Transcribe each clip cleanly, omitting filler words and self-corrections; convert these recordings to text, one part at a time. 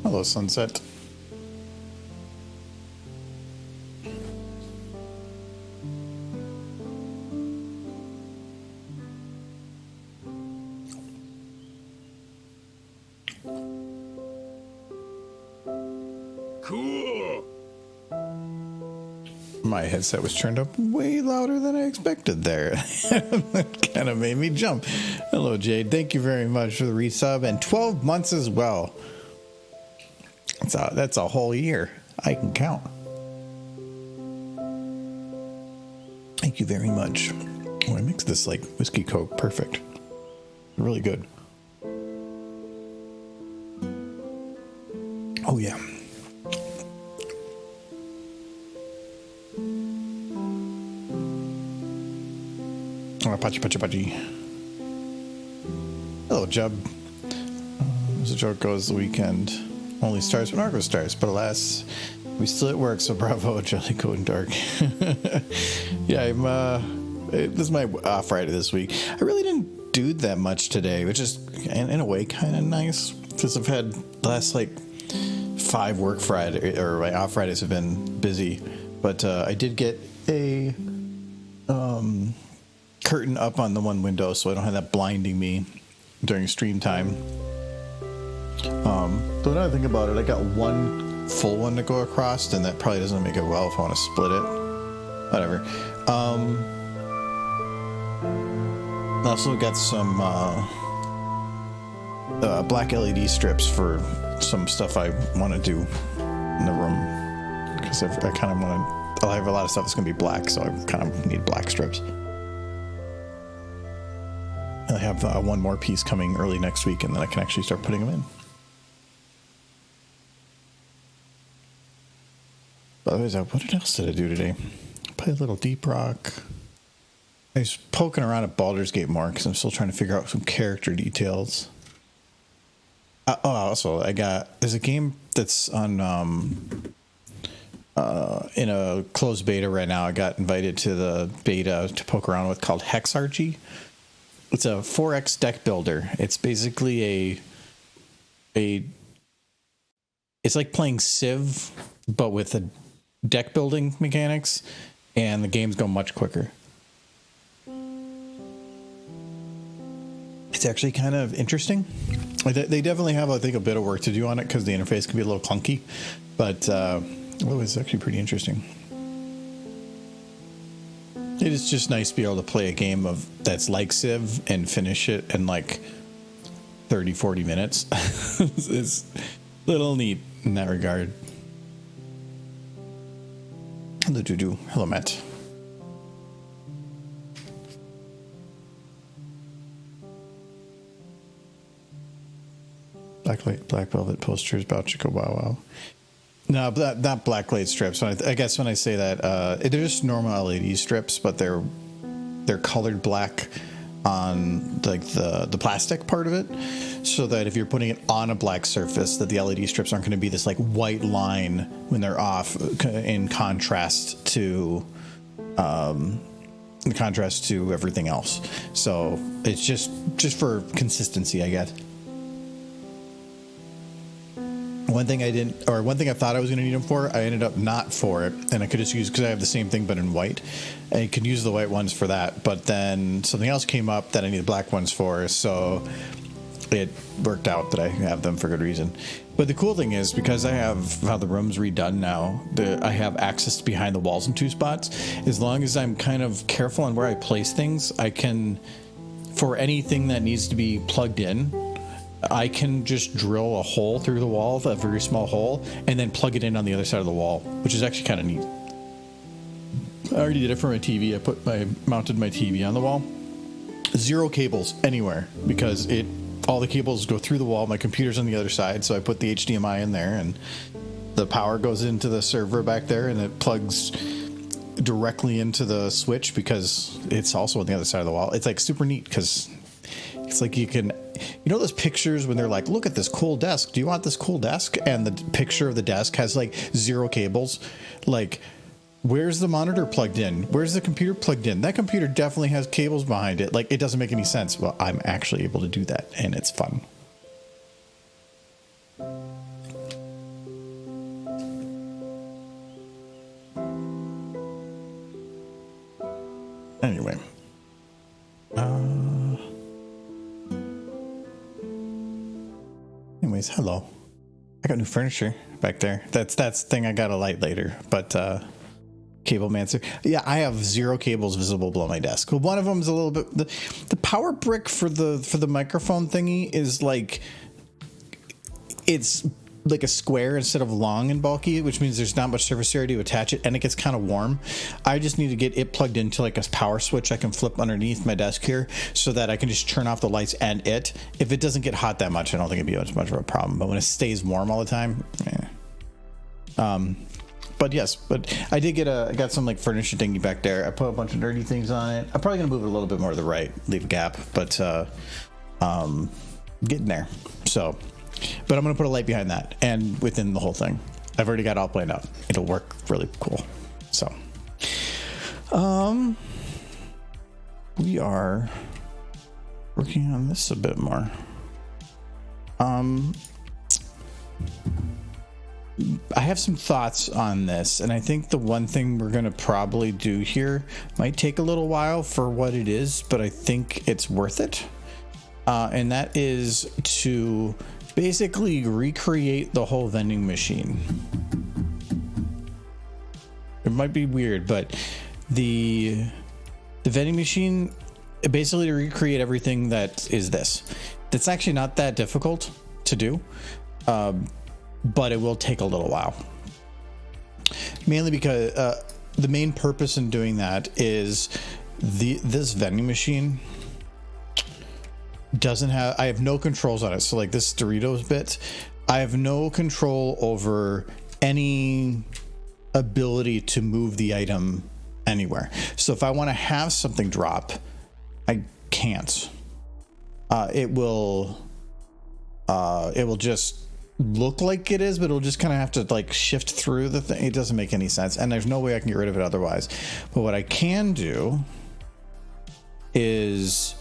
Hello, sunset. Cool. My headset was turned up way louder than I expected there. That kind of made me jump. Hello, Jade. Thank you very much for the resub and 12 months as well. That's a whole year. I can count. Thank you very much. Oh, I mixed this like whiskey Coke. Perfect. Really good. Oh, yeah. Oh, pachi, pachi, pachi. Hello, Jub. As the joke goes, the weekend only starts when Argo starts, but alas, we still at work, so bravo, Jelly Coat and Dark. Yeah, this is my off Friday this week. I really didn't do that much today, which is in a way kind of nice, because I've had the last like 5 work Friday, or my off Fridays have been busy, but I did get a curtain up on the one window, so I don't have that blinding me during stream time. But now I think about it, I got one full one to go across, and that probably doesn't make it well if I want to split it. Whatever. I also got some black LED strips for some stuff I want to do in the room, because I kind of want to. I have a lot of stuff that's going to be black, so I kind of need black strips. I have one more piece coming early next week, and then I can actually start putting them in. But otherwise, what else did I do today? Played a little Deep Rock. I was poking around at Baldur's Gate more because I'm still trying to figure out some character details. Also, there's a game that's on in a closed beta right now. I got invited to the beta to poke around with, called Hexarchy. It's a 4X deck builder. It's basically it's like playing Civ, but with the deck building mechanics, and the games go much quicker. It's actually kind of interesting. They definitely have, I think, a bit of work to do on it because the interface can be a little clunky, but it's actually pretty interesting. It is just nice to be able to play a game that's like Civ and finish it in like 30-40 minutes. It's a little neat in that regard. Hello, Dudu. Hello, Matt. Black velvet posters about Chico Wow Wow. No, but not blacklight strips. I guess when I say that, they're just normal LED strips, but they're colored black on like the plastic part of it, so that if you're putting it on a black surface, that the LED strips aren't going to be this like white line when they're off, in contrast to everything else. So it's just for consistency, I guess. One thing I thought I was going to need them for, I ended up not for it, and I could just use, because I have the same thing but in white, and I could use the white ones for that, but then something else came up that I needed black ones for, so it worked out that I have them for good reason. But the cool thing is, because I have how the room's redone now, I have access to behind the walls in 2 spots. As long as I'm kind of careful on where I place things, I can, for anything that needs to be plugged in, I can just drill a hole through the wall, a very small hole, and then plug it in on the other side of the wall, which is actually kind of neat. I already did it for my TV. I mounted my TV on the wall. 0 cables anywhere because all the cables go through the wall. My computer's on the other side, so I put the HDMI in there, and the power goes into the server back there, and it plugs directly into the switch because it's also on the other side of the wall. It's like super neat because it's like you know those pictures when they're like, look at this cool desk. Do you want this cool desk? And the picture of the desk has like 0 cables. Like, where's the monitor plugged in? Where's the computer plugged in? That computer definitely has cables behind it. Like, it doesn't make any sense. Well, I'm actually able to do that, and it's fun. Anyway. Anyways, hello. I got new furniture back there. That's the thing I got a light later, but cable mancer. Yeah, I have 0 cables visible below my desk. One of them is a little bit the power brick for the microphone thingy is like it's like a square instead of long and bulky, which means there's not much surface area to attach it, and it gets kind of warm. I just need to get it plugged into like a power switch I can flip underneath my desk here so that I can just turn off the lights and it. If it doesn't get hot that much, I don't think it'd be much of a problem. But when it stays warm all the time, But yes, I did I got some like furniture thingy back there. I put a bunch of nerdy things on it. I'm probably gonna move it a little bit more to the right, leave a gap, but getting there. So, but I'm gonna put a light behind that and within the whole thing. I've already got it all planned out. It'll work really cool. So, we are working on this a bit more. I have some thoughts on this, and I think the one thing we're going to probably do here might take a little while for what it is, but I think it's worth it. And that is to basically recreate the whole vending machine. It might be weird, but the vending machine, basically to recreate everything that is this. That's actually not that difficult to do. But it will take a little while. Mainly because the main purpose in doing that is this vending machine doesn't have, I have no controls on it. So like this Doritos bit, I have no control over any ability to move the item anywhere. So if I want to have something drop, I can't. It will just look like it is, but it'll just kind of have to like shift through the thing. It doesn't make any sense, and there's no way I can get rid of it otherwise. But what I can do is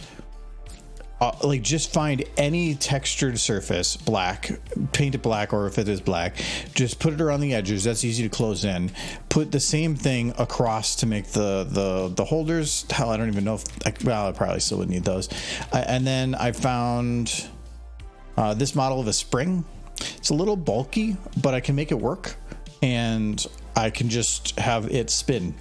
like just find any textured surface, black, paint it black, or if it is black, just put it around the edges. That's easy to close in. Put the same thing across to make the holders. Hell, I don't even know if I probably still would need those. And then I found this model of a spring. It's a little bulky, but I can make it work, and I can just have it spin.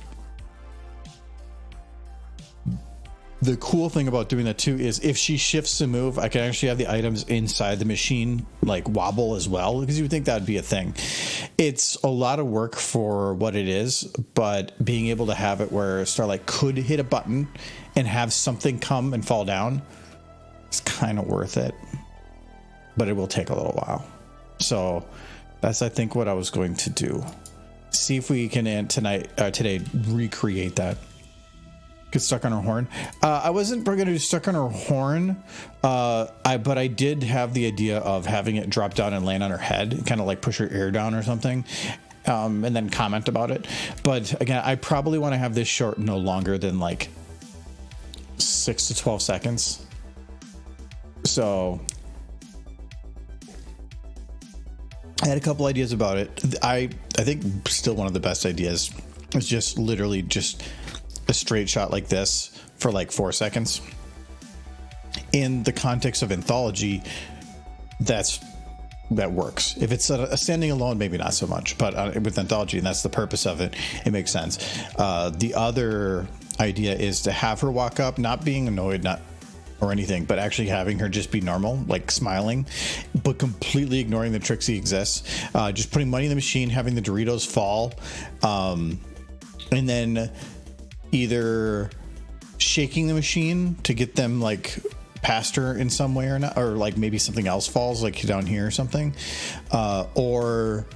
The cool thing about doing that too is if she shifts to move, I can actually have the items inside the machine like wobble as well, because you would think that would be a thing. It's a lot of work for what it is, but being able to have it where Starlight could hit a button and have something come and fall down is kind of worth it, but it will take a little while. So that's, I think, what I was going to do. See if we can today recreate that. Get stuck on her horn. I wasn't going to do stuck on her horn, but I did have the idea of having it drop down and land on her head, kind of like push her ear down or something, and then comment about it. But again, I probably want to have this short no longer than like 6 to 12 seconds. So I had a couple ideas about it. I think still one of the best ideas is just literally just a straight shot like this for like 4 seconds. In the context of anthology, that works. If it's a standing alone, maybe not so much, but with anthology, and that's the purpose of it, it makes sense. The other idea is to have her walk up, not being annoyed, not or anything, but actually having her just be normal, like smiling, but completely ignoring that Trixie exists. Just putting money in the machine, having the Doritos fall, and then either shaking the machine to get them like past her in some way or not, or like maybe something else falls like down here or something, or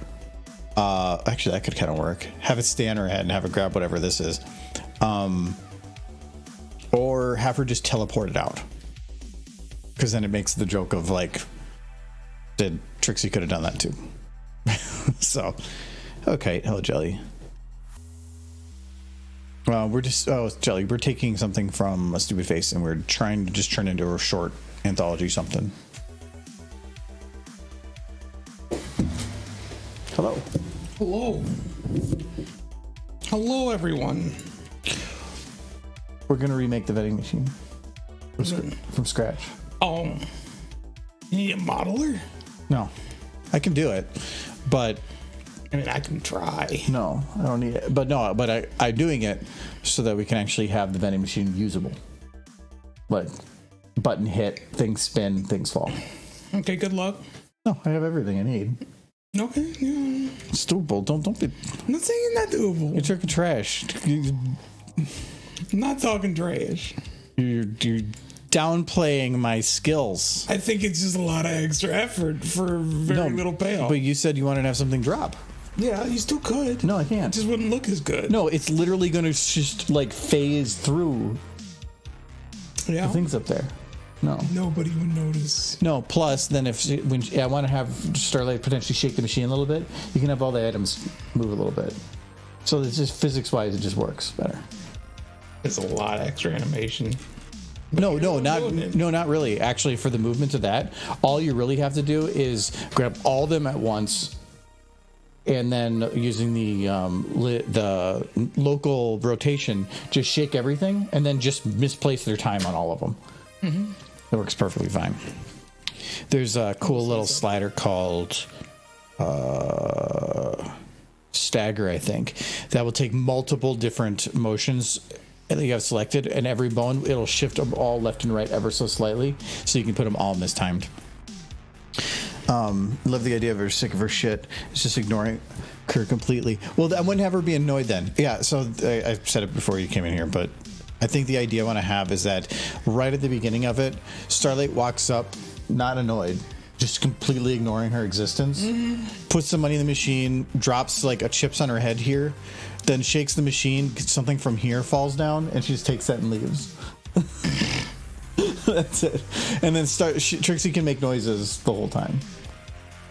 actually that could kind of work. Have it stay on her head and have her grab whatever this is, or have her just teleport it out, because then it makes the joke of like, did Trixie could have done that too. So okay, hello Jelly. We're just Jelly, we're taking something from A Stupid Face and we're trying to just turn into a short anthology something. Hello. Hello everyone. We're gonna remake the vending machine from scratch. Oh, you need a modeler? No, I can do it, but I mean, I can try. no, I don't need it. But no, but I'm doing it so that we can actually have the vending machine usable. Like button hit, things spin, things fall. Okay, good luck. No, I have everything I need. Okay, yeah. It's doable. Don't be. I'm not saying not doable. You're talking trash. I'm not talking trash. You're downplaying my skills. I think it's just a lot of extra effort for very little payoff. But you said you wanted to have something drop. Yeah, you still could. No, I can't. It just wouldn't look as good. No, it's literally going to just like phase through the things up there. No. Nobody would notice. No, plus then when I want to have Starlight potentially shake the machine a little bit, you can have all the items move a little bit. So it's just physics-wise, it just works better. It's a lot of extra animation. No, not really. Actually, for the movement of that, all you really have to do is grab all of them at once, and then using the local rotation, just shake everything, and then just misplace their time on all of them. Mm-hmm. It works perfectly fine. There's a cool little slider called Stagger, I think, that will take multiple different motions that you have selected, and every bone, it'll shift them all left and right ever so slightly, so you can put them all mistimed. Love the idea of her sick of her shit. It's just ignoring her completely. Well, I wouldn't have her be annoyed then. Yeah, so I said it before you came in here, but I think the idea I want to have is that right at the beginning of it, Starlight walks up, not annoyed, just completely ignoring her existence, puts some money in the machine, drops like a chips on her head here, then shakes the machine, something from here falls down, and she just takes that and leaves. That's it. And then Trixie can make noises the whole time.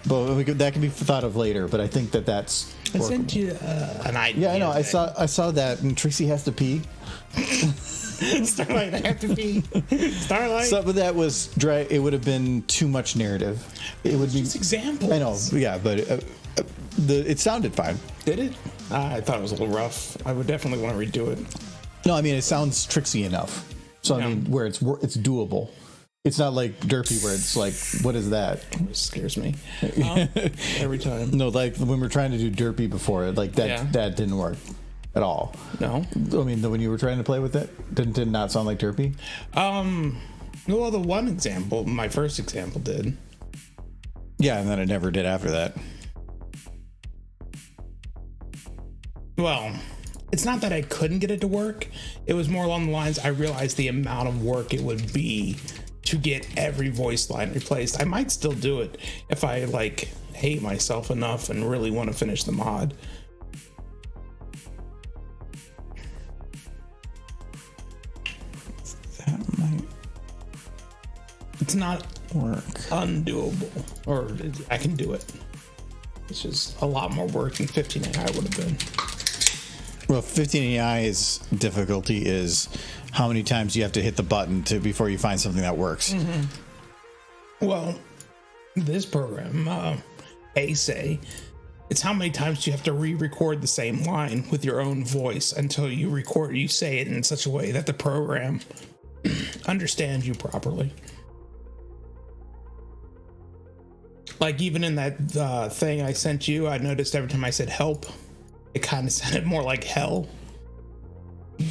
But that can be thought of later, but I think that's I sent you an idea. Yeah, I know. I saw that, and Trixie has to pee. Starlight, I have to pee. Starlight. Some of that was dry. It would have been too much narrative. It would be just examples. I know, yeah, but it sounded fine. Did it? I thought it was a little rough. I would definitely want to redo it. No, I mean it sounds Trixie enough. So I mean, where it's doable. It's not like Derpy where it's like, what is that? It scares me every time. No, like when we were trying to do Derpy before, like that didn't work at all. No, I mean when you were trying to play with it, did not sound like Derpy. Well, the one example, my first example did. Yeah, and then it never did after that. Well, it's not that I couldn't get it to work. It was more along the lines I realized the amount of work it would be to get every voice line replaced. I might still do it if I like hate myself enough and really want to finish the mod. That might It's not work. Undoable, or I can do it. It's just a lot more work than 15 AI would have been. Well, 15 AI's difficulty is how many times you have to hit the button before you find something that works. Mm-hmm. Well, this program, say, it's how many times you have to re-record the same line with your own voice until you say it in such a way that the program understands you properly. Like even in that thing I sent you, I noticed every time I said help, it kind of sounded more like hell.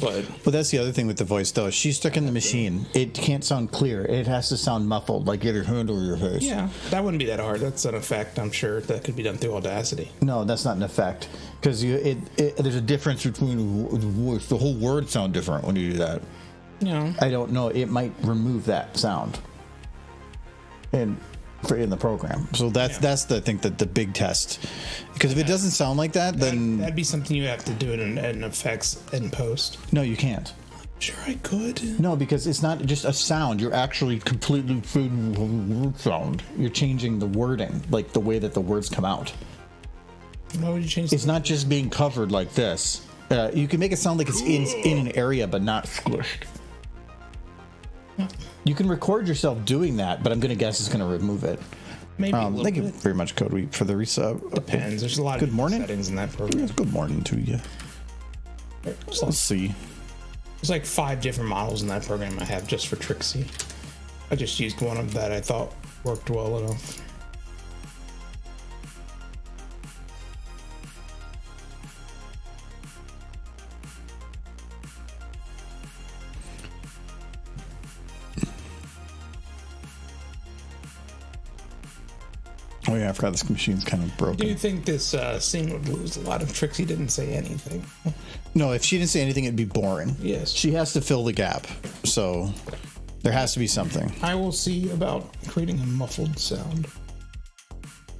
But that's the other thing with the voice, though. She's stuck in the machine. It can't sound clear. It has to sound muffled, like either hand over your face. yeah, that wouldn't be that hard. That's an effect, I'm sure, that could be done through Audacity. No, that's not an effect. Because there's a difference between the voice. The whole words sound different when you do that. No. I don't know. It might remove that sound in the program. So that's the I think that the big test. Because if it doesn't sound like that, then that'd be something you have to do in effects in post. no, you can't. Sure, I could. No, because it's not just a sound. You're actually completely fading the word sound. You're changing the wording, like the way that the words come out. Why would you change? It's not just being covered like this. You can make it sound like it's in an area, but not squished. You can record yourself doing that, but I'm going to guess it's going to remove it. Maybe a little thank bit. you very much, Code for the resub. Depends. There's a lot of settings in that program. Yes, good morning to you. Let's see. There's like 5 different models in that program I have just for Trixie. I just used one of that I thought worked well enough. Oh yeah, I forgot this machine's kind of broken. Do you think this scene would lose a lot if Trixie didn't say anything? No, if she didn't say anything, it'd be boring. Yes. She has to fill the gap, so there has to be something. I will see about creating a muffled sound.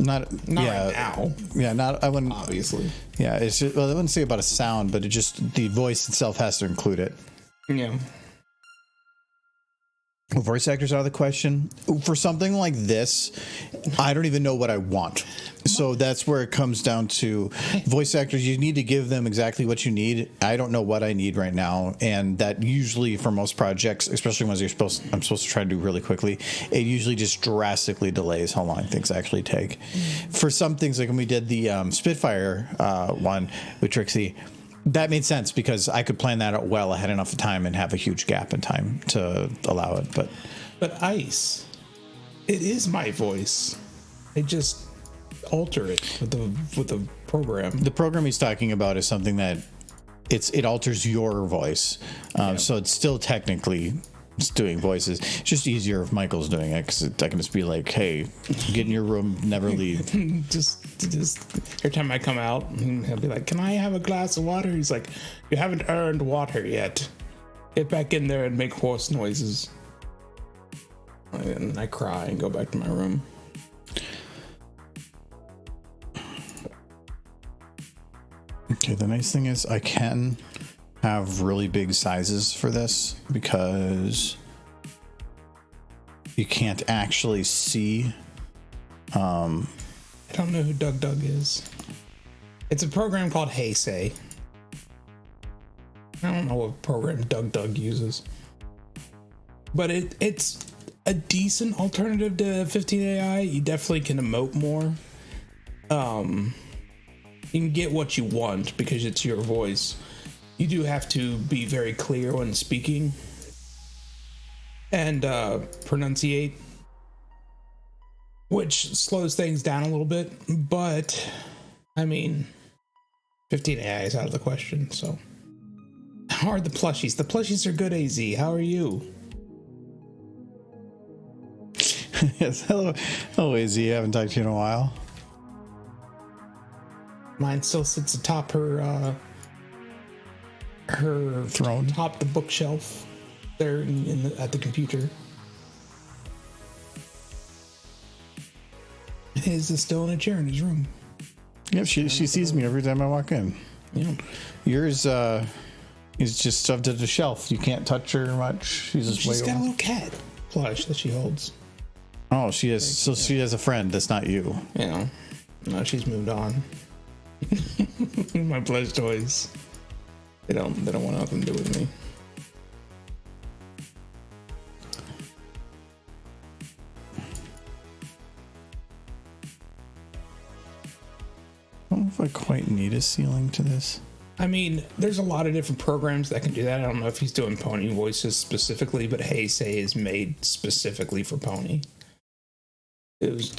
Not yeah, right now. Yeah, not. I wouldn't. Obviously. Yeah, it's just, well, I wouldn't say about a sound, but it just the voice itself has to include it. Yeah. Voice actors out of the question. For something like this, I don't even know what I want. So that's where it comes down to voice actors. You need to give them exactly what you need. I don't know what I need right now. And that usually for most projects, especially ones I'm supposed to try to do really quickly, it usually just drastically delays how long things actually take. For some things, like when we did the Spitfire one with Trixie, that made sense because I could plan that out well ahead enough of time and have a huge gap in time to allow it. But Ice, it is my voice. I just alter it with the program. The program he's talking about is something that it alters your voice. So it's still technically it's doing voices. It's just easier if Michael's doing it because I can just be like, hey, get in your room, never leave. just every time I come out, he'll be like, can I have a glass of water? He's like, you haven't earned water yet. Get back in there and make horse noises. And I cry and go back to my room. Okay, the nice thing is I can have really big sizes for this because you can't actually see. I don't know who Doug is. It's a program called Hey Say. I don't know what program Doug uses, but it's a decent alternative to 15AI. You definitely can emote more. You can get what you want because it's your voice. You do have to be very clear when speaking and pronunciate, which slows things down a little bit. But I mean, 15AI is out of the question. So, how are the plushies? The plushies are good. AZ, how are you? Yes, hello, AZ. I haven't talked to you in a while. Mine still sits atop her Throne, atop the bookshelf there at the computer. His is still in a chair in his room. Yep, she sees me every time I walk in. Yeah. Yours is just shoved at the shelf. You can't touch her much. She's got a little cat plush that she holds. Oh, she has. So she has a friend that's not you. Yeah. No, she's moved on. My plush toys. They don't want nothing to do with me. I don't know if I quite need a ceiling to this. I mean, there's a lot of different programs that can do that. I don't know if he's doing pony voices specifically, but Hey Say is made specifically for pony. It was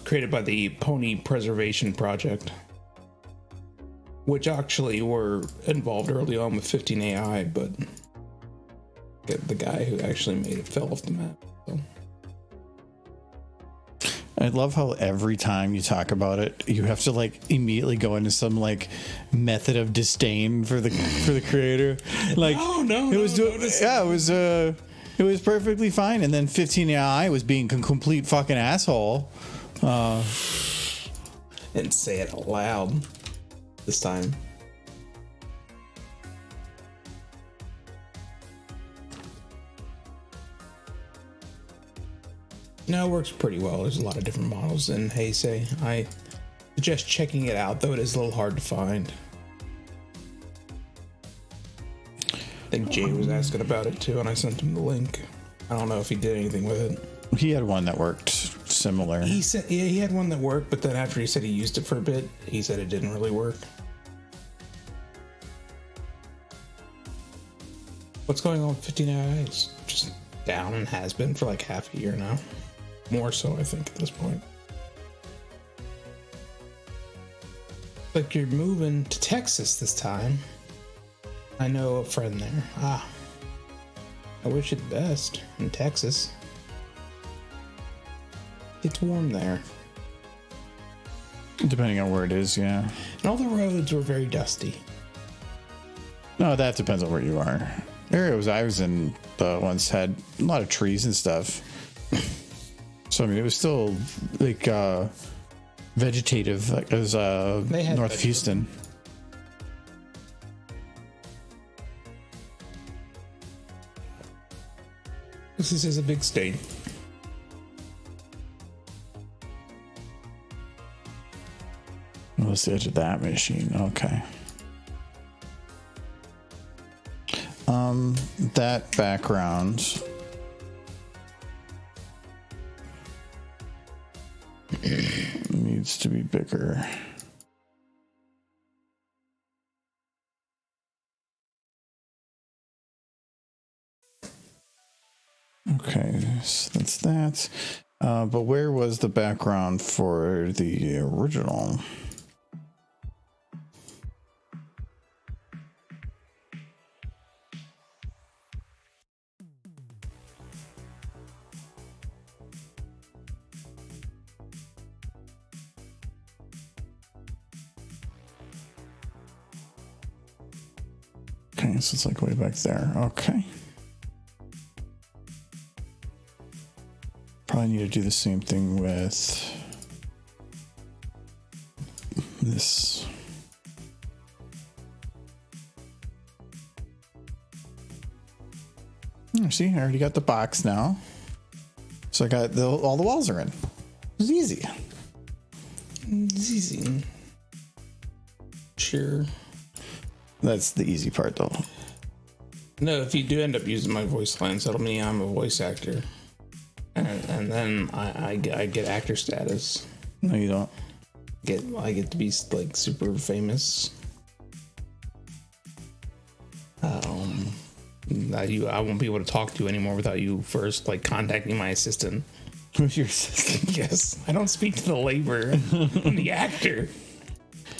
created by the Pony Preservation Project, which actually were involved early on with 15 AI, but the guy who actually made it fell off the map. So. I love how every time you talk about it, you have to like immediately go into some like method of disdain for the creator. Like, it was perfectly fine, and then 15 AI was being a complete fucking asshole. And say it out loud this time. No, it works pretty well. There's a lot of different models in Heisei. I suggest checking it out, though it is a little hard to find. I think Jay was asking about it too, and I sent him the link. I don't know if he did anything with it. He had one that worked similar. He said, yeah, he had one that worked, but then after he said he used it for a bit, he said it didn't really work. What's going on with 15 AI? It's just down and has been for like half a year now. More so, I think, at this point. Like you're moving to Texas this time. I know a friend there. I wish you the best in Texas. It's warm there. Depending on where it is, yeah. And all the roads were very dusty. No, that depends on where you are. Areas I was in once had a lot of trees and stuff. So I mean, it was still like vegetative. Like it was north of Houston. This is a big state. What's the edge of that machine? Okay. That background needs to be bigger. Okay, so that's that. But where was the background for the original? Okay, so it's like way back there. Okay. Probably need to do the same thing with this. See, I already got the box now. So I got all the walls are in. It's easy. It's easy. Sure. That's the easy part, though. No, if you do end up using my voice lines, that'll mean I'm a voice actor. And then I get actor status. No, you don't. I get to be like super famous. I won't be able to talk to you anymore without you first like contacting my assistant. Who's your assistant? Yes, I don't speak to the laborer. I'm the actor.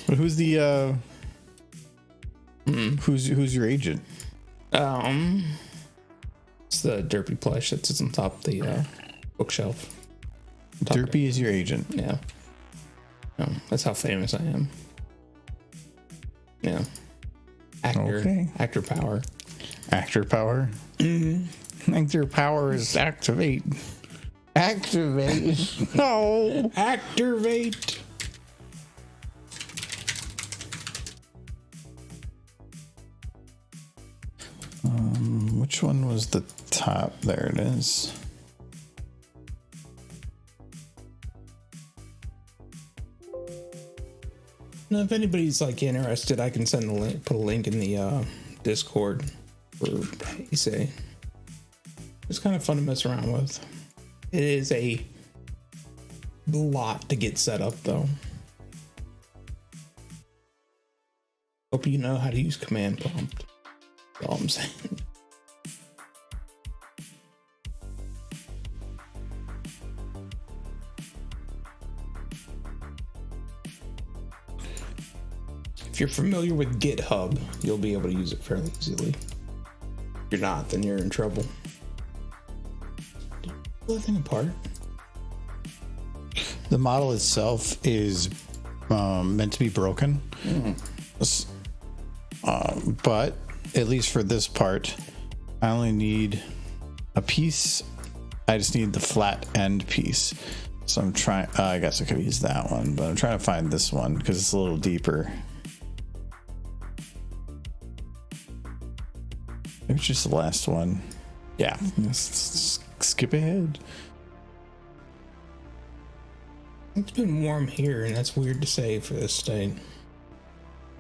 But who's the who's your agent? It's the derpy plush that sits on top of the bookshelf. Derpy is your agent. Yeah. No, that's how famous I am. Yeah. Actor. Okay. Actor power. Actor power. Mm-hmm. Actor power is activate. Activate. No. Activate. Which one was the top? There it is. Now, if anybody's like interested, I can send a link, put a link in the Discord for Heisei. It's kind of fun to mess around with. It is a lot to get set up, though. Hope you know how to use command prompt. That's all I'm saying. If you're familiar with GitHub, you'll be able to use it fairly easily. If you're not, then you're in trouble. Did you pull that thing apart? The model itself is meant to be broken. But at least for this part, I only need a piece. I just need the flat end piece. So I'm trying, I guess I could use that one, but I'm trying to find this one because it's a little deeper. Maybe it's just the last one. Yeah, let's skip ahead. It's been warm here, and that's weird to say for this state.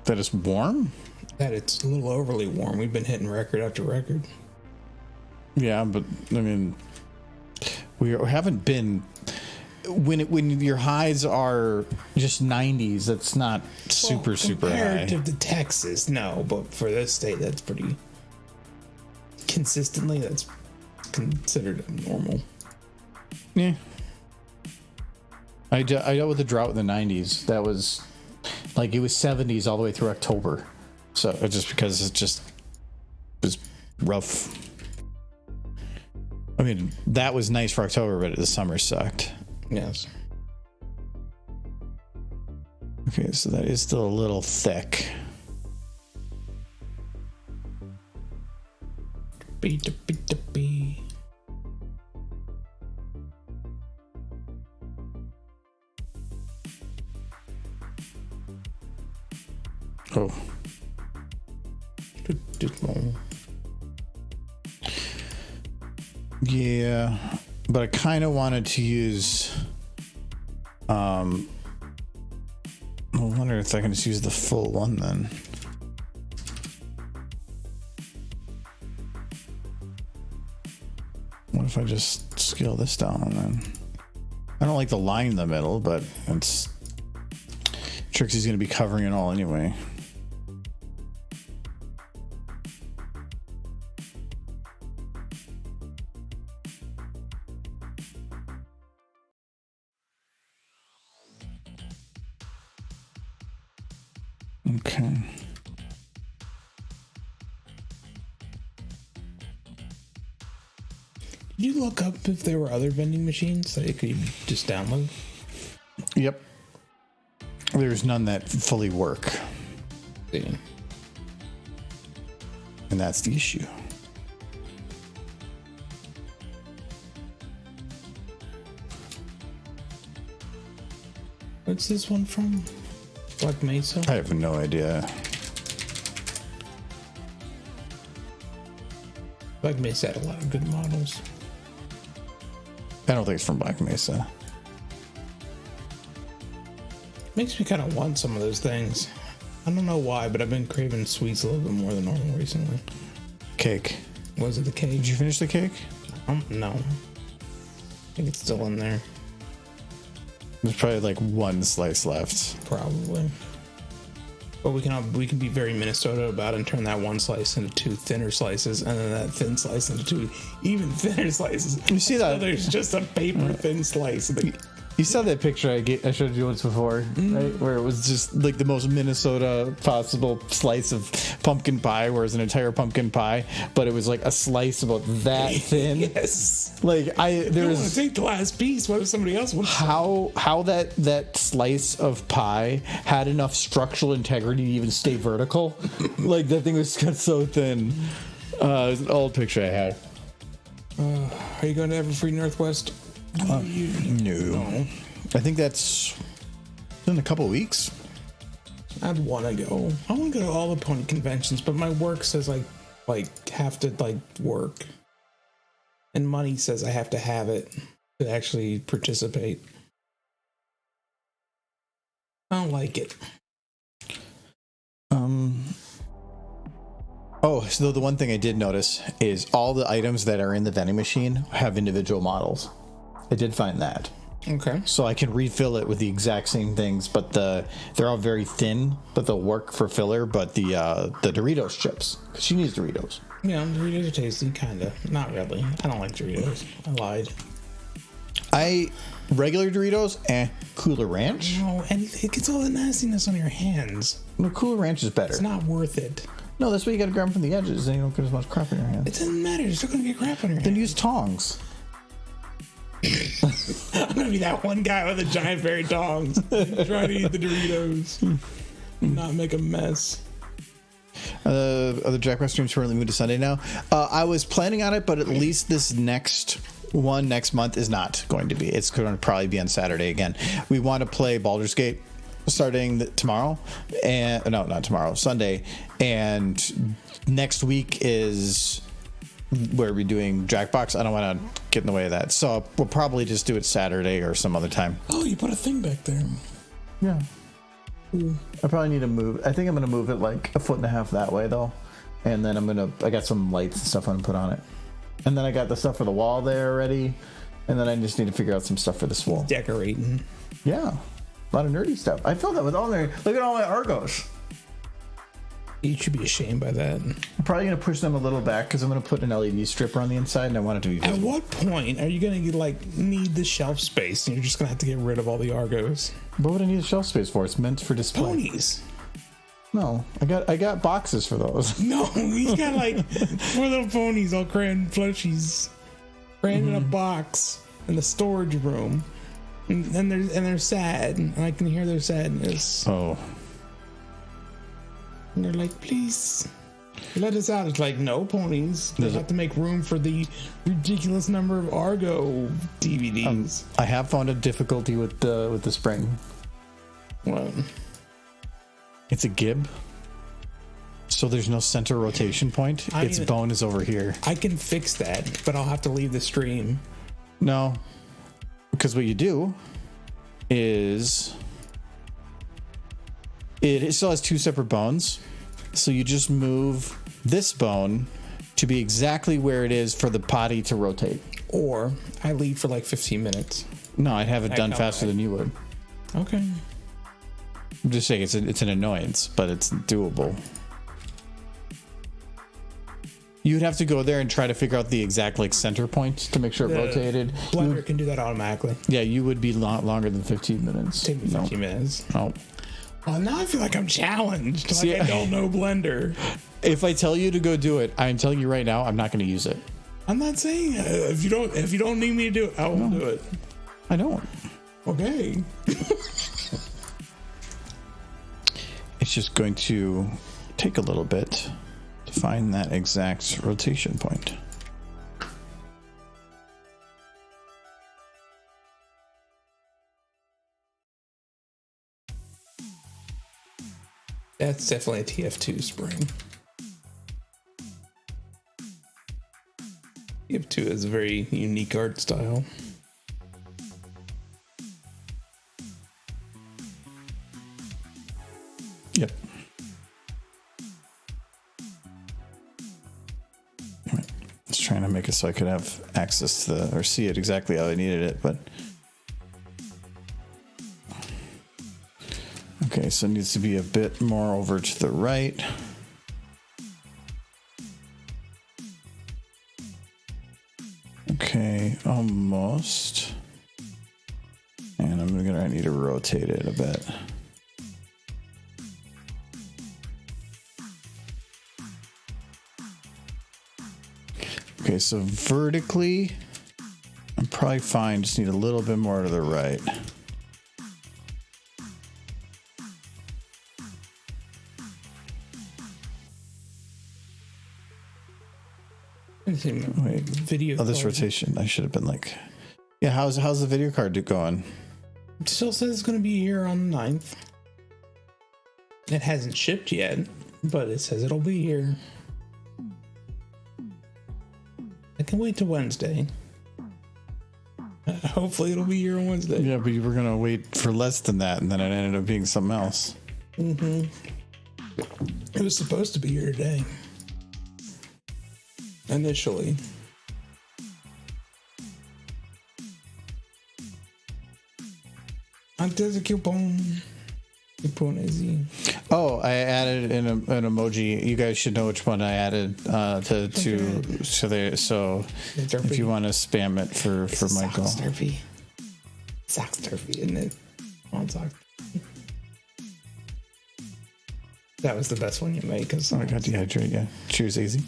That it's warm? That it's a little overly warm. We've been hitting record after record. Yeah, but I mean, we haven't been. When your highs are just 90s, that's not super high. Comparative to Texas, no, but for this state, that's pretty consistently. That's considered abnormal. Yeah. I dealt with a drought in the 90s. That was like it was 70s all the way through October. So just because it was rough. I mean, that was nice for October, but the summer sucked. Yes. Okay, so that is still a little thick. Beat. Oh. Yeah, but I kind of wanted to use. I wonder if I can just use the full one then. What if I just scale this down then? I don't like the line in the middle, but it's Trixie's going to be covering it all anyway. Okay. Did you look up if there were other vending machines that you could just download? Yep. There's none that fully work. Yeah. And that's the issue. What's this one from? Black Mesa? I have no idea. Black Mesa had a lot of good models. I don't think it's from Black Mesa. Makes me kind of want some of those things. I don't know why, but I've been craving sweets a little bit more than normal recently. Cake. Was it the cake? Did you finish the cake? No. I think it's still in there. There's probably like one slice left. Probably. But we can be very Minnesota about it and turn that one slice into two thinner slices, and then that thin slice into two even thinner slices. You see that? So there's just a paper thin slice. You saw that picture I showed you once before, right? Where it was just like the most Minnesota possible slice of pumpkin pie, where it's an entire pumpkin pie, but it was like a slice about that thin. Yes. Like don't want to take the last piece. What if somebody else would? How that slice of pie had enough structural integrity to even stay vertical? Like that thing was cut so thin. It's an old picture I had. Are you going to Everfree Northwest? No. I think that's in a couple of weeks. I'd want to go. I want to go to all the pony conventions, but my work says I have to work, and money says I have to have it to actually participate. I don't like it. Oh, so the one thing I did notice is all the items that are in the vending machine have individual models. I did find that. Okay. So I can refill it with the exact same things, but they're all very thin, but they'll work for filler. But the Doritos chips, because she needs Doritos. Yeah, Doritos are tasty, kind of. Not really. I don't like Doritos. I lied. Regular Doritos and Cooler Ranch. No, anything. It gets all the nastiness on your hands. No, Cooler Ranch is better. It's not worth it. No, that's why you got to grab them from the edges, and you don't get as much crap in your hands. It doesn't matter. You're still gonna get crap on your Then hands. use tongs. I'm gonna be that one guy with the giant fairy tongs trying to eat the Doritos, and not make a mess. Are the Jack West streams currently moved to Sunday now? I was planning on it, but at least this next month is not going to be. It's going to probably be on Saturday again. We want to play Baldur's Gate starting tomorrow, and no, not tomorrow, Sunday, and next week is where we're doing Jackbox. I don't want to get in the way of that, so we'll probably just do it Saturday or some other time. Oh, you put a thing back there. Yeah. I probably need to move. I think I'm going to move it like 1.5 feet that way though. And then I got some lights and stuff I'm going to put on it. And then I got the stuff for the wall there already. And then I just need to figure out some stuff for this wall. Decorating. Yeah. A lot of nerdy stuff. I filled that with all my, look at all my Argos. You should be ashamed by that. I'm probably going to push them a little back because I'm going to put an LED stripper on the inside and I want it to be visible. At what point are you going to need the shelf space and you're just going to have to get rid of all the Argos? What would I need a shelf space for? It's meant for display. Ponies. No, I got boxes for those. No, he's got like 4 little ponies all crammed plushies, crammed in a box in the storage room, and they're sad, and I can hear their sadness. Oh. And they're like, please, let us out. It's like, no, ponies. They have to make room for the ridiculous number of Argo DVDs. I have found a difficulty with the spring. What? It's a gib, so there's no center rotation point. Its bone is over here. I can fix that, but I'll have to leave the stream. No, because what you do is it still has 2 separate bones, so you just move this bone to be exactly where it is for the potty to rotate. Or I leave for like 15 minutes. No, I'd have it done faster than you would. Okay. I'm just saying it's an annoyance, but it's doable. You'd have to go there and try to figure out the exact center point to make sure it rotated. Blender can do that automatically. Yeah, you would be longer than 15 minutes. Take me 15 minutes. Oh. Well, now I feel like I'm challenged. See, I don't know Blender. If I tell you to go do it, I'm telling you right now, I'm not going to use it. I'm not saying if you don't need me to do it, I won't do it. I don't. Okay. It's just going to take a little bit to find that exact rotation point. That's definitely a TF2 spring. TF2 is a very unique art style. Yep. Just trying to make it so I could have access to or see it exactly how I needed it, but okay, so it needs to be a bit more over to the right. Okay, almost. And I need to rotate it a bit. Okay, so vertically, I'm probably fine. Just need a little bit more to the right. Wait, Video. this card. rotation. I should have been like, yeah. How's the video card going? It still says it's going to be here on the 9th. It hasn't shipped yet, but it says it'll be here. I can wait till Wednesday. Hopefully it'll be here on Wednesday. Yeah, but you were gonna wait for less than that, and then it ended up being something else. Mm-hmm. It was supposed to be here today. Initially. Antes a coupon. Coupon is Oh, I added an emoji. You guys should know which one I added so if you want to spam it for Michael. Slurpee. Socks turfy, isn't it? On socks. That was the best one you made. Cause I got dehydrated. Yeah. Cheers, easy.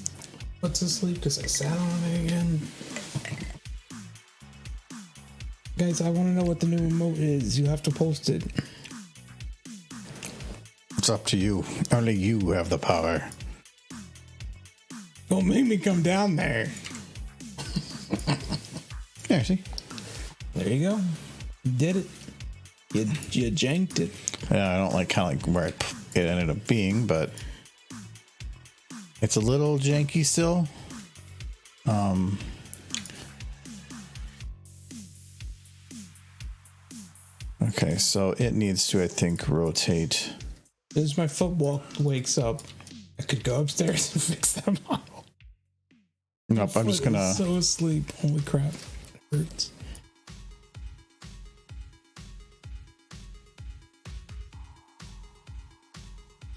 What's to sleep because I sat on it again. Guys, I want to know what the new remote is. You have to post it. It's up to you. Only you have the power. Don't make me come down there. There, see? There you go. You did it. You janked it. Yeah, I don't like kind of like where it ended up being, but it's a little janky still. Okay, so it needs to, I think, rotate. As my foot wakes up, I could go upstairs and fix that model. Nope, I'm just gonna. So asleep. Holy crap. It hurts.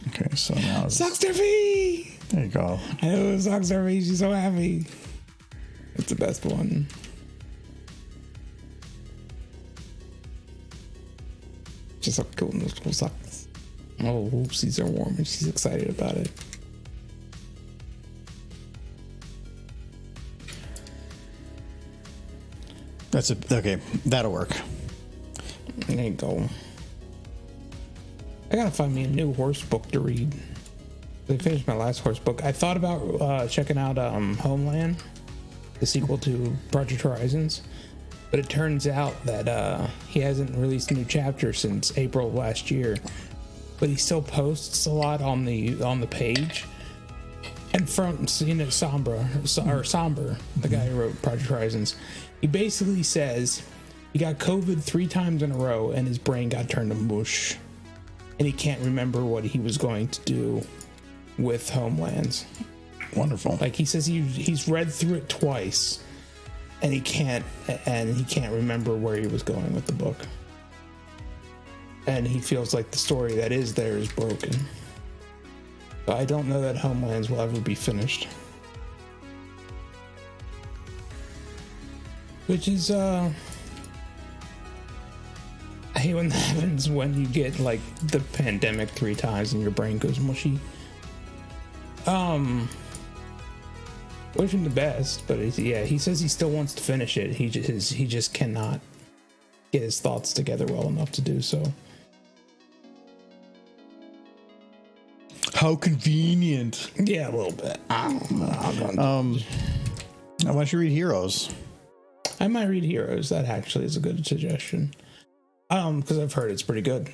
Okay, so now. Socks Derby! There you go. I know Socks Derby. She's so happy. It's the best one. Just so cool in those cool socks. Oh, oopsies are warm and she's excited about it. Okay, that'll work. There you go. I gotta find me a new horse book to read. I finished my last horse book. I thought about checking out Homeland, the sequel to Project Horizons, but it turns out that he hasn't released a new chapter since April of last year. But he still posts a lot on the page. And from Somber, the guy who wrote Project Horizons, he basically says he got COVID 3 times in a row and his brain got turned to mush. And he can't remember what he was going to do with Homelands. Wonderful. Like he says he's read through it twice and he can't remember where he was going with the book. And he feels like the story that is there is broken. But I don't know that Homelands will ever be finished. Which is I hate when that happens, when you get like the pandemic 3 times and your brain goes mushy. Wish him the best, but he says he still wants to finish it. He just cannot get his thoughts together well enough to do so. How convenient. Yeah, a little bit. Why don't you read Heroes? I might read Heroes. That actually is a good suggestion. Because I've heard it's pretty good.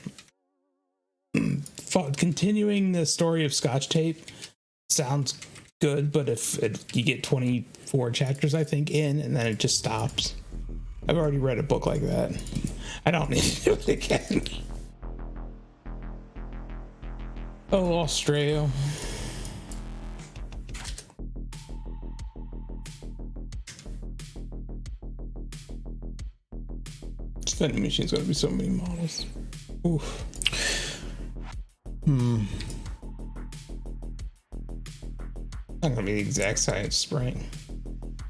Continuing the story of Scotch Tape sounds good, but if you get 24 chapters, I think, in, and then it just stops. I've already read a book like that. I don't need to do it again. Oh, Australia. This vending machine's gonna be so many models. Oof. Not gonna be the exact size spring.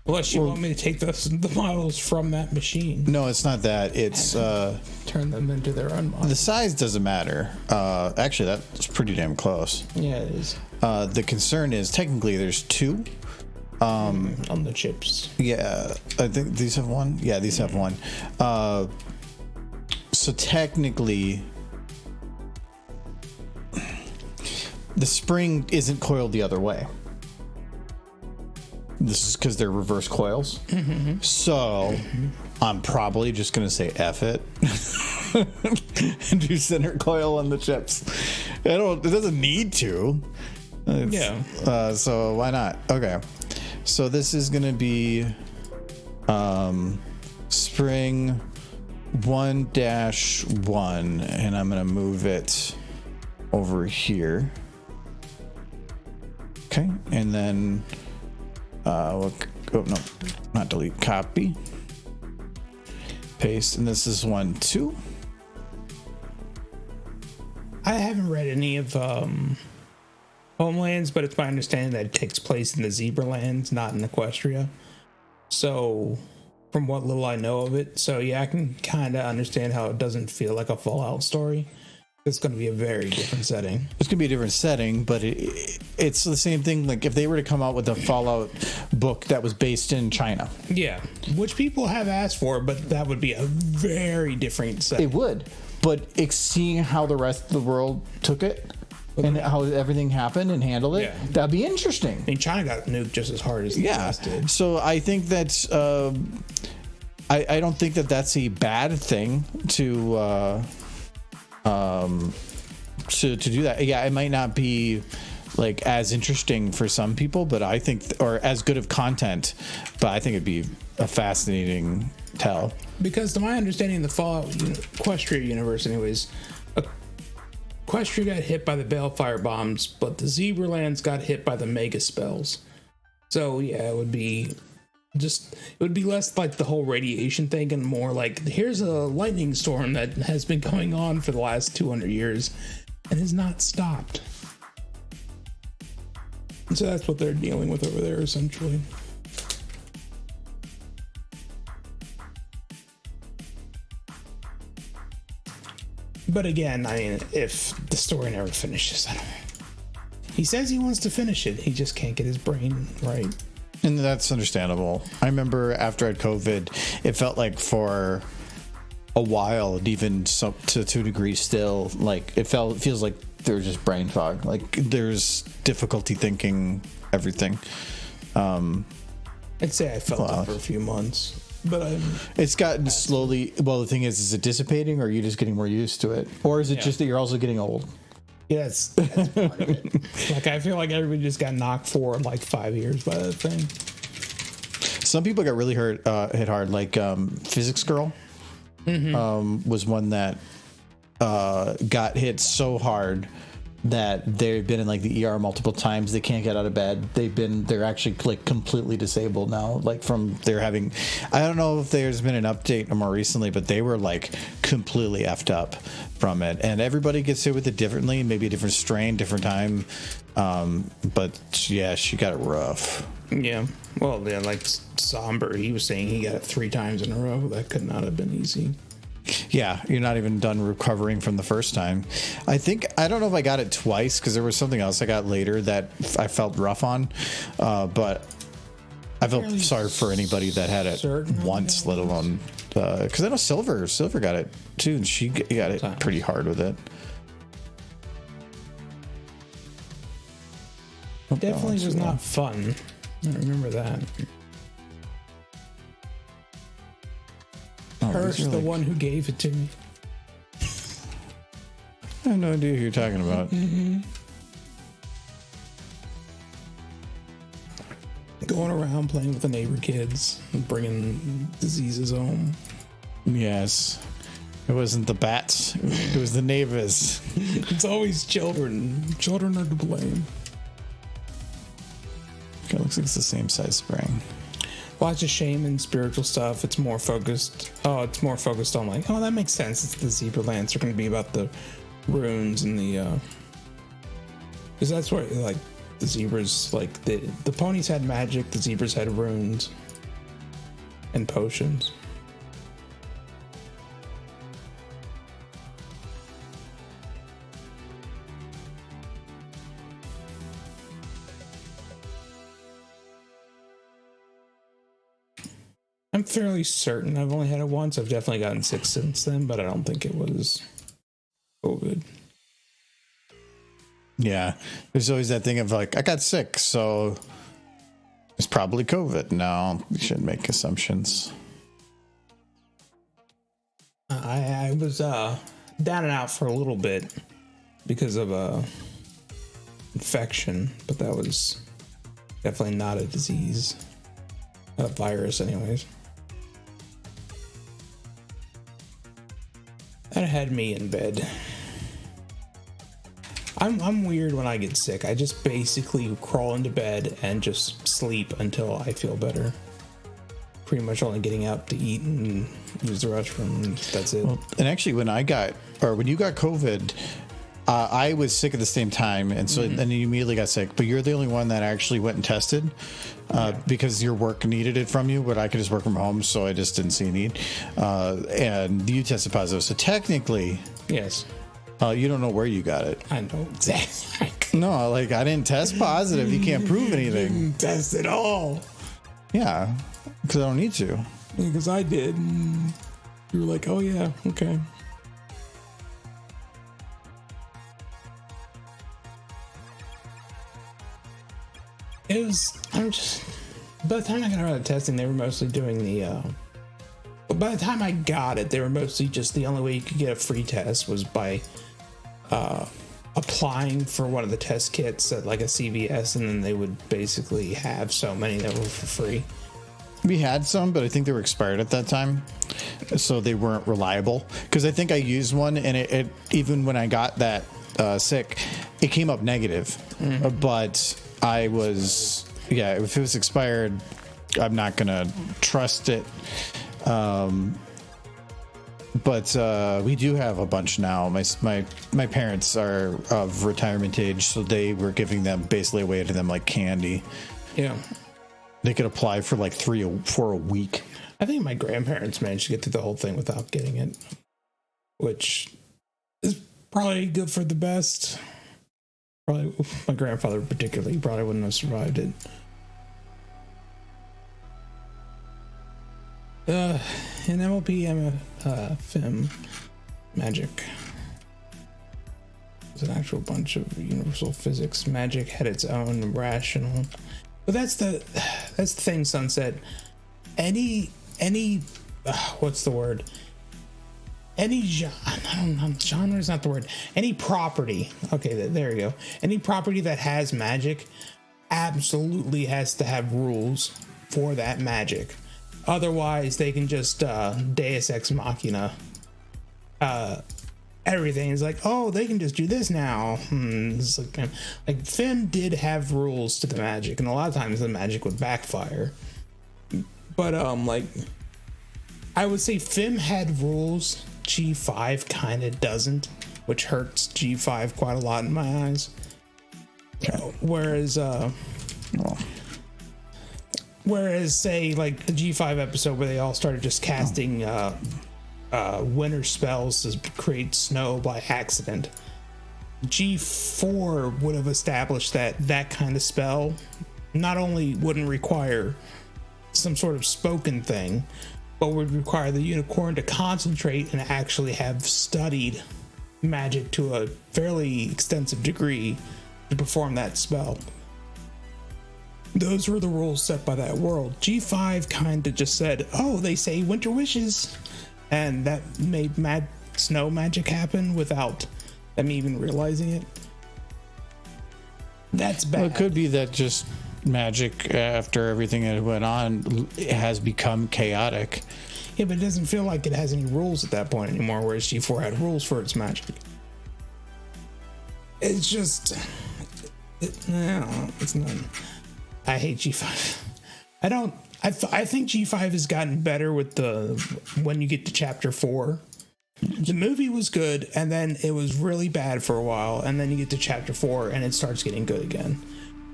Unless you want me to take the models from that machine. No, it's not that. It's turn them into their own models. the size doesn't matter. Actually, that's pretty damn close. Yeah, it is. The concern is technically there's 2. On the chips. Yeah, I think these have 1. Yeah, these have 1. So technically, the spring isn't coiled the other way. This is because they're reverse coils. Mm-hmm. So I'm probably just going to say F it and do center coil on the chips. It doesn't need to. So why not? Okay. So this is going to be spring 1-1, and I'm going to move it over here. Okay. And then not delete, copy, paste, and this is 1-2. I haven't read any of Homelands, but it's my understanding that it takes place in the Zebralands, not in Equestria. So from what little I know of it. So yeah, I can kind of understand how it doesn't feel like a Fallout story. It's going to be a very different setting. It's going to be a different setting, but it's the same thing. Like if they were to come out with a Fallout book that was based in China. Yeah, which people have asked for, but that would be a very different setting. It would, but seeing how the rest of the world took it and how everything happened and handled it, that'd be interesting. I mean, China got nuked just as hard as the US did. So I think that's... I don't think that that's a bad thing to do that. Yeah, it might not be like as interesting for some people, but I think, or as good of content, but I think it'd be a fascinating tell. Because to my understanding, the Fallout Equestria universe, anyways, Equestria got hit by the Balefire bombs, but the Zebralands got hit by the Mega spells. So yeah, it would be less like the whole radiation thing and more like, here's a lightning storm that has been going on for the last 200 years and has not stopped. And so that's what they're dealing with over there, essentially. But again, I mean, if the story never finishes, I don't know. He says he wants to finish it. He just can't get his brain right. And that's understandable. I remember after I had COVID, it felt like for a while, and even to 2 degrees still, like it feels like there's just brain fog. Like there's difficulty thinking everything. I'd say I felt it for a few months, but it's gotten slowly. Well, the thing is it dissipating, or are you just getting more used to it, or is it just that you're also getting old? Yeah, that's part of it. Like I feel like everybody just got knocked forward like 5 years by that thing. Some people got really hit hard. Like Physics Girl was one that got hit so hard that they've been in like the ER multiple times. They can't get out of bed. They're actually like completely disabled now. Like I don't know if there's been an update more recently, but they were like completely effed up from it. And everybody gets hit with it differently, maybe a different strain, different time. But yeah, she got it rough. Yeah. Well, yeah, like Somber, he was saying he got it 3 times in a row. That could not have been easy. Yeah, you're not even done recovering from the first time. I don't know if I got it twice because there was something else I got later that I felt rough on, but I felt sorry for anybody that had it once, let alone because I know Silver got it too, and she got it pretty hard with it. Definitely was not fun. I remember that. Hirsch, the one who gave it to me. I have no idea who you're talking about. Going around playing with the neighbor kids and bringing diseases home. Yes. It wasn't the bats. It was the neighbors. It's always children. Children are to blame. It looks like it's the same size spring. Lots of shame and spiritual stuff. It's more focused. It's more focused on like, that makes sense. It's the Zebralands. They're going to be about the runes and the, because that's where like the zebras, like the ponies had magic. The zebras had runes and potions. I'm fairly certain I've only had it once. I've definitely gotten sick since then, but I don't think it was COVID. Yeah. There's always that thing of like, I got sick, so it's probably COVID. No, you shouldn't make assumptions. I was down and out for a little bit because of infection, but that was definitely not a disease. A virus, anyways. That had me in bed. I'm weird when I get sick. I just basically crawl into bed and just sleep until I feel better. Pretty much only getting up to eat and use the restroom. That's it. Well, and actually, when you got COVID, I was sick at the same time, and so then you immediately got sick. But you're the only one that actually went and tested because your work needed it from you, but I could just work from home, so I just didn't see a need. And you tested positive, so technically, yes. You don't know where you got it. I know exactly. No, like I didn't test positive. You can't prove anything. Didn't test at all. Yeah, because I don't need to. Because I did. And you were like, oh yeah, okay. It was, by the time I got around to testing, they were mostly doing by the time I got it, they were mostly just the only way you could get a free test was by applying for one of the test kits at like a CVS, and then they would basically have so many that were for free. We had some, but I think they were expired at that time, so they weren't reliable. Because I think I used one, and it even when I got that sick, it came up negative. But I was, if it was expired, I'm not gonna trust it. But we do have a bunch now. My parents are of retirement age, so they were giving them basically away to them like candy. Yeah. They could apply for like 3 or 4 a week. I think my grandparents managed to get through the whole thing without getting it, which is probably good for the best. Probably my grandfather particularly probably wouldn't have survived it. In MLP, FIM magic. There's an actual bunch of universal physics. Magic had its own rational. But that's the thing, Sunset. Any what's the word? Any genre is not the word. Any property. Okay, there you go. Any property that has magic absolutely has to have rules for that magic. Otherwise, they can just Deus Ex Machina everything. Is like, oh, they can just do this now. It's like Fim did have rules to the magic, and a lot of times the magic would backfire. But like, I would say Fim had rules. G5 kind of doesn't, which hurts G5 quite a lot in my eyes. Whereas, say, like the G5 episode where they all started just casting winter spells to create snow by accident, G4 would have established that kind of spell not only wouldn't require some sort of spoken thing, but would require the unicorn to concentrate and actually have studied magic to a fairly extensive degree to perform that spell. Those were the rules set by that world. G5 kind of just said, oh, they say winter wishes, and that made snow magic happen without them even realizing it. That's bad. Well, it could be that just magic, after everything that went on, has become chaotic. Yeah, but it doesn't feel like it has any rules at that point anymore, whereas G4 had rules for its magic. It's just... it's not... I hate G5. I think G5 has gotten better with when you get to chapter 4. The movie was good, and then it was really bad for a while, and then you get to chapter 4 and it starts getting good again.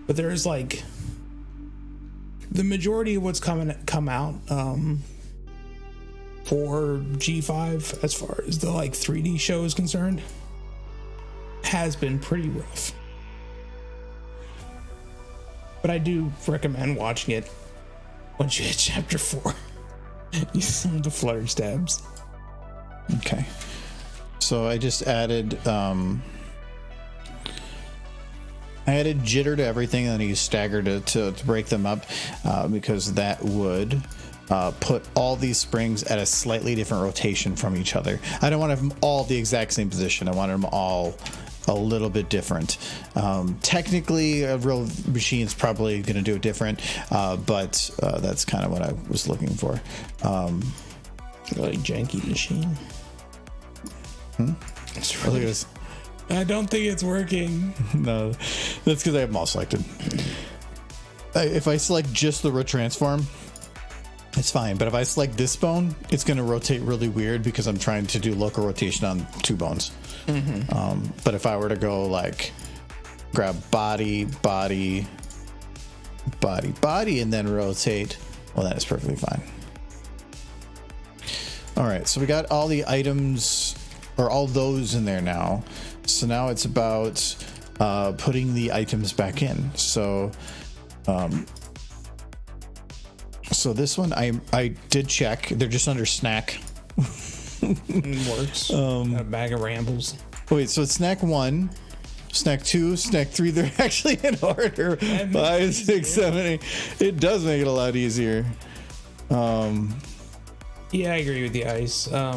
But there's like the majority of what's come out for G5 as far as the like 3D show is concerned has been pretty rough. But I do recommend watching it once you hit chapter 4. You see the flutter stabs. Okay. So I just added jitter to everything, and then I used stagger to break them up because that would put all these springs at a slightly different rotation from each other. I don't want them all the exact same position. I want them all a little bit different. Technically, a real machine is probably going to do it different, but that's kind of what I was looking for. Really janky machine. It's really, I don't think it's working. No, that's because I have them all selected. If I select just the root transform, it's fine. But if I select this bone, it's going to rotate really weird because I'm trying to do local rotation on 2 bones. But if I were to go like grab body, body, body, body, and then rotate, well, that is perfectly fine. All right, so we got all the items, or all those in there now. So now it's about putting the items back in. So so this one I did check. They're just under snack. Works. A bag of rambles. Wait, so it's snack 1, snack 2, snack 3. They're actually in order. 5, 6, 7, 8. It does make it a lot easier. Yeah, I agree with the ice. All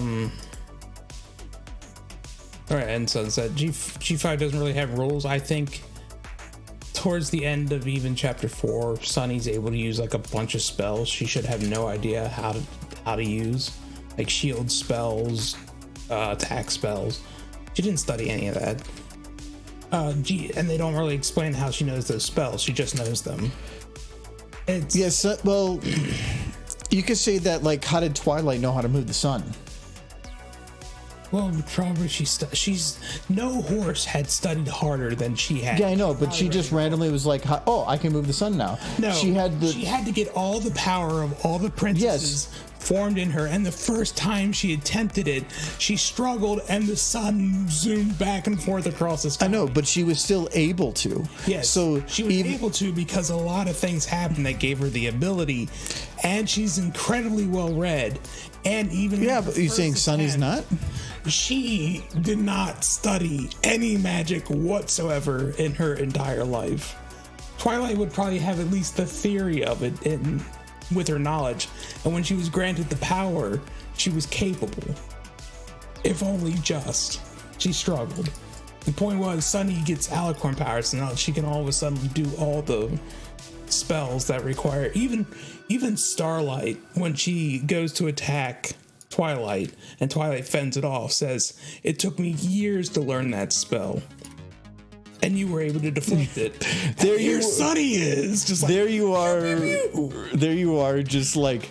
right, and Sunset. G5 doesn't really have rules. I think towards the end of even chapter 4, Sunny's able to use like a bunch of spells she should have no idea how to use, like shield spells, attack spells. She didn't study any of that. And they don't really explain how she knows those spells. She just knows them. Yes, well, you could say that, like, how did Twilight know how to move the sun? Well, probably she's no horse had studied harder than she had. Yeah, I know, but she just randomly was like, "Oh, I can move the sun now." No, she had to get all the power of all the princesses formed in her, and the first time she attempted it, she struggled, and the sun zoomed back and forth across the sky. I know, but she was still able to. Yes, so she was able to because a lot of things happened that gave her the ability, and she's incredibly well read. And even but you're saying Sunny's not? She did not study any magic whatsoever in her entire life. Twilight would probably have at least the theory of it with her knowledge, and when she was granted the power, she was capable. If only just. She struggled. The point was, Sunny gets alicorn powers, so now she can all of a sudden do all the spells that require even Starlight, when she goes to attack Twilight and Twilight fends it off, says, "It took me years to learn that spell, and you were able to deflect it." There your Sunny is just like, there you are just like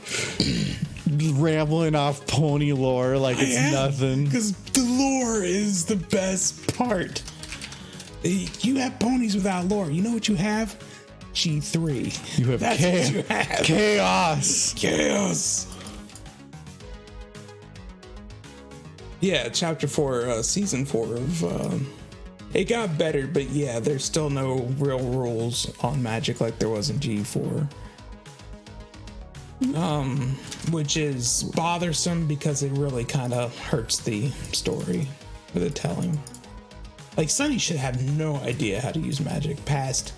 rambling off pony lore like it's nothing, because the lore is the best part. You have ponies without lore. You know what you have? G3. You have What you have. Chaos. Yeah, chapter 4, season 4 of it got better, but yeah, there's still no real rules on magic like there was in G4. Which is bothersome because it really kind of hurts the story or the telling. Like, Sunny should have no idea how to use magic past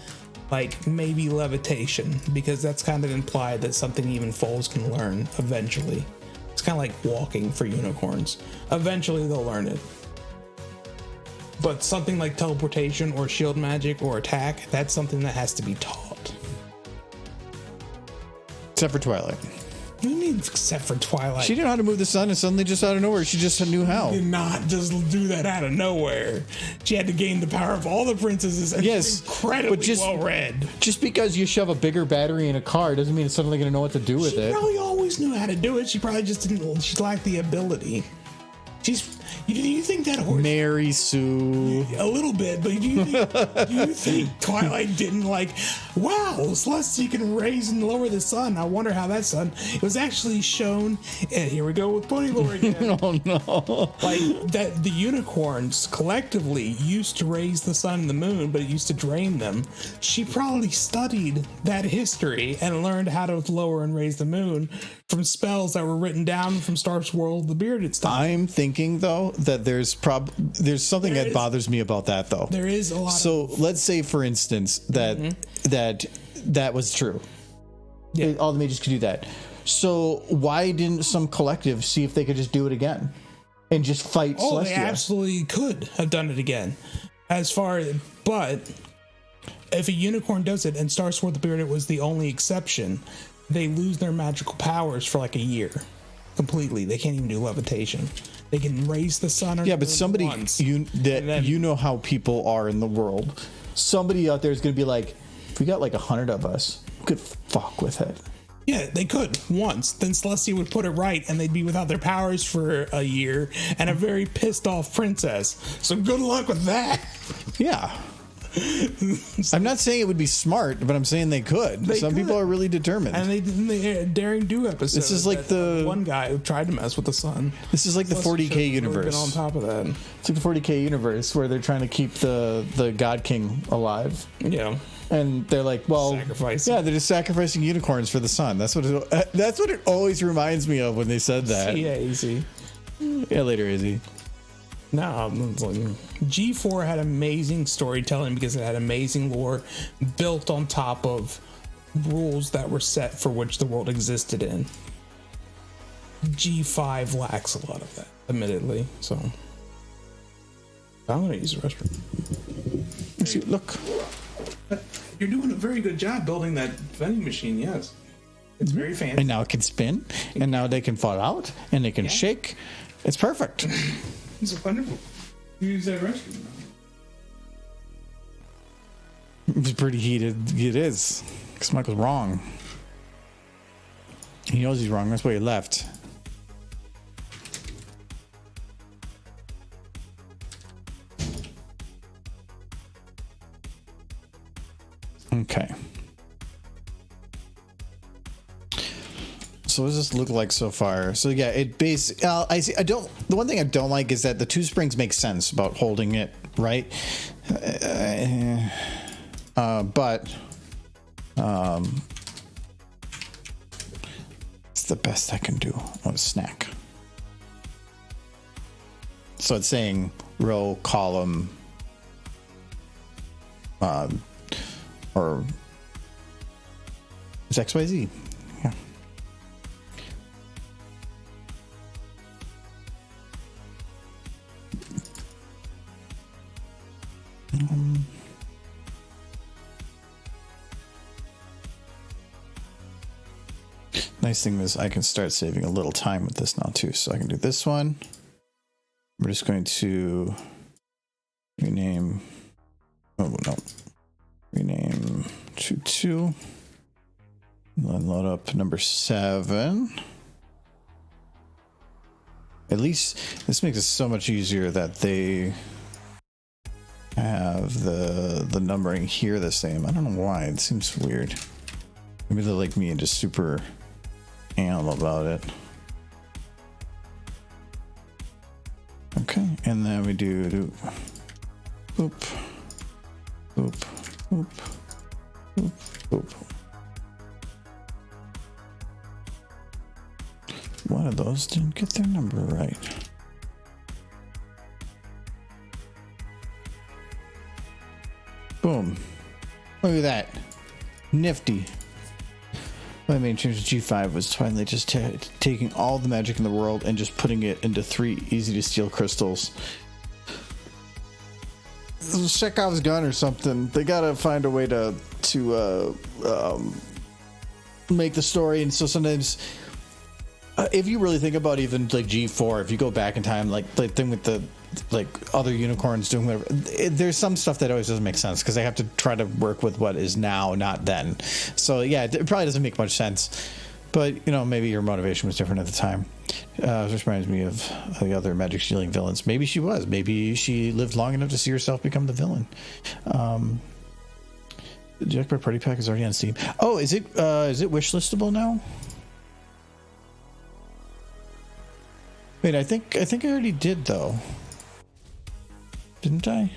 like maybe levitation, because that's kind of implied that something even foals can learn eventually. It's kind of like walking for unicorns. Eventually they'll learn it. But something like teleportation or shield magic or attack, that's something that has to be taught. Except for Twilight. What do you mean, except for Twilight? She didn't know how to move the sun, and suddenly just out of nowhere, she just knew how. She did not just do that out of nowhere. She had to gain the power of all the princesses, and she's incredibly well read. Just because you shove a bigger battery in a car doesn't mean it's suddenly going to know what to do with it. She probably always knew how to do it. She probably just didn't. She lacked the ability. Do you think that horse? Mary Sue. A little bit, but do you think Twilight didn't like, wow, Celestia can raise and lower the sun. I wonder how that's done. It was actually shown, and here we go with pony lore again. Oh no. Like, that the unicorns collectively used to raise the sun and the moon, but it used to drain them. She probably studied that history and learned how to lower and raise the moon from spells that were written down from Star Swirl the Bearded stuff. I'm thinking though that there's something that bothers me about that though. There is a lot. So let's say, for instance, that that was true. Yeah. All the mages could do that. So why didn't some collective see if they could just do it again and just fight Celestia? They absolutely could have done it again. But if a unicorn does it, and Star Sword the Bearded was the only exception, they lose their magical powers for like a year completely. They can't even do levitation. They can raise the sun. Yeah, but somebody you know how people are in the world. Somebody out there is going to be like, if we got like 100 of us, we could fuck with it. Yeah, they could once. Then Celestia would put it right, and they'd be without their powers for a year, and a very pissed off princess. So good luck with that. Yeah. I'm not saying it would be smart, but I'm saying they could. Some people are really determined. And they did in the Daring Do episode. This is like the one guy who tried to mess with the sun. This is like the 40K universe. Really been on top of that. It's like the 40K universe where they're trying to keep the God King alive. Yeah. And they're like, well, sacrificing. Yeah, they're just sacrificing unicorns for the sun. That's what it always reminds me of when they said that. Yeah, easy. Yeah, later, easy. No, G4 had amazing storytelling because it had amazing lore built on top of rules that were set for which the world existed in. G5 lacks a lot of that, admittedly. So I'm gonna use the restroom. Look. You're doing a very good job building that vending machine, yes. It's very fancy. And now it can spin, and now they can fall out, and they can shake. It's perfect. It's wonderful. You use that restroom now. It's pretty heated. It is. Because Michael's wrong. He knows he's wrong. That's why he left. Okay. So what does this look like so far? So yeah, I see. The one thing I don't like is that the two springs make sense about holding it right, but it's the best I can do on a snack. So it's saying row, column, or it's XYZ. Yeah. Nice thing is I can start saving a little time with this now too. So I can do this one. We're just going to rename. Oh no. Rename 2. And then load up number 7. At least this makes it so much easier that they have the numbering here the same. I don't know why. It seems weird. Maybe they're like me and just super anal about it. Okay, and then we do boop, boop, boop, boop, boop. One of those didn't get their number right. Boom. Look at that. Nifty. My main change to G5 was finally just taking all the magic in the world and just putting it into 3 easy to steal crystals. Chekhov's gun or something. They gotta find a way to make the story, and so sometimes if you really think about even like G4, if you go back in time, like the thing with the like other unicorns doing whatever, there's some stuff that always doesn't make sense because they have to try to work with what is now, not then. So yeah, it probably doesn't make much sense. But you know, maybe your motivation was different at the time. This reminds me of the other magic stealing villains. Maybe she was. Maybe she lived long enough to see herself become the villain. The Jackpot Party Pack is already on Steam. Oh, is it wish listable now? Wait, I think I already did though. Didn't I?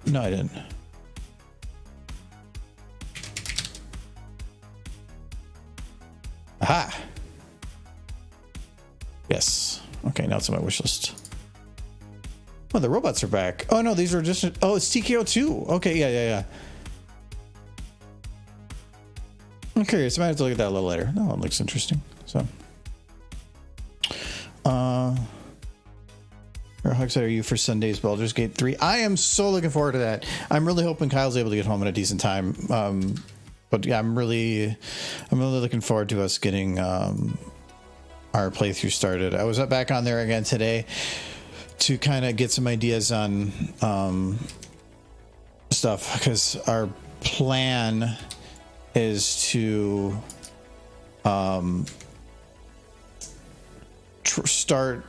No, I didn't. Aha! Yes. Okay, now it's on my wish list. Oh, the robots are back. Oh no, these are just. Oh, it's TKO 2. Okay, yeah. I'm curious. I might have to look at that a little later. No, it looks interesting. So. How excited are you for Sunday's Baldur's Gate 3? I am so looking forward to that. I'm really hoping Kyle's able to get home in a decent time. But yeah, I'm really looking forward to us getting our playthrough started. I was back on there again today to kind of get some ideas on stuff, because our plan is to start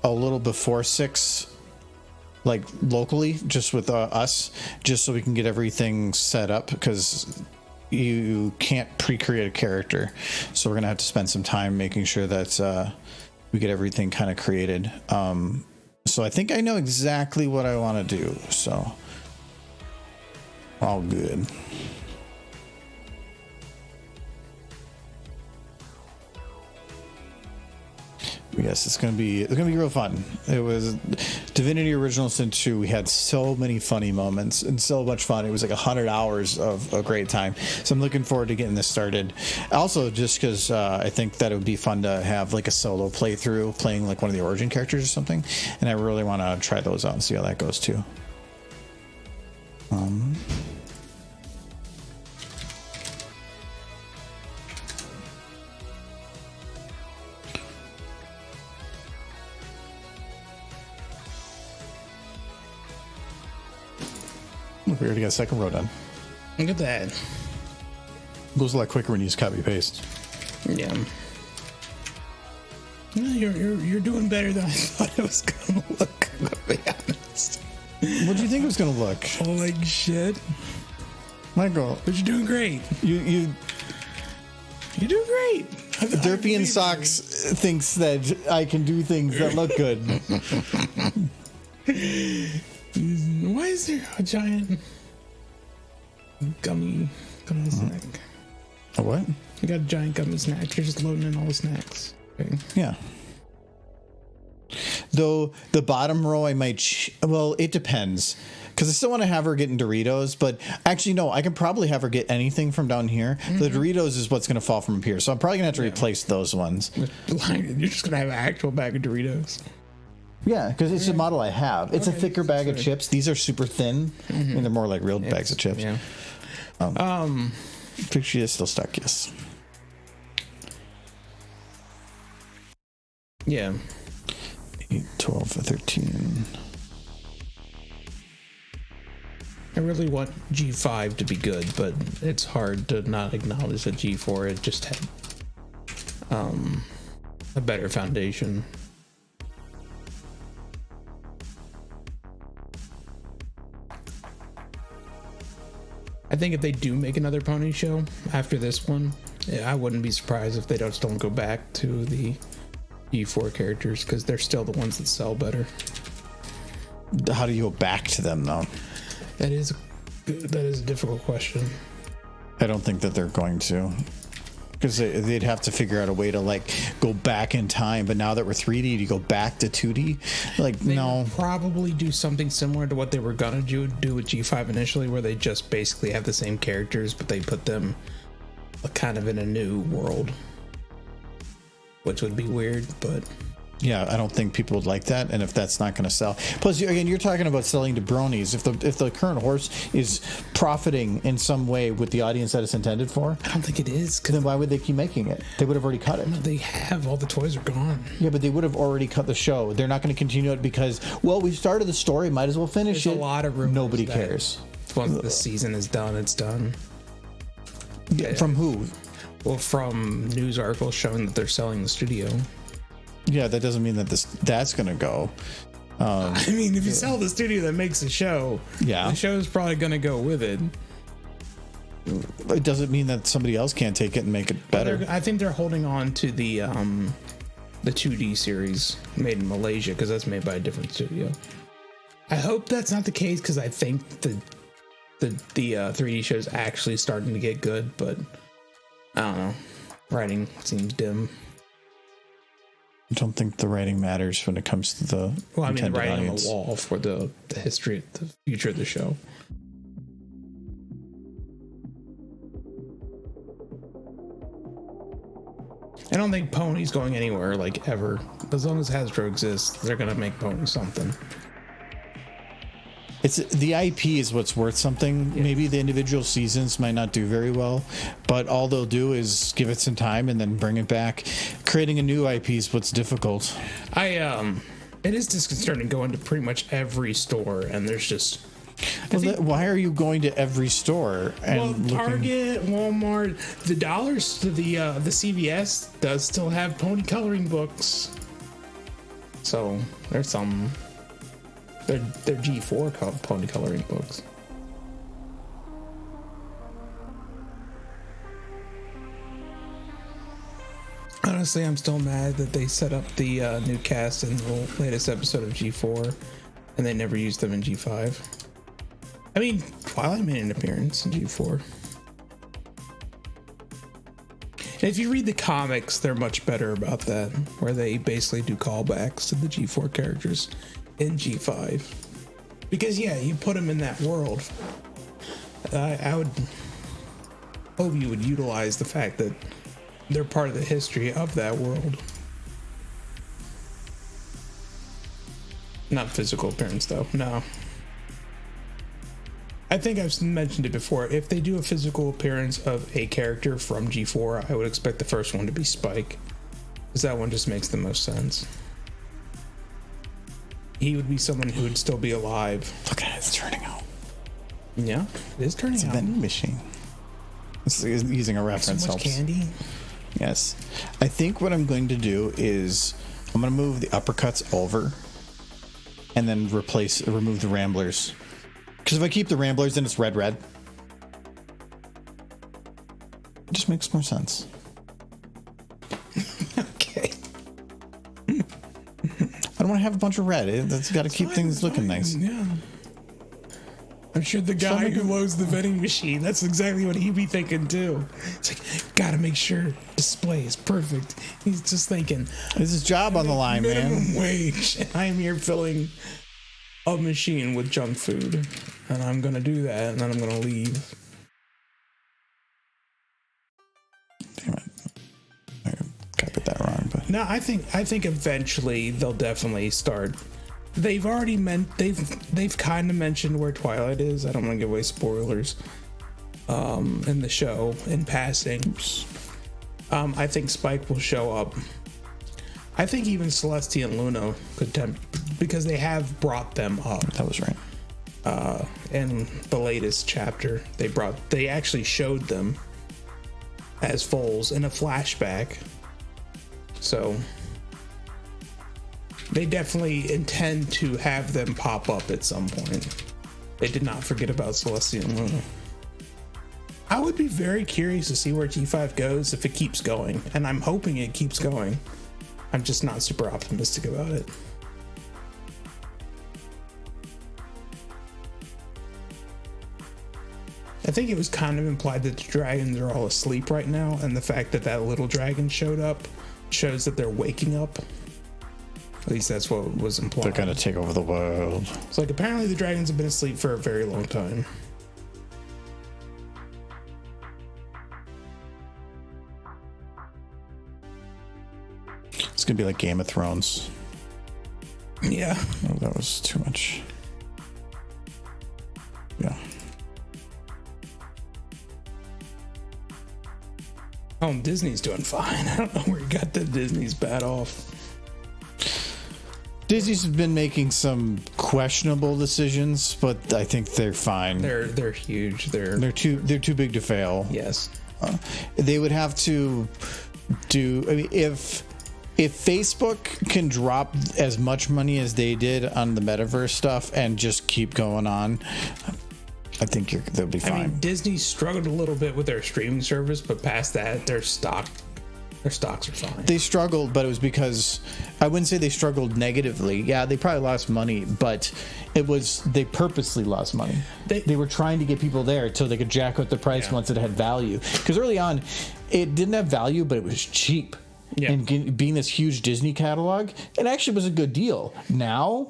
a little before 6, like locally, just with us, just so we can get everything set up, because you can't pre-create a character, so we're gonna have to spend some time making sure that we get everything kind of created. So I think I know exactly what I want to do, so all good. Yes, it's gonna be real fun. It was Divinity Original Sin 2. We had so many funny moments and so much fun. It was like 100 hours of a great time. So I'm looking forward to getting this started. Also, just because I think that it would be fun to have like a solo playthrough, playing like one of the origin characters or something. And I really want to try those out and see how that goes too. We already got second row done. Look at that. Goes a lot quicker when you use copy paste. Yeah. No, you're doing better than I thought it was gonna look, to be honest. What do you think it was gonna look? Holy shit. Michael. But you're doing great. You're doing great. Derpy in Socks thinks that I can do things that look good. Why is there a giant gummy snack? A what? You got a giant gummy snack. You're just loading in all the snacks. Okay. Yeah. Though the bottom row I might... well, it depends. Because I still want to have her getting Doritos. But actually, no, I can probably have her get anything from down here. Mm-hmm. The Doritos is what's going to fall from up here. So I'm probably going to have to replace those ones. You're just going to have an actual bag of Doritos. Yeah, because it's the model I have. It's a thicker bag of chips. These are super thin, and they're more like real bags of chips. Yeah. Trixie is still stuck, yes. Yeah. 8, 12, 13. I really want G5 to be good, but it's hard to not acknowledge that G4 it just had a better foundation. I think if they do make another pony show after this one, I wouldn't be surprised if they don't go back to the E4 characters, because they're still the ones that sell better. How do you go back to them, though? That is a difficult question. I don't think that they're going to. Because they'd have to figure out a way to like go back in time, but now that we're 3D, do you go back to 2D? Like, no. Probably do something similar to what they were gonna do with G5 initially, where they just basically have the same characters, but they put them kind of in a new world, which would be weird, but. Yeah, I don't think people would like that, and if that's not going to sell. Plus, again, you're talking about selling to bronies. If the current horse is profiting in some way with the audience that it's intended for, I don't think it is. Then why would they keep making it? They would have already cut it. No, they have. All the toys are gone. Yeah, but they would have already cut the show. They're not going to continue it because, well, we've started the story. Might as well finish it. There's a lot of rumors. Nobody cares. Once the season is done, it's done. Yeah, from who? Well, from news articles showing that they're selling the studio. Yeah, that doesn't mean that that's going to go. I mean, if you sell the studio that makes the show, the show's probably going to go with it. It doesn't mean that somebody else can't take it and make it better. I think they're holding on to the 2D series made in Malaysia, because that's made by a different studio. I hope that's not the case, because I think the 3D show is actually starting to get good, but I don't know. Writing seems dim. I don't think the writing matters when it comes to the the writing audience. on the wall for the history, the future of the show. I don't think Pony's going anywhere, like, ever. As long as Hasbro exists, they're gonna make Pony something. It's the IP is what's worth something. Yeah. Maybe the individual seasons might not do very well, but all they'll do is give it some time and then bring it back. Creating a new IP is what's difficult. It is disconcerting going to pretty much every store, and there's just Why are you going to every store and looking? Target, Walmart, the dollars to the CVS does still have pony coloring books. So there's some. They're G4 pony coloring books. Honestly, I'm still mad that they set up the new cast in the latest episode of G4, and they never used them in G5. I mean, Twilight made an appearance in G4. And if you read the comics, they're much better about that, where they basically do callbacks to the G4 characters in G5. Because, yeah, you put them in that world. I would hope you would utilize the fact that they're part of the history of that world. Not physical appearance, though. No. I think I've mentioned it before. If they do a physical appearance of a character from G4, I would expect the first one to be Spike, because that one just makes the most sense. He would be someone who would still be alive. Look at it, it's turning out. Yeah, it is turning out. It's a vending machine. This is using a reference. So much helps. candy. Yes. I think what I'm going to do is I'm going to move the uppercuts over and then remove the ramblers. Because if I keep the ramblers, then it's red. It just makes more sense. Okay. I don't want to have a bunch of red. It's got to keep things looking nice. Yeah. I'm sure the guy who loads the vending machine, that's exactly what he'd be thinking too. It's like, gotta make sure display is perfect. He's just thinking, There's his job on the line, minimum man. wage, and I am here filling a machine with junk food, and I'm gonna do that, and then I'm gonna leave. Damn it. I copied that wrong, but No, I think eventually they'll definitely start. They've already they've kind of mentioned where Twilight is. I don't want to give away spoilers. In the show, in passing. oops. I think Spike will show up. I think even Celestia and Luna could tempt, because they have brought them up. That was right. In the latest chapter, they actually showed them as foals in a flashback. So they definitely intend to have them pop up at some point. They did not forget about Celestia and Luna. I would be very curious to see where G5 goes if it keeps going, and I'm hoping it keeps going. I'm just not super optimistic about it. I think it was kind of implied that the dragons are all asleep right now, and the fact that that little dragon showed up shows that they're waking up. At least that's what was implied. They're going to take over the world. It's like, apparently the dragons have been asleep for a very long time. It's going to be like Game of Thrones. Yeah. Oh, that was too much. Yeah. Oh, Disney's doing fine. I don't know where you got the Disney's bat off. Disney's been making some questionable decisions, but I think they're fine. They're huge. They're too big to fail. Yes. They would have to do. I mean, if Facebook can drop as much money as they did on the metaverse stuff and just keep going on, I think they'll be fine. I mean, Disney struggled a little bit with their streaming service, but past that, their stocks are fine. They struggled, but it was because I wouldn't say they struggled negatively. Yeah, they probably lost money, but they purposely lost money. They were trying to get people there so they could jack up the price once it had value. Because early on, it didn't have value, but it was cheap. Yeah. And being this huge Disney catalog, it actually was a good deal. Now,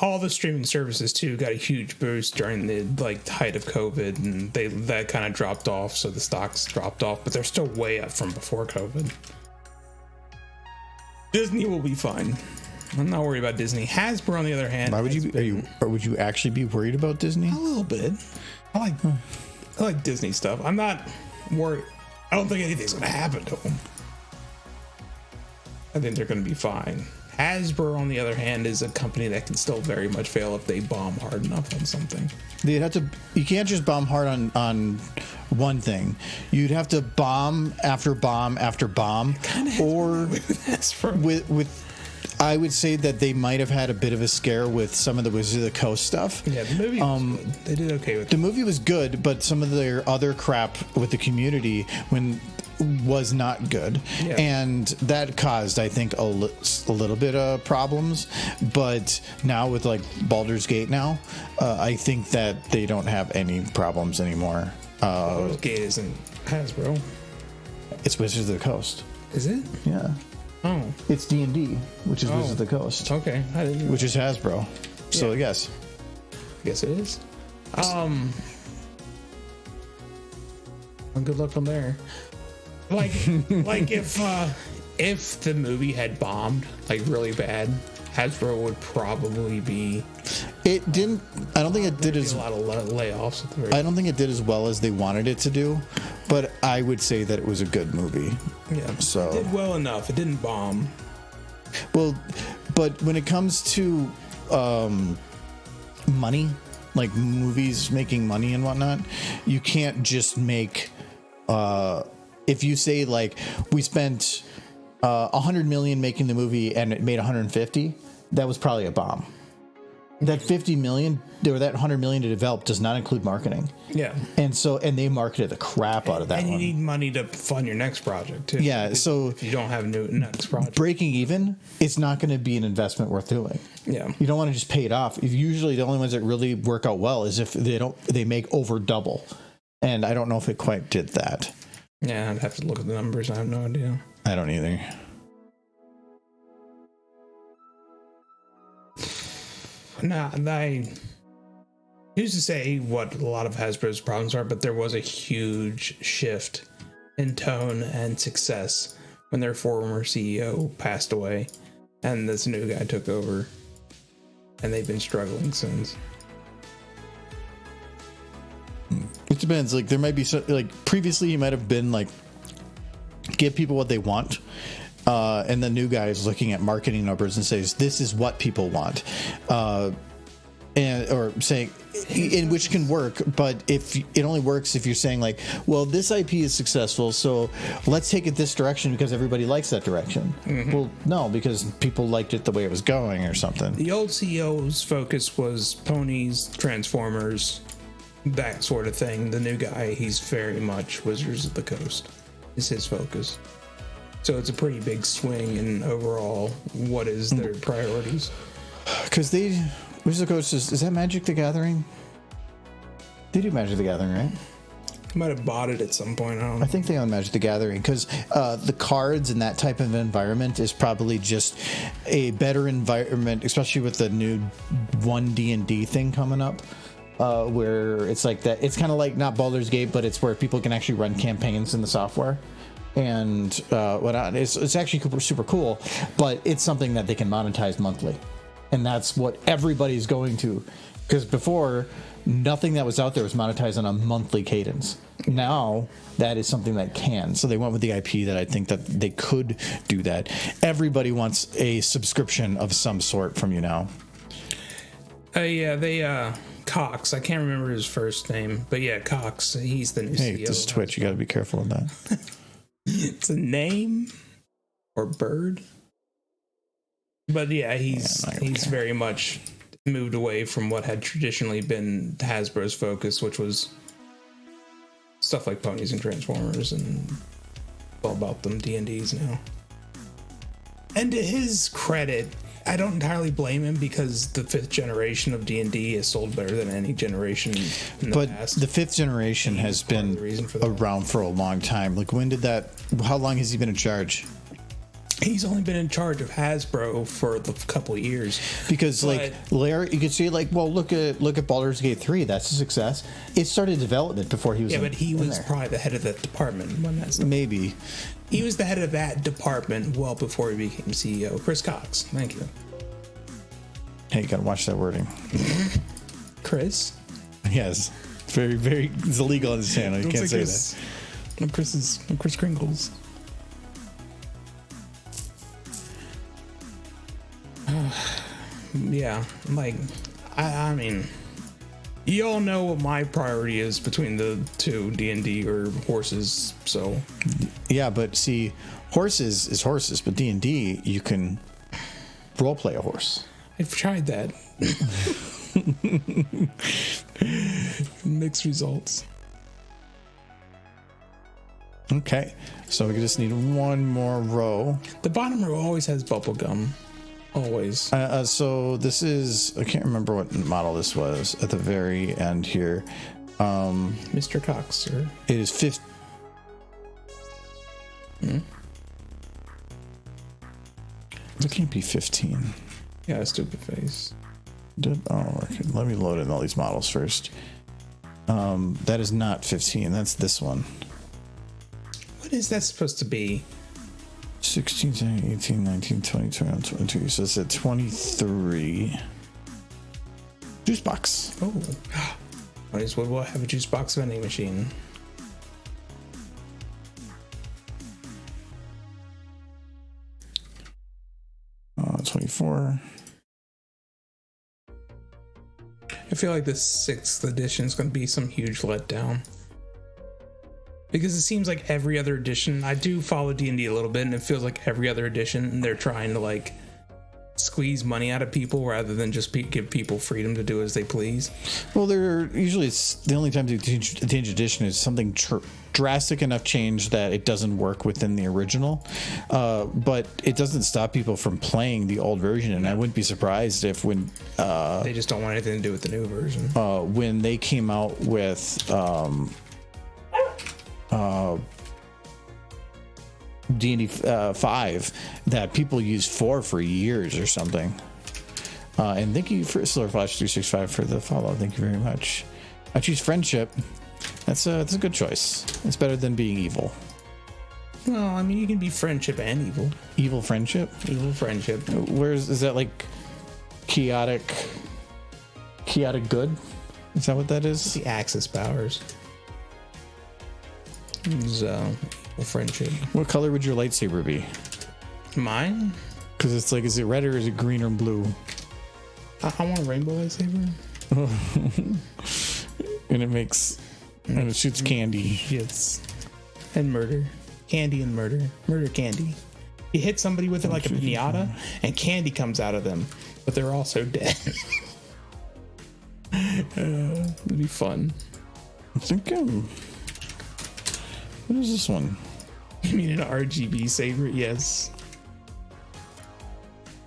all the streaming services too got a huge boost during the height of COVID, and that kind of dropped off, so the stocks dropped off, but they're still way up from before COVID. Disney will be fine. I'm not worried about Disney. Hasbro, on the other hand, why would you? Would you actually be worried about Disney? A little bit. I like Disney stuff. I'm not worried. I don't think anything's gonna happen to them. I think they're gonna be fine. Hasbro, on the other hand, is a company that can still very much fail if they bomb hard enough on something. You'd have to. You can't just bomb hard on one thing. You'd have to bomb after bomb after bomb, or with. I would say that they might have had a bit of a scare with some of the Wizards of the Coast stuff. Yeah, the movie was good. They did okay with it. The movie was good, but some of their other crap with the community was not good. Yeah. And that caused, I think, a little bit of problems. But now with like Baldur's Gate now, I think that they don't have any problems anymore. Baldur's Gate isn't Hasbro. It's Wizards of the Coast. Is it? Yeah. Oh. It's D&D, which is Wizards of the Coast. Okay. I didn't know. Which is Hasbro. So yes. Guess it is. Well, good luck on there. Like if the movie had bombed like really bad, Hasbro would probably be. It didn't. I don't think it did as a lot of layoffs. At the very I don't think it did as well as they wanted it to do, but I would say that it was a good movie. Yeah. So it did well enough. It didn't bomb. Well, but when it comes to money, like movies making money and whatnot, you can't just make. If you say like we spent 100 million making the movie and it made 150, that was probably a bomb. That 50 million or that 100 million to develop does not include marketing. Yeah. And they marketed the crap out of that. And you one. need money to fund your next project too. Yeah. So if you don't have new next project, breaking even, it's not going to be an investment worth doing. Yeah. You don't want to just pay it off. Usually the only ones that really work out well is if they make over double. And I don't know if it quite did that. Yeah, I'd have to look at the numbers. I have no idea. I don't either. Nah, who's to say what a lot of Hasbro's problems are, but there was a huge shift in tone and success when their former CEO passed away and this new guy took over, and they've been struggling since. It depends. Like there might be like previously he might have been like give people what they want. And the new guy is looking at marketing numbers and says, this is what people want. Or saying, in which can work, but if it only works if you're saying like, well, this IP is successful, so let's take it this direction because everybody likes that direction. Mm-hmm. Well, no, because people liked it the way it was going or something. The old CEO's focus was ponies, Transformers, that sort of thing. The new guy, he's very much Wizards of the Coast is his focus. So it's a pretty big swing in overall what is their priorities. Because Wizards of the Coast is that Magic the Gathering? They do Magic the Gathering, right? Might have bought it at some point. I think they own Magic the Gathering because the cards and that type of environment is probably just a better environment, especially with the new one D&D thing coming up. Where it's like that. It's kind of like not Baldur's Gate, but it's where people can actually run campaigns in the software. And whatnot. It's actually super cool, but it's something that they can monetize monthly. And that's what everybody's going to. Because before, nothing that was out there was monetized on a monthly cadence. Now, that is something that can. So they went with the IP that I think that they could do that. Everybody wants a subscription of some sort from you now. Cox, I can't remember his first name, but yeah, Cox, he's the new CEO. Hey, this is Twitch. You got to be careful of that. It's a name or bird, but yeah, he's very much moved away from what had traditionally been Hasbro's focus, which was stuff like ponies and Transformers, and all about them D&Ds now. And to his credit, I don't entirely blame him because the 5th generation of D&D has sold better than any generation in the past. But the 5th generation has been around for a long time. Like how long has he been in charge? He's only been in charge of Hasbro for a couple of years. Because Larry, you could see well, look at Baldur's Gate 3. That's a success. It started development before he was. Yeah, but he was probably the head of that department when that's maybe. He was the head of that department well before he became CEO. Chris Cox. Thank you. Hey, you gotta watch that wording. Chris? Yes. It's very it's illegal on this channel. You can't say that. No Chris Kringles. Yeah, like, I mean, you all know what my priority is between the two, D&D or horses, so. Yeah, but see, horses is horses, but D&D, you can roleplay a horse. I've tried that. Mixed results. Okay, so we just need one more row. The bottom row always has bubble gum. Always. So this is, I can't remember what model this was at the very end here. Mr. Cox, sir. It is 50. It can't be 15. Yeah, stupid face. Okay, let me load in all these models first. That is not 15. That's this one. What is that supposed to be? 16, 17, 18, 19, 20, 21, 22. So it's at 23. Juice box. Oh. Might as well have a juice box vending machine. Uh, 24. I feel like the 6th edition is going to be some huge letdown. Because it seems like every other edition, I do follow D&D a little bit, and it feels like every other edition, they're trying to like squeeze money out of people rather than just give people freedom to do as they please. Well, they're usually, it's the only time they change edition is something drastic enough change that it doesn't work within the original. But it doesn't stop people from playing the old version, and I wouldn't be surprised if when they just don't want anything to do with the new version. When they came out with D&D 5, that people used 4 for years or something. And thank you for Silverflash365 for the follow. Thank you very much. I choose friendship. That's a good choice. It's better than being evil. Well, I mean, you can be friendship and evil. Evil friendship? Evil friendship. Is that like chaotic good? Is that what that is? The Axis powers. Evil friendship. What color would your lightsaber be? Mine? Because it's like, is it red or is it green or blue? I want a rainbow lightsaber. And it shoots candy. Yes. And murder. Candy and murder. Murder candy. You hit somebody with it like a pinata, and candy comes out of them, but they're also dead. It'd be fun. I'm thinking, what is this one? You mean an RGB saber? Yes.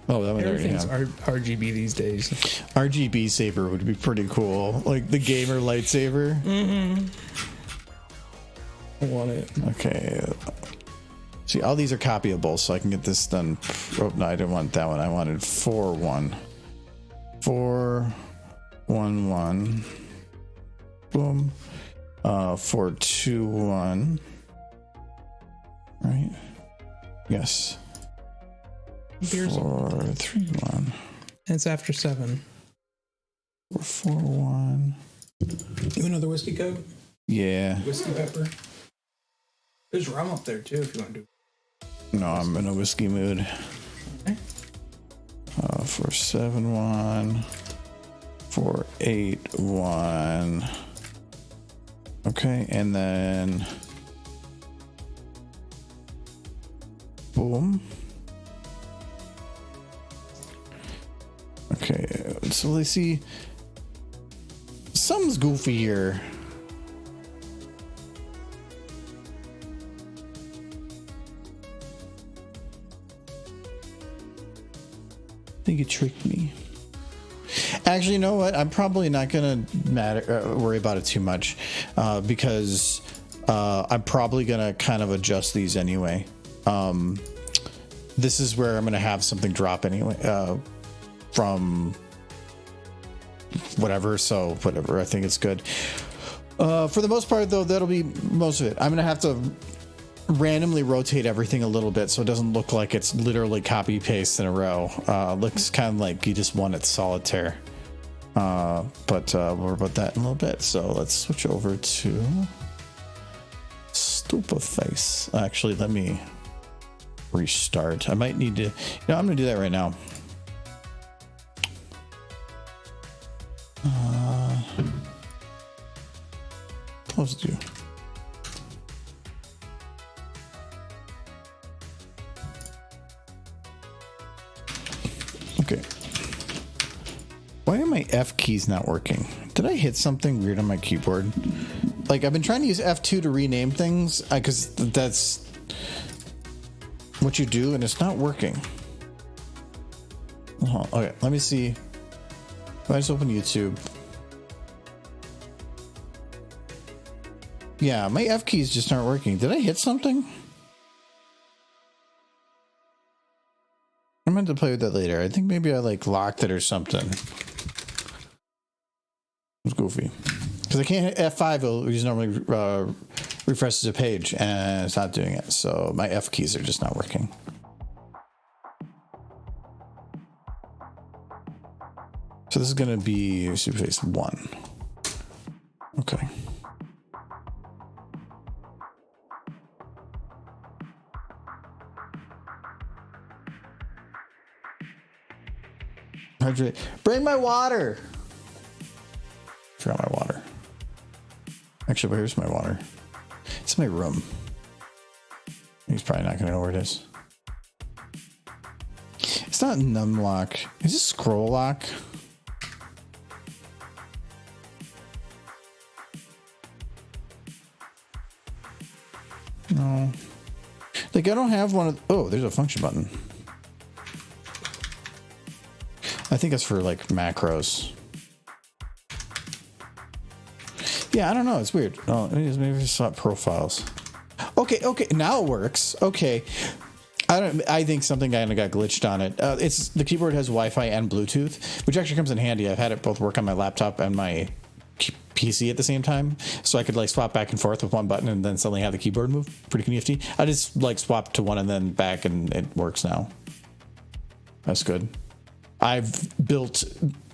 Oh, that one already Everything's have. RGB these days. RGB saber would be pretty cool, like the gamer lightsaber. Mm-hmm. I want it. Okay. See, all these are copyable, so I can get this done. Oh no, I didn't want that one. I wanted 4-1. 4-1-1. Boom. 4-2-1. Right? Yes. Beer's 4-3-1. And it's after 7. 4-4-1. You another whiskey coke? Yeah. Whiskey pepper? There's rum up there too if you want to do. No, I'm in a whiskey mood. Okay. 4-7-1. 4-8-1. Okay, and then boom. Okay, so let's see. Something's goofy here. I think it tricked me. Actually, you know what? I'm probably not gonna worry about it too much because I'm probably gonna kind of adjust these anyway. This is where I'm gonna have something drop anyway from whatever. So whatever. I think it's good. For the most part, though, that'll be most of it. I'm gonna have to randomly rotate everything a little bit so it doesn't look like it's literally copy paste in a row. Looks kind of like you just won at solitaire. But we're about that in a little bit. So let's switch over to Stupeface. Actually, let me restart. I might need to, I'm gonna do that right now. supposed to do? Okay. Why are my F keys not working? Did I hit something weird on my keyboard? Like, I've been trying to use F2 to rename things, because that's what you do, and it's not working. Okay, let me see. If I just open YouTube. Yeah, my F keys just aren't working. Did I hit something? I meant to play with that later. I think maybe I like locked it or something. It's goofy. Because I can't hit F5, which normally refreshes a page, and it's not doing it. So my F keys are just not working. So this is going to be Superface 1. Okay. Hydrate. Bring my water. Forgot my water. Actually, where's my water? It's in my room. He's probably not going to know where it is. It's not num lock. Is this scroll lock? No. Like, I don't have one of... Oh, there's a function button. I think it's for, like, macros. Yeah, I don't know. It's weird. Oh, maybe it's not profiles. Okay, now it works. Okay. I think something kind of got glitched on it. It's the keyboard has Wi-Fi and Bluetooth, which actually comes in handy. I've had it both work on my laptop and my PC at the same time, so I could like swap back and forth with one button and then suddenly have the keyboard move. Pretty nifty. I just like swapped to one and then back, and it works now. That's good. I've built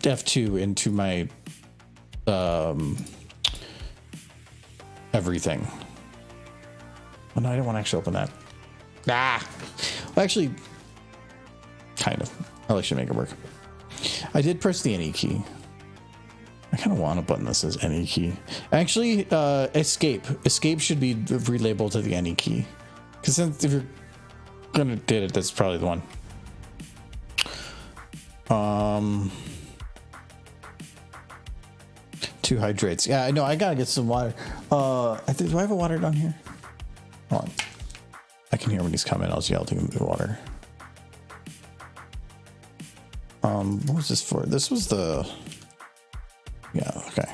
F2 into my everything. Oh no, I don't want to actually open that. Well, actually, kind of. I'll actually make it work. I did press the NE key. I kind of want a button that says NE key. Actually, escape. Escape should be relabeled to the NE key. Because if you're gonna did it, that's probably the one. Two hydrates. Yeah, I know. I gotta get some water. Do I have a water down here? Hold on. I can hear when he's coming. I'll just yell to him the water. What was this for? This was the... Yeah, okay.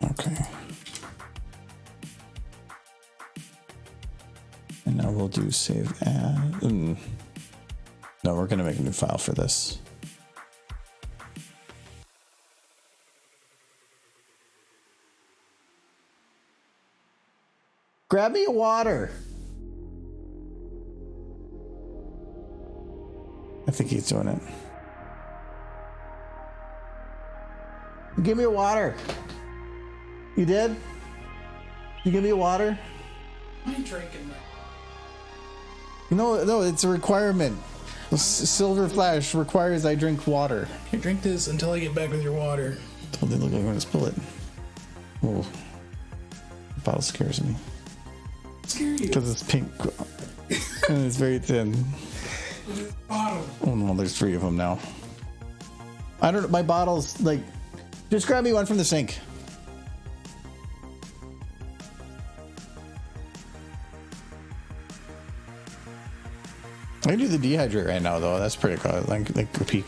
Okay. And now we'll do save as... No, we're going to make a new file for this. Grab me a water. I think he's doing it. Give me a water. You did? You give me a water? I'm drinking. No, it's a requirement. Silver Flash requires I drink water. Here, drink this until I get back with your water. Oh, they look like I'm going to spill it. Oh, the bottle scares me. Scare you? Because it's pink and it's very thin. Oh no, there's 3 of them now. I don't know. My bottle's like, just grab me one from the sink. I can do the dehydrate right now though. That's pretty cool. Like a peek.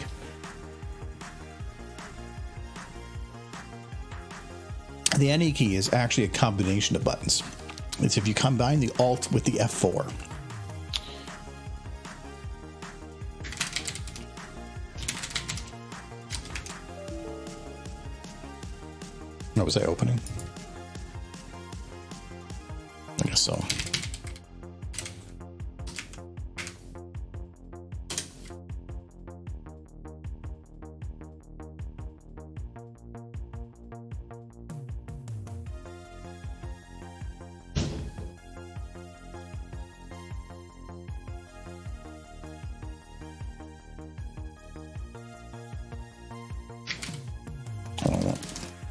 The NE key is actually a combination of buttons. It's if you combine the Alt with the F4. What was I opening? I guess so.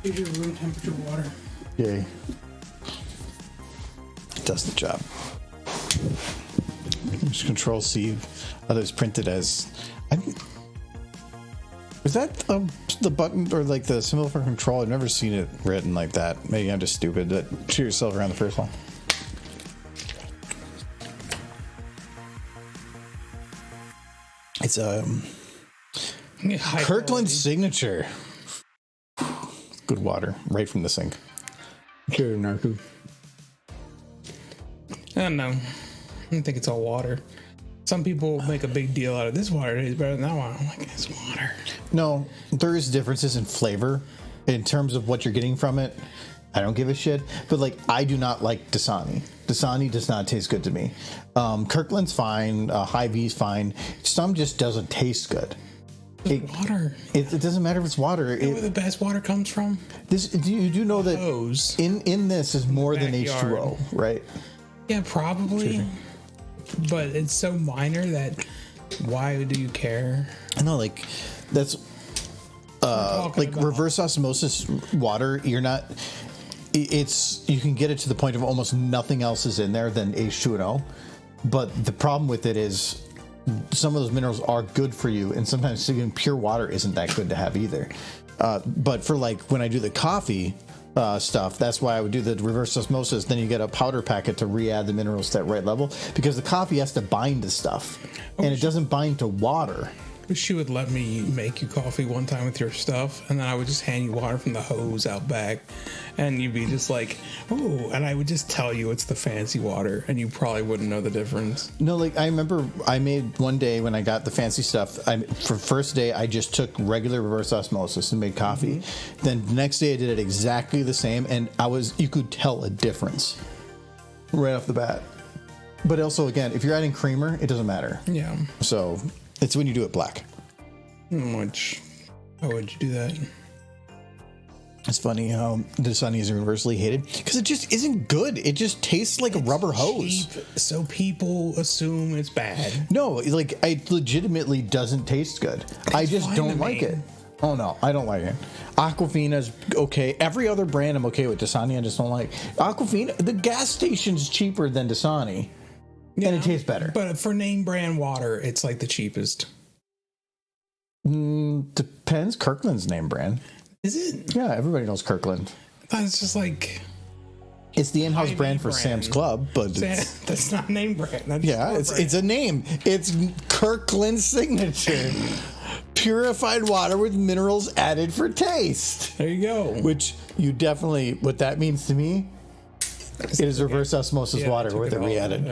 Give you room temperature water. Yay. It does the job. Just Control C. Others printed as. Is that the button or like the symbol for control? I've never seen it written like that. Maybe I'm just stupid, but shoot yourself around the first one. It's Kirkland's signature. Good water, right from the sink. Sure, Narco. I don't know. I don't think it's all water. Some people make a big deal out of this water is better than that one. I'm like, it's water. No, there is differences in flavor in terms of what you're getting from it. I don't give a shit. But like, I do not like Dasani. Dasani does not taste good to me. Kirkland's fine. Hy-Vee's fine. Some just doesn't taste good. Water. It doesn't matter if it's water. You know where the best water comes from? You do know that hose. in this is more than Backyard. H2O, right? Yeah, probably. But it's so minor that why do you care? I know, like that's like about reverse osmosis water. You're not. It's you can get it to the point of almost nothing else is in there than H2O. But the problem with it is some of those minerals are good for you, and sometimes even pure water isn't that good to have either. But for like when I do the coffee stuff, that's why I would do the reverse osmosis. Then you get a powder packet to re-add the minerals to that right level, because the coffee has to bind to stuff, and it doesn't bind to water. Wish you would let me make you coffee one time with your stuff, and then I would just hand you water from the hose out back, and you'd be just like, oh, and I would just tell you it's the fancy water, and you probably wouldn't know the difference. No, like I remember I made one day when I got the fancy stuff, for first day I just took regular reverse osmosis and made coffee. Mm-hmm. Then the next day I did it exactly the same, and you could tell a difference right off the bat. But also, again, if you're adding creamer, it doesn't matter. Yeah. So it's when you do it black. How would you do that? It's funny how Dasani is universally hated because it just isn't good. It just tastes like a rubber hose. Cheap, so people assume it's bad. No, like it legitimately doesn't taste good. I just don't like it. Oh no, I don't like it. Aquafina's okay. Every other brand I'm okay with. Dasani I just don't like. Aquafina, the gas station's cheaper than Dasani. Yeah, and it tastes better. But for name brand water, it's like the cheapest. Depends. Kirkland's name brand. Is it? Yeah, everybody knows Kirkland. I thought it's just like... It's the in-house brand for Sam's Club, but that's not name brand. That's it's a name. It's Kirkland's signature. Purified water with minerals added for taste. There you go. Which you definitely... What that means to me... It is reverse osmosis water with it re-added,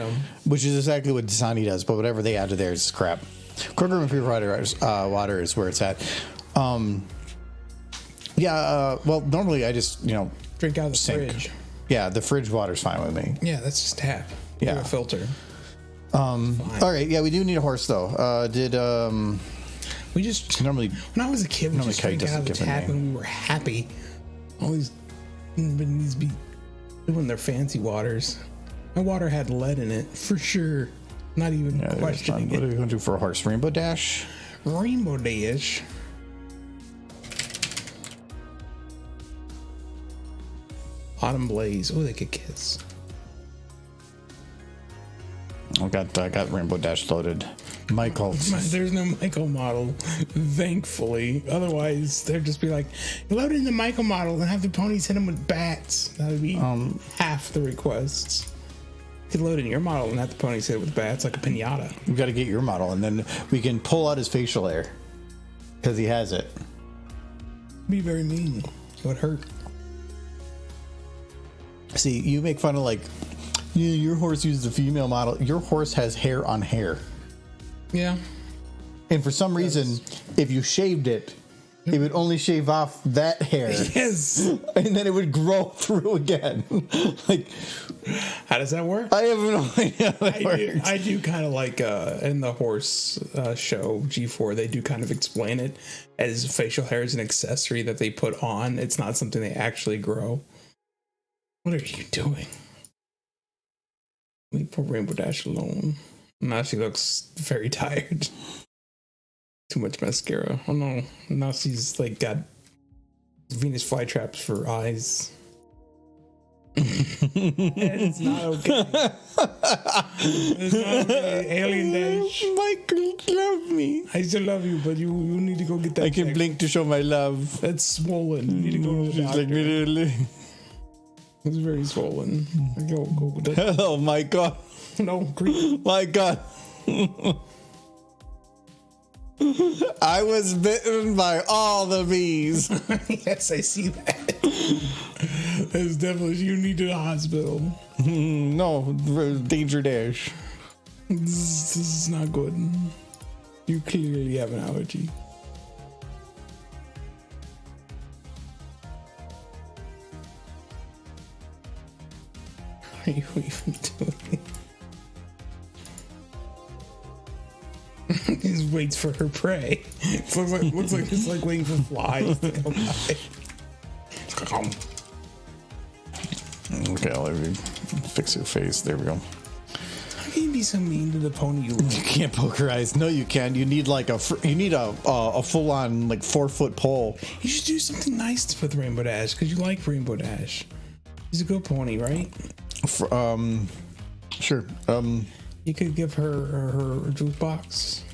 which is exactly what Dasani does. But whatever they add to there is crap. Kirkland purified water is where it's at. Well, normally I just drink out of the sink. fridge. Yeah, the fridge water's fine with me. Yeah, that's just tap. Yeah, a filter. All right. Yeah, we do need a horse though. We just normally when I was a kid, we just drank out of the tap and we were happy. All these be doing their fancy waters. My water had lead in it for sure. Not even questioning it. What are we going to do for a horse? Rainbow Dash? Rainbow Dash. Autumn Blaze. Oh, they could kiss. I got Rainbow Dash loaded. Michael. There's no Michael model, thankfully. Otherwise, they'd just be like, load in the Michael model and have the ponies hit him with bats. That would be half the requests. You could load in your model and have the ponies hit it with bats like a pinata. We've got to get your model, and then we can pull out his facial hair because he has it. Be very mean. It would hurt. See, you make fun of your horse uses a female model. Your horse has hair on hair. Yeah. And for some reason, if you shaved it, it would only shave off that hair. Yes. And then it would grow through again. How does that work? I have no idea how that works. I do kind of like in the horse show G4, they do kind of explain it as facial hair is an accessory that they put on. It's not something they actually grow. What are you doing? Leave poor Rainbow Dash alone. Now she looks very tired. Too much mascara. Oh no. Now she's got Venus flytraps for eyes. It's not okay. It's not okay. Alien Dash. Michael, love me. I still love you, but you need to go get that. I can checked. blink to show my love. That's swollen. You need to go to the She's doctor. like, really? It's very swollen. Go with that. Hello, Michael. No, green. My God. I was bitten by all the bees. Yes, I see that. That's definitely, you need to the hospital. No, Danger Dash. This is not good. You clearly have an allergy. What are you even doing? He just waits for her prey. It looks like it's like waiting for flies to come by. Okay, I'll let you fix your face. There we go. How can you be so mean to the pony you love? You can't poke her eyes. No, you can. You need like a full on like 4-foot pole. You should do something nice with Rainbow Dash because you like Rainbow Dash. He's a good pony, right? Sure. You could give her juice box.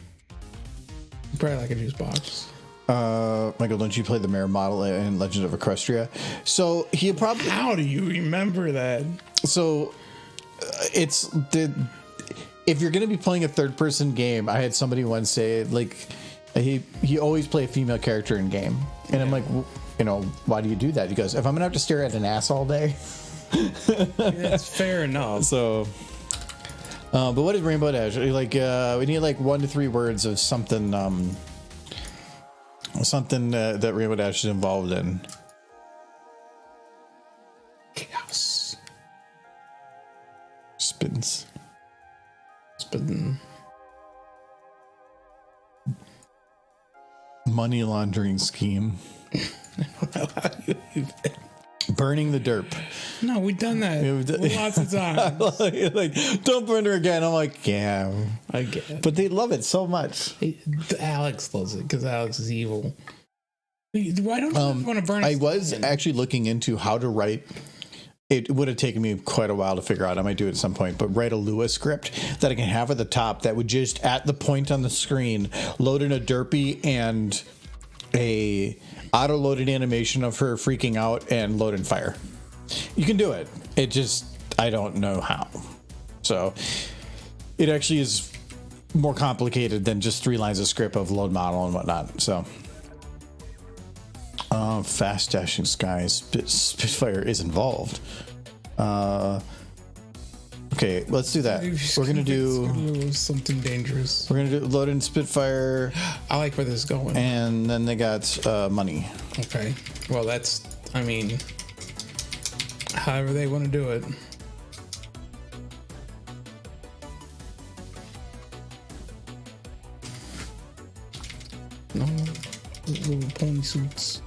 You probably like a juice box. Michael, don't you play the mare model in Legend of Equestria? So he probably. How do you remember that? So it's the. If you're going to be playing a third-person game, I had somebody once say like, he always play a female character in game, and I'm like, why do you do that? He goes, if I'm gonna have to stare at an ass all day. That's fair enough. So. But what is Rainbow Dash? Like, we need like 1 to 3 words of something, that Rainbow Dash is involved in. Chaos. Spins. Spin. Money laundering scheme. Burning the derp. No, we've done that lots of times. Like, don't burn her again. I'm like, yeah. I get it. But they love it so much. Alex loves it because Alex is evil. Why don't you want to burn I was actually looking into how to write. It would have taken me quite a while to figure out. I might do it at some point, but write a Lua script that I can have at the top that would just, at the point on the screen, load in a derpy and a auto-loaded animation of her freaking out and load in fire. You can do it. It just, I don't know how. So it actually is more complicated than just 3 lines of script of load model and whatnot. So fast dashing skies. Spitfire is involved. Okay, let's do that. We're gonna do something dangerous. We're gonna do load in Spitfire. I like where this is going. And then they got money. Okay. Well, that's, I mean, however they want to do it. No, little pony suits.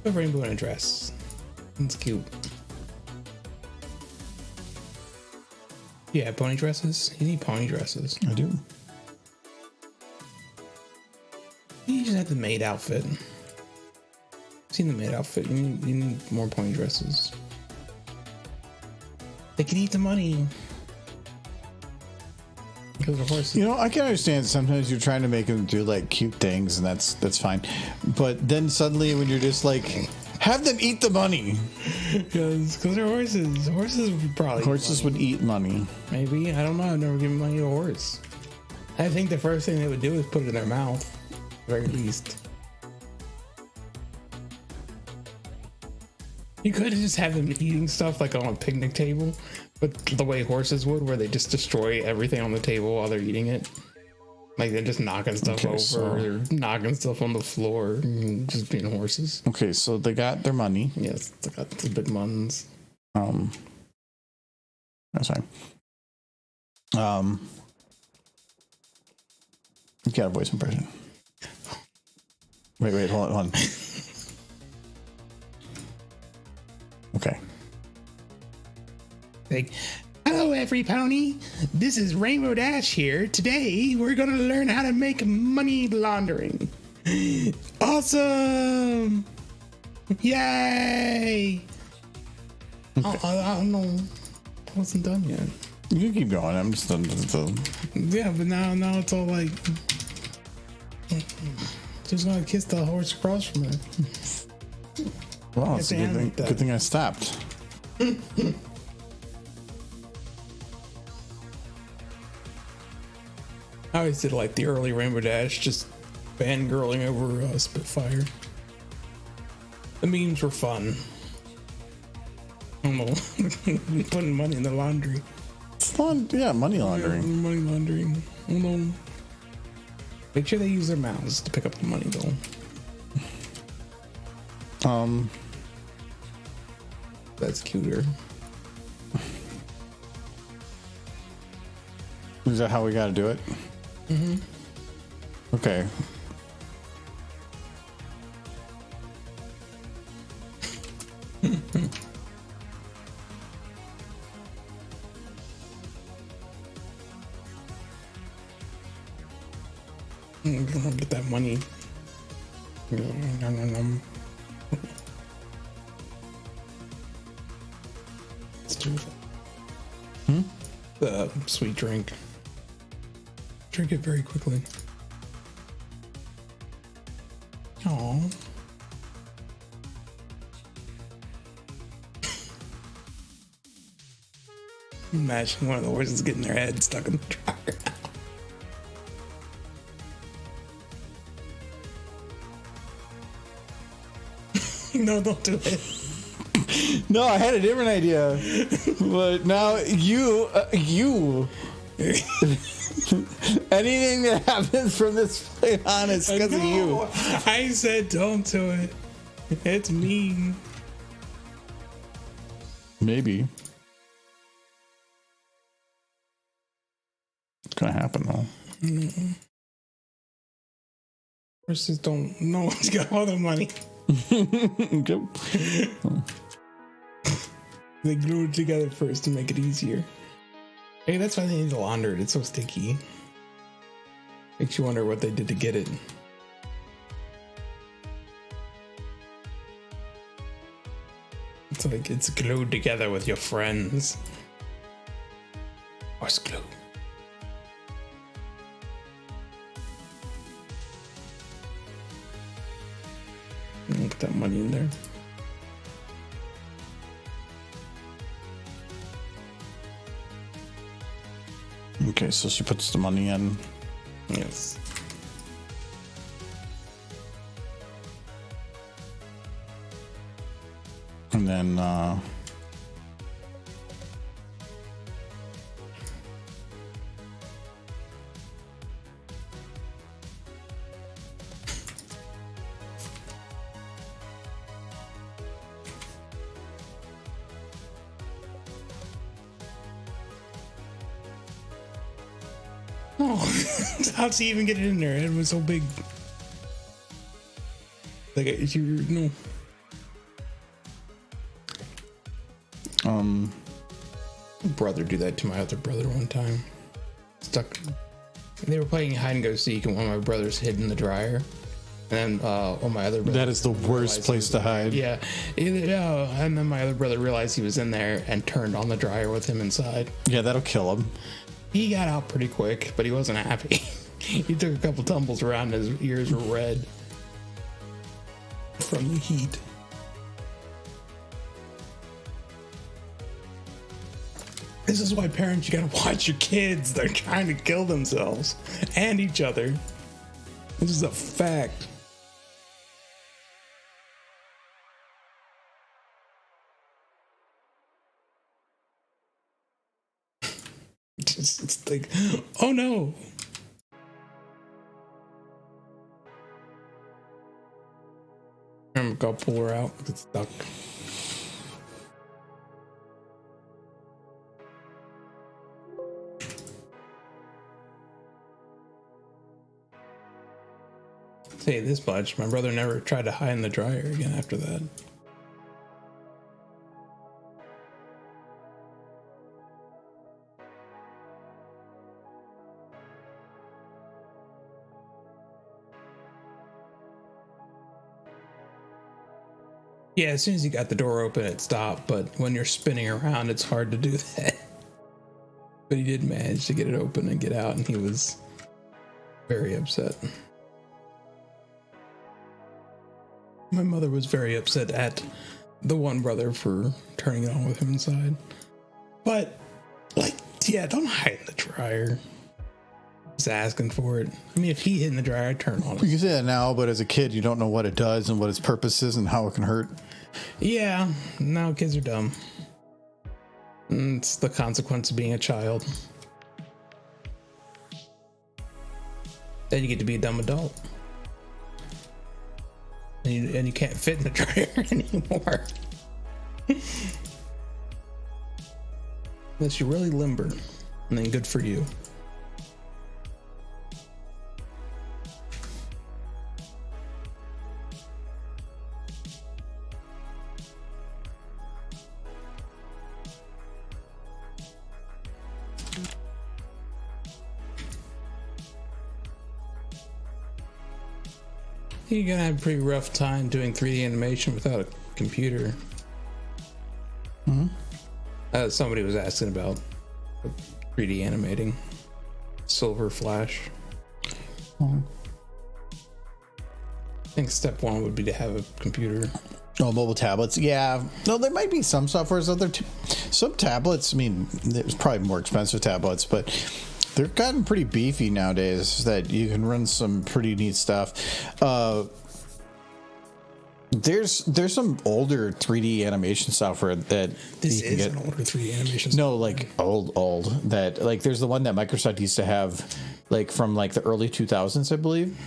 A rainbow in a dress. It's cute. Yeah, pony dresses. You need pony dresses. I do. You just have the maid outfit. Seen the maid outfit. You need more pony dresses. They can eat the money. Because of horses. You know, I can understand sometimes you're trying to make them do like cute things, and that's fine. But then suddenly, when you're just like, have them eat the money. Because they're horses. Horses would probably. Horses would eat money. Maybe. I don't know. I've never given money to a horse. I think the first thing they would do is put it in their mouth. At the very least. You could just have them eating stuff like on a picnic table, but the way horses would, where they just destroy everything on the table while they're eating it. Like they're just knocking stuff over, or knocking stuff on the floor, just being horses. Okay, so they got their money. Yes, they got the big ones. That's fine. You got a voice impression. Wait, hold on. Okay. Like, hello, every pony. This is Rainbow Dash here. Today, we're gonna learn how to make money laundering. Awesome. Yay! I don't know. I wasn't done yet. You can keep going. I'm just done. Yeah, but now it's all like, just gonna kiss the horse across from it. Well, it's a good thing I stopped. I always did like the early Rainbow Dash, just fangirling over Spitfire. The memes were fun. I don't know. Putting money in the laundry. It's fun. Yeah, money laundering. Yeah, money laundering. I don't know. Make sure they use their mouths to pick up the money, though. That's cuter. Is that how we got to do it? Mm-hmm. Okay. Get that money. Let's do it. The sweet drink. Drink it very quickly. Aww. Imagine one of the horses getting their head stuck in the dryer. No, don't do it. No, I had a different idea, but now you. Anything that happens from this point on is because of you. I said don't do it. It's mean. Maybe. It's gonna happen though. Mm-hmm. Horses don't. No one's got all the money. They glue it together first to make it easier. Hey, that's why they need to launder it. It's so sticky. Makes you wonder what they did to get it. It's like it's glued together with your friends. Horse glue. Put that money in there. Okay, so she puts the money in. Yes. And then How'd she even get it in there? It was so big. Like, you know. Brother do that to my other brother one time. Stuck. They were playing hide and go seek, and one of my brothers hid in the dryer. And then one of my other brothers. That is the worst place to hide. Yeah. And then my other brother realized he was in there and turned on the dryer with him inside. Yeah, that'll kill him. He got out pretty quick, but he wasn't happy. He took a couple tumbles around, and his ears were red from the heat. This is why parents, you gotta watch your kids. They're trying to kill themselves and each other. This is a fact. It's like, oh no. I'm gonna pull her out. It's stuck. Say this much, my brother never tried to hide in the dryer again after that. Yeah, as soon as you got the door open, it stopped. But when you're spinning around, it's hard to do that. But he did manage to get it open and get out, and he was very upset. My mother was very upset at the one brother for turning it on with him inside. But, like, yeah, don't hide in the dryer. Just asking for it. I mean, if he hid in the dryer, I'd turn it on. You can say that now, but as a kid, you don't know what it does and what its purpose is and how it can hurt. Yeah, now kids are dumb. And it's the consequence of being a child. Then you get to be a dumb adult. And you can't fit in the dryer anymore. Unless you're really limber. And then good for you. You're gonna have a pretty rough time doing 3D animation without a computer. Somebody was asking about 3D animating. Silver Flash. I think step one would be to have a computer. Oh, mobile tablets. Yeah. No, there might be some softwares out there too. Some tablets, I mean, there's probably more expensive tablets, but they've gotten pretty beefy nowadays that you can run some pretty neat stuff. There's some older 3D animation software that This you can is get. an older 3D animation. No, like old that like there's the one that Microsoft used to have like from like the early 2000s, I believe.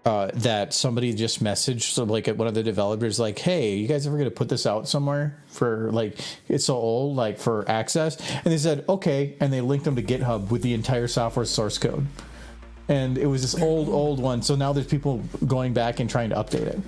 That somebody just messaged so like one of the developers like, hey, you guys ever gonna put this out somewhere for like it's so old like for access? And they said okay, and they linked them to GitHub with the entire software source code. And it was this old one, so now there's people going back and trying to update it.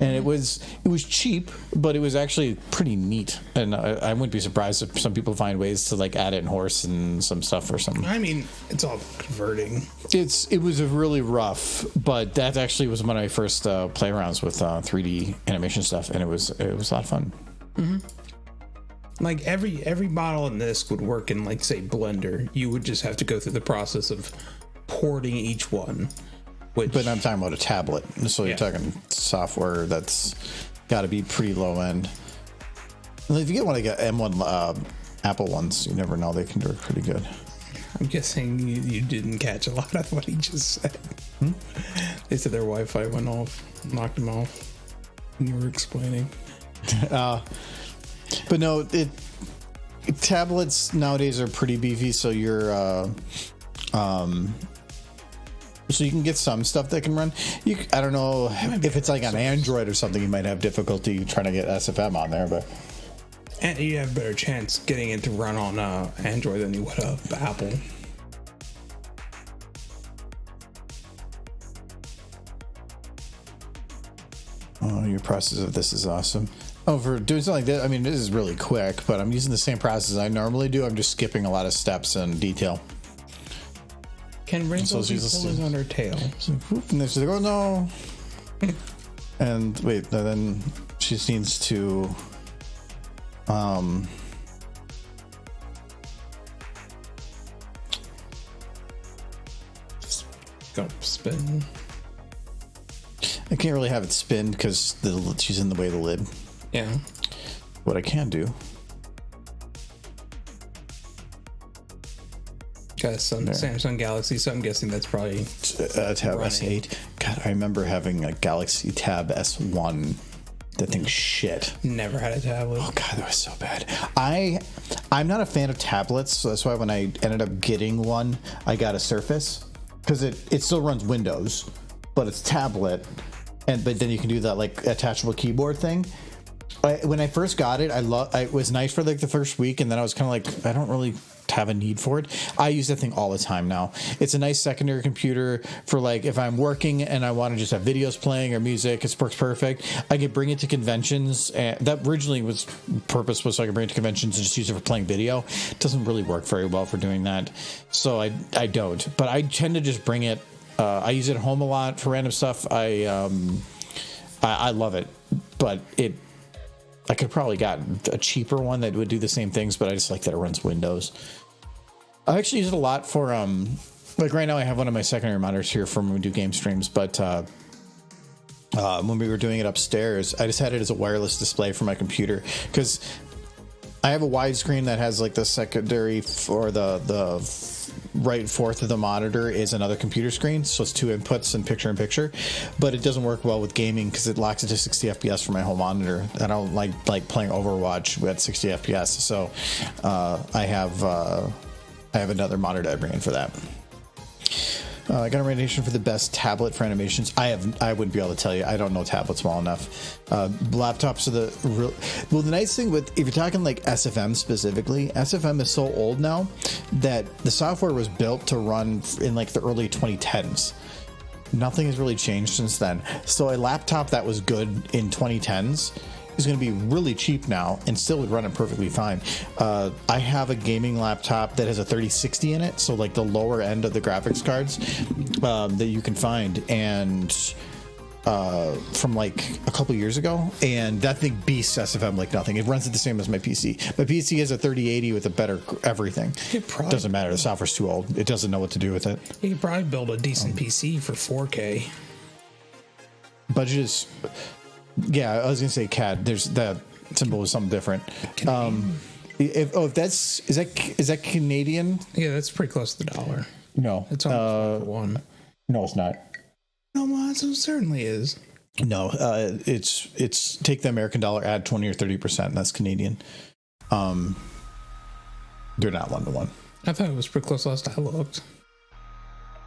And it was cheap, but it was actually pretty neat. And I wouldn't be surprised if some people find ways to like add in horse and some stuff or something. I mean, it's all converting. It was a really rough, but that actually was one of my first play-arounds with 3D animation stuff, and it was a lot of fun. Mm-hmm. Like every model in this would work in like say Blender. You would just have to go through the process of porting each one. But I'm talking about a tablet, so you're talking software that's got to be pretty low end. And if you get one like M1 Apple ones, you never know, they can do it pretty good. I'm guessing you didn't catch a lot of what he just said. They said their Wi-Fi went off, knocked them off, and you were explaining. But no, tablets nowadays are pretty beefy, so you're so you can get some stuff that can run. I don't know if it's like on Android or something, you might have difficulty trying to get SFM on there, but And you have a better chance getting it to run on Android than you would Apple. oh, your process of this is awesome. Oh, for doing something like that, I mean, this is really quick, but I'm using the same process I normally do. I'm just skipping a lot of steps and detail. Can Rainbow be pulling on her tail? So, whoop, and then she's like, oh no. And wait, then she needs to go spin. I can't really have it spin because she's in the way of the lid. Yeah. What I can do. Got a Samsung Galaxy, so I'm guessing that's probably Tab S8. God, I remember having a Galaxy Tab S1. That thing's shit. Never had a tablet. Oh god, that was so bad. I'm not a fan of tablets, so that's why when I ended up getting one, I got a Surface because it still runs Windows, but it's tablet, but then you can do that like attachable keyboard thing. When I first got it, it was nice for like the first week, and then I was kind of like, I don't really have a need for it. I use that thing all the time now. It's a nice secondary computer for like if I'm working and I want to just have videos playing or music. It works perfect. I can bring it to conventions. That originally was so I could bring it to conventions and just use it for playing video. It doesn't really work very well for doing that, so I don't. But I tend to just bring it. I use it at home a lot for random stuff. I love it, but I could probably got a cheaper one that would do the same things, but I just like that it runs Windows. I actually use it a lot for like right now I have one of my secondary monitors here for when we do game streams, but when we were doing it upstairs, I just had it as a wireless display for my computer because I have a widescreen that has like the secondary or the right fourth of the monitor is another computer screen, so it's two inputs and picture, but it doesn't work well with gaming because it locks it to 60 FPS for my whole monitor. I don't like playing Overwatch at 60 FPS, so I have another monitor I bring in for that. I got a recommendation for the best tablet for animations. I wouldn't be able to tell you. I don't know tablets well enough. Laptops are the real. Well, the nice thing with if you're talking like SFM specifically, SFM is so old now that the software was built to run in like the early 2010s. Nothing has really changed since then. So a laptop that was good in 2010s is going to be really cheap now and still would run it perfectly fine. I have a gaming laptop that has a 3060 in it, so like the lower end of the graphics cards that you can find, and from like a couple years ago, and that thing beasts SFM like nothing. It runs it the same as my PC. My PC has a 3080 with a better everything. It doesn't matter. The software's too old. It doesn't know what to do with it. You could probably build a decent PC for 4K. Budget is... Yeah, I was gonna say CAD. There's that symbol was something different. If that's is that Canadian? Yeah, that's pretty close to the dollar. No, it's almost one. No, it's not. No, well, it certainly is. No, it's take the American dollar, add 20 or 30%, and that's Canadian. They're not 1-to-1. I thought it was pretty close last I looked.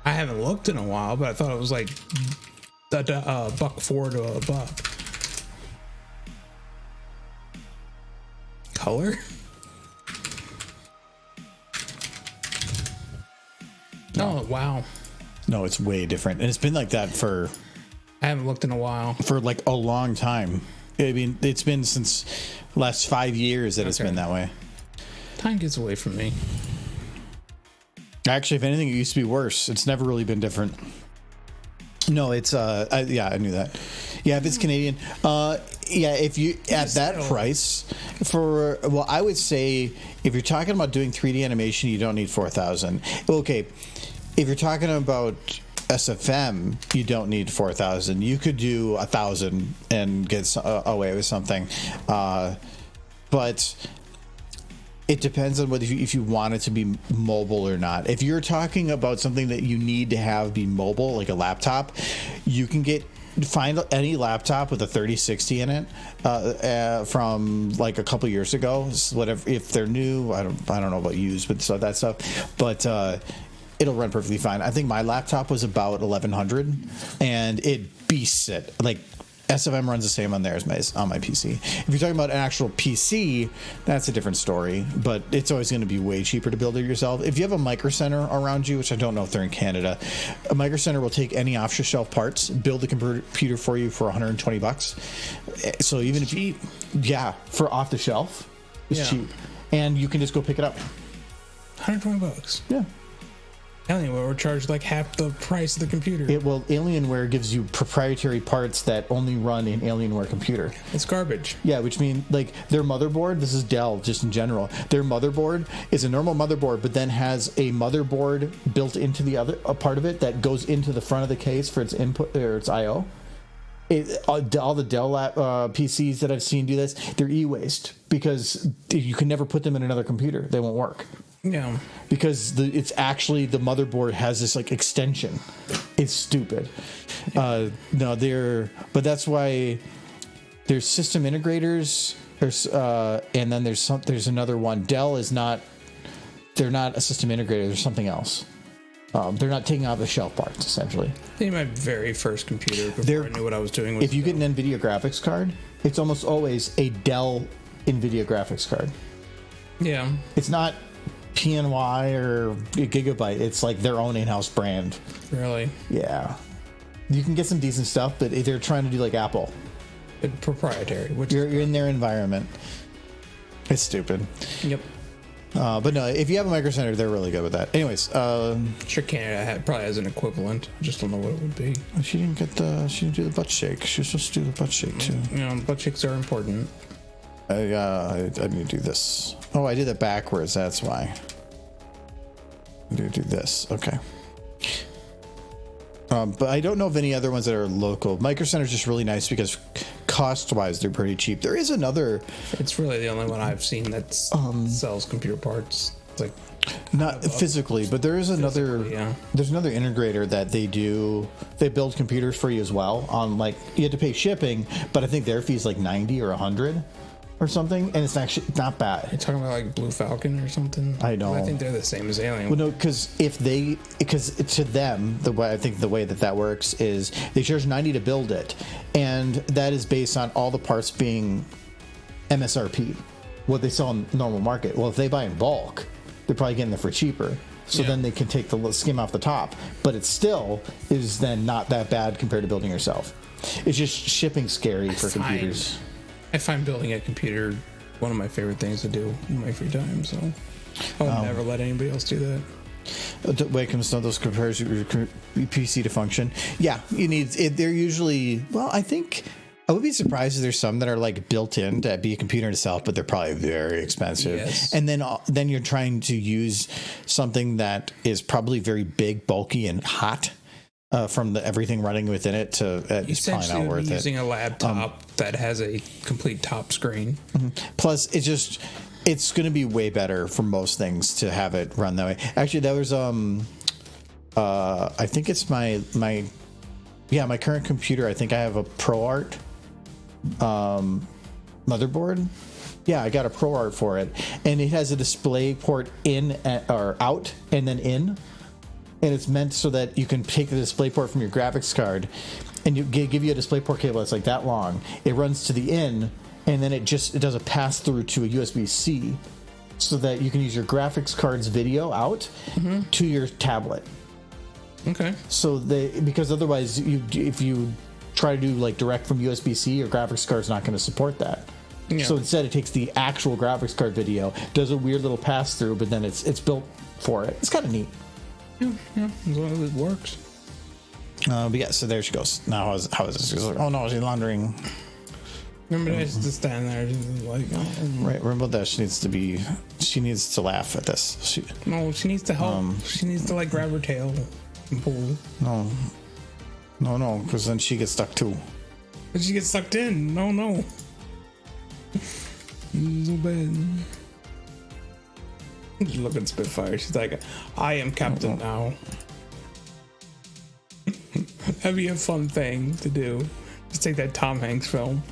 I haven't looked in a while, but I thought it was like $1.04 to $1. Color? No. Oh, wow. No, it's way different. And it's been like that for... I haven't looked in a while. For like a long time. I mean, it's been since the last 5 years that it's been that way. Time gets away from me. Actually, if anything, it used to be worse. It's never really been different. No, it's I knew that. Yeah, if it's Canadian, if you at that price for, well, I would say if you're talking about doing 3D animation, you don't need 4,000. Okay, if you're talking about SFM, you don't need 4,000. You could do 1,000 and get away with something, but it depends on whether if you want it to be mobile or not. If you're talking about something that you need to have be mobile, like a laptop, you can find any laptop with a 3060 in it from like a couple years ago. Whatever, if they're new, I don't know about used, but so that stuff. But it'll run perfectly fine. I think my laptop was about 1,100, and it beasts it. Like SFM runs the same on there as on my PC. If you're talking about an actual PC, that's a different story, but it's always going to be way cheaper to build it yourself. If you have a Micro Center around you, which I don't know if they're in Canada, a Micro Center will take any off-the-shelf parts, build the computer for you for $120. So even cheap. For off the shelf, it's cheap, and you can just go pick it up. $120. Yeah. Alienware will charge like half the price of the computer. Alienware gives you proprietary parts that only run in Alienware computer. It's garbage. Yeah, which means like their motherboard, this is Dell just in general, their motherboard is a normal motherboard, but then has a motherboard built into the other part of it that goes into the front of the case for its input or its I/O. All the Dell PCs that I've seen do this, they're e-waste because you can never put them in another computer. They won't work. Yeah, because it's actually the motherboard has this like extension. It's stupid. But that's why there's system integrators. And then there's another one. Dell is not. They're not a system integrator. There's something else. They're not taking off the shelf parts essentially. I think my very first computer before I knew what I was doing was. If you get an NVIDIA graphics card, it's almost always a Dell NVIDIA graphics card. Yeah, it's not PNY or Gigabyte. It's like their own in-house brand. Really? Yeah. You can get some decent stuff, but they're trying to do like Apple. Proprietary. You're in their environment. It's stupid. Yep. But no, if you have a Micro Center, they're really good with that. Anyways, sure Canada probably has an equivalent. I just don't know what it would be. She didn't do the butt shake. She was supposed to do the butt shake too. Butt shakes are important. I need to do this. Oh, I did it backwards. That's why. I need to do this. Okay. But I don't know of any other ones that are local. Micro Center is just really nice because cost-wise, they're pretty cheap. There is another... It's really the only one I've seen that sells computer parts. It's like... Not physically, but there is another... Yeah. There's another integrator that they build computers for you as well. On like, you have to pay shipping, but I think their fee is like 90 or 100 or something, and it's actually not bad. You're talking about like Blue Falcon or something? I know. I think they're the same as Alien. Well, no, because to them, the way that works is they charge 90 to build it, and that is based on all the parts being MSRP, what they sell in normal market. Well, if they buy in bulk, they're probably getting it for cheaper. So then they can take the skim off the top, but it still is then not that bad compared to building yourself. It's just shipping scary for computers. I find building a computer one of my favorite things to do in my free time, so I would never let anybody else do that. When it comes to those compares your PC to function, yeah, you need it. They're usually, well, I think I would be surprised if there's some that are like built in to be a computer itself, but they're probably very expensive. Yes. And then you're trying to use something that is probably very big, bulky, and hot. From everything running within it it's probably not worth it. Using a laptop that has a complete top screen. Mm-hmm. Plus, it's going to be way better for most things to have it run that way. Actually, that was I think it's my current computer. I think I have a ProArt motherboard. Yeah, I got a ProArt for it, and it has a display port in or out and then in. And it's meant so that you can take the display port from your graphics card and you give you a display port cable that's like that long. It runs to the in, and then it does a pass through to a USB-C so that you can use your graphics card's video out to your tablet. Okay. So because otherwise if you try to do like direct from USB-C, your graphics card's not going to support that. Yeah. So instead it takes the actual graphics card video, does a weird little pass through, but then it's built for it. It's kind of neat. Yeah, as long as it works. But yeah, so there she goes. Now how is this? She's like, oh no, she's laundering. Remember that she's just standing there, just like, right. Remember that she needs to laugh at this. She needs to help. She needs to like grab her tail and pull. No, because then she gets stuck too. But she gets sucked in. No. So bad. Look at Spitfire. She's like, I am captain now. That'd be a fun thing to do. Just take that Tom Hanks film.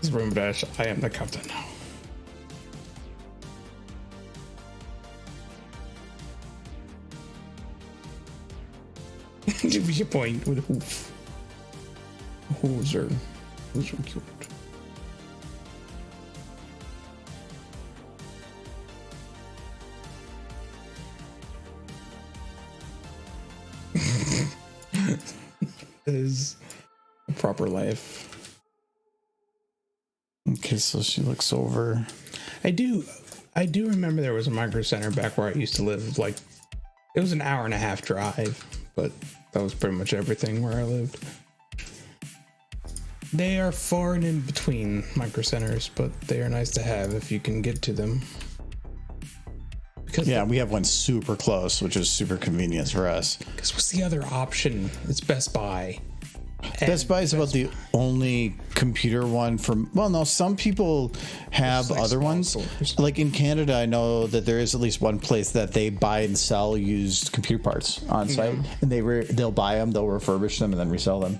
Just remember that I am the captain now. Give me a point with a hoof. Hooves are cute. Is a proper life. Okay, so she looks over. I do remember there was a micro center back where I used to live. Like, it was an hour and a half drive, but that was pretty much everything where I lived. They are far and in between micro centers, but they are nice to have if you can get to them. Because we have one super close, which is super convenient for us. Because what's the other option? It's Best Buy. Best Buy is about the only computer one some people have like other ones. Stores. Like in Canada, I know that there is at least one place that they buy and sell used computer parts on site, and they'll buy them, they'll refurbish them, and then resell them.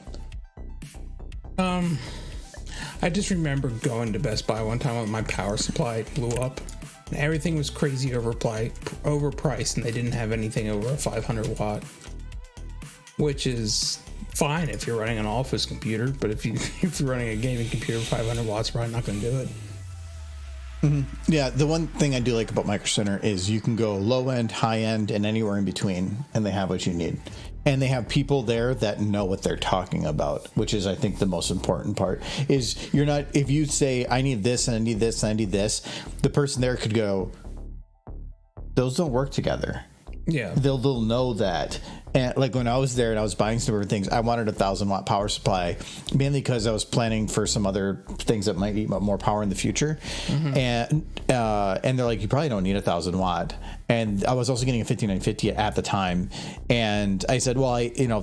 I just remember going to Best Buy one time when my power supply blew up. And everything was crazy overpriced, and they didn't have anything over a 500 watt, which is fine if you're running an office computer, but if you're running a gaming computer, 500 watts probably not going to do it. Mm-hmm. Yeah, the one thing I do like about Micro Center is you can go low end, high end, and anywhere in between, and they have what you need. And they have people there that know what they're talking about, which is, I think, the most important part. Is you're not, if you say, I need this, and I need this, and I need this, the person there could go, those don't work together. Yeah. They'll know that. And like when I was there and I was buying some different things, I wanted a 1,000-watt power supply, mainly because I was planning for some other things that might need more power in the future. And they're like, you probably don't need 1,000-watt. And I was also getting a 5950 at the time, and I said, well,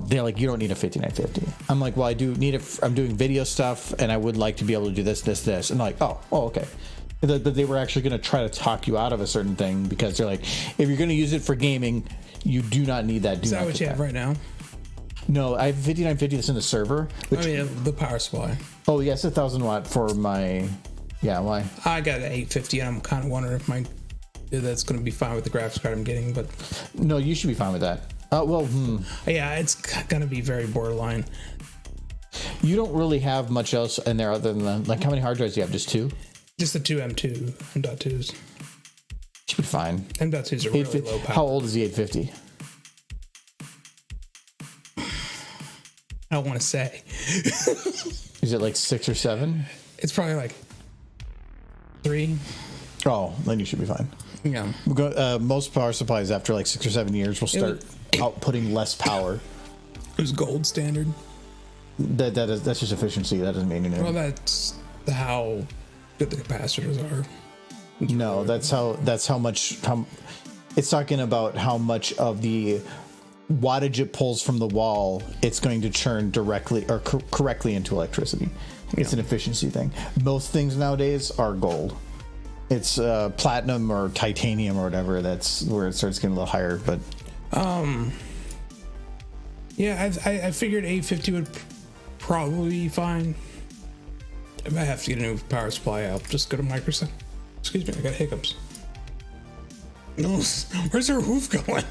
they're like, you don't need a 5950. I'm like, well, I do need it. I'm doing video stuff, and I would like to be able to do this, this, this. And they're like, oh, okay. But they were actually going to try to talk you out of a certain thing, because they're like, if you're going to use it for gaming, you do not need that. Is that what you have right now? No, I have a 5950 that's in the server. Which, the power supply. Oh, yes, 1,000-watt for my. Yeah, why? I got an 850, and I'm kind of wondering if that's going to be fine with the graphics card I'm getting. But no, you should be fine with that. Yeah, it's going to be very borderline. You don't really have much else in there other than like, how many hard drives do you have? Just 2? Just the 2 M.2s. Should be fine. M.2s are really low power. How old is the 850? I don't want to say. Is it like 6 or 7? It's probably like 3. Oh, then you should be fine. Yeah. Most power supplies after like 6 or 7 years will start outputting less power. It was gold standard. That's just efficiency. That doesn't mean anything. Well, that's how good the capacitors are. No, that's how much. It's talking about how much of the wattage it pulls from the wall, it's going to churn directly or correctly into electricity. It's an efficiency thing. Most things nowadays are gold. It's platinum or titanium or whatever. That's where it starts getting a little higher. But yeah, I figured 850 would probably be fine. If I have to get a new power supply, I'll just go to Microsoft. Excuse me, I got hiccups. No, where's her roof going?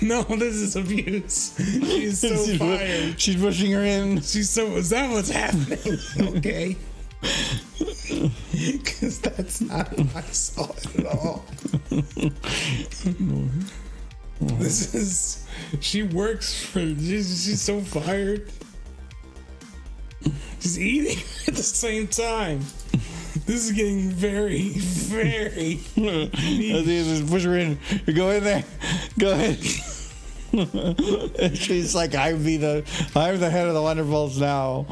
No, this is abuse. She's so fired. She's pushing her in. Is that what's happening? Okay. Because that's not how I saw it at all. She works for, she's so fired. She's eating at the same time. This is getting very, very. Just push her in. Go in there. Go ahead. She's like, I'm the head of the Wonderfuls now.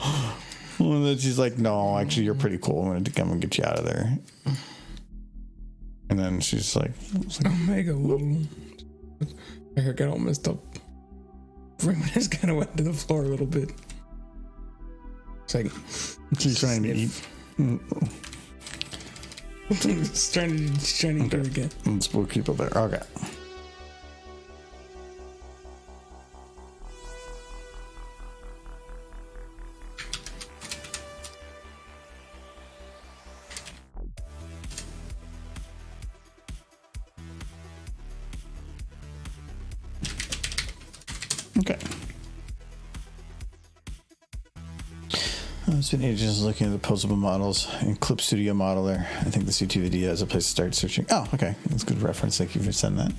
And then she's like, no, actually, you're pretty cool. I'm going to come and get you out of there. And then she's like, Omega, my hair got all messed up. Ring just kind of went to the floor a little bit. It's like she's trying to eat. She's trying to eat her again. We'll keep it there. Okay. Okay. It's been ages looking at the posable models and Clip Studio model there. I think the C2 video is a place to start searching. Oh, okay. That's a good reference. Thank you for sending that.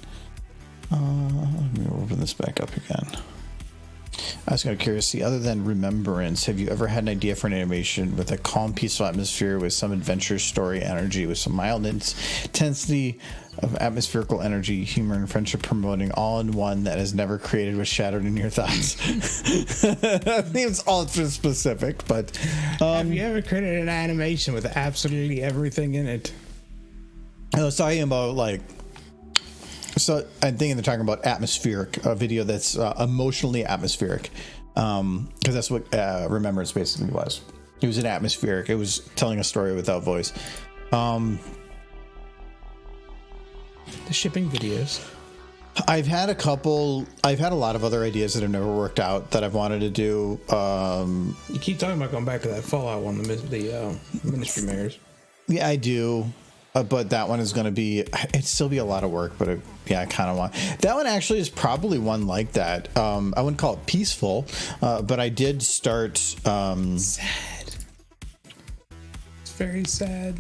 Let me open this back up again. I was kind of curious. See, other than Remembrance, have you ever had an idea for an animation with a calm, peaceful atmosphere with some adventure, story, energy, with some mild intensity of atmospherical energy, humor, and friendship promoting all in one that is never created was shattered in your thoughts? I think it's ultra specific, but have you ever created an animation with absolutely everything in it? I was talking about so I'm thinking they're talking about atmospheric, a video that's emotionally atmospheric, because that's what Remembrance basically was. It was an atmospheric. It was telling a story without voice. The shipping videos. I've had a lot of other ideas that have never worked out that I've wanted to do. You keep talking about going back to that Fallout one, the Ministry Mayors. Yeah, I do. But that one is going to be, it'd still be a lot of work, but I kind of want, that one actually is probably one like that. I wouldn't call it peaceful, but I did start, sad. It's very sad.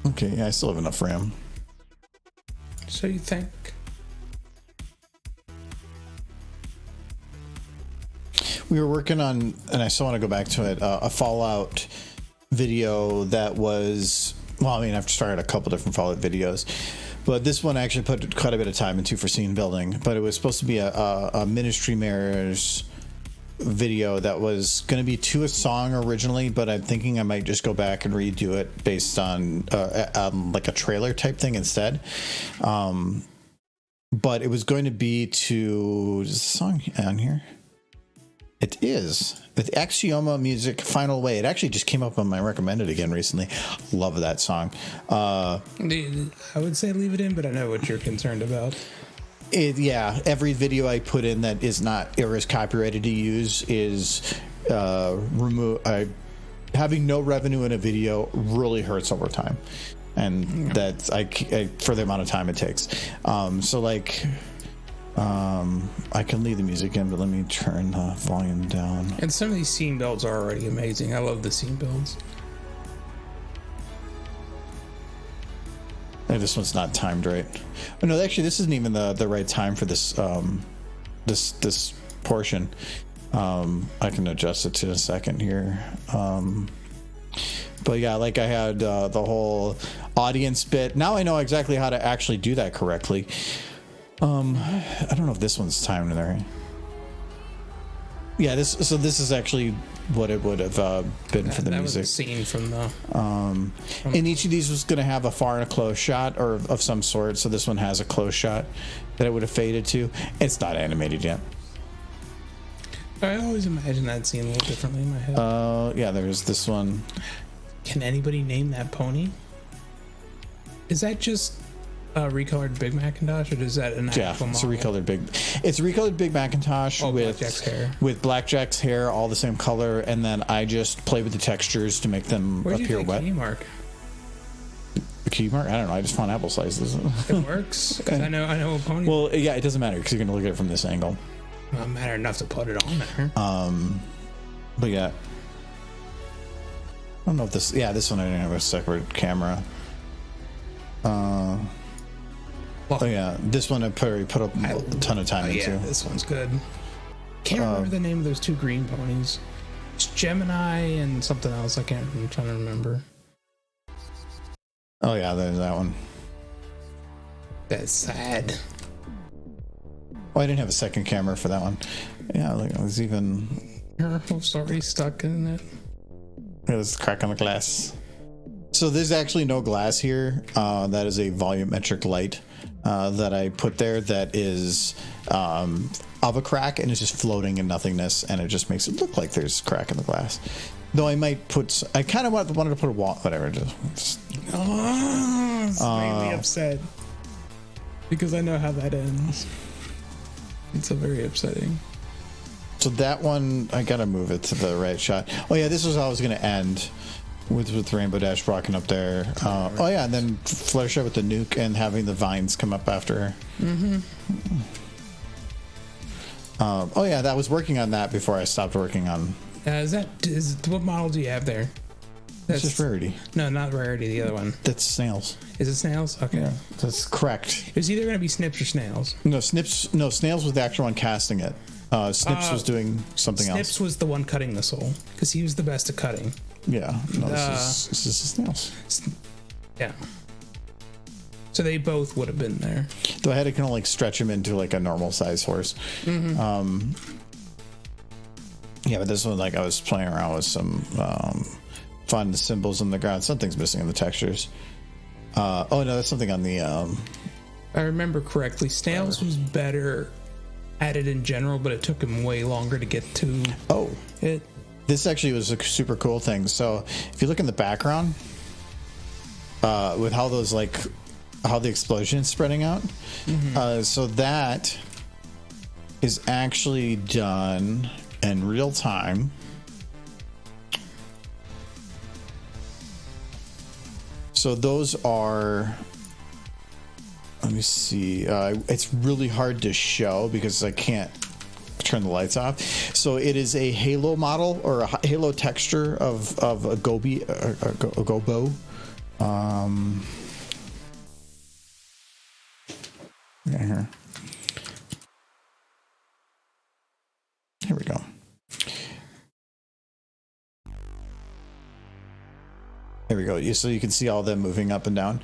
Okay. Yeah. I still have enough RAM. So you think? We were working on, and I still want to go back to it, a Fallout video that was, well, I mean, I've started a couple different Fallout videos, But this one I actually put quite a bit of time into for scene building. But it was supposed to be a Ministry Mayor's video that was going to be to a song originally, but I'm thinking I might just go back and redo it based on like a trailer type thing instead. But it was going to be to, is the song on here? It is with Axioma Music Final Way. It actually just came up on my recommended again recently. Love that song. I would say leave it in, but I know what you're concerned about. Every video I put in that is not or is copyrighted to use is having no revenue in a video really hurts over time, and that's for the amount of time it takes. I can leave the music in, but let me turn the volume down. And some of these scene builds are already amazing. I love the scene builds. This one's not timed right. Oh no, actually, this isn't even the right time for this this portion. I can adjust it to a second here. But yeah, like I had the whole audience bit. Now I know exactly how to actually do that correctly. I don't know if this one's timed there. Yeah, this is actually what it would have been for the that music. Was a scene from the. And each of these was going to have a far and a close shot or of some sort. So this one has a close shot that it would have faded to. It's not animated yet. I always imagine that scene a little differently in my head. Yeah, there's this one. Can anybody name that pony? Is that just recolored Big Macintosh, or is that an actual model? It's a recolored Big Macintosh with Blackjack's hair. With Blackjack's hair, all the same color, and then I just play with the textures to make them appear wet. Key mark? The key mark? I don't know. I just found apple slices. It works. I know a pony. Well, yeah, it doesn't matter because you're going to look at it from this angle. Not matter enough to put it on there. But yeah, I don't know if this. Yeah, this one I didn't have a separate camera. Oh yeah, this one I put up a ton of time into. Yeah, this one's good. Can't remember the name of those two green ponies. It's Gemini and something else. I'm trying to remember. Oh yeah, there's that one. That's sad. Oh, I didn't have a second camera for that one. Yeah, like it was even. Her whole story stuck in it. It was a crack on the glass. So there's actually no glass here. That is a volumetric light that I put there that is of a crack and it's just floating in nothingness, and it just makes it look like there's a crack in the glass. Though I might put, I kind of wanted to put a wall, whatever. Just it's made me upset because I know how that ends. It's very upsetting. So that one, I gotta move it to the right shot. Oh yeah, this was how I was gonna end. With Rainbow Dash rocking up there. Oh yeah, and then Fluttershy with the nuke and having the vines come up after her. Mm-hmm. Oh yeah, that was working on that before I stopped working on. What model do you have there? That's just Rarity. No, not Rarity. The other one. That's Snails. Is it Snails? Okay, yeah, that's correct. It was either going to be Snips or Snails. No, Snips. No, Snails was the actual one casting it. Snips was doing something else. Snips was the one cutting the soul because he was the best at cutting. Yeah, no, this is Snails. Yeah. So they both would have been there. Though I had to kind of like stretch him into like a normal size horse. Mm-hmm. Yeah, but this one, like I was playing around with some fun symbols on the ground. Something's missing in the textures. Oh no, that's something on the. I remember correctly. Snails was better at it in general, but it took him way longer to get to. Oh, it. This actually was a super cool thing. So if you look in the background, with how those how the explosion is spreading out, so that is actually done in real time. So those are. Let me see. It's really hard to show because I can't turn the lights off. So it is a halo model or a halo texture of a goby, a gobo. Yeah, here. Here we go. There we go. So you can see all them moving up and down.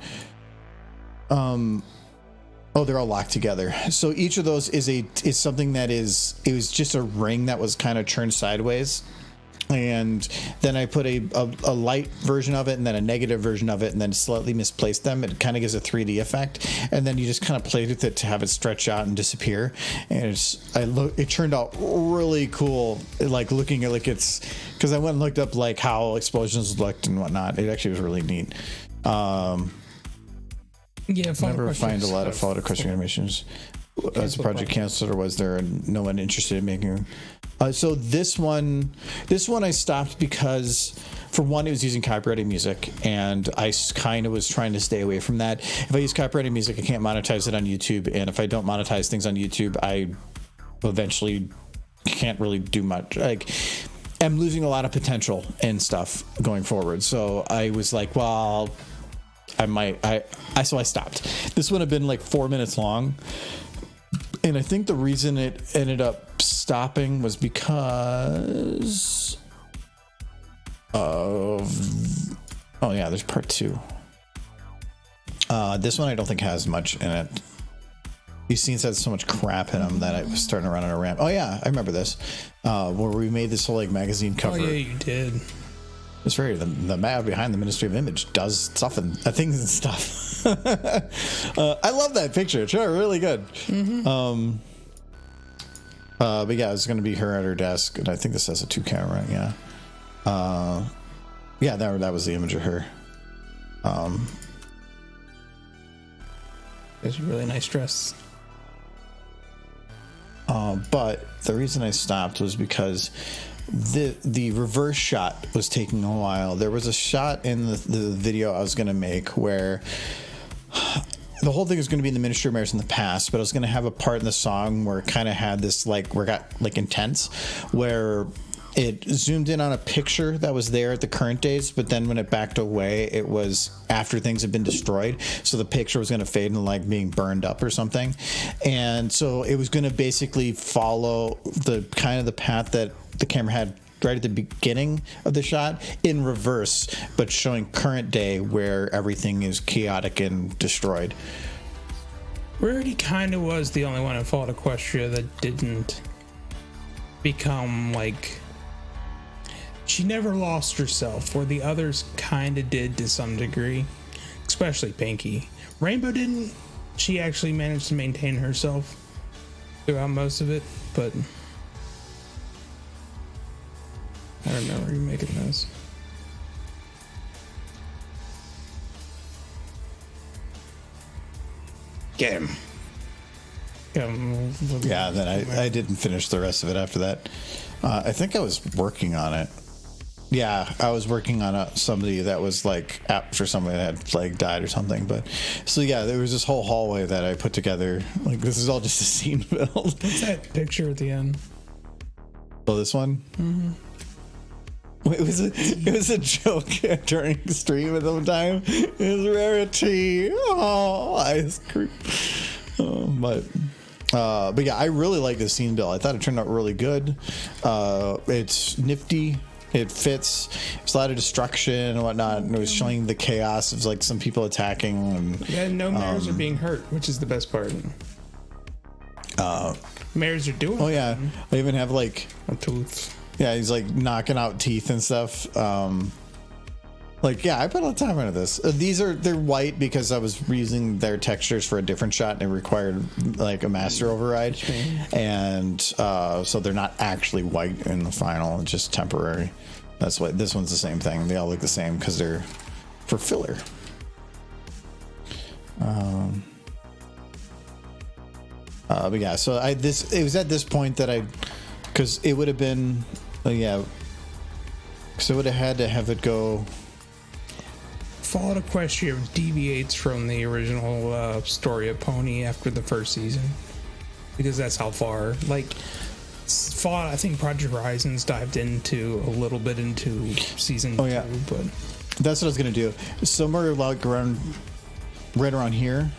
Oh, they're all locked together. So each of those is something that it was just a ring that was kind of turned sideways. And then I put a light version of it and then a negative version of it and then slightly misplaced them. It kind of gives a 3D effect. And then you just kind of played with it to have it stretch out and disappear. And it turned out really cool. Like looking at because I went and looked up like how explosions looked and whatnot. It actually was really neat. Yeah, never find a lot of Fall Out Question animations. Was the project canceled or was there no one interested in making? So this one I stopped because, for one, it was using copyrighted music, and I kind of was trying to stay away from that. If I use copyrighted music, I can't monetize it on YouTube, and if I don't monetize things on YouTube, I eventually can't really do much. Like, I'm losing a lot of potential and stuff going forward. So I was like, well, so I stopped. This would have been like 4 minutes long. And I think the reason it ended up stopping was because of, oh yeah, there's part 2. This one I don't think has much in it. These scenes had so much crap in them that I was starting to run on a ramp. Oh yeah, I remember this, where we made this whole like magazine cover. Oh yeah, you did. It's very the man behind the Ministry of Image does stuff and things and stuff. I love that picture. It's really good. Mm-hmm. But yeah, it's going to be her at her desk, and I think this has a 2 camera. Yeah. Yeah, that was the image of her. That's a really nice dress. But the reason I stopped was because the reverse shot was taking a while. There was a shot in the video I was going to make where the whole thing was going to be in the Ministry of Mirrors in the past, but I was going to have a part in the song where it kind of had this where it got intense, where it zoomed in on a picture that was there at the current days, but then when it backed away, it was after things had been destroyed. So the picture was going to fade into being burned up or something. And so it was going to basically follow the kind of the path that the camera had right at the beginning of the shot in reverse, but showing current day where everything is chaotic and destroyed. Rarity kind of was the only one in Fall Out Equestria that didn't become she never lost herself, where the others kind of did to some degree, especially Pinky. Rainbow didn't. She actually managed to maintain herself throughout most of it, but I don't know where you're making this. Get him. Yeah, then I didn't finish the rest of it after that. I think I was working on it. Yeah, I was working on somebody that was after somebody that had died or something. But so yeah, there was this whole hallway that I put together. This is all just a scene build. What's that picture at the end? Oh, this one? Mm-hmm. It was a joke during the stream at the time. It was Rarity. Oh, ice cream. But yeah, I really like this scene build. I thought it turned out really good. It's nifty. It fits. There's a lot of destruction and whatnot. And it was showing the chaos of some people attacking. And, yeah, no mares are being hurt, which is the best part. Mares are doing. Oh yeah, I even have a tooth. Yeah, he's knocking out teeth and stuff. Yeah, I put a lot of time into this. They're white because I was reusing their textures for a different shot and it required a master override. And so they're not actually white in the final, it's just temporary. That's why this one's the same thing. They all look the same because they're for filler. But yeah, so it was at this point that because it would have been, because I would have had to have it go. Fall Out Equestria deviates from the original story of Pony after the first season, because that's how far. Fallout, I think Project Horizons dived into a little bit into season 2, but that's what I was gonna do. Somewhere right around here.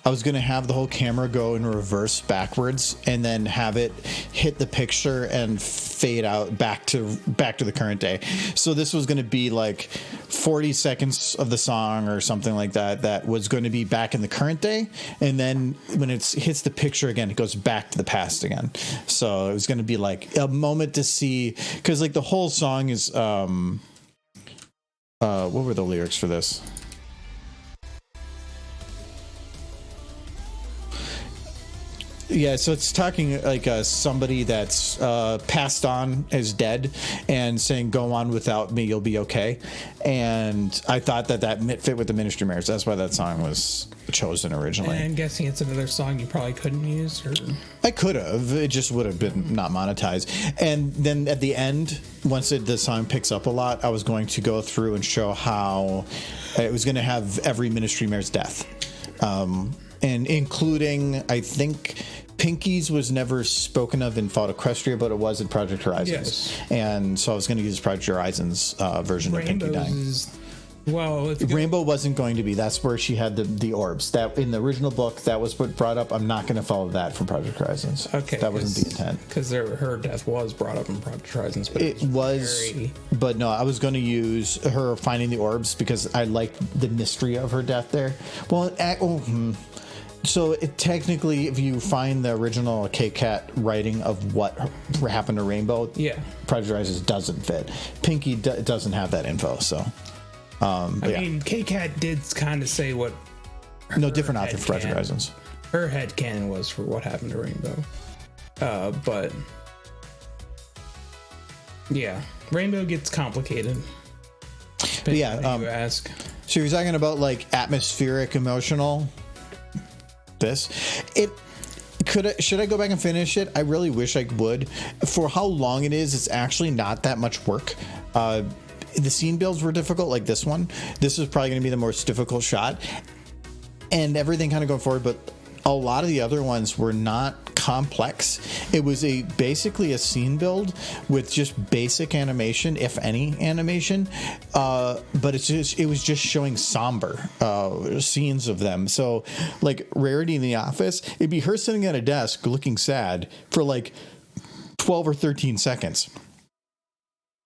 I was going to have the whole camera go in reverse backwards and then have it hit the picture and fade out back to the current day. So this was going to be like 40 seconds of the song or something like that was going to be back in the current day, and then when it hits the picture again, it goes back to the past again. So it was going to be like a moment to see, because like the whole song is what were the lyrics for this? Yeah, so it's talking like somebody that's passed on is dead and saying, "Go on without me, you'll be okay." And I thought that fit with the Ministry Mares. That's why that song was chosen originally. And I'm guessing it's another song you probably couldn't use, or I could have. It just would have been not monetized. And then at the end, once the song picks up a lot, I was going to go through and show how it was going to have every Ministry Mare's death. And including, I think, Pinky's was never spoken of in Fall Equestria, but it was in Project Horizons. Yes. And so I was going to use Project Horizons version of Pinky dying. Rainbow wasn't going to be. That's where she had the orbs. That in the original book, that was what brought up. I'm not going to follow that from Project Horizons. Okay, that wasn't the intent. Because her death was brought up in Project Horizons, but it was. But no, I was going to use her finding the orbs because I liked the mystery of her death there. Well, so technically, if you find the original K-Cat writing of what happened to Rainbow, yeah, Project Horizons doesn't fit. Pinky doesn't have that info, so. I mean, K-Cat did kind of say what. No, different outfit for Project Horizons. Her headcanon was for what happened to Rainbow, but yeah, Rainbow gets complicated. But yeah, you ask. So you're talking about like atmospheric, emotional. Should I go back and finish it? I really wish I would. For how long it is, it's actually not that much work. The scene builds were difficult, like this one. This is probably going to be the most difficult shot, and everything kind of going forward. But a lot of the other ones were not complex. It was basically a scene build with just basic animation, if any animation, but it was just showing somber scenes of them. So like Rarity in the office, it'd be her sitting at a desk looking sad for like 12 or 13 seconds.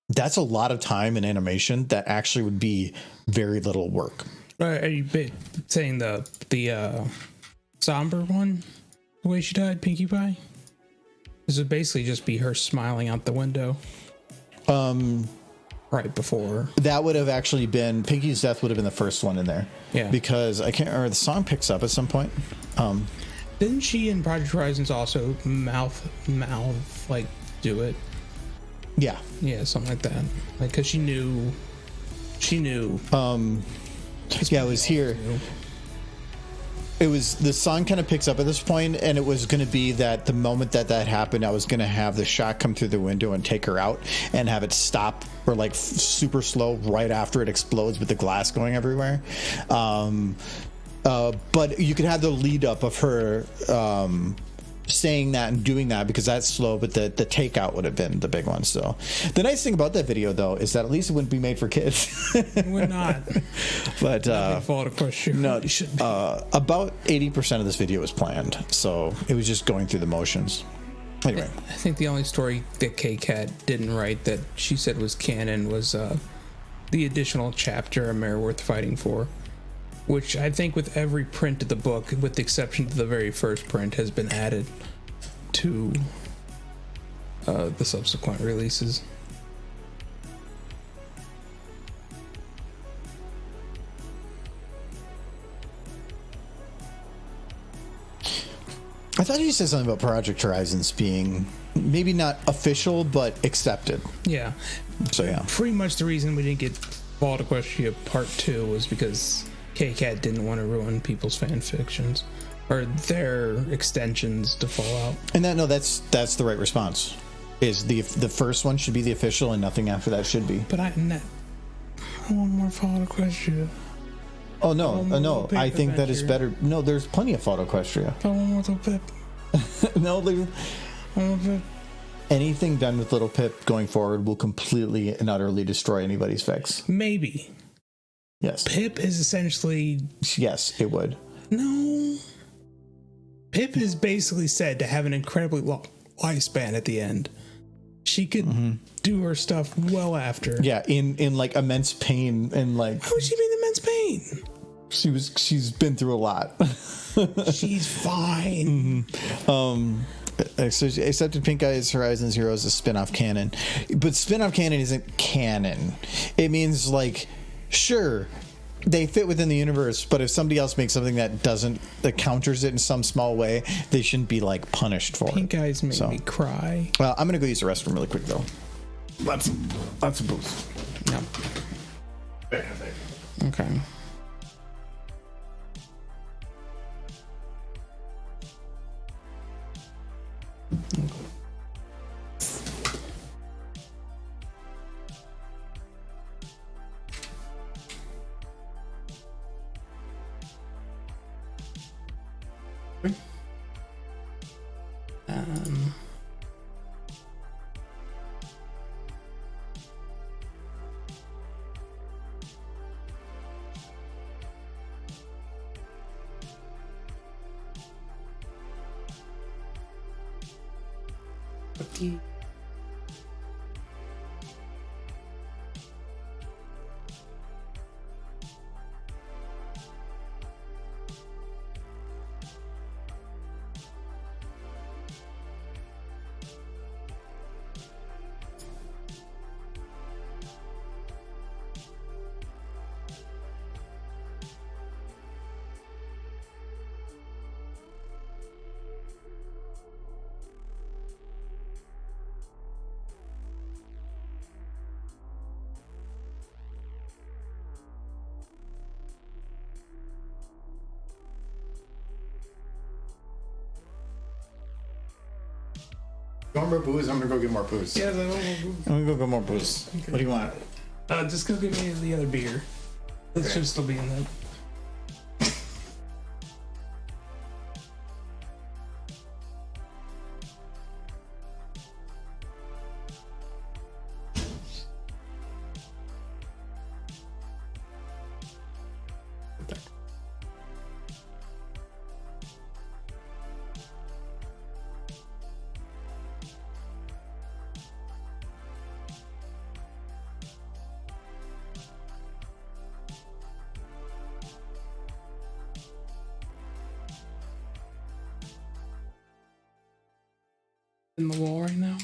That's a lot of time in animation that actually would be very little work. Are you saying the somber one, the way she died, Pinkie Pie? This would basically just be her smiling out the window. Right before. That would have actually been, Pinky's death would have been the first one in there. Yeah. Because I can't remember, the song picks up at some point. Didn't she in Project Horizons also mouth like do it? Yeah. Yeah, something like that. Like, cause she knew. Yeah, it was here. It was, the song kind of picks up at this point, and it was going to be that the moment that happened, I was going to have the shot come through the window and take her out and have it stop or like super slow right after it explodes with the glass going everywhere. But you could have the lead up of her saying that and doing that because that's slow, but the takeout would have been the big one. So the nice thing about that video though is that at least it wouldn't be made for kids. It would not. But fault, of course. Sure. No, about 80% of this video was planned, so it was just going through the motions. Anyway, I think the only story that K-Cat didn't write that she said was canon was the additional chapter, A Mare Worth Fighting For, which I think with every print of the book, with the exception of the very first print, has been added to the subsequent releases. I thought you said something about Project Horizons being maybe not official, but accepted. Yeah. So yeah. Pretty much the reason we didn't get Fall Equestria Part 2 was because K-Cat didn't want to ruin people's fan fictions or their extensions to Fallout. And that's the right response. Is the first one should be the official and nothing after that should be. But I want more Fall Equestria. Oh no! I think that is better. No, there's plenty of Fall Equestria. I want more Little Pip. No, anything done with Little Pip going forward will completely and utterly destroy anybody's fix. Maybe. Yes. Pip is essentially. Yes, it would. No. Pip is basically said to have an incredibly long lifespan at the end. She could do her stuff well after. Yeah, in like immense pain and like. How would she be in immense pain? She's been through a lot. She's fine. So accepted Pink Eyes Horizon Zero is a spin-off canon, but spin-off canon isn't canon. It means like, sure, they fit within the universe, but if somebody else makes something that counters it in some small way, they shouldn't be like punished for Pink it. Eyes make me cry. Well, I'm gonna go use the restroom really quick though. Lots of booze. No. Okay. You want more booze? I'm gonna go get more booze. Yes, I I'm gonna go get more booze. Okay. What do you want? just go give me the other beer. It should still be in there. In the wall right now.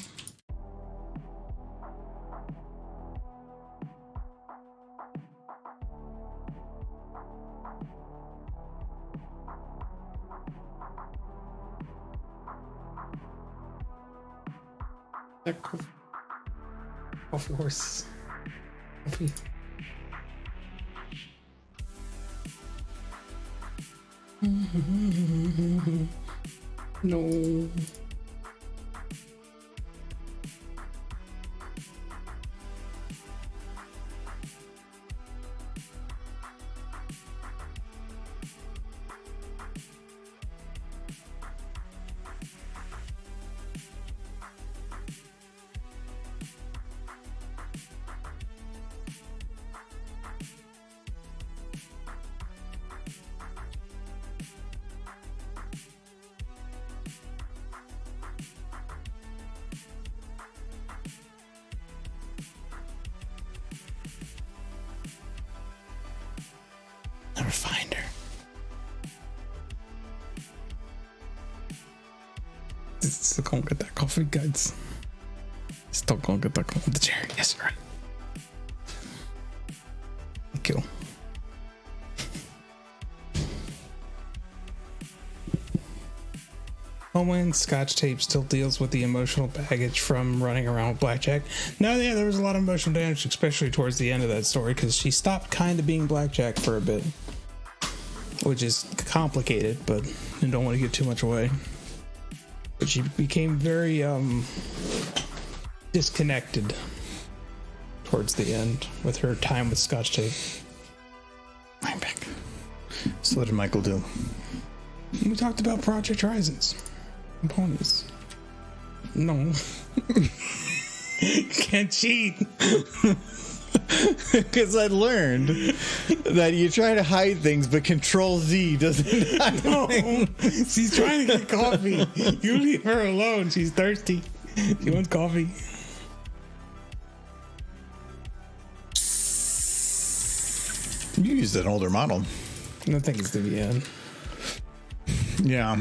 Of course. No. Never find her. Still gonna get that coffee, guys. Still gonna get that coffee. The chair. Yes, right. Thank you. When Scotch Tape still deals with the emotional baggage from running around with Blackjack. No, yeah, there was a lot of emotional damage, especially towards the end of that story, because she stopped kind of being Blackjack for a bit, which is complicated, but I don't want to give too much away. But she became very disconnected towards the end with her time with Scotch Tape. I'm back. So what did Michael do? We talked about Project Horizons. Ponies. No. Can't cheat. Because I learned that you try to hide things, but Control Z doesn't hide things. She's trying to get coffee. You leave her alone. She's thirsty. She wants coffee. You used an older model. I think it's the VN. Yeah.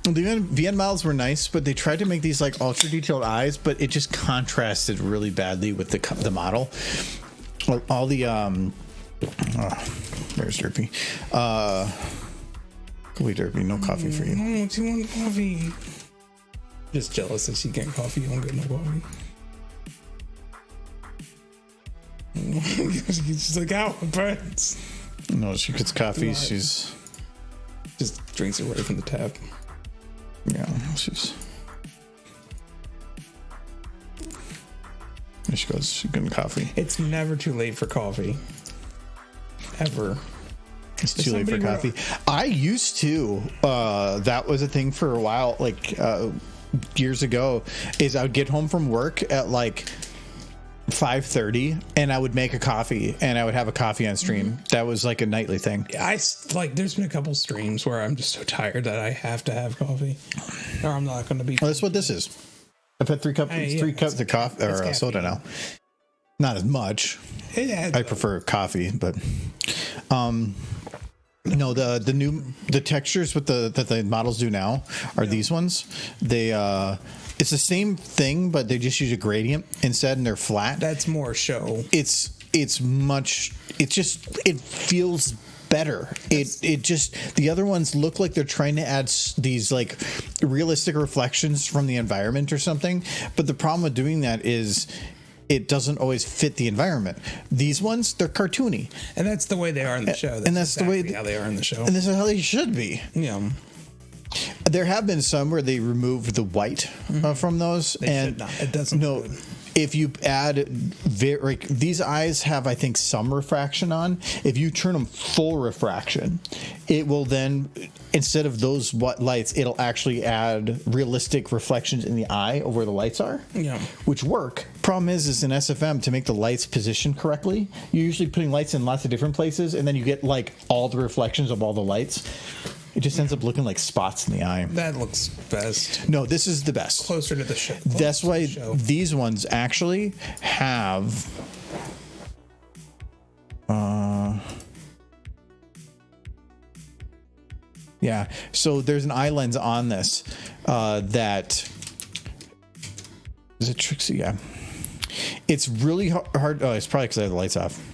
The VN models were nice, but they tried to make these like ultra detailed eyes, but it just contrasted really badly with the model. All the there's Derpy. Go away, Derpy. No coffee for you. No, she wants coffee. Just jealous that she getting coffee. You don't get no coffee. She's like, ow, it burns. No, she gets coffee. She's just drinks it right from the tap. Yeah, she's. There she goes. She's getting coffee. It's never too late for coffee. Ever. It's too late for coffee. I used to. That was a thing for a while, like years ago. Is I would get home from work at like 5:30, and I would make a coffee, and I would have a coffee on stream. Mm-hmm. That was like a nightly thing. I like. There's been a couple streams where I'm just so tired that I have to have coffee, or I'm not going to be. Well, that's what this is. I've had 3 cups of coffee or soda now. Not as much. I prefer coffee, but no, the textures with that the models do now are these ones. They it's the same thing, but they just use a gradient instead, and they're flat. That's more show. It feels better. It just, the other ones look like they're trying to add these like realistic reflections from the environment or something, but the problem with doing that is it doesn't always fit the environment. These ones, they're cartoony, and that's the way they are in the show. That's exactly the way how they are in the show, and this is how they should be. Yeah. There have been some where they removed the white from those, and it doesn't. No, good. If you add these eyes have, I think, some refraction on. If you turn them full refraction, it will then, instead of those lights, it'll actually add realistic reflections in the eye of where the lights are. Yeah, which work. Problem is in SFM, to make the lights positioned correctly, you're usually putting lights in lots of different places, and then you get like all the reflections of all the lights. It just ends up looking like spots in the eye. That looks best. No, this is the best. Closer to the show. That's why these ones actually have. Yeah. So there's an eye lens on this that. Is it Trixie? Yeah. It's really hard. Oh, it's probably because I have the lights off.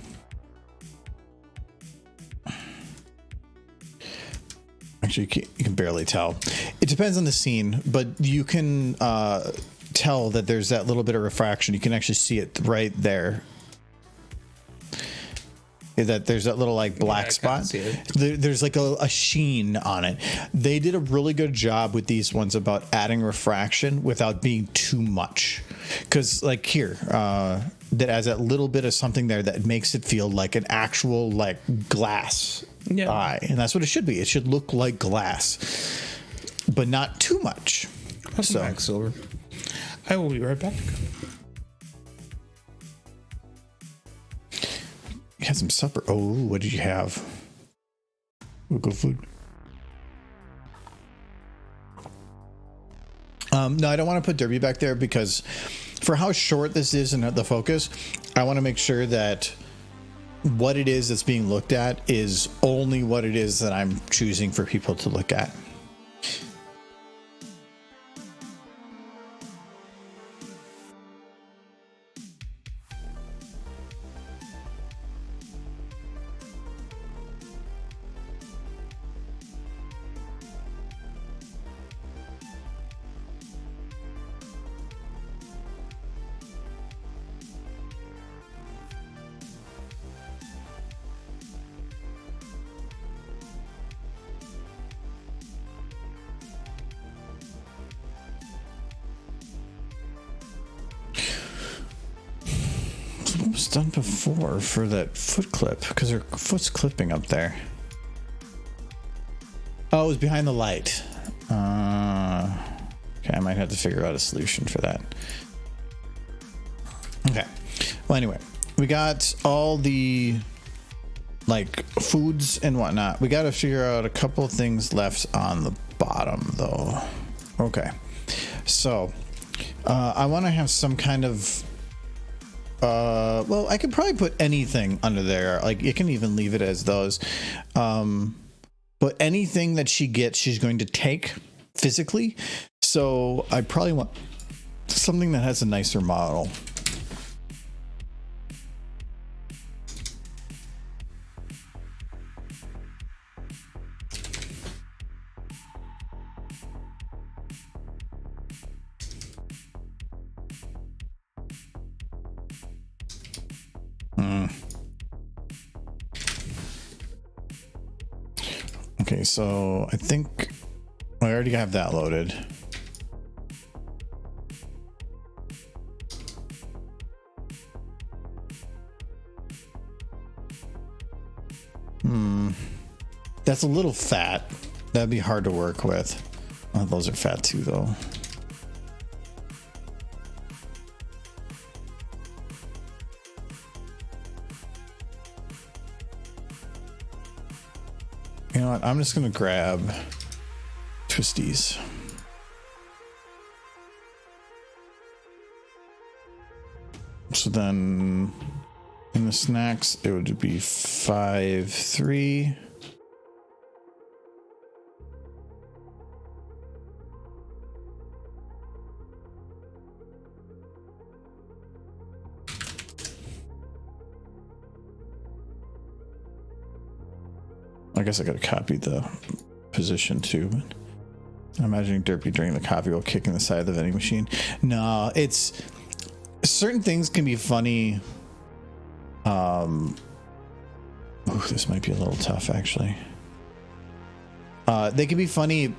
Actually, you can barely tell. It depends on the scene, but you can tell that there's that little bit of refraction. You can actually see it right there. That there's that little like black spot. There's like a sheen on it. They did a really good job with these ones about adding refraction without being too much. Because like here, that adds that little bit of something there that makes it feel like an actual like glass eye, and that's what it should be. It should look like glass, but not too much. Welcome back, Silver. I will be right back. You had some supper. Oh, what did you have? Good food. No, I don't want to put Derby back there because for how short this is and the focus, I want to make sure that what it is that's being looked at is only what it is that I'm choosing for people to look at. Was done before for that foot clip because her foot's clipping up there. Oh, it was behind the light. Okay, I might have to figure out a solution for that. Okay. Well, anyway, we got all the like foods and whatnot. We got to figure out a couple of things left on the bottom though. Okay, so I want to have some kind of well, I could probably put anything under there. Like you can even leave it as those, but anything that she gets, she's going to take physically. So I probably want something that has a nicer model. Okay, so I think I already have that loaded. That's a little fat. That'd be hard to work with. Oh, those are fat too, though. You know what? I'm just gonna grab twisties. So then in the snacks, it would be 5, 3. I guess I gotta copy the position too. But I'm imagining Derpy during the coffee while kicking the side of the vending machine. No, it's certain things can be funny. This might be a little tough actually. They can be funny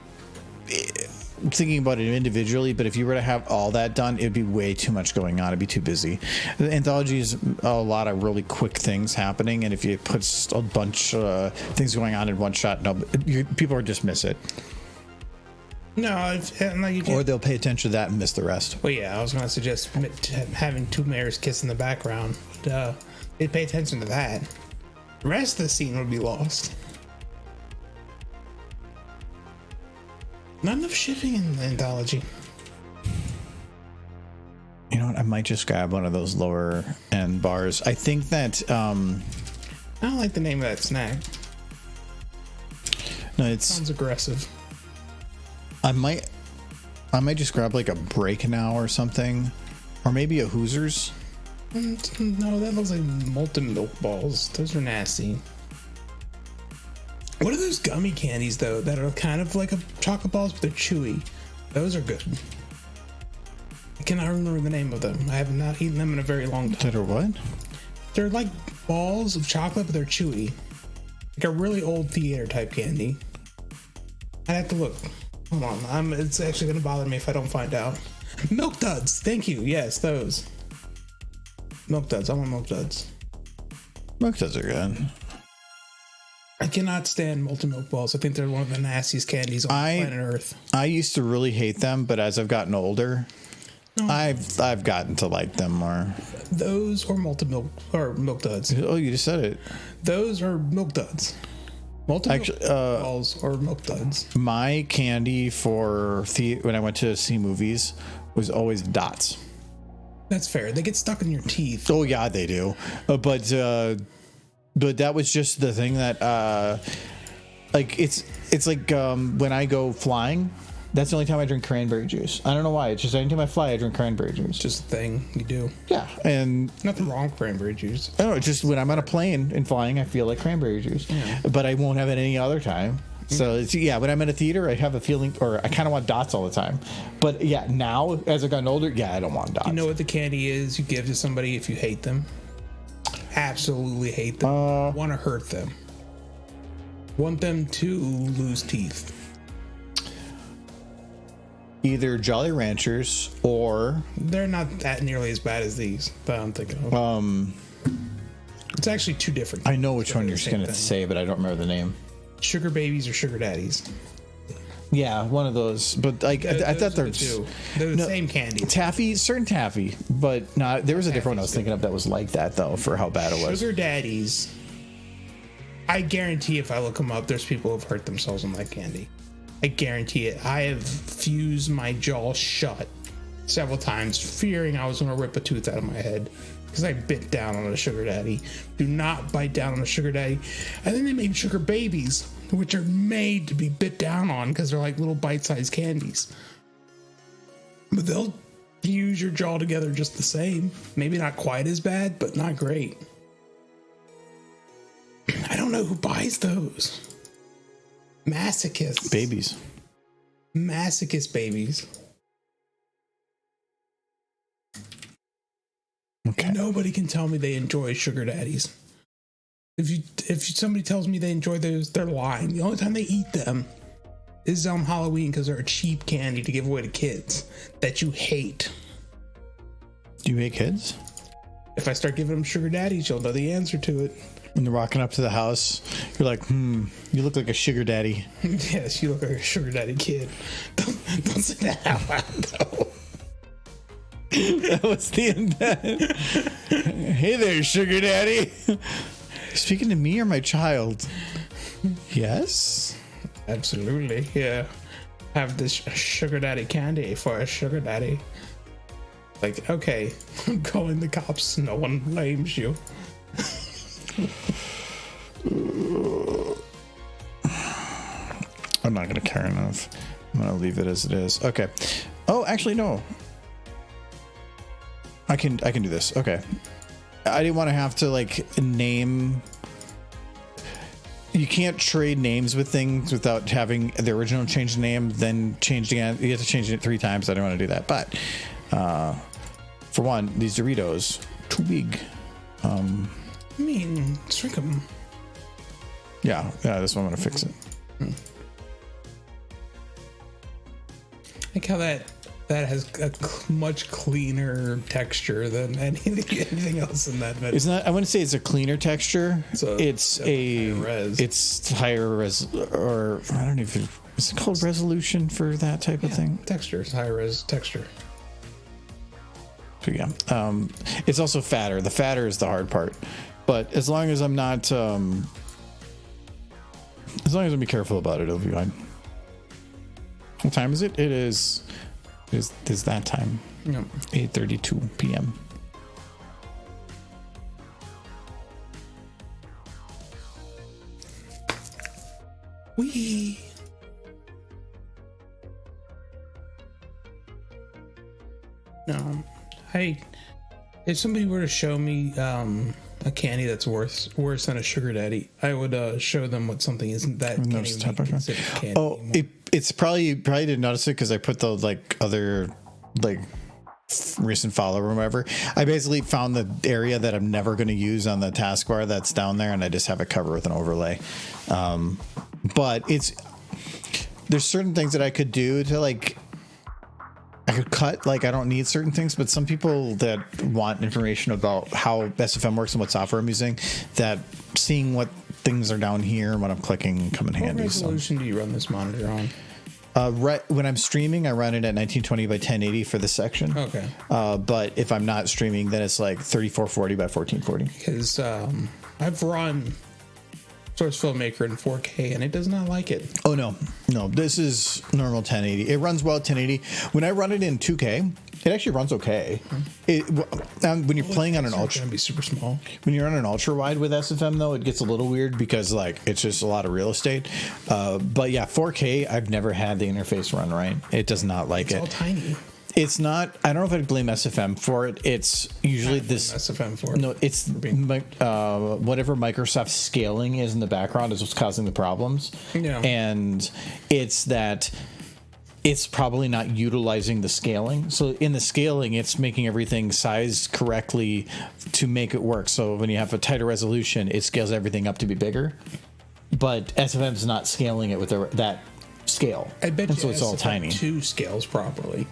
thinking about it individually, but if you were to have all that done, it'd be way too much going on. It'd be too busy. The anthology is a lot of really quick things happening, and if you put a bunch of things going on in one shot, no, people will just miss it. No, like you or they'll pay attention to that and miss the rest. Well, yeah, I was going to suggest having 2 mares kiss in the background. They'd pay attention to that. The rest of the scene would be lost. Not enough shipping in the anthology. You know what? I might just grab one of those lower end bars. I think that I don't like the name of that snack. No, it sounds aggressive. I might just grab like a break now or something, or maybe a Hoosers. No, that looks like molten milk balls. Those are nasty. What are those gummy candies though that are kind of like a chocolate balls but they're chewy? Those are good. I cannot remember the name of them. I have not eaten them in a very long time. That are what? They're like balls of chocolate but they're chewy. Like a really old theater type candy. I'd have to look. Hold on. It's actually going to bother me if I don't find out. Milk Duds. Thank you. Yes, those. Milk Duds. I want Milk Duds. Milk Duds are good. I cannot stand molten milk balls. I think they're one of the nastiest candies on planet Earth. I used to really hate them, but as I've gotten older, I've gotten to like them more. Those or molten milk or Milk Duds. Oh, you just said it. Those are Milk Duds. Molten milk balls or Milk Duds. My candy for when I went to see movies was always Dots. That's fair. They get stuck in your teeth. Oh yeah, they do. But that was just the thing that like it's like when I go flying, that's the only time I drink cranberry juice. I don't know why. It's just anytime I fly, I drink cranberry juice. Just a thing you do. Yeah, and nothing wrong with cranberry juice. I don't know. Just when I'm on a plane and flying, I feel like cranberry juice. Yeah. But I won't have it any other time. So it's, yeah, when I'm in a theater, I have a feeling, or I kind of want Dots all the time. But yeah, now as I've gotten older, yeah, I don't want Dots. You know what the candy is you give to somebody if you hate them? Absolutely hate them. Want to hurt them. Want them to lose teeth. Either Jolly Ranchers or... They're not that nearly as bad as these that I'm thinking of. It's actually 2 different. I know which one you're going to say, but I don't remember the name. Sugar babies or sugar daddies. Yeah, one of those. But like, I thought they're the same candy. Taffy, certain taffy, but not. There was a different one I was thinking of that was like that though, for how bad it was. Sugar daddies. I guarantee if I look them up, there's people who've hurt themselves on that candy. I guarantee it. I have fused my jaw shut several times, fearing I was going to rip a tooth out of my head because I bit down on a sugar daddy. Do not bite down on a sugar daddy. And then they made sugar babies, which are made to be bit down on because they're like little bite-sized candies. But they'll fuse your jaw together just the same. Maybe not quite as bad, but not great. I don't know who buys those. Masochists. Babies. Masochist babies. Okay. Nobody can tell me they enjoy sugar daddies. If somebody tells me they enjoy those, they're lying. The only time they eat them is on Halloween because they're a cheap candy to give away to kids that you hate. Do you hate kids? If I start giving them sugar daddies, you'll know the answer to it. When they're walking up to the house, you're like, you look like a sugar daddy. Yes, you look like a sugar daddy kid. Don't say that out loud, though. That was the intent. Hey there, sugar daddy. Speaking to me or my child? Yes. Absolutely, yeah. Have this sugar daddy candy for a sugar daddy. Like, okay, I'm calling the cops. No one blames you. I'm not gonna care enough. I'm gonna leave it as it is. Okay. Oh, actually, no. I can do this. Okay. I didn't want to have to like name. You can't trade names with things without having the original change the name, then changed again. You have to change it 3 times. I don't want to do that. But for one, these Doritos too big. I mean, shrink them. Yeah, this one I'm gonna fix it. Like how that has a much cleaner texture than anything else in that. It's not. I wouldn't say it's a cleaner texture. It's higher res, or I don't know if is it called resolution for that type of thing. Texture. It's higher res texture. So yeah, it's also fatter. The fatter is the hard part. But as long as I'm not, as long as I'm be careful about it, it'll be fine. What time is it? It is that time. Yep. 8:32 p.m. Wee. No, if somebody were to show me a candy that's worse than a sugar daddy, I would show them what something isn't that can't even be considered candy. Oh, it's probably didn't notice it because I put the like other like recent follower or whatever. I basically found the area that I'm never going to use on the taskbar that's down there, and I just have it covered with an overlay. But there's certain things that I could do to like. I could cut, like I don't need certain things, but some people that want information about how SFM works and what software I'm using, that seeing what things are down here and what I'm clicking come in handy. What resolution do you run this monitor on? When I'm streaming, I run it at 1920 by 1080 for this section. Okay. But if I'm not streaming, then it's like 3440 by 1440. Because I've run Source Filmmaker in 4K and it does not like it. Oh no, this is normal 1080. It runs well at 1080. When I run it in 2K, it actually runs okay. When you're playing on an ultra, be super small. When you're on an ultra wide with SFM though, it gets a little weird because like it's just a lot of real estate. But yeah, 4K, I've never had the interface run right. It does not like it. It's all tiny. It's not. I don't know if I'd blame SFM for it. It's usually this SFM for it. No, it's whatever Microsoft scaling is in the background is what's causing the problems. Yeah. And it's that it's probably not utilizing the scaling. So in the scaling, it's making everything sized correctly to make it work. So when you have a tighter resolution, it scales everything up to be bigger. But SFM is not scaling it with that scale. I bet you so it's all tiny. 2 scales properly.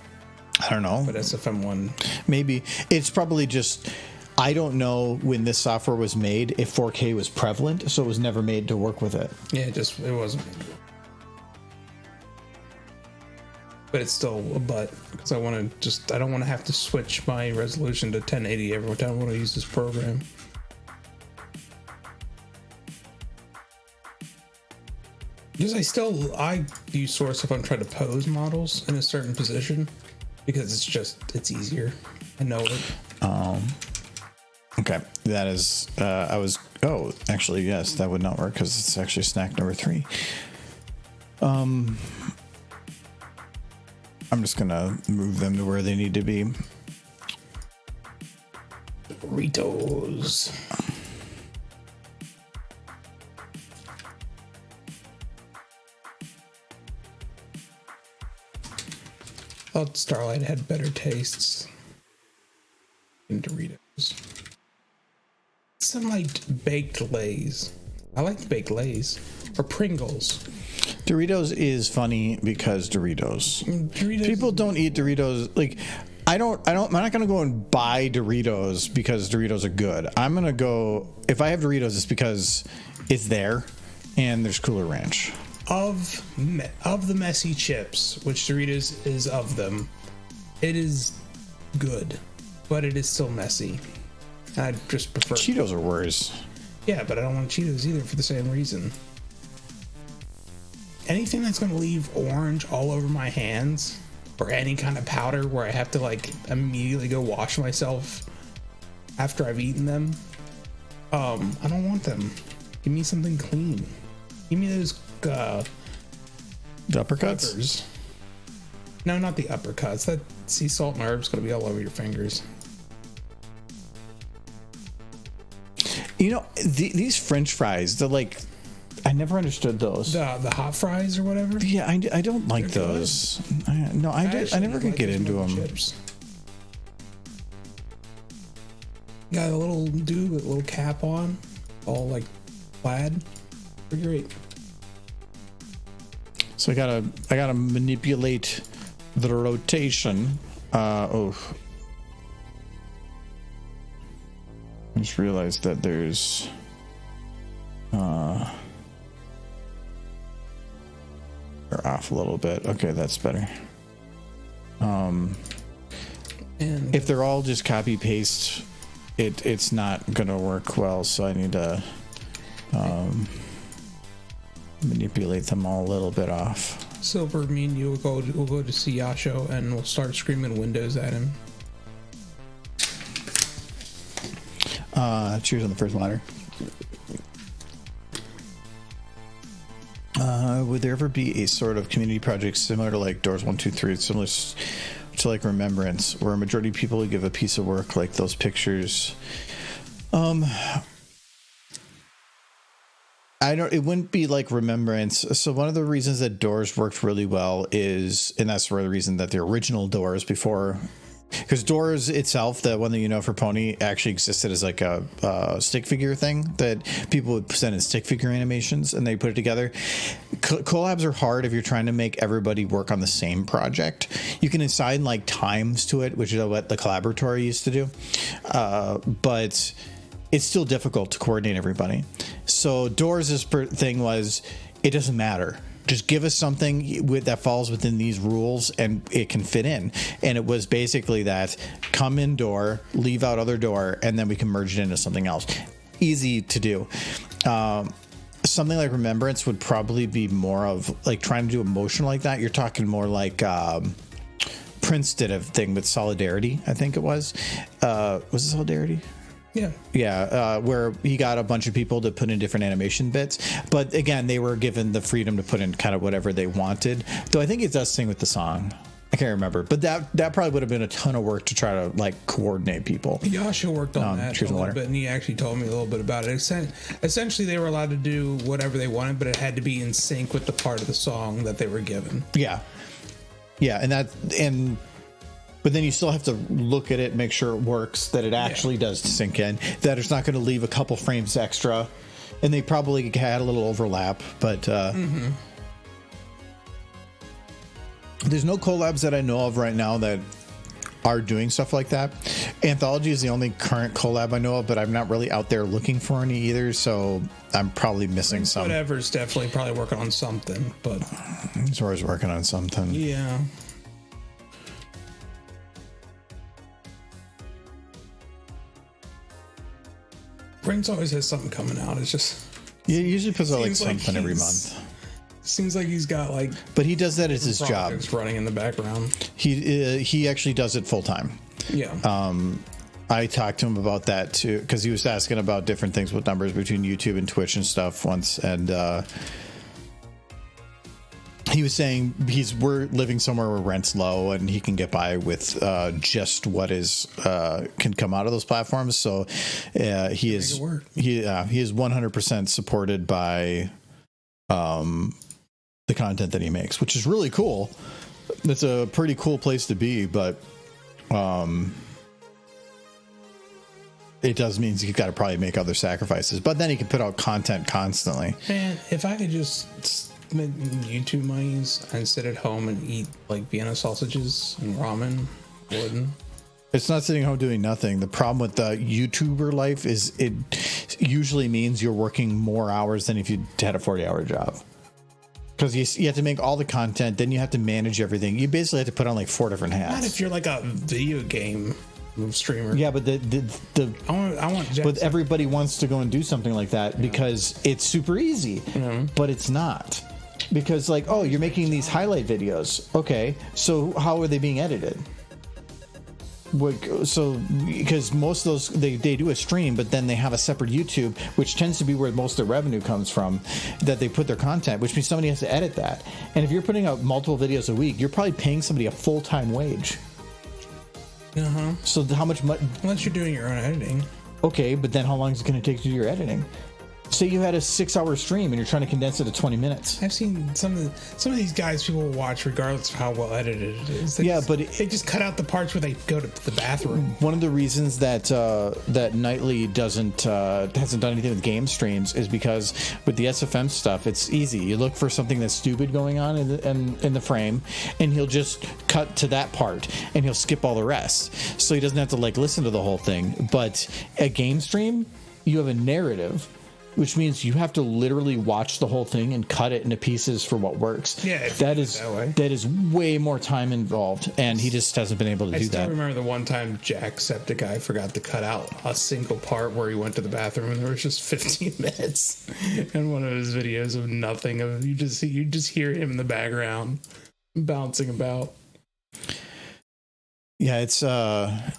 I don't know. But SFM1... Maybe. It's probably just... I don't know when this software was made if 4K was prevalent, so it was never made to work with it. Yeah, it wasn't. but it's still a butt because I don't want to have to switch my resolution to 1080 every time I want to use this program. Because I use source if I'm trying to pose models in a certain position because it's easier. I know it. Okay, that is, actually, yes, that would not work because it's actually snack number 3. I'm just gonna move them to where they need to be. Doritos. Thought Starlight had better tastes than Doritos. Some like baked Lays. I like baked Lays or Pringles. Doritos is funny because Doritos. People don't eat Doritos. Like, I'm not going to go and buy Doritos because Doritos are good. I'm going to go, if I have Doritos, it's because it's there and there's Cooler Ranch. Of the messy chips, which Doritos is of them, it is good, but it is still messy. I just prefer Cheetos are worse. Yeah, but I don't want Cheetos either for the same reason. Anything that's going to leave orange all over my hands, or any kind of powder where I have to like immediately go wash myself after I've eaten them, I don't want them. Give me something clean. Give me those the uppercuts? peppers. No, not the uppercuts. That sea salt and herbs going to be all over your fingers. You know, these French fries, they're like, I never understood those. The hot fries or whatever. Yeah, I don't like those. I never could get into them. Chips. Got a little dude with a little cap on, all like plaid. Pretty great. So I gotta manipulate the rotation. I just realized that there's they're off a little bit. Okay, that's better. And If they're all just copy paste, it's not gonna work well. So I need to manipulate them all a little bit off. Silver, me and you will go to see Yasho and we'll start screaming windows at him. Cheers on the first ladder. Would there ever be a sort of community project similar to like Doors 1, 2, 3, similar to like Remembrance, where a majority of people would give a piece of work like those pictures? It wouldn't be like Remembrance. So one of the reasons that Doors worked really well is, and that's for the reason that the original Doors before, because Doors itself, the one that you know for Pony, actually existed as like a stick figure thing that people would present in stick figure animations, and they put it together. Collabs are hard if you're trying to make everybody work on the same project. You can assign like times to it, which is what the Collaboratory used to do, but it's still difficult to coordinate everybody. So Doors' thing was, it doesn't matter. Just give us something that falls within these rules and it can fit in. And it was basically that come in door, leave out other door, and then we can merge it into something else. Easy to do. Something like Remembrance would probably be more of like trying to do emotion like that. You're talking more like Prince did a thing with Solidarity, I think it was. Was it Solidarity? Yeah, where he got a bunch of people to put in different animation bits, but again, they were given the freedom to put in kind of whatever they wanted. Though I think it does sing with the song. I can't remember, but that probably would have been a ton of work to try to like coordinate people. Yasha worked on that a little bit, and he actually told me a little bit about it. Essentially, they were allowed to do whatever they wanted, but it had to be in sync with the part of the song that they were given. Yeah, but then you still have to look at it, make sure it works, that it actually does sink in, that it's not going to leave a couple frames extra. And they probably had a little overlap, but there's no collabs that I know of right now that are doing stuff like that. Anthology is the only current collab I know of, but I'm not really out there looking for any either, so I'm probably missing some. Whatever's definitely probably working on something, but Zora's working on something. Yeah. Prince always has something coming out. It's just He usually puts out like seems like something every he's- month. seems like he's got like But he does that as his job. projects running in the background. He actually does it full time. Yeah. I talked to him about that too, because he was asking about different things with numbers between YouTube and Twitch and stuff once, and he was saying we're living somewhere where rent's low and he can get by with just what is can come out of those platforms. So he is 100% supported by the content that he makes, which is really cool. It's a pretty cool place to be, but it does mean you've got to probably make other sacrifices. But then he can put out content constantly. Man, if I could just make YouTube monies and sit at home and eat like Vienna sausages and ramen, I wouldn't. It's not sitting home doing nothing. The problem with the YouTuber life is it usually means you're working more hours than if you had a 40-hour job. Because you have to make all the content, then you have to manage everything. You basically have to put on like 4 different hats. Not if you're like a video game streamer. Yeah, but I want Jackson. but everybody wants to go and do something like that because it's super easy, but it's not. Because like, oh, you're making these highlight videos. Okay, so how are they being edited? So because most of those they do a stream, but then they have a separate YouTube, which tends to be where most of the revenue comes from, that they put their content, which means somebody has to edit that. And if you're putting out multiple videos a week, you're probably paying somebody a full-time wage. So how much money? Unless you're doing your own editing. Okay, but then how long is it going to take to do your editing? Say you had a 6-hour stream and you're trying to condense it to 20 minutes. I've seen some of these guys people will watch regardless of how well edited it is. They just cut out the parts where they go to the bathroom. One of the reasons that that Nightly hasn't done anything with game streams is because with the SFM stuff, it's easy. You look for something that's stupid going on in the frame, and he'll just cut to that part and he'll skip all the rest, so he doesn't have to like listen to the whole thing. But a game stream, you have a narrative, which means you have to literally watch the whole thing and cut it into pieces for what works. Yeah, that is way more time involved, and he just hasn't been able to do that. I still remember the one time Jacksepticeye forgot to cut out a single part where he went to the bathroom, and there was just 15 minutes in one of his videos of nothing. Of you just hear him in the background bouncing about. Yeah, it's a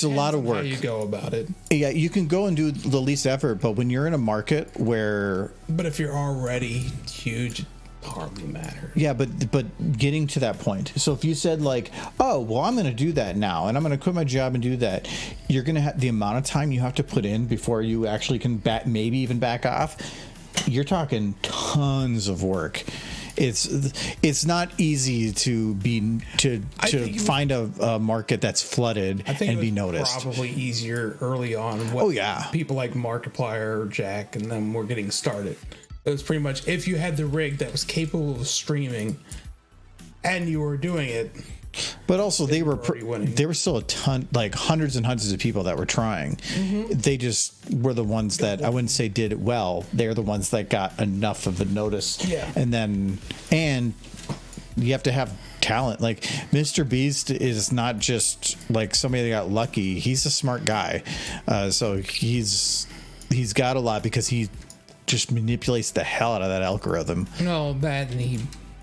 lot of work. How you go about it. Yeah, you can go and do the least effort, but when you're in a market where... But if you're already huge, it hardly matters. Yeah, but getting to that point. So if you said like, oh, well, I'm going to do that now, and I'm going to quit my job and do that, you're going to have the amount of time you have to put in before you actually can maybe even back off. You're talking tons of work. It's not easy to find a market that's flooded and be noticed. Probably easier early on. People like Markiplier or Jack and them were getting started. It was pretty much if you had the rig that was capable of streaming and you were doing it. But also they were still a ton, like hundreds and hundreds of people that were trying. They just were the ones that I wouldn't say did it well. They're the ones that got enough of a notice. Yeah. And you have to have talent. Like Mr. Beast is not just like somebody that got lucky. He's a smart guy. So he's got a lot because he just manipulates the hell out of that algorithm. No, that, and he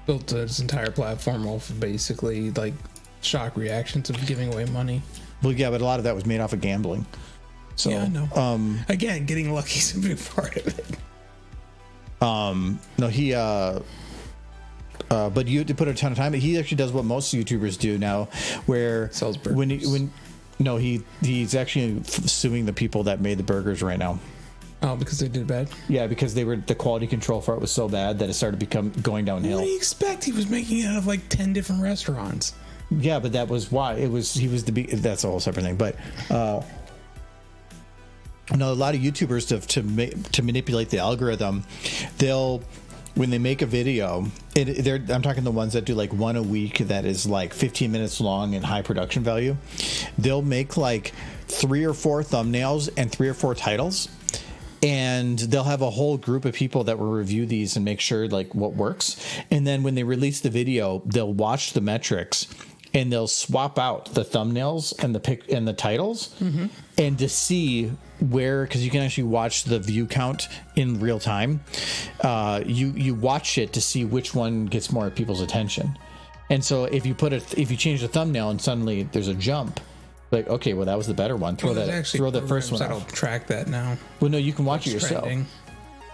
built his entire platform off of basically like shock reactions of giving away money. Well, yeah, but a lot of that was made off of gambling. So yeah, I know. Again, getting lucky is a big part of it. No, he but you have to put a ton of time. He actually does what most YouTubers do now, where sells burgers. He's actually suing the people that made the burgers right now. Oh, because they did bad? Yeah, because the quality control for it was so bad that it started going downhill. What do you expect? He was making it out of like 10 different restaurants. Yeah, but that was why that's a whole separate thing. But a lot of YouTubers to manipulate the algorithm, when they make a video, I'm talking the ones that do like one a week that is like 15 minutes long and high production value. They'll make like 3 or 4 thumbnails and 3 or 4 titles. And they'll have a whole group of people that will review these and make sure like what works. And then when they release the video, they'll watch the metrics and they'll swap out the thumbnails and the pic and the titles, and to see where, because you can actually watch the view count in real time. You watch it to see which one gets more people's attention. And so if you change the thumbnail and suddenly there's a jump, like, okay, well, that was the better one. Throw the first one I'll out. track that now. Well, no, you can watch it yourself. Trending.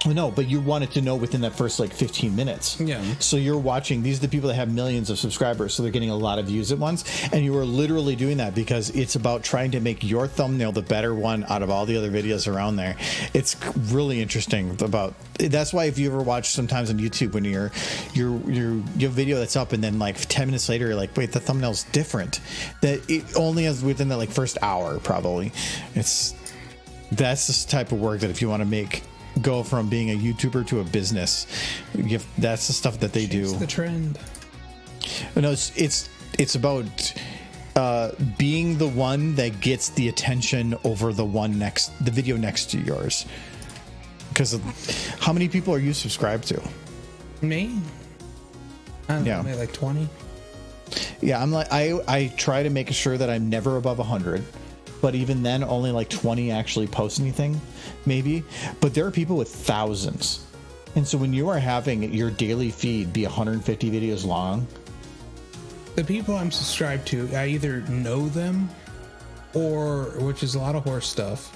Well, no, but you wanted to know within that first like 15 minutes. Yeah. So you're watching, these are the people that have millions of subscribers, so they're getting a lot of views at once. And you are literally doing that because it's about trying to make your thumbnail the better one out of all the other videos around there. It's really interesting about, that's why if you ever watch sometimes on YouTube when you have a video that's up and then like 10 minutes later, you're like, wait, the thumbnail's different. That it only has within that like first hour, probably. That's the type of work that if you want to go from being a YouTuber to a business, that's the stuff that they do. The trend. No, it's about being the one that gets the attention over the video next to yours. Because how many people are you subscribed to? Me? I don't know, maybe like 20. Yeah, I'm like I try to make sure that I'm never above 100. But even then, only like 20 actually post anything, maybe. But there are people with thousands. And so when you are having your daily feed be 150 videos long. The people I'm subscribed to, I either know them, or, which is a lot of horse stuff,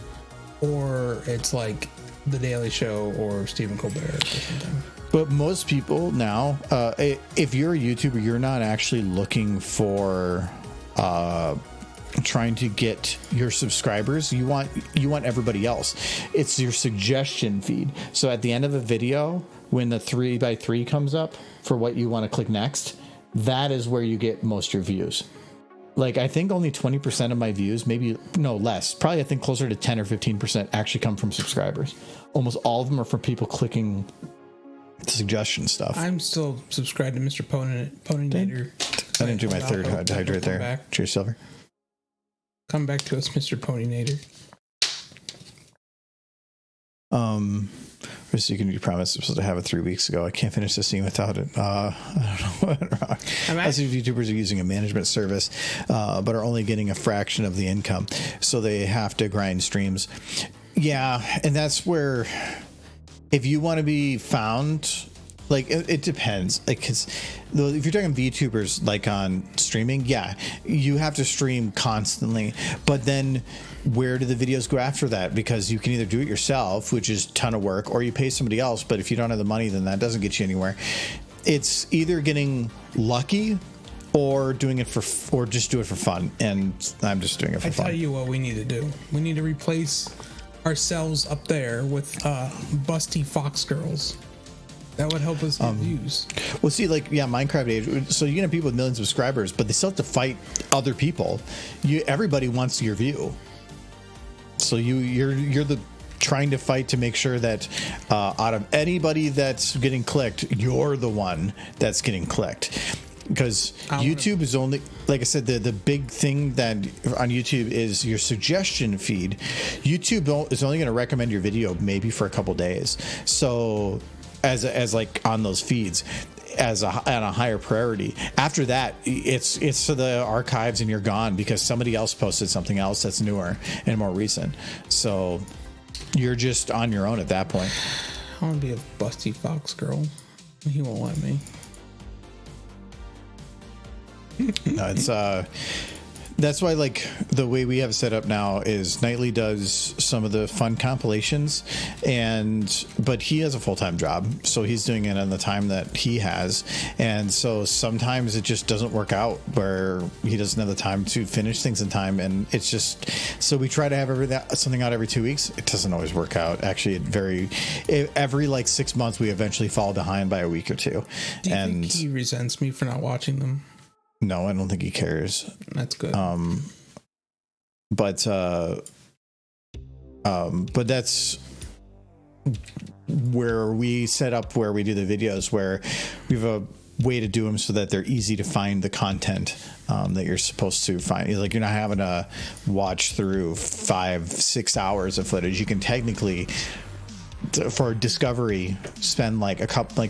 or it's like The Daily Show or Stephen Colbert or something. But most people now, if you're a YouTuber, you're not actually looking for... trying to get your subscribers. You want everybody else. It's your suggestion feed. So at the end of a video, when the 3x3 comes up for what you want to click next, that is where you get most of your views. Like, I think only 20% of my views, maybe no less, probably I think closer to 10 or 15% actually come from subscribers. Almost all of them are from people clicking suggestion stuff. I'm still subscribed to Mr. Poninator. I didn't do my third hydrate there. Back. Cheers, Silver. Come back to us, Mr. Poninator. You promised I'm supposed to have it 3 weeks ago. I can't finish this scene without it. I don't know what went wrong. Lots of YouTubers are using a management service, but are only getting a fraction of the income, so they have to grind streams. Yeah, and that's where, if you want to be found, like it depends. Like, cause if you're talking VTubers, like on streaming, yeah, you have to stream constantly. But then, where do the videos go after that? Because you can either do it yourself, which is a ton of work, or you pay somebody else. But if you don't have the money, then that doesn't get you anywhere. It's either getting lucky or doing it or just do it for fun. And I'm just doing it for fun. I tell you what we need to do. We need to replace ourselves up there with busty fox girls. That would help us get views. Well, see, like, yeah, Minecraft Age. So you can have people with millions of subscribers, but they still have to fight other people. Everybody wants your view. So you're the trying to fight to make sure that out of anybody that's getting clicked, you're the one that's getting clicked. Because YouTube is only, like I said, the big thing that on YouTube is your suggestion feed. YouTube is only going to recommend your video maybe for a couple days. So as like on those feeds, on a higher priority. After that, it's to the archives and you're gone because somebody else posted something else that's newer and more recent. So you're just on your own at that point. I want to be a busty fox girl. He won't let me. No, it's that's why, like, the way we have it set up now is Nightly does some of the fun compilations, but he has a full-time job, so he's doing it on the time that he has, and so sometimes it just doesn't work out where he doesn't have the time to finish things in time, and it's just, so we try to have something out every 2 weeks. It doesn't always work out. Actually, every like 6 months we eventually fall behind by a week or two. Do you think he resents me for not watching them? No, I don't think he cares. That's good. But that's where we set up where we do the videos, where we have a way to do them so that they're easy to find the content that you're supposed to find. Like, you're not having to watch through 5-6 hours of footage. You can technically for discovery, spend like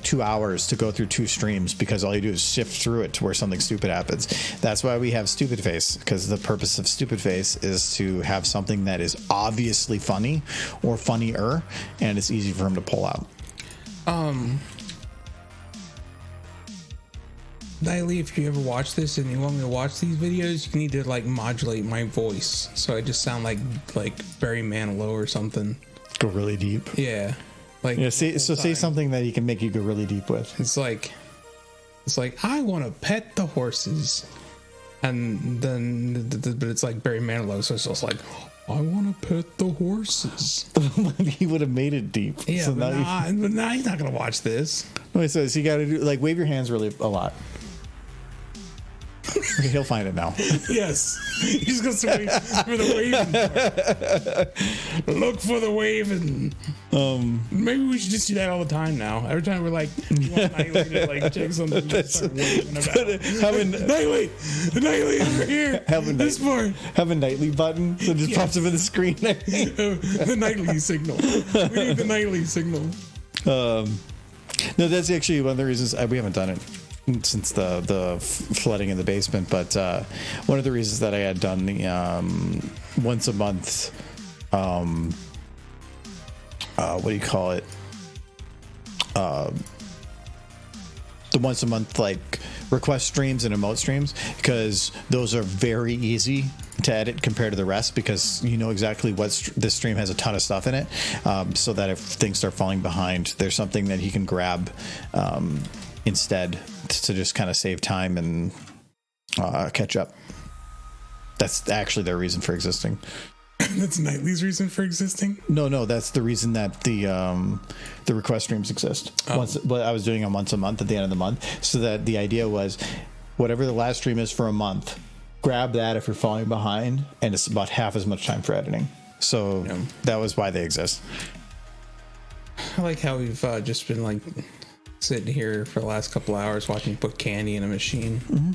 2 hours to go through 2 streams because all you do is sift through it to where something stupid happens. That's why we have Stupid Face, because the purpose of Stupid Face is to have something that is obviously funny or funnier, and it's easy for him to pull out. Nightly, if you ever watch this and you want me to watch these videos, you need to like modulate my voice so I just sound like Barry Manilow or something. Go really deep. Yeah, like Say something that he can make you go really deep with. It's like I want to pet the horses, and then but it's like Barry Manilow, so it's just like I want to pet the horses. He would have made it deep. Yeah, so but now he's not gonna watch this. No, so you got to do like wave your hands really a lot. Okay, he'll find it now. Yes, he's gonna wait for the waving part. Look for the waving. Maybe we should just do that all the time now. Every time we're like, you want Nightly to like check something, we just start waving about. Nightly over here. This part. Have a Nightly button that just pops up in the screen. The Nightly signal. We need the Nightly signal. No, that's actually one of the reasons we haven't done it since the flooding in the basement, but one of the reasons that I had done the once a month what do you call it, the once a month like request streams and emote streams, because those are very easy to edit compared to the rest, because you know exactly what this stream has a ton of stuff in it, so that if things start falling behind, there's something that he can grab instead to just kind of save time and catch up. That's actually their reason for existing. That's Nightly's reason for existing? No, that's the reason that the request streams exist. But I was doing them once a month at the end of the month, so that the idea was whatever the last stream is for a month, grab that if you're falling behind, and it's about half as much time for editing. So that was why they exist. I like how we've just been like sitting here for the last couple hours watching put candy in a machine. Mm-hmm.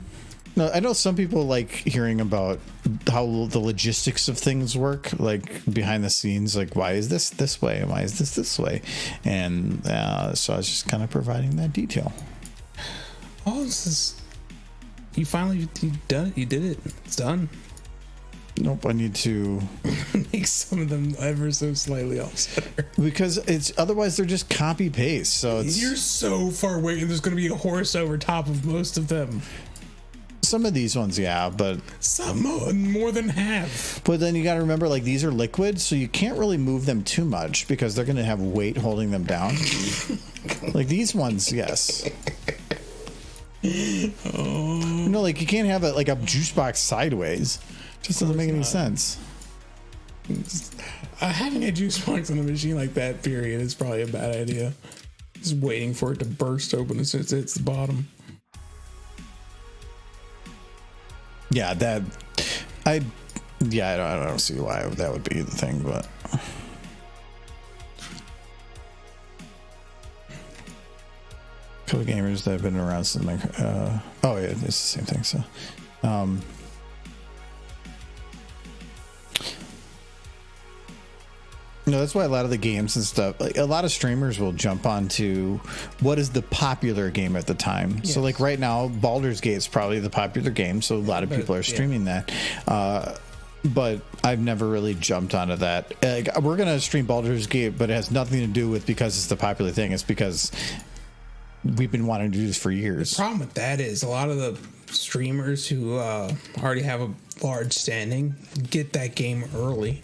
No, I know some people like hearing about how the logistics of things work, like behind the scenes, like why is this way and why is this way, and so I was just kind of providing that detail. Oh, this is you done it. You did it. It's done. Nope, I need to make some of them ever so slightly offset, because it's otherwise they're just copy paste. So you're so far away, and there's going to be a horse over top of most of them. Some of these ones, yeah, but some more than half. But then you got to remember, like, these are liquid, so you can't really move them too much because they're going to have weight holding them down. Like these ones, yes. No, like you can't have like a juice box sideways. Just doesn't make any sense. Having a juice box on a machine like that, period, is probably a bad idea. Just waiting for it to burst open as soon as it hits the bottom. Yeah, I don't see why that would be the thing, but couple of gamers that have been around since my oh yeah, it's the same thing. So no, that's why a lot of the games and stuff, like a lot of streamers will jump onto what is the popular game at the time. Yes. So like right now, Baldur's Gate is probably the popular game, so a lot of people are streaming that. But I've never really jumped onto that. We're gonna stream Baldur's Gate, but it has nothing to do with because it's the popular thing. It's because we've been wanting to do this for years. The problem with that is a lot of the streamers who already have a large standing get that game early.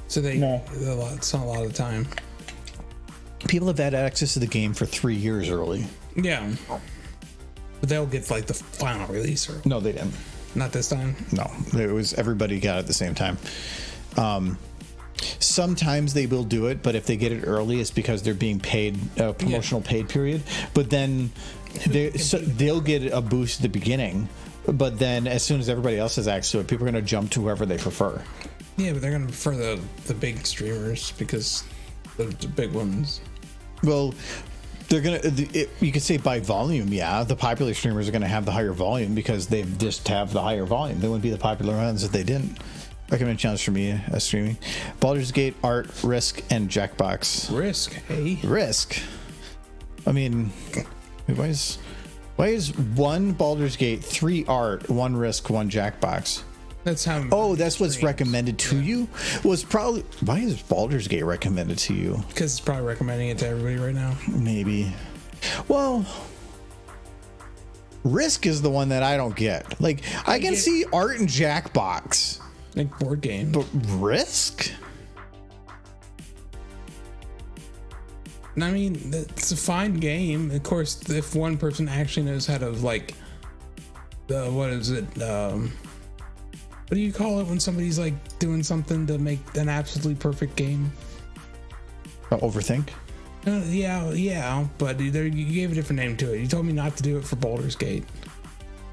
So it's not a lot of the time. People have had access to the game for 3 years early. Yeah. But they'll get like the final release early. No, they didn't. Not this time? No. It was everybody got it at the same time. Sometimes they will do it, but if they get it early, it's because they're being paid a promotional paid period. But then they'll get a boost at the beginning. But then as soon as everybody else has access to it, people are going to jump to whoever they prefer. Yeah, but they're going to prefer the big streamers because the big ones. Well, they're going to, you could say by volume, yeah. The popular streamers are going to have the higher volume because they just have the higher volume. They wouldn't be the popular ones if they didn't. recommended challenge for me streaming. Baldur's Gate art, Risk, and Jackbox. Risk, hey. Risk. I mean, why is 1 Baldur's Gate, 3 art, 1 Risk, 1 Jackbox? That's how. Oh, that's what's recommended to you? Was probably. Why is Baldur's Gate recommended to you? Because it's probably recommending it to everybody right now. Maybe. Well, Risk is the one that I don't get. Like, I can see art and Jackbox. Like board game. But Risk? I mean, it's a fine game. Of course, if one person actually knows how to, like, what is it? What do you call it when somebody's like doing something to make an absolutely perfect game? Overthink? Yeah, but you gave a different name to it. You told me not to do it for Baldur's Gate.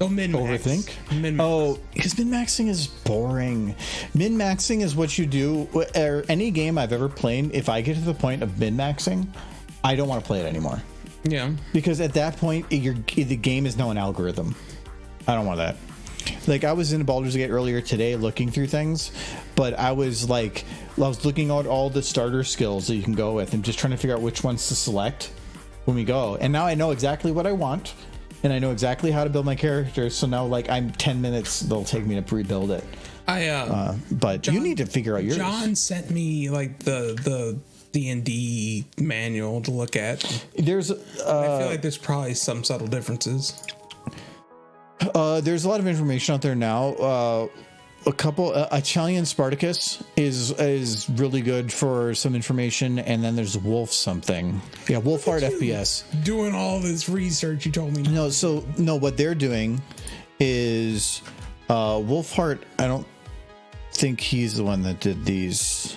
Oh, min-max. Overthink? Min-max. Oh, because min-maxing is boring. Min-maxing is what you do. Or any game I've ever played, if I get to the point of min-maxing, I don't want to play it anymore. Yeah. Because at that point, the game is now an algorithm. I don't want that. Like, I was in Baldur's Gate earlier today looking through things, but I was looking at all the starter skills that you can go with and just trying to figure out which ones to select when we go. And now I know exactly what I want, and I know exactly how to build my character. So now, like, I'm 10 minutes, they'll take me to rebuild it. But John, you need to figure out yours. John sent me, like, the D&D manual to look at. I feel like there's probably some subtle differences. There's a lot of information out there now. Italian Spartacus is really good for some information, and then there's Wolf something. Yeah, Wolf Art FPS. Doing all this research, you told me. No, what they're doing is Wolfheart. I don't think he's the one that did these.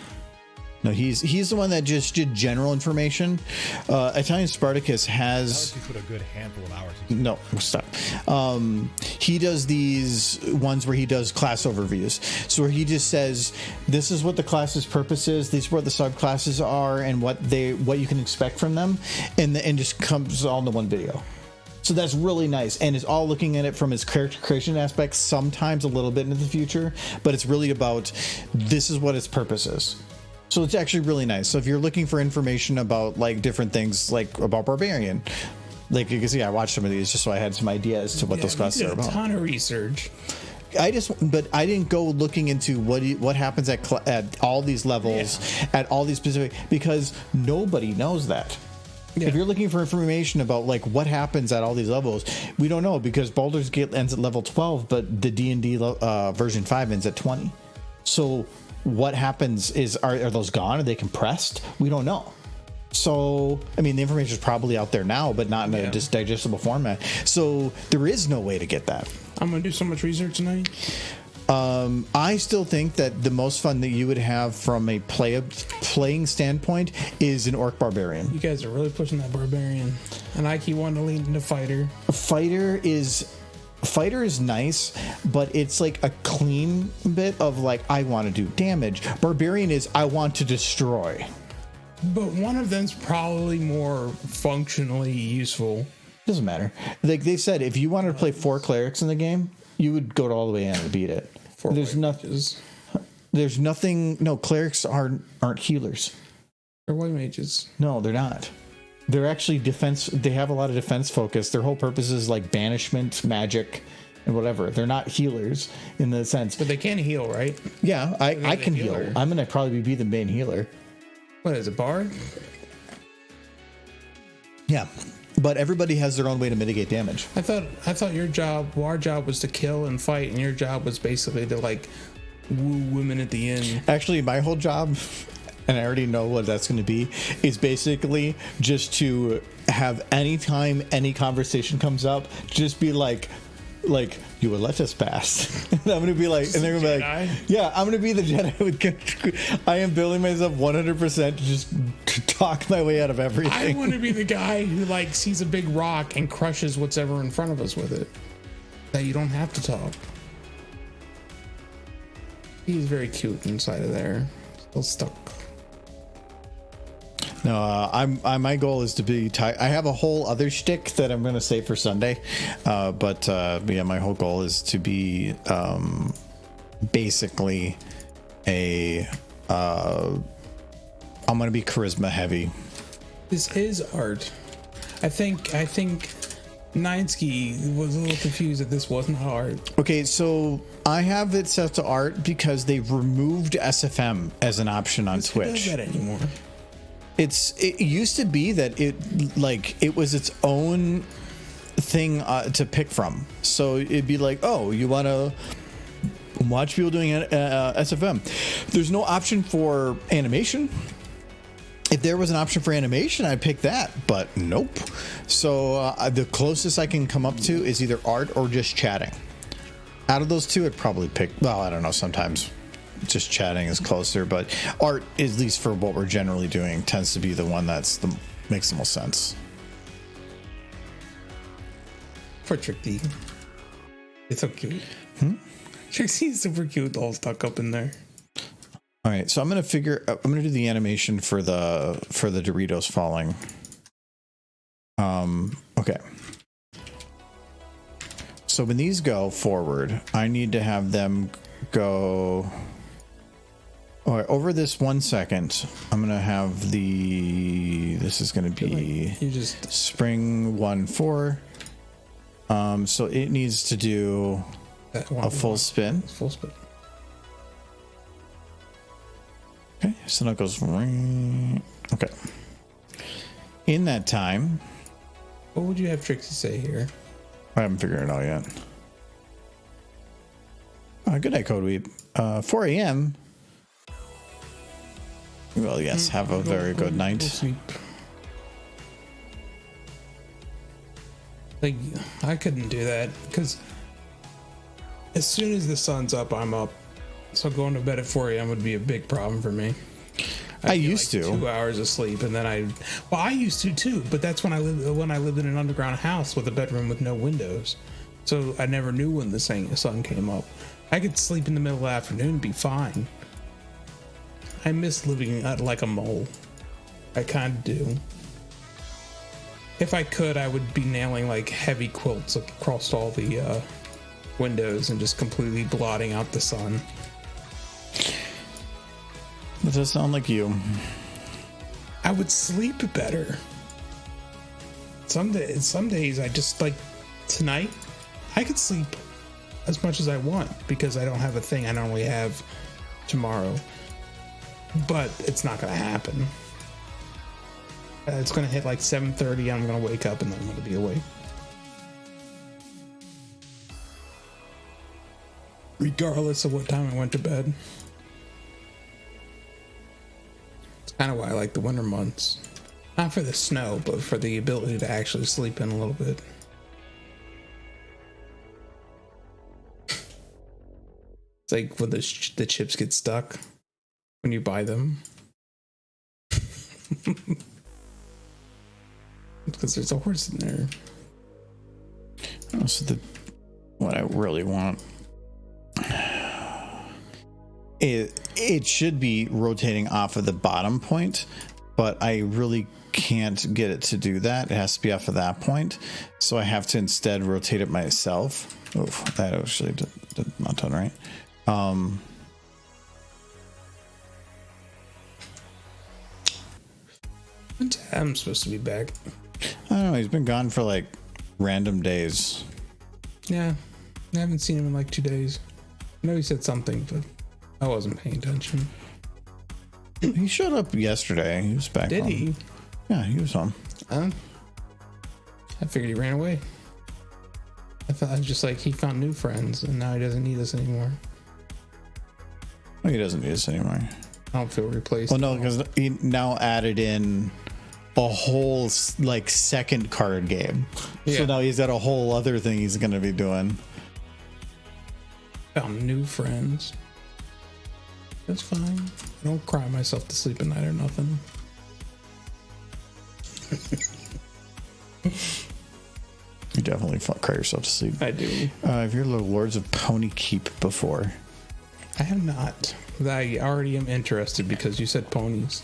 No, he's the one that just did general information. Italian Spartacus has. That would put a good handful of hours. No, stop. He does these ones where he does class overviews. So where he just says, this is what the class's purpose is, these are what the subclasses are, and what you can expect from them, and just comes all into one video. So that's really nice, and it's all looking at it from its character creation aspect, sometimes a little bit into the future, but it's really about this is what its purpose is. So it's actually really nice. So if you're looking for information about like different things, like about Barbarian, like you can see, I watched some of these just so I had some ideas to what those classes are about. A ton of research. But I didn't go looking into what happens at all these levels, at all these specific, because nobody knows that. Yeah. If you're looking for information about like what happens at all these levels, we don't know, because Baldur's Gate ends at level 12, but the D&D version 5 ends at 20. So what happens is, are those gone? Are they compressed? We don't know. So, I mean, the information is probably out there now, but not in a digestible format. So there is no way to get that. I'm going to do so much research tonight. I still think that the most fun that you would have from a playing standpoint is an Orc Barbarian. You guys are really pushing that Barbarian. And I keep wanting to lean into Fighter. Fighter is nice, but it's like a clean bit of like, I want to do damage. Barbarian is, I want to destroy. But one of them's probably more functionally useful. Doesn't matter. Like they said, if you wanted to play 4 clerics in the game, you would go all the way in and beat it. There's nothing. No, clerics aren't healers. They're white mages. No, they're not. They're actually defense. They have a lot of defense focus. Their whole purpose is like banishment, magic, and whatever. They're not healers in the sense. But they can heal, right? Yeah, I can heal. I'm gonna probably be the main healer. What is it, bard? Yeah, but everybody has their own way to mitigate damage. I thought our job was to kill and fight, and your job was basically to like woo women at the end. Actually, my whole job, and I already know what that's going to be, is basically just to have any time any conversation comes up, just be like you would let us pass. And I'm gonna be like, and they're gonna be like, yeah, I'm gonna be the Jedi. I am building myself 100% to just talk my way out of everything. I want to be the guy who like sees a big rock and crushes what's ever in front of us with it. That you don't have to talk. He's very cute inside of there. Still stuck. No, my goal is to be I have a whole other shtick that I'm going to save for Sunday, but yeah, my whole goal is to be basically a I'm gonna be charisma heavy. This is art. I think Ninesky was a little confused that this wasn't art. Okay, so I have it set to art because they removed SFM as an option on Twitch. Who does that anymore? It used to be that it was its own thing to pick from. So it'd be like, oh, you want to watch people doing SFM. There's no option for animation. If there was an option for animation, I'd pick that, but nope. So the closest I can come up to is either art or just chatting. Out of those two, I'd probably pick, well, I don't know, sometimes just chatting is closer, but art, at least for what we're generally doing, tends to be the one makes the most sense. For Trixie. It's so cute. Trixie's super cute, all stuck up in there. All right, so I'm gonna do the animation for the Doritos falling. Okay. So when these go forward, I need to have them go. All right, over this 1 second, I'm gonna have this is gonna be You just spring 1-4. So it needs to do a full spin. Full spin. Okay, so now it goes. Okay. In that time, What would you have Trixie say here? I haven't figured it out yet. Good night, Code Weep. 4 a.m. Well, yes, have a very good night. Sleep. Like, I couldn't do that because as soon as the sun's up, I'm up. So going to bed at 4 a.m. would be a big problem for me. I used to 2 hours of sleep, and then I used to too. But that's when I lived in an underground house with a bedroom with no windows, so I never knew when the sun came up. I could sleep in the middle of the afternoon and be fine. I miss living like a mole. I kind of do. If I could, I would be nailing like heavy quilts across all the windows and just completely blotting out the sun. That does sound like you. I would sleep better. Some days I just, like tonight, I could sleep as much as I want because I don't have a thing I normally have tomorrow. But it's not going to happen. It's going to hit like 7:30 and I'm going to wake up and then I'm going to be awake. Regardless of what time I went to bed. It's kind of why I like the winter months. Not for the snow, but for the ability to actually sleep in a little bit. It's like when the chips get stuck when you buy them. Because there's a horse in there. Oh, so what I really want. It should be rotating off of the bottom point, but I really can't get it to do that. It has to be off of that point. So I have to instead rotate it myself. Oh, that actually did not done right. When's Adam supposed to be back? I don't know. He's been gone for like random days. Yeah, I haven't seen him in like 2 days. I know he said something, but I wasn't paying attention. He showed up yesterday. He was back. Did home. he? Yeah, he was home. I figured he ran away. I thought just like he found new friends and now he doesn't need us anymore. Well, he doesn't need us anymore. I don't feel replaced. Well, no, because he now added in a whole like second card game. Yeah. So now he's got a whole other thing he's going to be doing. Found new friends. That's fine. I don't cry myself to sleep at night or nothing. You definitely cry yourself to sleep. I do. Have you heard of Lords of Pony Keep before? I have not. I already am interested because you said ponies.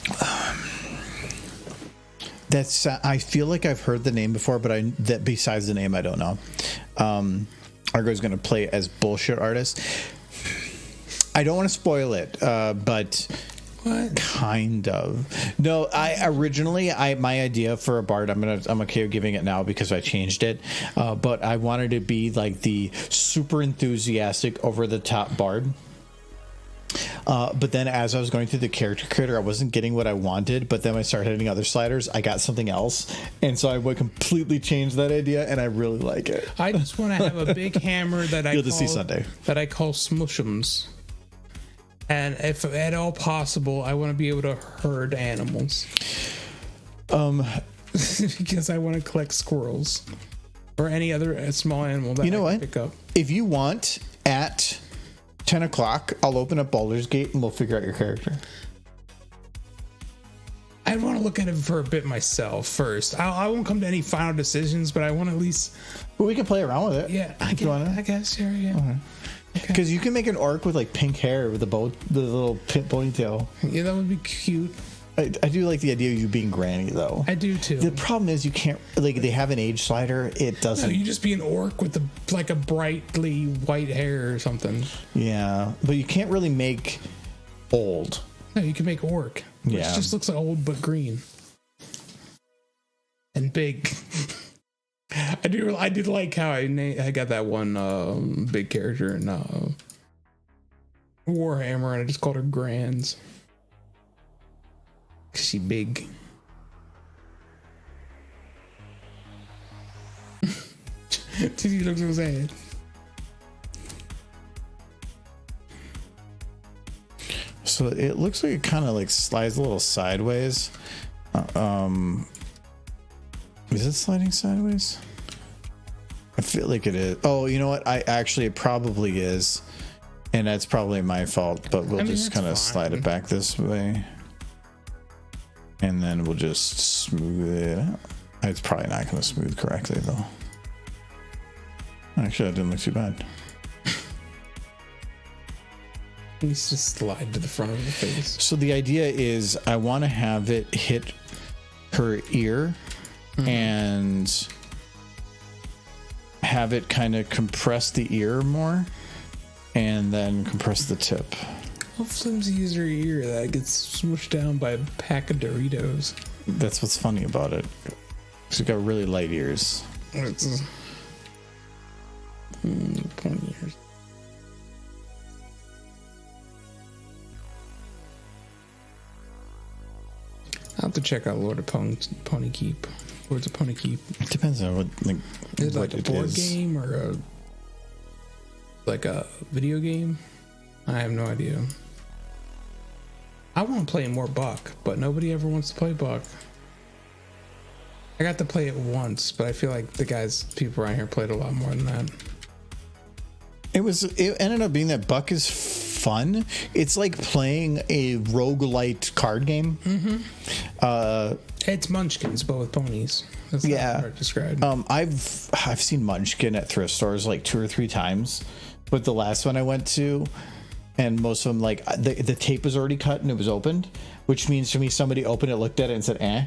That's I feel like I've heard the name before, but that besides the name, I don't know. Argo's going to play as bullshit artist. I don't want to spoil it, but What? kind of. No, my idea for a bard, I'm okay with giving it now because I changed it. But I wanted to be like the super enthusiastic, over the top bard. But then as I was going through the character creator, I wasn't getting what I wanted. But then when I started hitting other sliders, I got something else, and so I would completely change that idea, and I really like it. I just want to have a big hammer that You'll just see Sunday. that I call smushums. And if at all possible, I want to be able to herd animals. Because I want to collect squirrels or any other small animal that You know I can what? pick up. If you want, at 10 o'clock, I'll open up Baldur's Gate and we'll figure out your character. I want to look at it for a bit myself first. I won't come to any final decisions, but I want to at least. But we can play around with it. Yeah, I guess. Yeah. Okay. Because you can make an orc with like pink hair with the little ponytail. Yeah, that would be cute. I do like the idea of you being Granny, though. I do too. The problem is you can't, like, they have an age slider. It No, doesn't. you just be an orc with like a brightly white hair or something. Yeah, but you can't really make old. No, you can make orc. Which Yeah. just looks like old but green and big. I did like how I got that one big character in Warhammer, and I just called her Grands. 'Cause she big. Did you look what I'm saying? So it looks like it kind of like slides a little sideways. Is it sliding sideways? I feel like it is. Oh, you know what? It probably is. And that's probably my fault, but we'll just kind of slide it back this way. And then we'll just smooth it out. It's probably not going to smooth correctly, though. Actually, that didn't look too bad. It needs to slide to the front of the face. So the idea is I want to have it hit her ear and have it kind of compress the ear more and then compress the tip. How flimsy is her ear that gets smushed down by a pack of Doritos? That's what's funny about it. She's got really light ears. It's pointy ears. I'll have to check out Lord of Pony Keep. Lords of Pony Keep. It depends on what Is it what like a it board is. game or like a video game? I have no idea. I want to play more Buck, but nobody ever wants to play Buck. I got to play it once, but I feel like people around here played a lot more than that. It ended up being that Buck is fun. It's like playing a roguelite card game. It's Munchkins, but with ponies. That's Yeah. how I described. I've seen Munchkin at thrift stores like 2 or 3 times, but the last one I went to, and most of them, like the tape was already cut and it was opened, which means to me somebody opened it, looked at it, and said "eh,"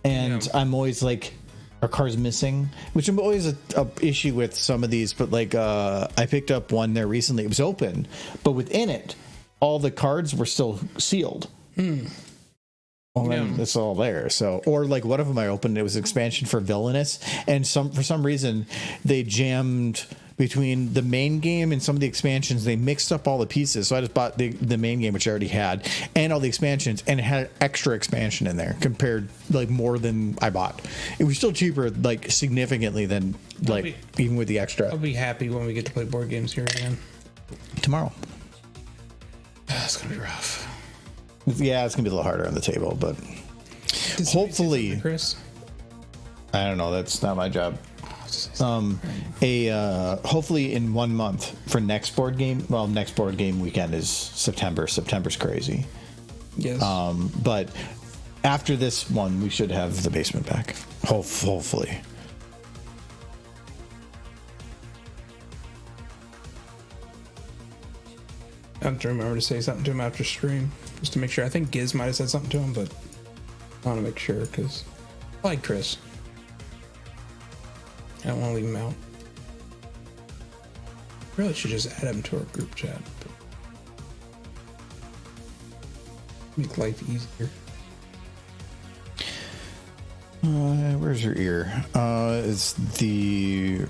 and Yeah. I'm always like, our car's missing, which I'm always a issue with some of these. But like I picked up one there recently. It was open, but within it, all the cards were still sealed. Well, then it's all there. So, or like one of them I opened, it was expansion for Villainous, and for some reason they jammed between the main game and some of the expansions. They mixed up all the pieces, so I just bought the main game, which I already had, and all the expansions, and it had extra expansion in there compared, like, more than I bought. It was still cheaper, like, significantly than, like, even with the extra. I'll be happy when we get to play board games here again. Tomorrow. It's gonna be rough. Yeah, it's gonna be a little harder on the table, but Did somebody say hopefully, something, Chris. I don't know. That's not my job. Hopefully in 1 month for next board game. Well, next board game weekend is September. September's crazy. Yes. But after this one, we should have the basement back. Hopefully. I have to remember to say something to him after stream, just to make sure. I think Giz might have said something to him, but I want to make sure because I like Chris. I don't want to leave him out. Really should just add him to our group chat. But Make life easier. Where's your ear? It's the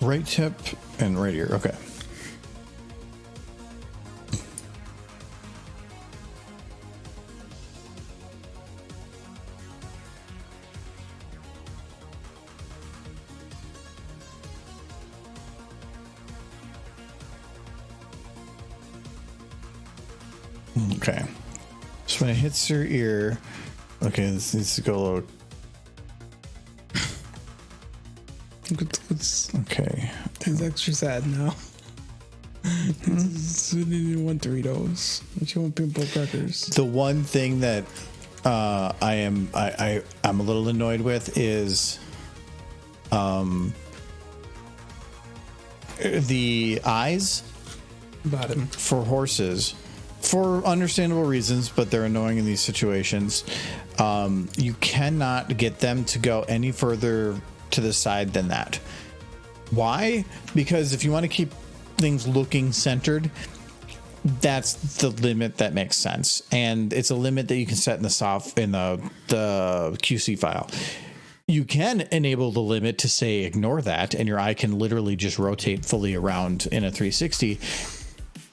right tip and right ear. Okay. Okay. So when it hits her ear, okay, this needs to go a little. Okay. It's extra sad now. You want Doritos, but you want Pimple Crackers. The one thing that I'm a little annoyed with is the eyes Bottom. for horses. For understandable reasons, but they're annoying in these situations. You cannot get them to go any further to the side than that. Why? Because if you want to keep things looking centered, that's the limit that makes sense, and it's a limit that you can set in the QC file. You can enable the limit to say ignore that, and your eye can literally just rotate fully around in a 360.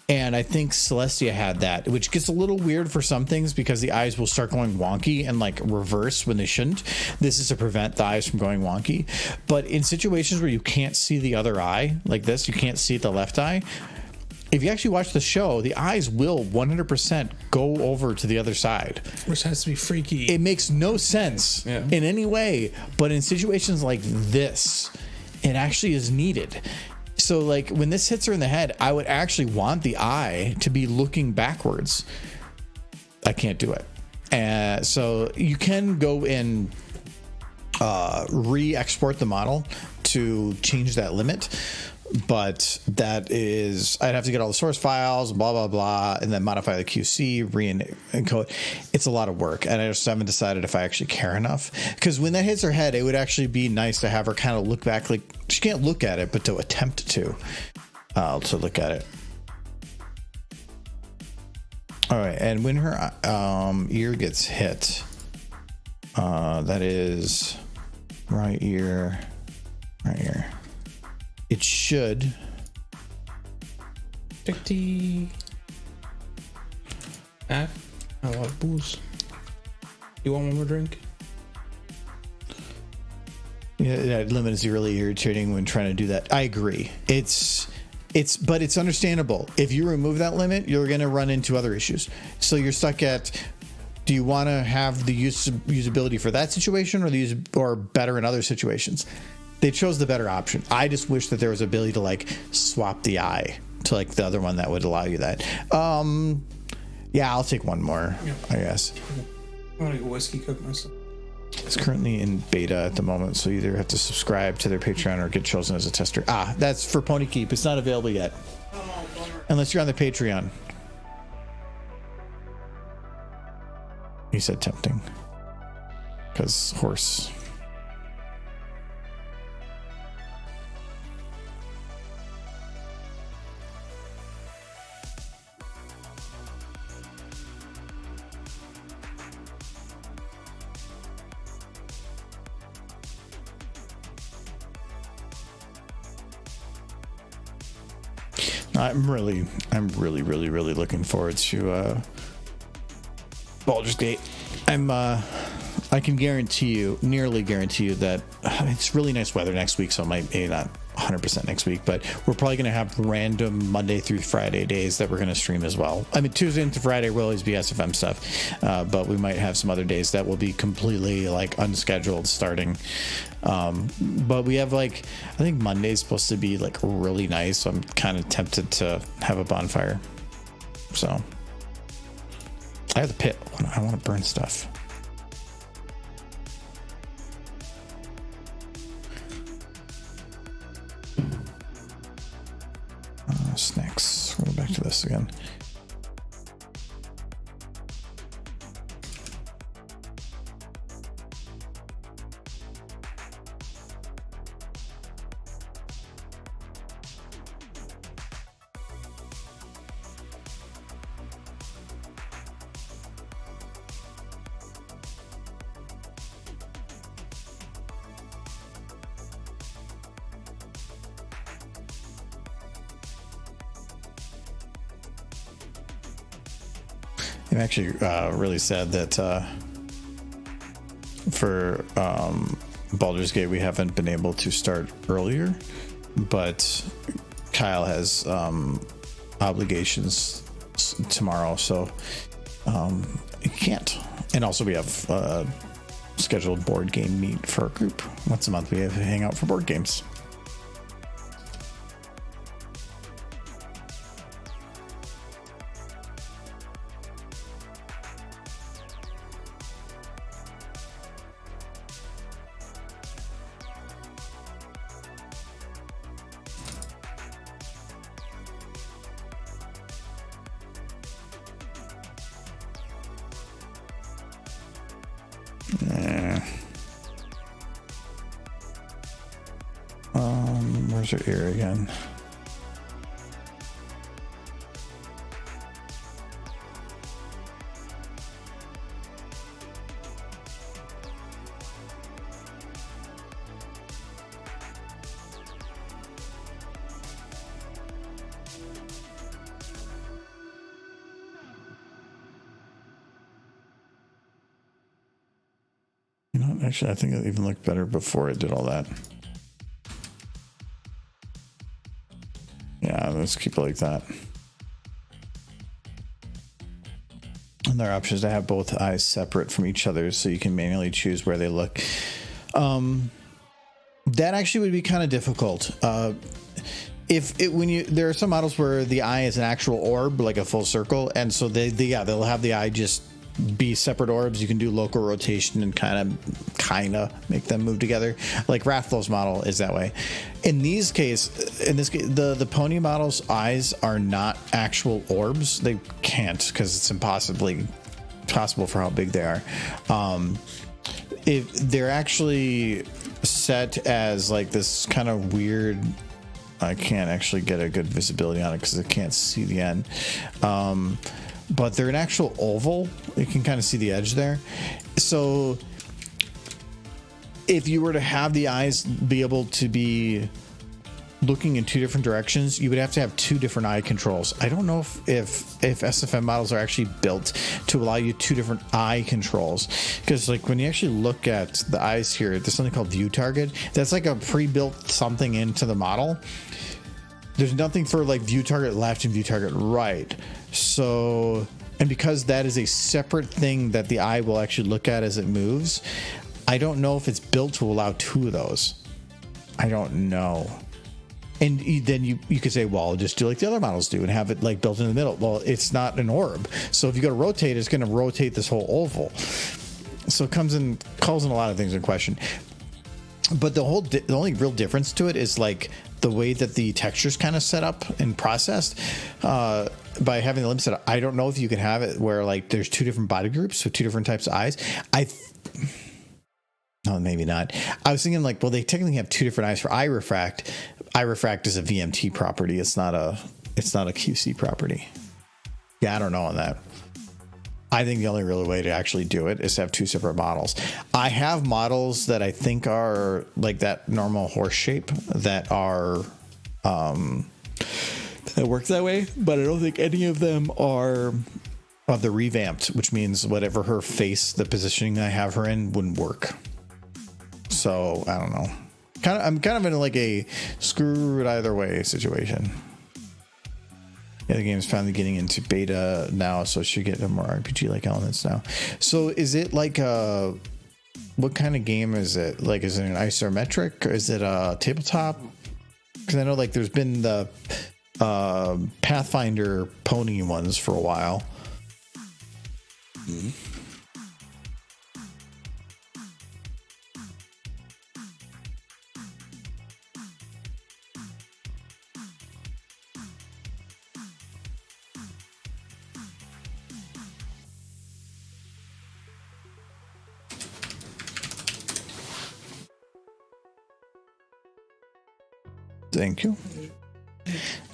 And I think Celestia had that, which gets a little weird for some things because the eyes will start going wonky and like reverse when they shouldn't. This is to prevent the eyes from going wonky. But in situations where you can't see the other eye, like this, you can't see the left eye. If you actually watch the show, the eyes will 100% go over to the other side. Which has to be freaky. It makes no sense in any way. But in situations like this, it actually is needed. So like when this hits her in the head, I would actually want the eye to be looking backwards. I can't do it. So you can go and re-export the model to change that limit. But that is, I'd have to get all the source files, blah, blah, blah, and then modify the QC, re-encode. It's a lot of work. And I just haven't decided if I actually care enough. Because when that hits her head, it would actually be nice to have her kind of look back. Like, she can't look at it, but to attempt to look at it. All right. And when her ear gets hit, that is right ear. It should. 50. I love booze. You want one more drink? Yeah, that limit is really irritating when trying to do that. I agree. But it's understandable. If you remove that limit, you're going to run into other issues. So you're stuck at, do you want to have the usability for that situation or better in other situations? They chose the better option. I just wish that there was ability to like swap the eye to like the other one that would allow you that. Yeah, I'll take one more, I guess. I want to go whiskey cook myself. It's currently in beta at the moment, so you either have to subscribe to their Patreon or get chosen as a tester. That's for Pony Keep. It's not available yet. Unless you're on the Patreon. He said tempting. Because horse. I'm really looking forward to Baldur's Gate. I can nearly guarantee you that it's really nice weather next week, so maybe not 100% next week, but we're probably going to have random Monday through Friday days that we're going to stream as well. I mean, Tuesday into Friday will always be SFM stuff, but we might have some other days that will be completely like unscheduled starting. But we have like, I think Monday's supposed to be like really nice, so I'm kind of tempted to have a bonfire. So I have the pit. I want to burn stuff. Snacks. We'll go back to this again. I'm actually really sad that for Baldur's Gate we haven't been able to start earlier, but Kyle has obligations tomorrow, so he can't. And also we have scheduled board game meet for our group. Once a month we have to hang out for board games. Where's her ear again? You know, actually, I think it even looked better before it did all that. Yeah, let's keep it like that. And there are options to have both eyes separate from each other so you can manually choose where they look. That actually would be kind of difficult. There are some models where the eye is an actual orb, like a full circle, and so they'll have the eye just be separate orbs. You can do local rotation and kind of make them move together. Like Rathlow's model is that way. In this case, the pony model's eyes are not actual orbs. They can't, because it's possible for how big they are. If they're actually set as like this kind of weird, I can't actually get a good visibility on it because I can't see the end. But they're an actual oval. You can kind of see the edge there. So if you were to have the eyes be able to be looking in two different directions, you would have to have two different eye controls. I don't know if SFM models are actually built to allow you two different eye controls, because like when you actually look at the eyes here, there's something called view target. That's like a pre-built something into the model. There's nothing for like view target left and view target right. So, and because that is a separate thing that the eye will actually look at as it moves, I don't know if it's built to allow two of those. I don't know. And then you could say, well, just do like the other models do and have it like built in the middle. Well, it's not an orb. So if you go to rotate, it's going to rotate this whole oval. So it calls in a lot of things in question. But the only real difference to it is like the way that the texture's kind of set up and processed by having the limb set up. I don't know if you can have it where like there's two different body groups, so two different types of eyes. No, maybe not. I was thinking like, well, they technically have two different eyes for eye refract. Eye refract is a VMT property. It's not a QC property. Yeah, I don't know on that. I think the only real way to actually do it is to have two separate models. I have models that I think are like that normal horse shape that are that work that way, but I don't think any of them are of the revamped, which means whatever her face, the positioning I have her in wouldn't work. So I don't know. I'm kind of in like a screw it either way situation. Yeah, the game's finally getting into beta now, so it should get more RPG-like elements now. So is it like what kind of game is it? Like, is it an isometric? Or is it a tabletop? Because I know like there's been the Pathfinder pony ones for a while. Thank you.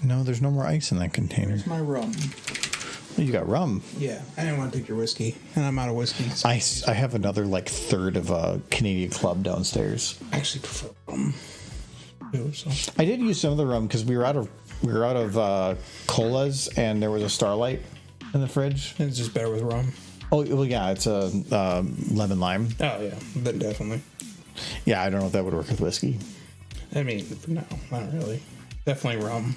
No, there's no more ice in that container. It's my rum. Oh, you got rum. Yeah, I didn't want to take your whiskey, and I'm out of whiskey. So. I have another like third of a Canadian Club downstairs. I actually prefer rum. So. I did use some of the rum because we were out of colas, and there was a Starlight in the fridge. It's just better with rum. Oh, well, yeah, it's a lemon lime. Oh, yeah, then definitely. Yeah, I don't know if that would work with whiskey. I mean, no, not really. Definitely rum.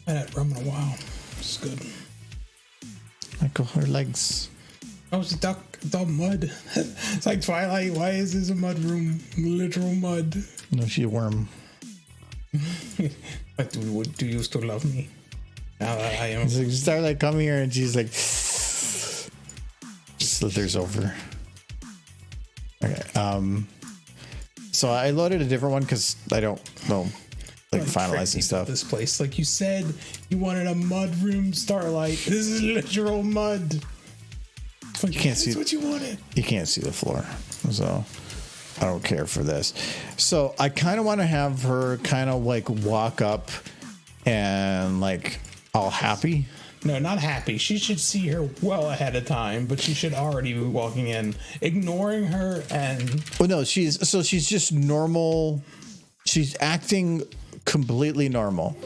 I haven't had rum in a while. It's good. Michael, her legs. Oh, it's a duck. It's all mud. It's like Twilight. Why is this a mud room? Literal mud. No, she's a worm. But do you still love me? Now that I am. It's like, Starlight, come here, and she's like, slithers over. Okay. So I loaded a different one because I don't know, like finalizing stuff. This place, like you said, you wanted a mud room, Starlight. This is literal mud. Like, you can't see. That's what you wanted. You can't see the floor, so I don't care for this. So I kind of want to have her kind of like walk up and like all happy. No, not happy. She should see her well ahead of time, but she should already be walking in, ignoring her and. Well, no, she's just normal. She's acting completely normal.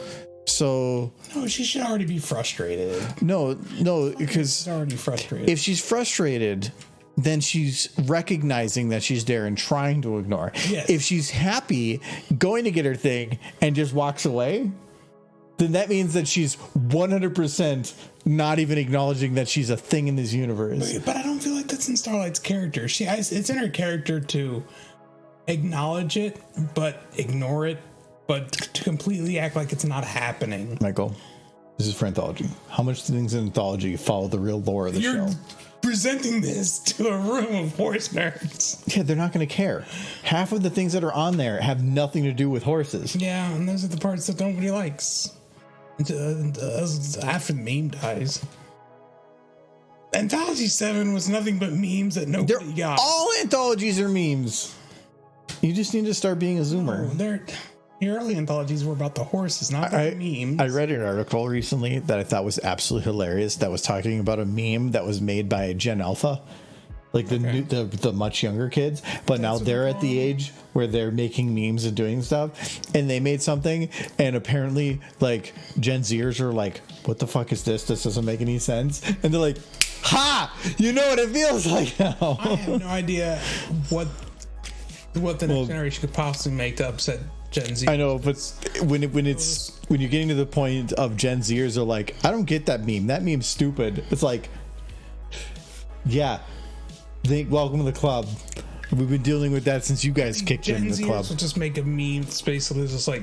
So No, she should already be frustrated. no, because She's already frustrated. if she's frustrated, then she's recognizing that she's there and trying to ignore. Yes. If she's happy, going to get her thing and just walks away, then that means that she's 100% not even acknowledging that she's a thing in this universe. But I don't feel like that's in Starlight's character. It's in her character to acknowledge it, but ignore it, but to completely act like it's not happening. Michael, this is for anthology. How much things in anthology follow the real lore of the You're show? presenting this to a room of horse nerds. Yeah, they're not going to care. Half of the things that are on there have nothing to do with horses. Yeah, and those are the parts that nobody likes. After the meme dies. Anthology 7 was nothing but memes that nobody got. All anthologies are memes. You just need to start being a zoomer. The early anthologies were about the horses, not the memes. I read an article recently that I thought was absolutely hilarious that was talking about a meme that was made by Gen Alpha, like the much younger kids, but now they're at the age where they're making memes and doing stuff, and they made something, and apparently like Gen Zers are like, what the fuck is this? This doesn't make any sense. And they're like, ha, you know what it feels like now. I have no idea what the next generation could possibly make to upset Gen Z. I know, but when you're getting to the point of Gen Zers are like, I don't get that meme. That meme's stupid. It's like, yeah, welcome to the club. We've been dealing with that since you guys kicked in the club. Will just make a meme that's basically just like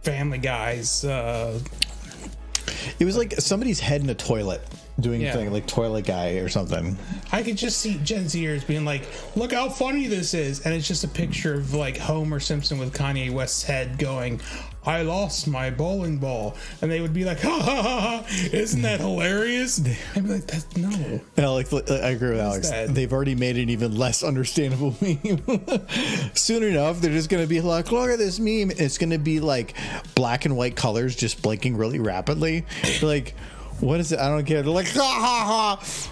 Family Guys. It was like somebody's head in a toilet doing a Yeah. thing, like Toilet Guy or something. I could just see Gen Zers being like, look how funny this is. And it's just a picture of like Homer Simpson with Kanye West's head going, I lost my bowling ball. And they would be like, ha ha ha, ha. Isn't that hilarious? I'd be like, that's no. Alex, I agree with Alex. that? They've already made an even less understandable meme. Soon enough, they're just going to be like, look at this meme. It's going to be like black and white colors just blinking really rapidly. They're like, what is it? I don't get it. They're like, ha ha ha.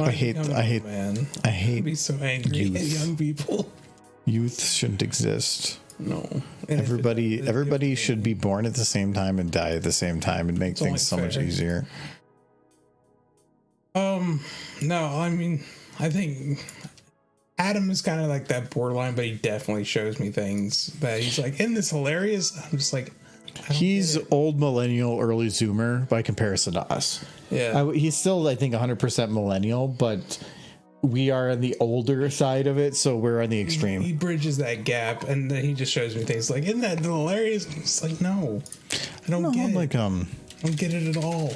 I hate, Man. I hate I'd be so angry at young people. youth shouldn't exist. No. Everybody should be born at the same time and die at the same time and make things so much fair. easier. No, I mean, I think Adam is kind of like that borderline, but he definitely shows me things that he's like, isn't this hilarious? I'm just like, He's old millennial, early zoomer by comparison to us. yeah. He's still, I think, 100% millennial, but we are on the older side of it, so we're on the extreme. He bridges that gap, and then he just shows me things like, isn't that hilarious? I'm just like, no, I don't get it. Like, I don't get it at all.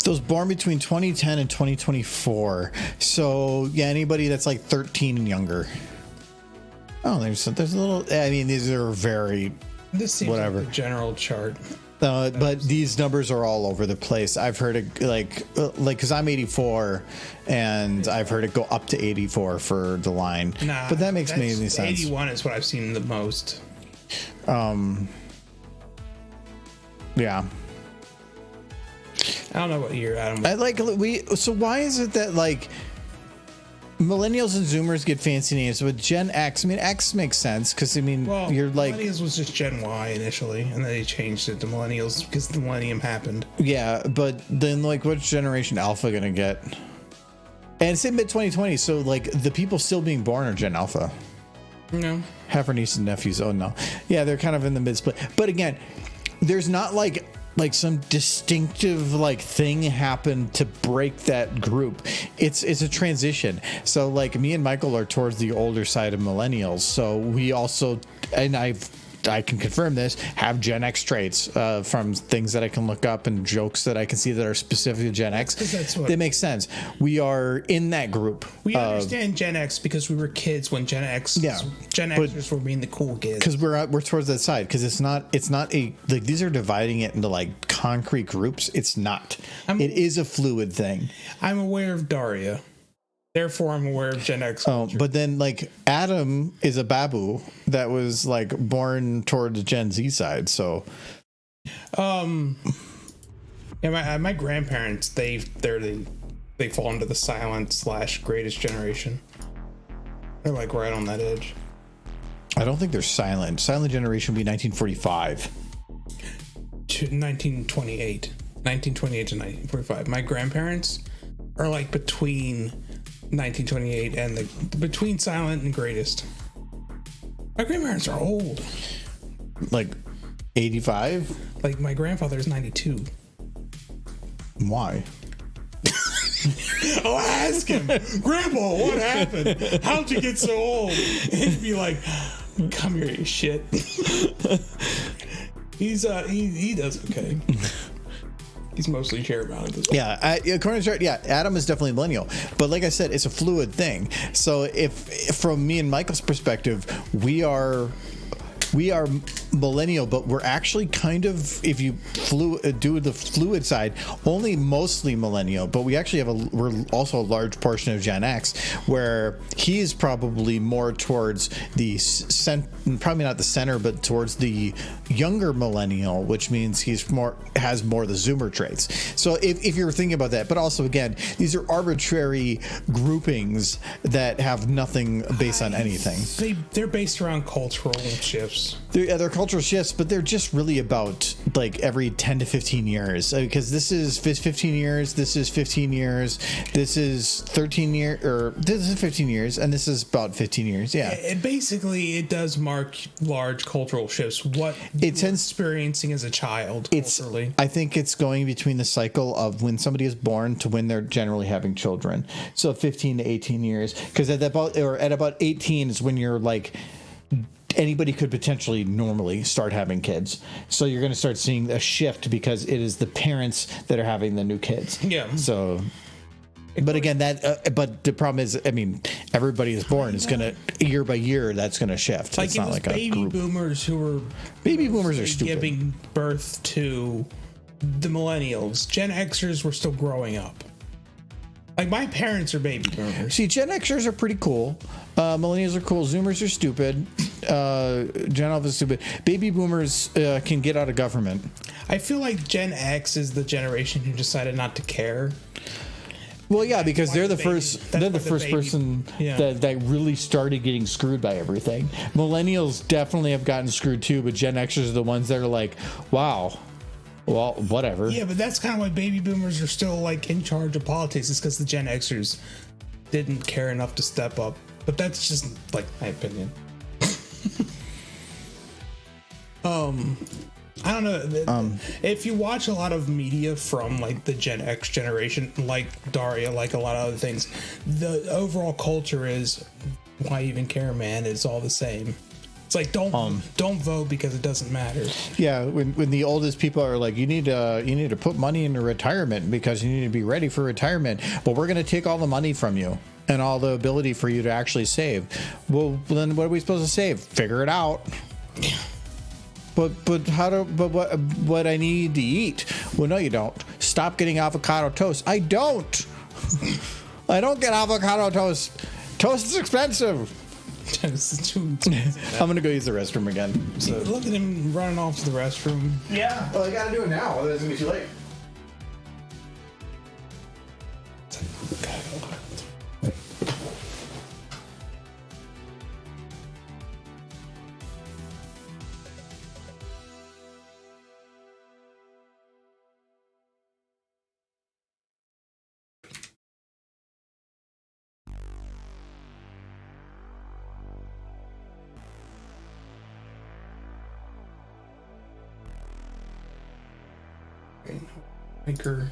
those born between 2010 and 2024. So yeah, anybody that's like 13 and younger. Oh, there's a little. I mean, these are very. This seems whatever. like the general chart. But these numbers are all over the place. I've heard it like because I'm 84, and I've heard it go up to 84 for the line. Nah, but that makes me any sense. 81 is what I've seen the most. Yeah. I don't know what year Adam was. So why is it that like millennials and Zoomers get fancy names, but Gen X? I mean, X makes sense because Well, you're like millennials was just Gen Y initially, and then they changed it to millennials because the millennium happened. yeah, but then like which generation Alpha gonna get? And it's in mid 2020, so like the people still being born are Gen Alpha. No. Half our nieces and nephews. Oh no, yeah, they're kind of in the mid split. But again, there's not like some distinctive like thing happened to break that group. It's a transition. So like me and Michael are towards the older side of millennials. So we also, and I can confirm this, have Gen X traits from things that I can look up and jokes that I can see that are specific to Gen X. They make sense. We are in that group. We understand Gen X because we were kids when Gen Xers were being the cool kids. Because we're towards that side. Because it's not a like these are dividing it into like concrete groups. It's not. It is a fluid thing. I'm aware of Daria. Therefore, I'm aware of Gen X culture. But then, like, Adam is a babu that was, like, born toward the Gen Z side, so... Yeah, my grandparents, they fall into the silent / greatest generation. They're, like, right on that edge. I don't think they're silent. Silent generation would be 1945. 1928. 1928 to 1945. My grandparents are, like, between... 1928 and between silent and greatest. My grandparents are old. Like 85? Like my grandfather's 92. Why? I'll ask him, Grandpa, what happened? How'd you get so old? And he'd be like, come here, you shit. He does okay. He's mostly Paramount at this point. Yeah, according to Adam is definitely millennial, but like I said, it's a fluid thing. So if from me and Michael's perspective, we are millennial, but we're actually kind of, if you do the fluid side, only mostly millennial, but we actually we're also a large portion of Gen X, where he is probably more towards the probably not the center, but towards the younger millennial, which means has more of the Zoomer traits. So if you're thinking about that, but also again, these are arbitrary groupings that have nothing based on anything. They're based around cultural shifts. They're cultural shifts, but they're just really about like every 10 to 15 years, because this is 15 years, this is 15 years, this is 13 years, or this is 15 years, and this is about 15 years. Yeah. It does mark large cultural shifts. What it tends experiencing as a child culturally. I think it's going between the cycle of when somebody is born to when they're generally having children. So 15 to 18 years, because at about 18 is when you're like, anybody could potentially normally start having kids. So you're going to start seeing a shift because it is the parents that are having the new kids. Yeah. So, but again, but the problem is, I mean, everybody is born is going to, year by year, that's going to shift. Like it's not like baby a group. Boomers who were baby boomers are stupid. Giving birth to the millennials. Gen Xers were still growing up. Like my parents are baby boomers. See, Gen Xers are pretty cool. Millennials are cool. Zoomers are stupid. Gen Alpha is stupid. Baby boomers can get out of government. I feel like Gen X is the generation who decided not to care. Well, yeah, because they're the first person that really started getting screwed by everything. Millennials definitely have gotten screwed too, but Gen Xers are the ones that are like, wow. Well, whatever. Yeah, but that's kind of why baby boomers are still like in charge of politics. Is because the Gen Xers didn't care enough to step up. But that's just like my opinion. I don't know. If you watch a lot of media from like the Gen X generation, like Daria, like a lot of other things, the overall culture is, why even care, man? It's all the same. It's like don't vote because it doesn't matter. Yeah, when the oldest people are like, you need to put money into retirement because you need to be ready for retirement. Well, we're going to take all the money from you and all the ability for you to actually save. Well, then what are we supposed to save? Figure it out. But what I need to eat? Well, no, you don't. Stop getting avocado toast. I don't get avocado toast. Toast is expensive. I'm gonna go use the restroom again. So. Look at him running off to the restroom. Yeah. Well, I gotta do it now. Otherwise, it's gonna be too late. Okay. Anchor.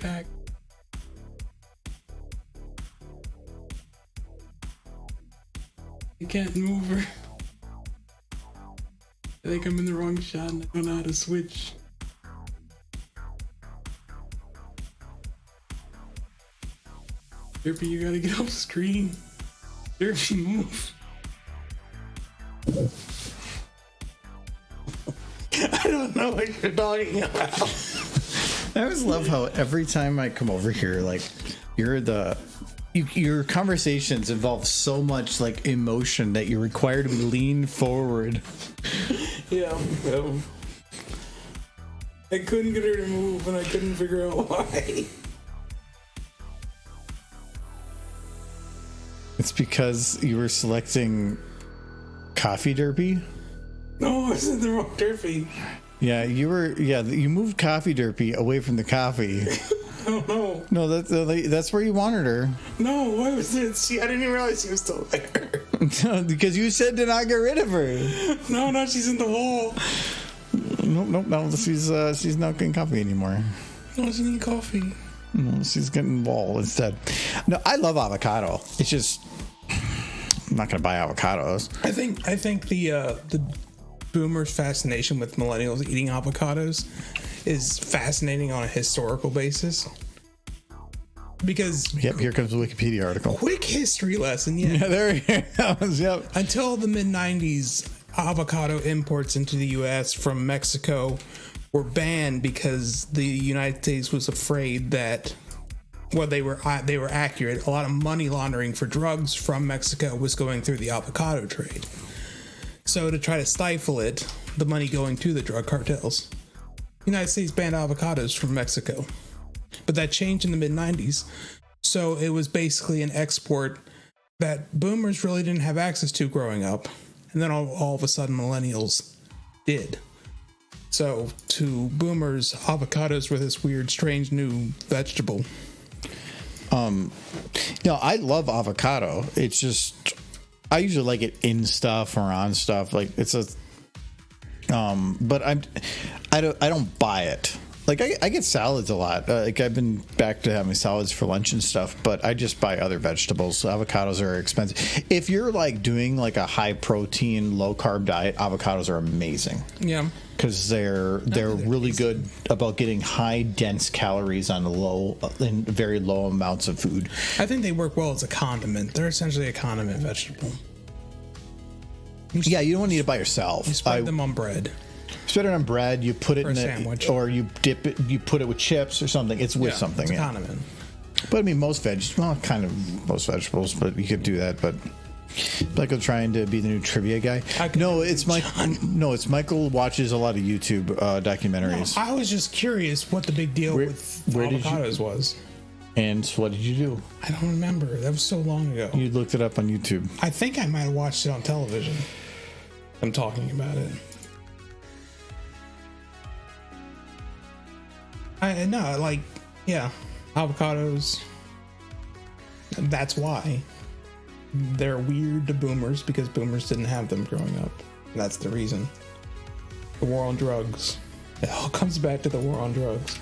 Back. I can't move her. I think I'm in the wrong shot and I don't know how to switch. Derpy, you gotta get off screen. Derpy, move. I don't know what you're talking about. I always love how every time I come over here, like your conversations involve so much like emotion that you're required to lean forward. Yeah. I couldn't get her to move and I couldn't figure out why. It's because you were selecting coffee derpy. No, I was in the wrong Derpy. Yeah, you were. Yeah, you moved coffee derpy away from the coffee. Oh no. No, that's where you wanted her. No, why was it? See, I didn't even realize she was still there. Because you said to not get rid of her. No, she's in the wall. Nope. No, she's not getting coffee anymore. No, she needs coffee. No, she's getting wall instead. No, I love avocado. It's just I'm not gonna buy avocados. I think the boomers' fascination with millennials eating avocados is fascinating on a historical basis. Because Yep, here comes the Wikipedia article. quick history lesson, yeah. Yeah, there it goes. Yep. Until the mid 90s, avocado imports into the US from Mexico were banned because the United States was afraid that, well, they were accurate. A lot of money laundering for drugs from Mexico was going through the avocado trade. So to try to stifle it, the money going to the drug cartels, the United States banned avocados from Mexico. But that changed in the mid 90s. So it was basically an export that boomers really didn't have access to growing up. And then all of a sudden millennials did. So to boomers, avocados were this weird, strange new vegetable. I love avocado. It's just I usually like it in stuff or on stuff. Like it's a but I don't buy it. Like I get salads a lot. Like I've been back to having salads for lunch and stuff, but I just buy other vegetables. Avocados are expensive. If you're like doing like a high protein, low carb diet, avocados are amazing. Yeah. Because they're really good about getting high dense calories on in very low amounts of food. I think they work well as a condiment. They're essentially a condiment vegetable. Yeah, you don't need it by yourself. You spread them on bread. Spread it on bread. You put it in a sandwich, or you dip it. You put it with chips or something. It's with something. It's a condiment. But I mean, most vegetables. But you could do that. But like I'm trying to be the new trivia guy. No, it's Michael watches a lot of YouTube documentaries. No, I was just curious what the big deal with avocados was. And what did you do? I don't remember. That was so long ago. You looked it up on YouTube. I think I might have watched it on television. I'm talking about it. Avocados. That's why they're weird to boomers, because boomers didn't have them growing up. That's the reason. The war on drugs. It all comes back to the war on drugs.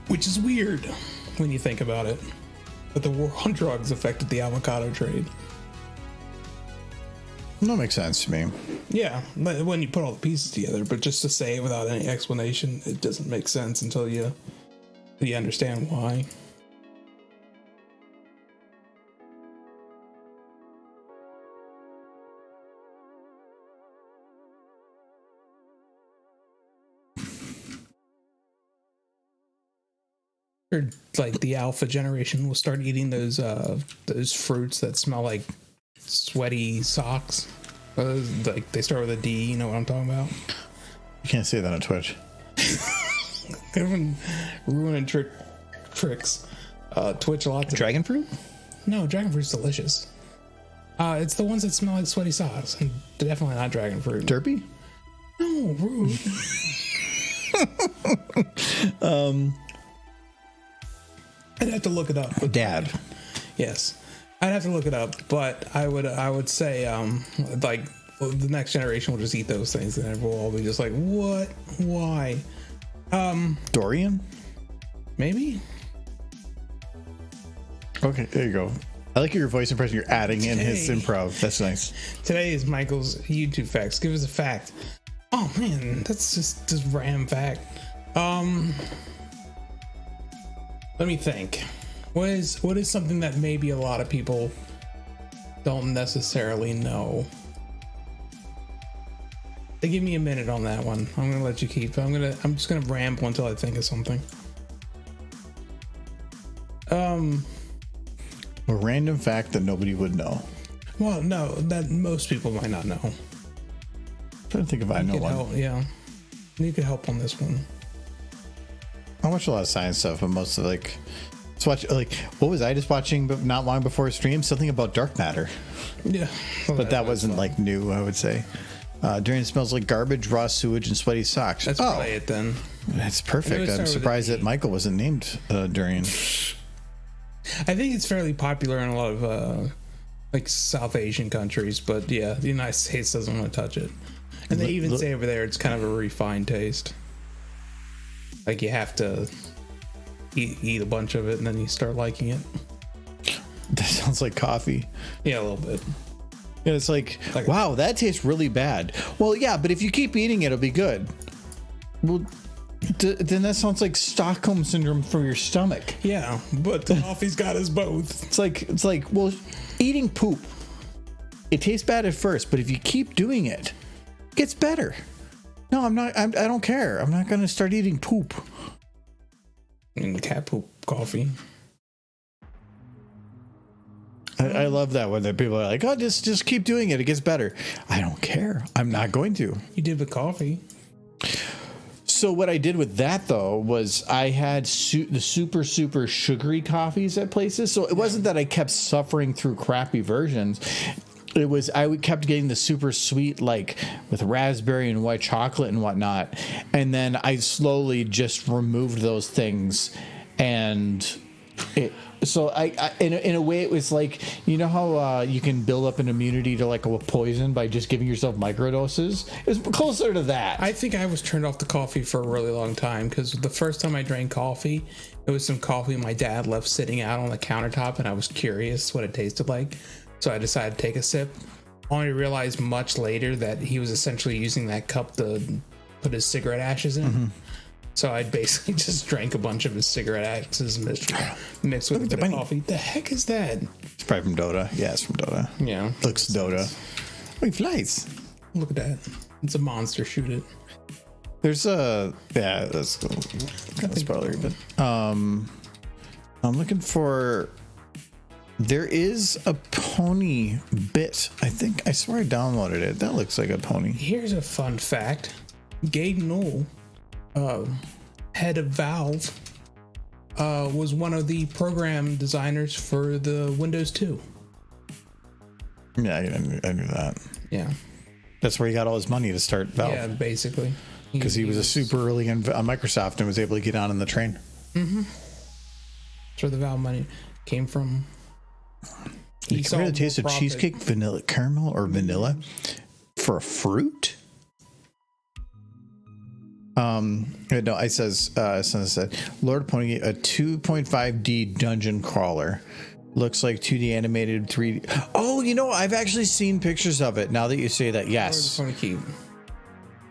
Which is weird when you think about it. But the war on drugs affected the avocado trade. That makes sense to me. Yeah, when you put all the pieces together, but just to say it without any explanation, it doesn't make sense until you understand why. Or like the alpha generation will start eating those fruits that smell like sweaty socks. Like they start with a D. You know what I'm talking about? You can't say that on Twitch. Everyone ruining tricks. Twitch a lot. Dragon fruit? No, dragon fruit's delicious. It's the ones that smell like sweaty socks, and definitely not dragon fruit. Derpy? No, rude. I'd have to look it up. Dad. Yes, I'd have to look it up, but I would say like the next generation will just eat those things, and we'll all be just like, what? Why? Dorian? Maybe. Okay, there you go. I like your voice impression you're adding in his improv. That's nice. Today is Michael's YouTube facts. Give us a fact. Oh man, that's just random fact. Let me think. What is something that maybe a lot of people don't necessarily know? Give me a minute on that one. I'm gonna let you keep. I'm just gonna ramble until I think of something. A random fact that nobody would know. Well, no, that most people might not know. I'm trying to think if I know one. Help, yeah, you could help on this one. I watch a lot of science stuff, but most of what was I just watching? But not long before stream, something about dark matter. Yeah, well, But that wasn't like new. I would say. Durian smells like garbage, raw sewage, and sweaty socks. That's probably it then. That's perfect. I'm surprised that Michael wasn't named Durian. I think it's fairly popular in a lot of like South Asian countries, but yeah, the United States doesn't want to touch it. And they even say over there it's kind of a refined taste. Like you have to eat a bunch of it and then you start liking it. That sounds like coffee. Yeah, a little bit. Yeah, it's like wow, that tastes really bad. Well, yeah, but if you keep eating it, it'll be good. Well, then that sounds like Stockholm syndrome for your stomach. Yeah, but the coffee's got us both. It's like well, eating poop. It tastes bad at first, but if you keep doing it, it gets better. No, I'm not. I don't care. I'm not going to start eating poop. And cat poop coffee. I love that when the people are like, "Oh, just keep doing it. It gets better." I don't care. I'm not going to. You did with coffee. So what I did with that though was I had the super sugary coffees at places. So it wasn't that I kept suffering through crappy versions. It was I kept getting the super sweet, like with raspberry and white chocolate and whatnot, and then I slowly just removed those things, and it. So I in a way it was like, you know how you can build up an immunity to like a poison by just giving yourself microdoses? It was closer to that. I think I was turned off the coffee for a really long time because the first time I drank coffee, it was some coffee my dad left sitting out on the countertop, and I was curious what it tasted like. So I decided to take a sip. Only realized much later that he was essentially using that cup to put his cigarette ashes in. Mm-hmm. So I basically just drank a bunch of his cigarette ashes mixed with a bit of coffee. The heck is that? It's probably from Dota. Yeah, it's from Dota. Yeah. Looks Dota. Oh, he flies. Look at that. It's a monster. Shoot it. There's a... Yeah, that's kind of spoilery, but... I'm looking for... There is a pony bit. I swear I downloaded it. That looks like a pony. Here's a fun fact. Gabe Newell, head of Valve, was one of the program designers for the Windows 2. Yeah, I knew that. Yeah. That's where he got all his money to start Valve. Yeah, basically. Because he was a super early on Microsoft and was able to get on the train. Mm-hmm. That's where the Valve money came from. You can compare the taste of cheesecake, vanilla caramel, or vanilla for a fruit? No, I says, Son said, Lord Pony, a 2.5D dungeon crawler. Looks like 2D animated 3D. Oh, I've actually seen pictures of it now that you say that. Yes.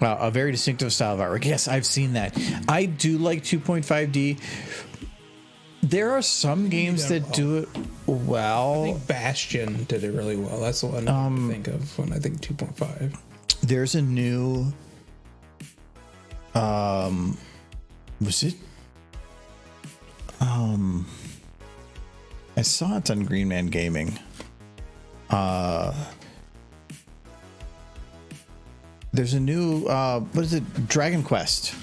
Wow, a very distinctive style of artwork. Yes, I've seen that. I do like 2.5D. There are some games that do it well. I think Bastion did it really well. That's the one I think of when I think 2.5. There's a new... was it? I saw it on Green Man There's a new what is it? Dragon Quest.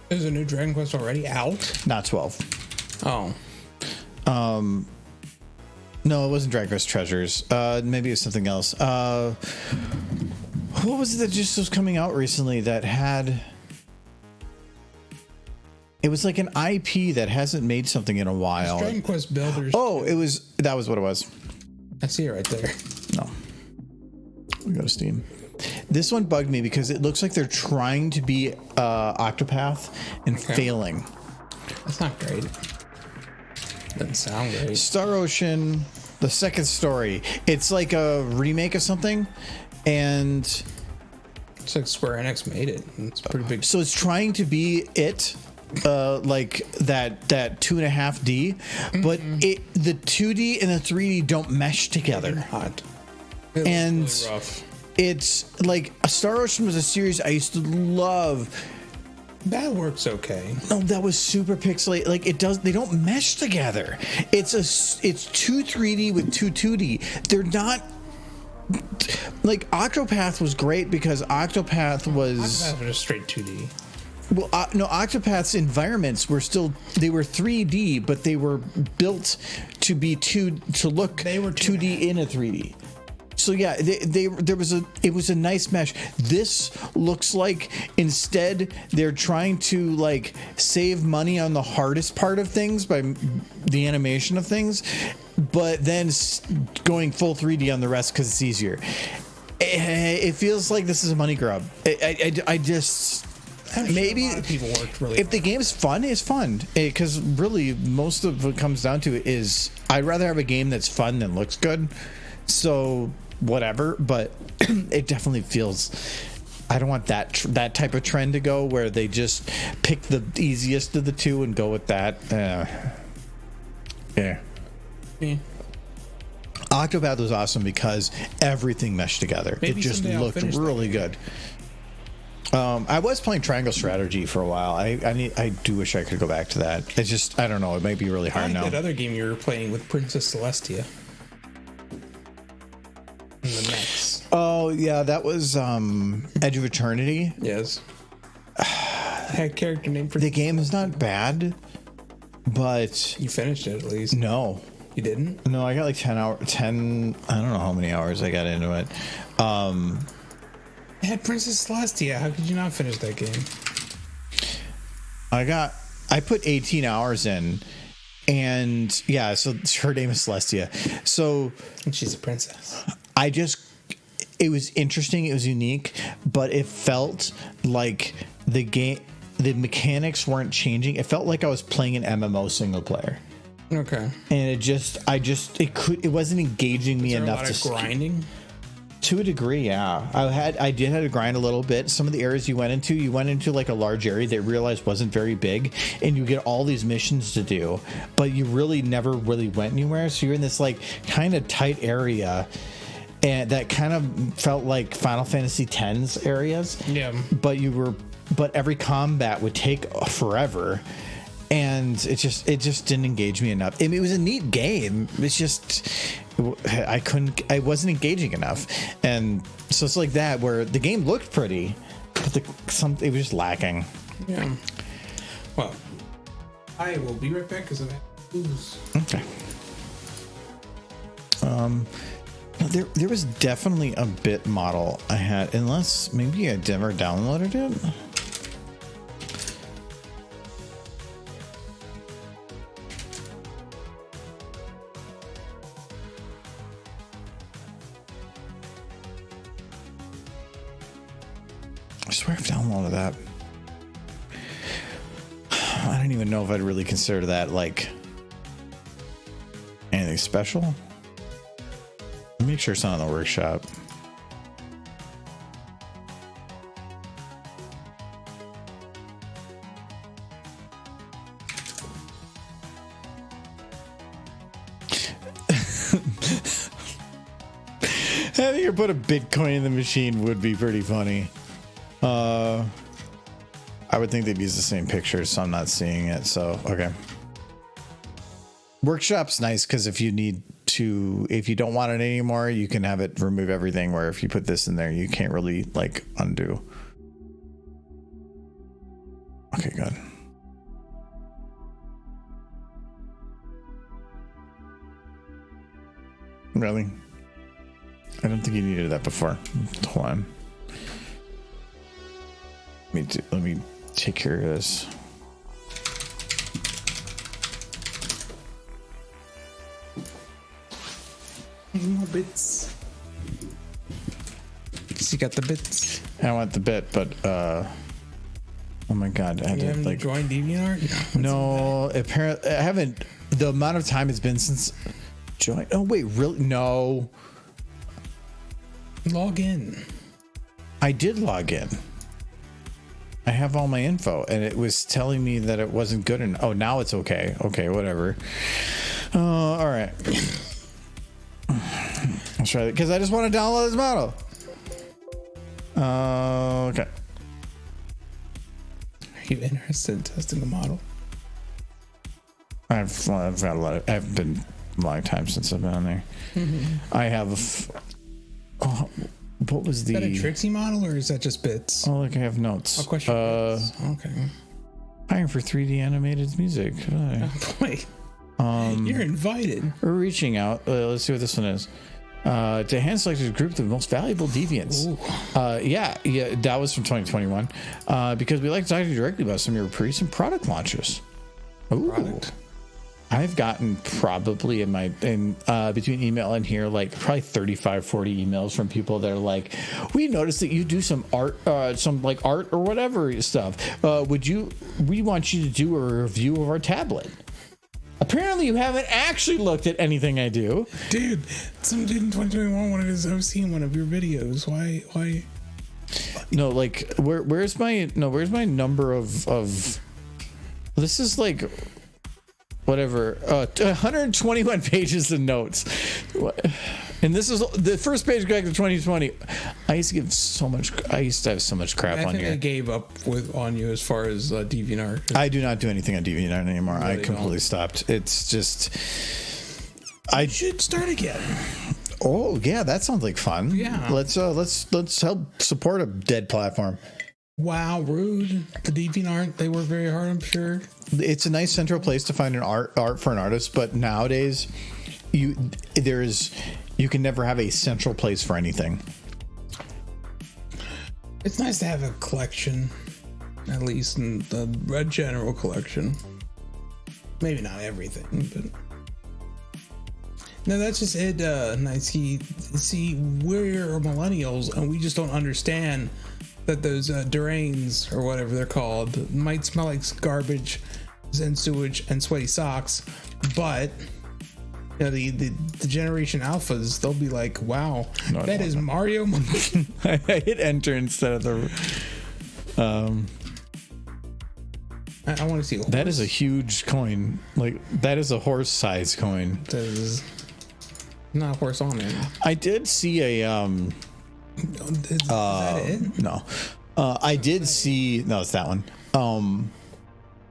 There's a new Dragon Quest already out? Not 12. Oh. No, it wasn't Dragon Quest Treasures. Maybe it was something else. What was it that just was coming out recently that had... It was like an IP that hasn't made something in a while. It's Dragon Quest Builders. Oh, that was what it was. I see it right there. No. We go to Steam. This one bugged me because it looks like they're trying to be Octopath and failing. That's not great. Doesn't sound great. Star Ocean, the second story. It's like a remake of something, and It's like Square Enix made it. It's pretty big. so it's trying to be it, like that 2.5D, but the 2D and the 3D don't mesh together. Hot. And really rough. it's like Star Ocean was a series I used to love. That works okay. No, that was super pixelated. Like they don't mesh together. It's 2 3D with 2 2D. They're not like Octopath was great because Octopath was just straight 2D. well, no, Octopath's environments were still 3D, but they were built to be They were 2D in a 3D. So yeah, it was a nice mesh. This looks like instead they're trying to like save money on the hardest part of things by the animation of things, but then going full 3D on the rest because it's easier. It feels like this is a money grab. I just maybe a lot of people worked really if the game's fun, it's fun because really most of what comes down to it is I'd rather have a game that's fun than looks good. So whatever, but it definitely feels I don't want that type of trend to go where they just pick the easiest of the two and go with that. Yeah. Octopath was awesome because everything meshed together. Maybe it just someday I'll looked finish really good. I was playing Triangle Strategy for a while. I do wish I could go back to that. It's just I don't know. It might be really hard now. that other game you were playing with Princess Celestia. In the next. Oh yeah, that was Edge of Eternity. Yes. Had character name for The game is not bad, but you finished it at least. no. You didn't? No, I got like 10 I don't know how many hours I got into it. It had Princess Celestia. How could you not finish that game? I put 18 hours in, and yeah, so her name is Celestia. So And she's a princess. it was interesting, it was unique, but it felt like the mechanics weren't changing. It felt like I was playing an MMO single player. Okay. And it wasn't engaging me enough to grinding. To a degree, yeah. I did have to grind a little bit. Some of the areas you went into like a large area that you realized wasn't very big, and you get all these missions to do, but you really never really went anywhere. So you're in this like kind of tight area, and that kind of felt like Final Fantasy X's areas. Yeah. But every combat would take forever. And it just didn't engage me enough. I mean, it was a neat game. It's just I wasn't engaging enough, and so it's like that where the game looked pretty, but it was just lacking. Yeah. Well, I will be right back because I have to lose. Okay. There was definitely a bit model I had, unless maybe I never downloaded it. I swear I've downloaded that. I don't even know if I'd really consider that like anything special. Make sure it's not in the workshop. Having her put a Bitcoin in the machine would be pretty funny. I would think they'd use the same pictures, so I'm not seeing it. So, okay. Workshop's nice because if you need to, if you don't want it anymore, you can have it remove everything, where if you put this in there, you can't really like undo. Okay, good. Really? I don't think you needed that before. Hold on. Let me take care of this. More bits. You got the bits. I want the bit, but oh my god, I haven't like joined DeviantArt? No, apparently I haven't. The amount of time it's been since join. Oh wait, really? No, log in. I did log in. I have all my info, and it was telling me that it wasn't good. And oh, now it's okay. Okay, whatever. All right. Let's try it because I just want to download this model. Okay. Are you interested in testing the model? I've had a lot of. I've been a long time since I've been on there. I have. What was the? Is that a Trixie model or is that just bits? Oh, look, I have notes. Oh, question. Okay. Hiring for 3D animated music. Oh, boy. You're invited. We're reaching out. Let's see what this one is. To hand selected group the most valuable deviants. Yeah, that was from 2021. Because we like to talk to you directly about some of your recent product launches. Ooh. Product. I've gotten probably between email and here, like probably 35, 40 emails from people that are like, we noticed that you do some art, some like art or whatever stuff. We want you to do a review of our tablet. Apparently you haven't actually looked at anything I do. Dude, some dude in 2021 wanted his OC in one of your videos. Why? No, like where's my number of this is like whatever 121 pages of notes, and this is the first page back to 2020. I used to have so much crap on here. I gave up on you as far as DeviantArt. I do not do anything on DeviantArt anymore. I completely stopped. It's just I should start again. Oh yeah, that sounds like fun. Yeah, let's help support a dead platform. Wow, rude. The DeviantArt, they work very hard, I'm sure. It's a nice central place to find an art for an artist, but nowadays you can never have a central place for anything. It's nice to have a collection, at least in a general collection. Maybe not everything, but no, that's just it. Nice. See, we're millennials, and we just don't understand that those drains or whatever they're called might smell like garbage and sewage and sweaty socks, but you know, the generation alphas, they'll be like, wow, no, that is Mario. I hit enter instead of the I want to see that is a huge coin. Like that is a horse size coin. That is not a horse on it. I did see a is that it? No. I did see no, it's that one.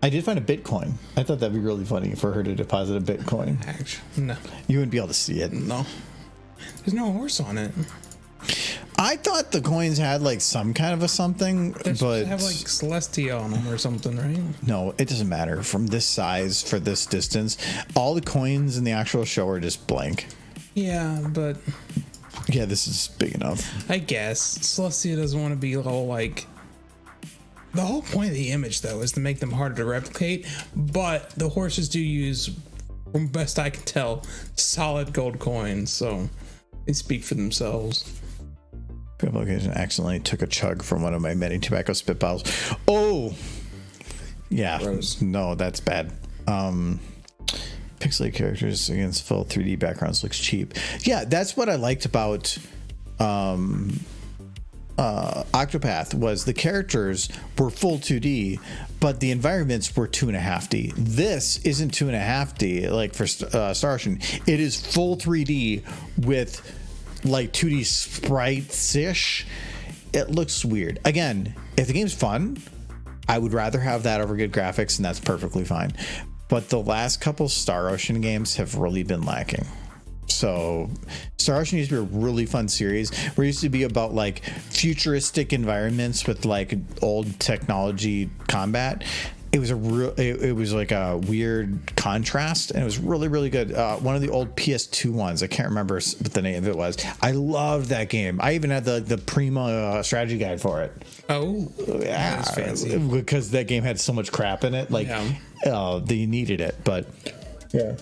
I did find a Bitcoin. I thought that'd be really funny for her to deposit a Bitcoin. Actually, no. You wouldn't be able to see it. No. There's no horse on it. I thought the coins had like some kind of a something, but they have like Celestia on them or something, right? No, it doesn't matter. From this size for this distance, all the coins in the actual show are just blank. Yeah, but yeah, this is big enough. I guess Celestia doesn't want to be all like. The whole point of the image, though, is to make them harder to replicate. But the horses do use, from best I can tell, solid gold coins, so they speak for themselves. Publication accidentally took a chug from one of my many tobacco spitballs. Oh, yeah. Gross. No, that's bad. Pixelated characters against full 3D backgrounds looks cheap. Yeah, that's what I liked about Octopath was the characters were full 2D, but the environments were 2.5D. This isn't 2.5D like for Star Ocean. It is full 3D with like 2D sprites-ish. It looks weird. Again, if the game's fun, I would rather have that over good graphics, and that's perfectly fine. But the last couple Star Ocean games have really been lacking. So Star Ocean used to be a really fun series where it used to be about like futuristic environments with like old technology combat. It was it was like a weird contrast, and it was really, really good. One of the old PS2 ones, I can't remember what the name of it was. I loved that game. I even had the Prima strategy guide for it. Oh, Yeah, that's fancy. because that game had so much crap in it. Like, they needed it, but yeah.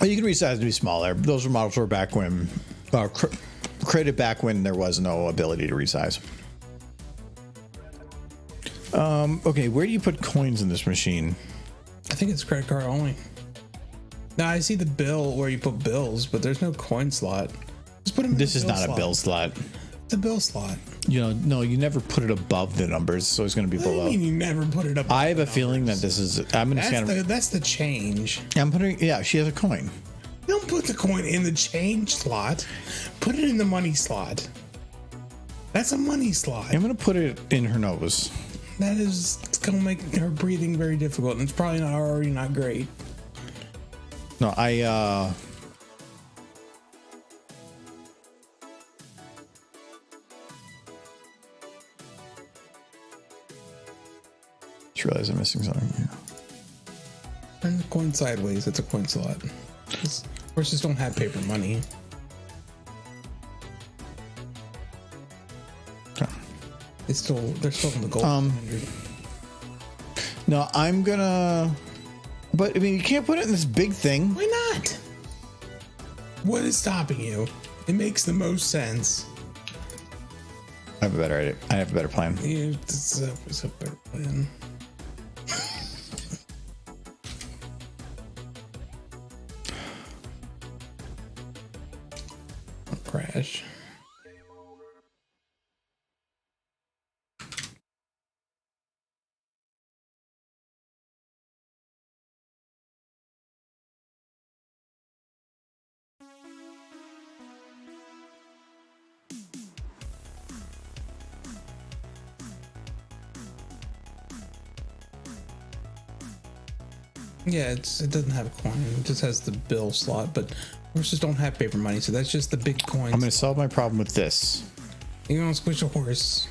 You can resize to be smaller. Those models were back when created back when there was no ability to resize. Okay, where do you put coins in this machine? I think it's credit card only. Now I see the bill where you put bills, but there's no coin slot. Just put them in This the is bill not slot. a bill slot. It's a bill slot. You know, no, you never put it above the numbers, so it's going to be What do you below. mean you never put it up? I have a feeling that this is. I'm going to scan. That's the change. I'm putting. Yeah, she has a coin. Don't put the coin in the change slot. Put it in the money slot. That's a money slot. I'm going to put it in her nose. That is, it's gonna make her breathing very difficult, and it's probably already not great. No, I just realized I'm missing something here. Turn the coin sideways. It's a coin slot. Horses don't have paper money. Okay. They're still in the gold standard. No, I'm gonna. But I mean, you can't put it in this big thing. Why not? What is stopping you? It makes the most sense. I have a better idea. I have a better plan. It's a better plan. Crash. Yeah, it doesn't have a coin. It just has the bill slot, but horses don't have paper money, so that's just the big coins. I'm gonna solve my problem with this. You want to squish a horse?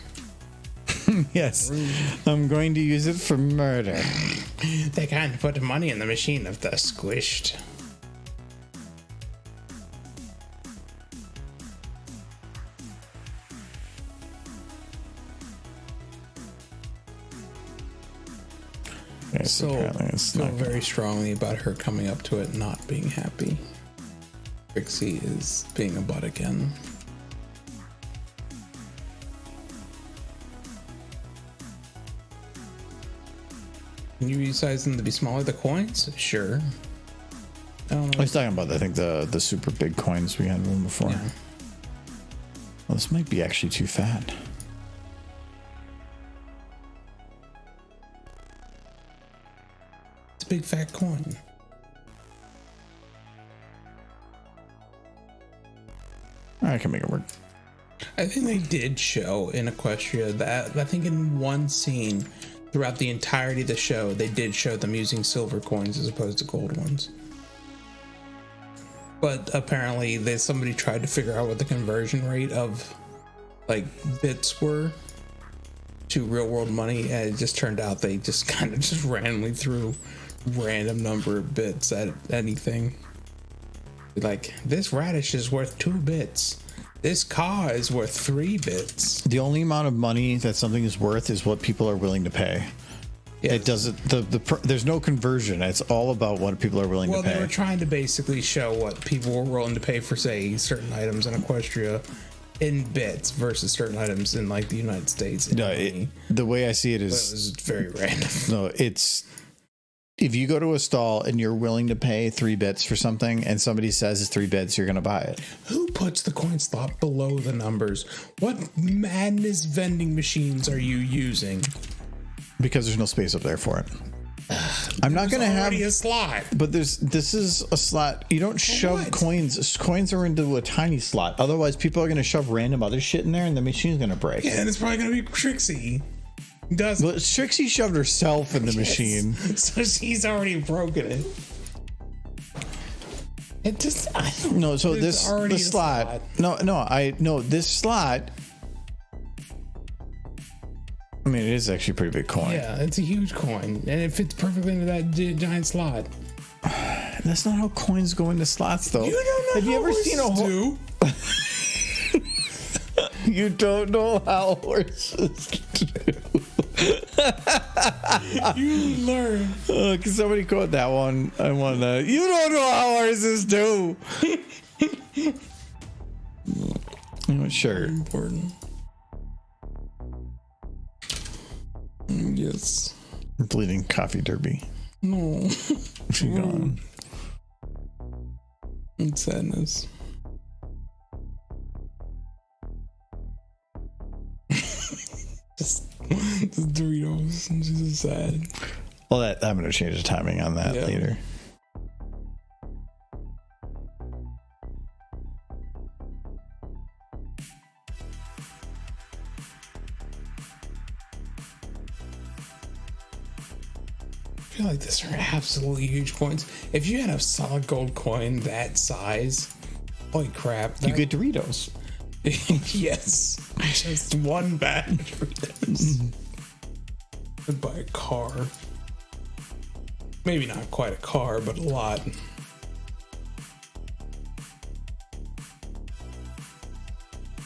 Yes, I'm going to use it for murder. They can't put money in the machine if they're squished. Okay, So apparently I it's feel not. very strongly about her coming up to it not being happy. Trixie is being a butt again. Can you resize them to be smaller? The coins? Sure. I don't I know. was talking about, I think, the super big coins we had one before. Yeah. Well, this might be actually too fat. It's a big fat coin. I can make it work. I think they did show in Equestria that, I think in one scene throughout the entirety of the show, they did show them using silver coins as opposed to gold ones. But apparently somebody tried to figure out what the conversion rate of like bits were to real world money, and it just turned out they just kind of just randomly threw random number of bits at anything. Like, this radish is worth 2 bits. This car is worth 3 bits. The only amount of money that something is worth is what people are willing to pay. Yes. It doesn't. There's no conversion. It's all about what people are willing Well, to pay. they were trying to basically show what people were willing to pay for, say, certain items in Equestria in bits versus certain items in, like, the United States. In No, money. the way I see it But it is was very random. no. It's if you go to a stall and you're willing to pay 3 bits for something, and somebody says it's 3 bits, you're gonna buy it. Who puts the coin slot below the numbers? What madness vending machines are you using? Because there's no space up there for it. I'm not gonna have. Already a slot. But this is a slot. You don't shove what? coins. Coins are into a tiny slot. Otherwise, people are gonna shove random other shit in there, and the machine's gonna break. Yeah, and it's probably gonna be Trixie. Does But Trixie shoved herself in the machine. so she's already broken it. It just No, so there's already this a slot. No, this slot. I mean, it is actually a pretty big coin. Yeah, it's a huge coin, and it fits perfectly into that giant slot. That's not how coins go into slots, though. You don't know. Have you ever seen a horse? You don't know how horses do. You learn. Can somebody quote that one? I want to. You don't know how horses do. Sure. Important. Yes. Bleeding coffee derby. No. She gone. It's sadness. just Doritos and just sad. Well, I'm going to change the timing on that later. I feel like these are absolutely huge coins. If you had a solid gold coin that size, holy crap! You get Doritos. Yes, just one bag of Doritos. I'd buy a car. Maybe not quite a car, but a lot.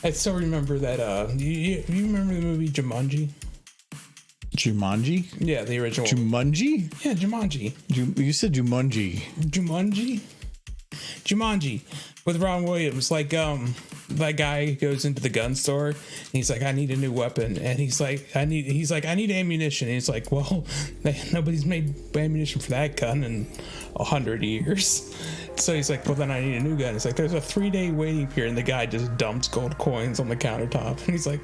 I still remember that. You remember the movie Jumanji? Jumanji? Yeah, the original. Jumanji? Yeah, Jumanji. You said Jumanji. Jumanji with Ron Williams. Like that guy goes into the gun store and he's like, I need a new weapon, and he's like, I need ammunition, and he's like, well, nobody's made ammunition for that gun in 100 years. So he's like, well, then I need a new gun. It's like, there's a 3-day waiting period, and the guy just dumps gold coins on the countertop, and he's like,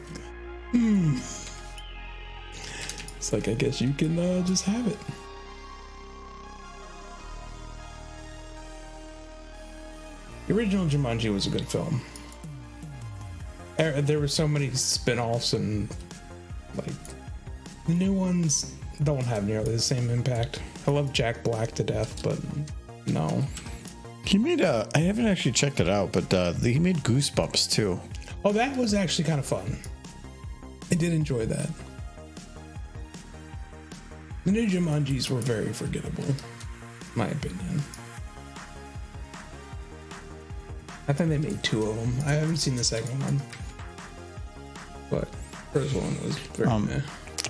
It's like, I guess you can just have it. The original Jumanji was a good film. There were so many spin-offs, and like the new ones don't have nearly the same impact. I love Jack Black to death, but no. He made I haven't actually checked it out, but he made Goosebumps too. Oh, that was actually kind of fun. I did enjoy that. The new Jumanjis were very forgettable, in my opinion. I think they made 2 of them. I haven't seen the second one, but first one was very meh.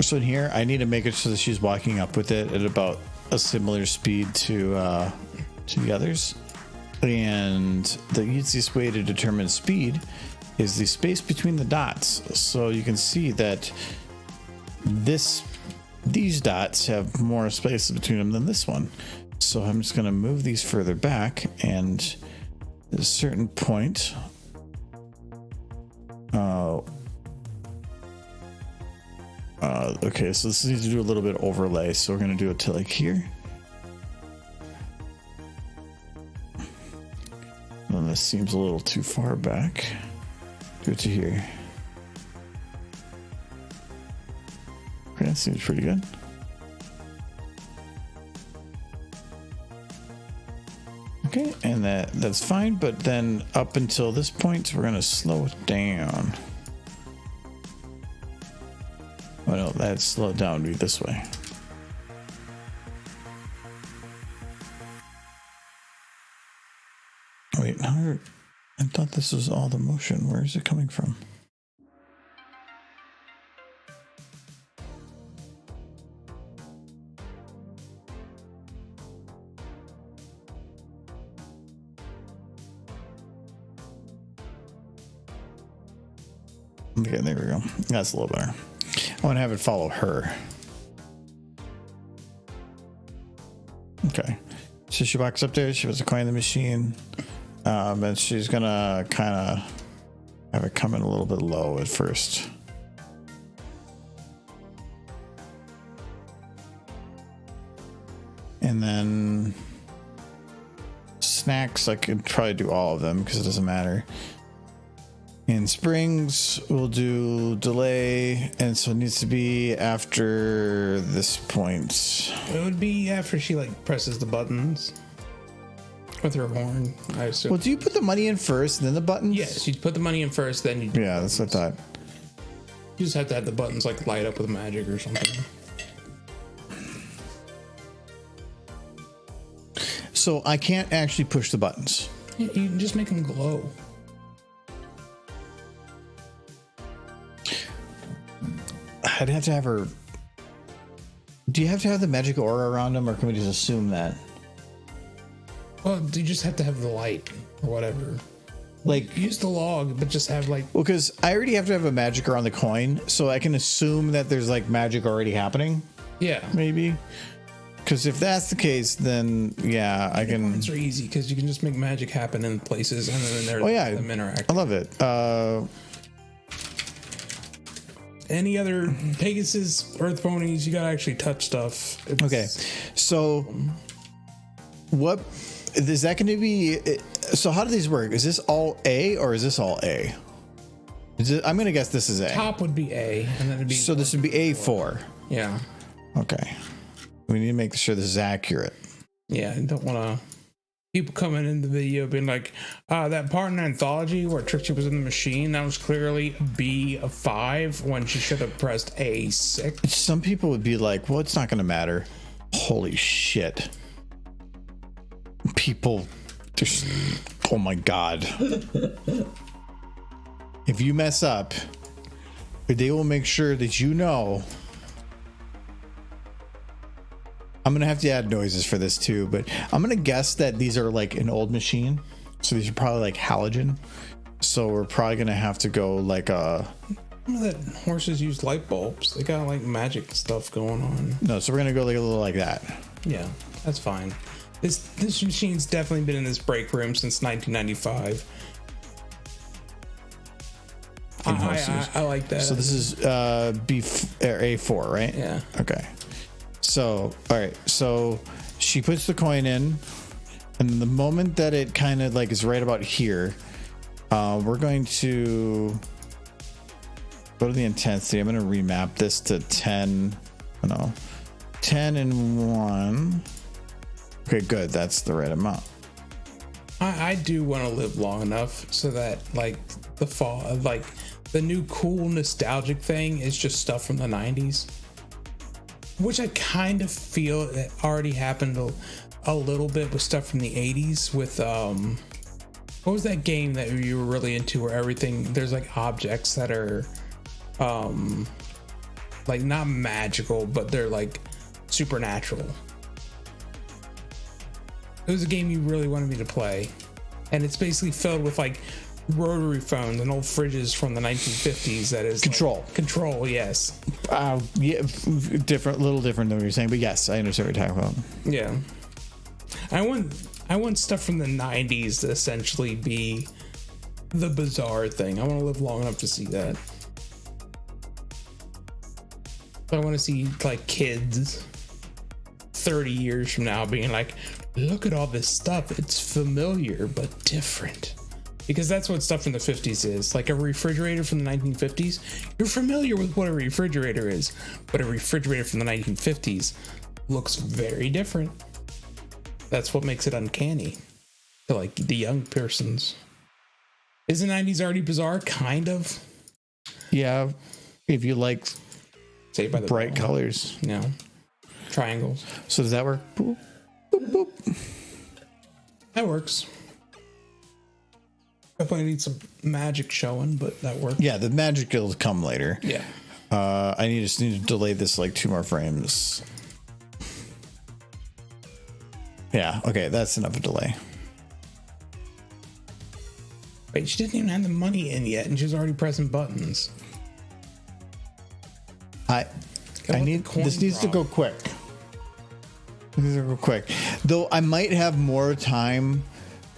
So in here, I need to make it so that she's walking up with it at about a similar speed to the others. And the easiest way to determine speed is the space between the dots. So you can see that these dots have more space between them than this one. So I'm just going to move these further back, and at a certain point, okay, so this needs to do a little bit of overlay. So we're going to do it to like here. And this seems a little too far back. Do it to here. Okay, that seems pretty good. Okay, and that's fine, but then up until this point, we're gonna slow it down. Oh no, that's slowed down to be this way. Wait, I thought this was all the motion. Where is it coming from? Okay, there we go. That's a little better. I want to have it follow her. Okay. So she walks up there. She puts a coin in the machine. And she's going to kind of have it come in a little bit low at first. And then snacks, I could probably do all of them because it doesn't matter. In springs, we'll do delay, and so it needs to be after this point. It would be after she like presses the buttons. With her horn, I assume. Well, do you put the money in first and then the buttons? Yes, you put the money in first, then you. Yeah, that's what I thought. You just have to have the buttons like light up with magic or something. So I can't actually push the buttons. Yeah, you can just make them glow. I'd have to have her. Do you have to have the magic aura around them, or can we just assume that? Well, you just have to have the light or whatever. Like, Use the log, but just have like. well, because I already have to have a magic around the coin, so I can assume that there's like magic already happening. Yeah. Maybe. Because if that's the case, then yeah, I can. It's easy because you can just make magic happen in places, and then they're them interact. I love it. Any other Pegasus Earth ponies? You gotta actually touch stuff. Okay, so what is that going to be? So how do these work? Is this all A or is this all A? I'm going to guess this is A. Top would be A, and then it'd be. So this would be A4. Yeah. Okay. We need to make sure this is accurate. Yeah, I don't want to. People coming in the video being like, that part in Anthology where Trixie was in the machine, that was clearly B5 when she should have pressed A6. Some people would be like, well, it's not going to matter. Holy shit. People, oh my God. If you mess up, they will make sure that you know. I'm going to have to add noises for this too, but I'm going to guess that these are like an old machine. So these are probably like halogen. So we're probably going to have to go like a... That horses use light bulbs. They got like magic stuff going on. No, so we're going to go like a little like that. Yeah, that's fine. This machine's definitely been in this break room since 1995. I like that. So this is A4, right? Yeah. Okay. So, all right. So she puts the coin in, and the moment that it kind of like is right about here, we're going to go to the intensity. I'm going to remap this to 10. No, 10 and 1. Okay, good. That's the right amount. I do want to live long enough so that like the new cool nostalgic thing is just stuff from the 90s. Which I kind of feel it already happened a little bit with stuff from the 80s with what was that game that you were really into where there's like objects that are like not magical, but they're like supernatural. It was a game you really wanted me to play, and it's basically filled with like rotary phones and old fridges from the 1950s. That is Control. Control, yes. Yeah, little different than what you're saying, but yes, I understand what you're talking about. Yeah. I want stuff from the 90s to essentially be the bizarre thing. I want to live long enough to see that. I want to see like kids 30 years from now being like, look at all this stuff. It's familiar but different. Because that's what stuff from the 50s is. Like a refrigerator from the 1950s, you're familiar with what a refrigerator is, but a refrigerator from the 1950s looks very different. That's what makes it uncanny to like the young persons. Is the 90s already bizarre? Kind of. Yeah, if you like Saved by the bright Bell. colors. Yeah. Triangles. So does that work? Boop, boop, boop. That works. Definitely need some magic showing, but that works. Yeah, the magic will come later. Yeah. I just need to delay this like 2 more frames. Yeah, okay, that's enough of delay. Wait, she didn't even have the money in yet, and she was already pressing buttons. This needs to go quick. This needs to go quick. Though I might have more time.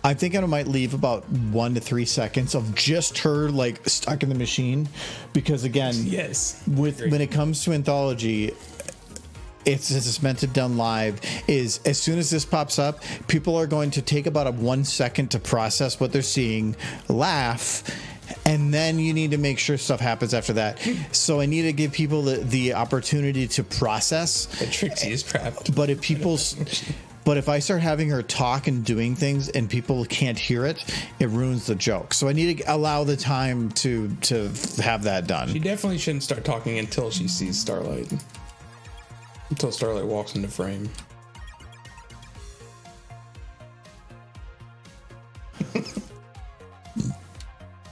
I think I might leave about 1 to 3 seconds of just her like stuck in the machine, because again, yes, when it comes to Anthology, it's meant to be done live. Is as soon as this pops up, people are going to take about 1 second to process what they're seeing, laugh, and then you need to make sure stuff happens after that. So I need to give people the opportunity to process. But Trixie is trapped. But if people But if I start having her talk and doing things and people can't hear it, it ruins the joke. So I need to allow the time to have that done. She definitely shouldn't start talking until she sees Starlight. Until Starlight walks into frame.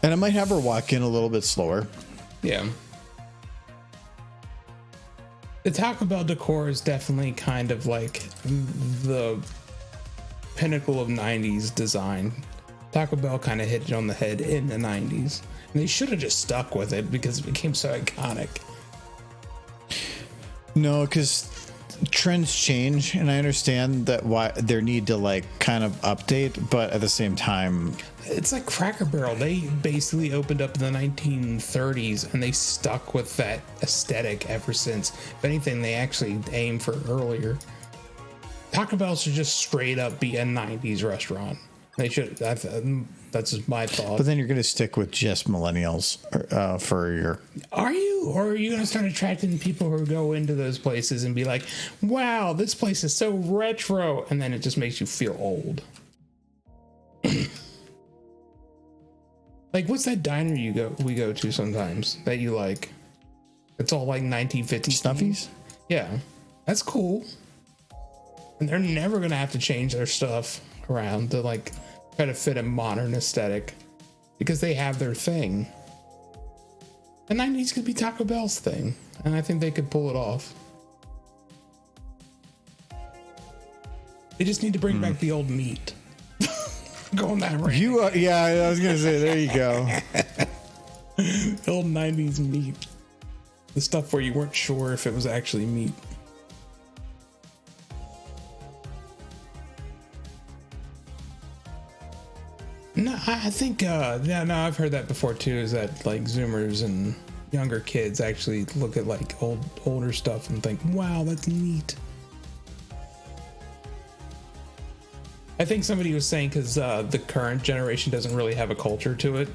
And I might have her walk in a little bit slower. Yeah. The Taco Bell decor is definitely kind of like the pinnacle of 90s design. Taco Bell kind of hit it on the head in the 90s. And they should have just stuck with it because it became so iconic. No, because trends change, and I understand that why their need to like kind of update, but at the same time, It's like Cracker Barrel. They basically opened up in the 1930s and they stuck with that aesthetic ever since. If anything, they actually aim for earlier. Taco Bell should just straight up be a 90s restaurant. They should. That's just my thought. but then you're going to stick with just millennials for your. Are you? Or are you going to start attracting people who go into those places and be like, wow, this place is so retro. And then it just makes you feel old. Like, what's that diner we go to sometimes that you like? It's all like 1950s. Snuffies? Yeah, that's cool. And they're never gonna have to change their stuff around to like try to fit a modern aesthetic because they have their thing. The 90s could be Taco Bell's thing, and I think they could pull it off. They just need to bring back the old meat. Going that way. You are, yeah, I was going to say, there you go. The old 90s meat. The stuff where you weren't sure if it was actually meat. No, I think, yeah, no, I've heard that before too, is that like Zoomers and younger kids actually look at like older stuff and think, wow, that's neat. I think somebody was saying because the current generation doesn't really have a culture to it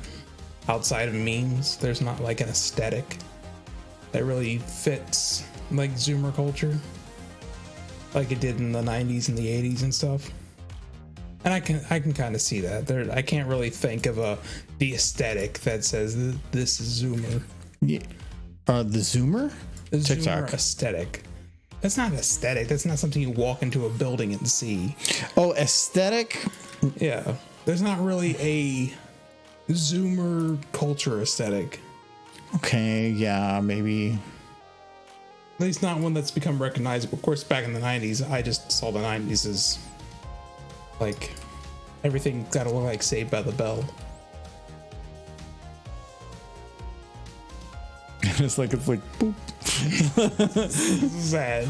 outside of memes. There's not like an aesthetic that really fits like Zoomer culture like it did in the 90s and the 80s and stuff. And I can kind of see that. I can't really think of the aesthetic that says this is Zoomer. Yeah. The Zoomer? The TikTok. Zoomer aesthetic. That's not aesthetic. That's not something you walk into a building and see. Oh, aesthetic? Yeah. There's not really a Zoomer culture aesthetic. Okay, yeah, maybe. At least not one that's become recognizable. Of course, back in the 90s, I just saw the 90s as like everything got to look like Saved by the Bell. it's like boop. Sad.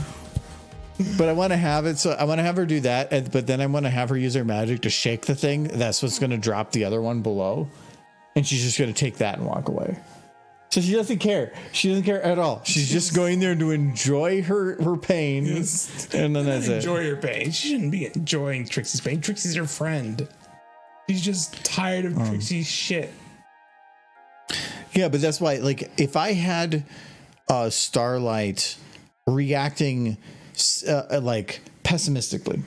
But I want to have it, so I want to have her do that, but then I want to have her use her magic to shake the thing. That's what's going to drop the other one below, and she's just going to take that and walk away. So she doesn't care. She doesn't care at all. She's just going there to enjoy her pain, and then that's it. Enjoy her pain. She shouldn't be enjoying Trixie's pain. Trixie's her friend. She's just tired of Trixie's shit. Yeah, but that's why, like, if I had Starlight reacting like pessimistically,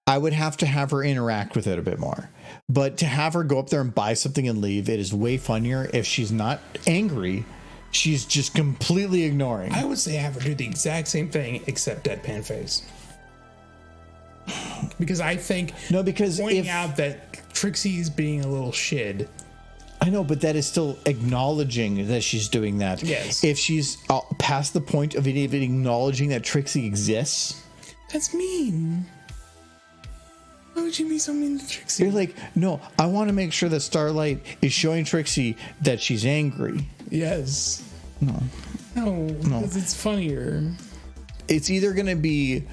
I would have to have her interact with it a bit more. But to have her go up there and buy something and leave, it is way funnier if she's not angry. She's just completely ignoring. I would say have her do the exact same thing except deadpan face. Because I think because pointing out that Trixie's being a little shid. I know, but that is still acknowledging that she's doing that. Yes. If she's past the point of even acknowledging that Trixie exists. That's mean. Why would you be so mean to Trixie? You're like, no, I want to make sure that Starlight is showing Trixie that she's angry. Yes. No, because it's funnier. It's either going to be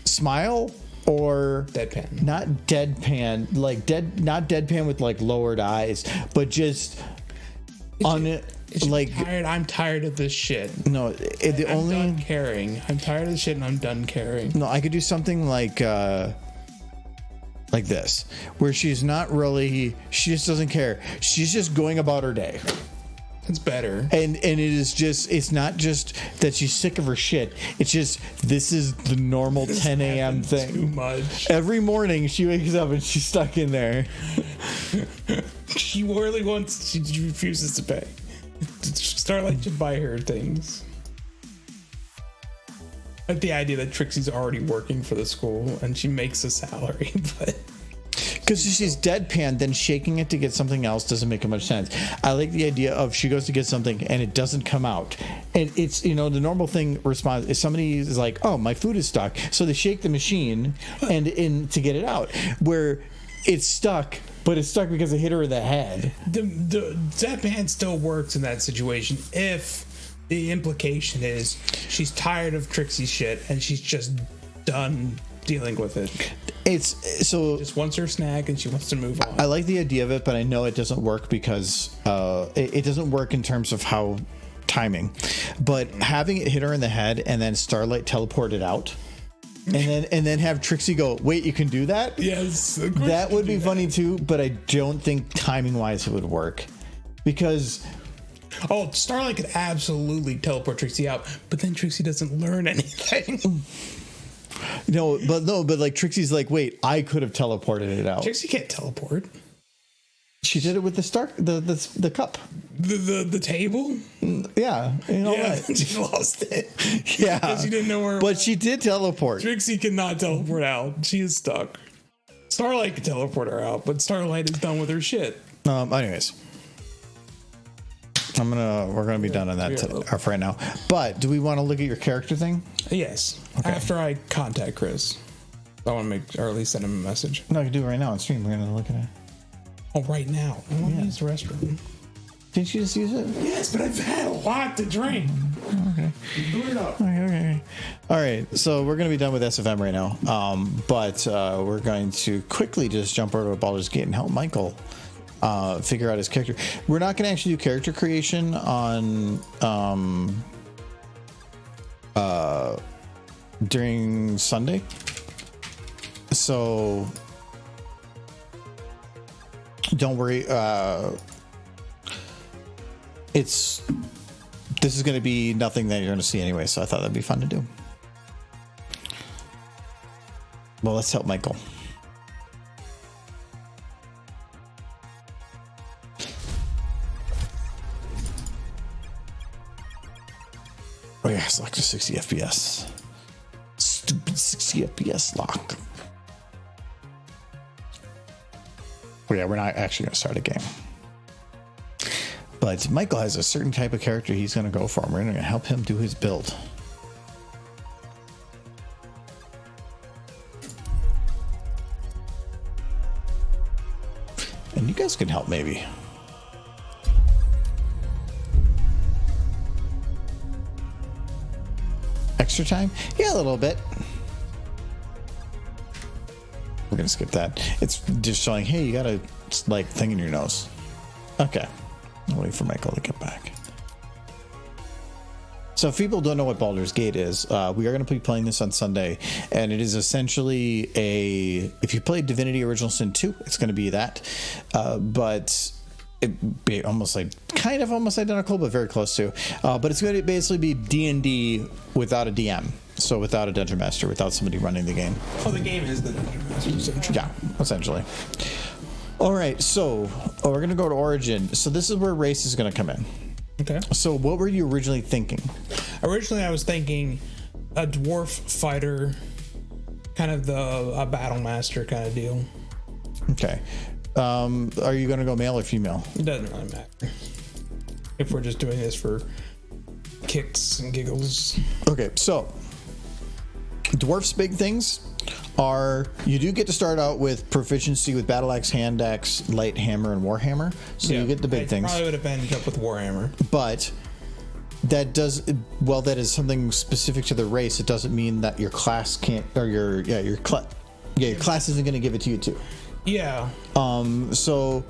smile or Deadpan. Not deadpan, not deadpan with like lowered eyes, but just on it. Like I'm tired of this shit. No, I'm done caring. I'm tired of this shit and I'm done caring. No, I could do something like this, where she's not really, she just doesn't care. She's just going about her day. It's better. And it is just, it's not just that she's sick of her shit. It's just, this is the normal 10 a.m. thing. Too much. Every morning she wakes up and she's stuck in there. She refuses to pay. Starlight should buy her things. Like the idea that Trixie's already working for the school and she makes a salary, but... Because she's deadpan, then shaking it to get something else doesn't make much sense. I like the idea of she goes to get something and it doesn't come out. And it's, the normal thing response is somebody is like, oh, my food is stuck. So they shake the machine and to get it out. Where it's stuck, but it's stuck because it hit her in the head. The deadpan still works in that situation if the implication is she's tired of Trixie's shit and she's just done dealing with it. It's so just wants her snack and she wants to move on. I like the idea of it, but I know it doesn't work because it doesn't work in terms of how timing. But having it hit her in the head and then Starlight teleport it out, and then have Trixie go, wait, you can do that? Yes, that would be funny too. But I don't think timing wise it would work because. Oh, Starlight could absolutely teleport Trixie out, but then Trixie doesn't learn anything. But like Trixie's like, wait, I could have teleported it out. Trixie can't teleport. She did it with the cup. The table? Yeah. She lost it. Yeah. Because she didn't know where. But she did teleport. Trixie cannot teleport out. She is stuck. Starlight can teleport her out, but Starlight is done with her shit. Anyways. We're gonna be done on that for right now. But do we want to look at your character thing? Yes. Okay. After I contact Chris, I want to make, or at least send him a message. No, I can do it right now on stream. We're gonna look at it. Oh, right now. I want to use the restroom. Didn't you just use it? Yes, but I've had a lot to drink. Okay. Do it up. Okay. All right. So we're gonna be done with SFM right now. But we're going to quickly just jump over to Baldur's Gate and help Michael. Figure out his character. We're not going to actually do character creation on during Sunday. So don't worry. This is going to be nothing that you're going to see anyway. So I thought that'd be fun to do. Well, let's help Michael. Oh yeah, select to 60 FPS. Stupid 60 FPS lock. Oh yeah, we're not actually going to start a game. But Michael has a certain type of character he's going to go for. We're going to help him do his build. And you guys can help maybe. Extra time? Yeah, a little bit. We're gonna skip that. It's just showing, hey, you got a like thing in your nose. Okay. I'll wait for Michael to get back. So if people don't know what Baldur's Gate is, we are going to be playing this on Sunday, and it is essentially if you played Divinity Original Sin 2, it's going to be that. But it be almost identical, but very close to. But it's going to basically be D&D without a DM. So without a Dungeon Master, without somebody running the game. Oh, the game is the Dungeon Master, essentially. Yeah, essentially. All right, so we're going to go to Origin. So this is where race is going to come in. Okay. So what were you originally thinking? Originally, I was thinking a dwarf fighter, kind of a battle master kind of deal. Okay. Are you going to go male or female? It doesn't really matter. If we're just doing this for kicks and giggles. Okay, so dwarf's big things are you do get to start out with proficiency with battle axe, hand axe, light hammer, and warhammer. So you get the big things. Probably would have ended up with warhammer. But that is something specific to the race. It doesn't mean that your class can't, or your class isn't going to give it to you too. Yeah. So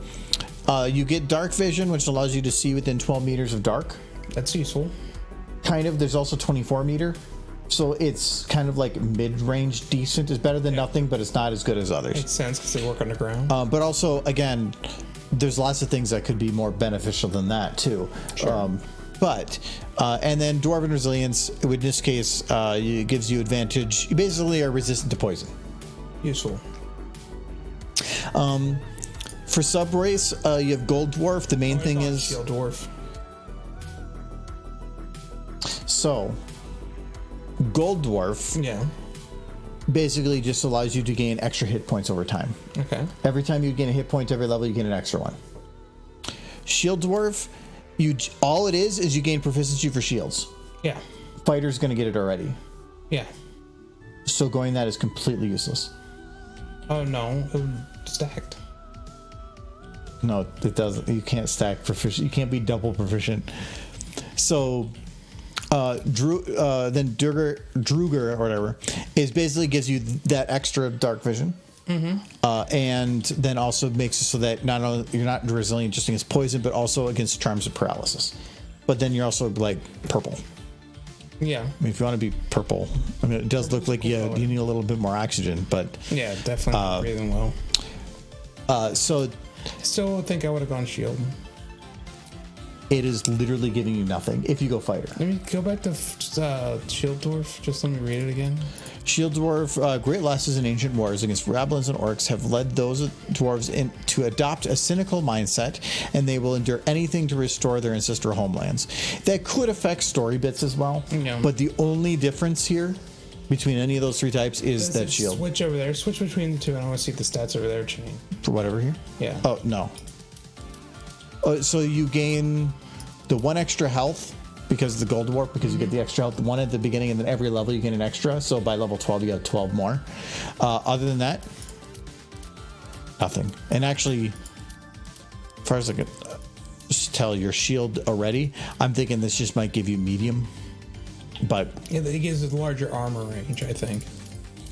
you get dark vision, which allows you to see within 12 meters of dark. That's useful. Kind of. There's also 24 meter. So it's kind of like mid-range decent. It's better than nothing, but it's not as good as others. Makes sense because they work underground. But also, again, there's lots of things that could be more beneficial than that too. Sure. And then Dwarven Resilience, in this case, it gives you advantage. You basically are resistant to poison. Useful. For sub race, you have Gold Dwarf. The main thing is Shield Dwarf. so Gold Dwarf Yeah. basically just allows you to gain extra hit points over time. Okay. Every time you gain a hit point, every level you gain an extra one. Shield Dwarf, all it is you gain proficiency for shields. Yeah. Fighter's going to get it already. Yeah. So going that is completely useless. Oh no, it would stacked. No, it doesn't. You can't stack proficient. You can't be double proficient. So, then Druger or whatever is basically gives you that extra dark vision, and then also makes it so that not only you're not resilient just against poison, but also against charms of paralysis. But then you're also like purple. Yeah. I mean, if you want to be purple, I mean, it does look like you need a little bit more oxygen, but Yeah, definitely not breathing well. so Still think I would have gone shield. it is literally giving you nothing if you go fighter. Let me go back to Shield Dwarf. Just let me read it again. Shield Dwarf, great losses in ancient wars against Rablins and Orcs have led those dwarves to adopt a cynical mindset, and they will endure anything to restore their ancestral homelands. That could affect story bits as well, Yeah. but the only difference here between any of those three types is that shield. Switch over there. Switch between the two, and I want to see if the stats over there change. For whatever here? Yeah. Oh, no. So you gain the one extra health because of the gold dwarf, because you get the extra health, one at the beginning, and then every level you get an extra. So by level 12, you have 12 more. Other than that, nothing. And actually, as far as I can just tell your shield already, I'm thinking this just might give you medium. But Yeah, it gives it larger armor range, I think.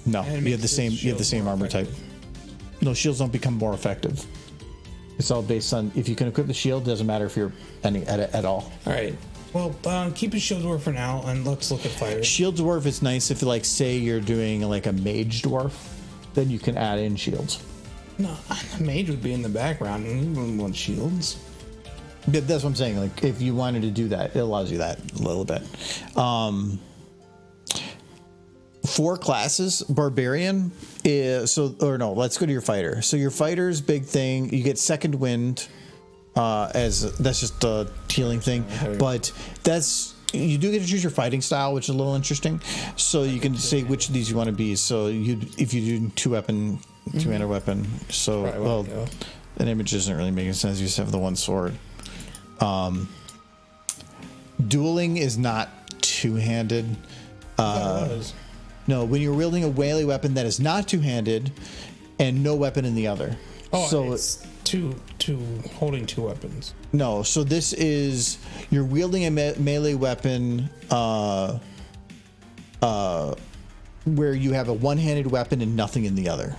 no, And it you have makes the same. the You have the shield same more armor type. effective. No, shields don't become more effective. It's all based on if you can equip the shield. Doesn't matter if you're any at all. All right. Well, keep a Shield Dwarf for now, and let's look at fighters. Shield dwarf is nice if, like, say you're doing like a mage dwarf, then you can add in shields. No, mage would be in the background, and you wouldn't want shields. But that's what I'm saying. Like, if you wanted to do that, it allows you that a little bit. 4 classes. Barbarian is let's go to your fighter. So your fighter's big thing, you get second wind, as that's just a healing thing, but that's you do get to choose your fighting style, which is a little interesting. So you can say which of these you want to be. So if you do 2-mana weapon. So well, an image isn't really making sense. You just have the one sword. Dueling is not two-handed. No, when you're wielding a melee weapon that is not two-handed and no weapon in the other. Oh, so it's two holding 2 weapons. no, so this is you're wielding a melee weapon where you have a one-handed weapon and nothing in the other.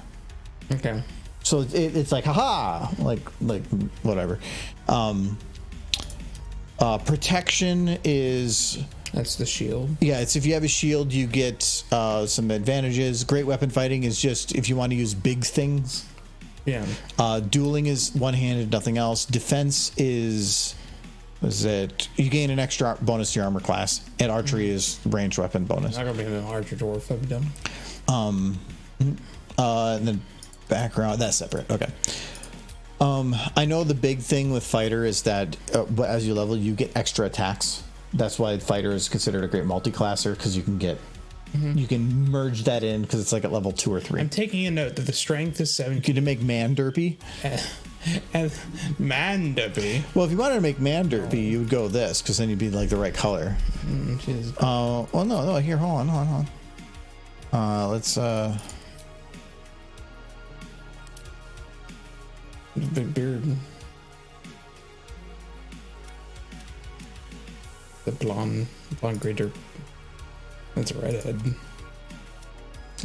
Okay. So it's like haha, like whatever. Protection is. That's the shield. Yeah, it's if you have a shield, you get some advantages. Great weapon fighting is just if you want to use big things. Yeah. Dueling is one-handed, nothing else. Defense is it you gain an extra bonus to your armor class, and archery is ranged weapon bonus. Not gonna be an archer dwarf. I'd be done. And then background that's separate. Okay. I know the big thing with fighter is that as you level, you get extra attacks. That's why fighter is considered a great multi-classer, because you can get you can merge that in because it's like at level 2 or 3. I'm taking a note that the strength is 17. You can make man derpy. And man derpy. Well, if you wanted to make man derpy, you would go this because then you'd be like the right color. Well, no. Here, hold on. Let's. Big beard. The blonde gray derp. That's a redhead.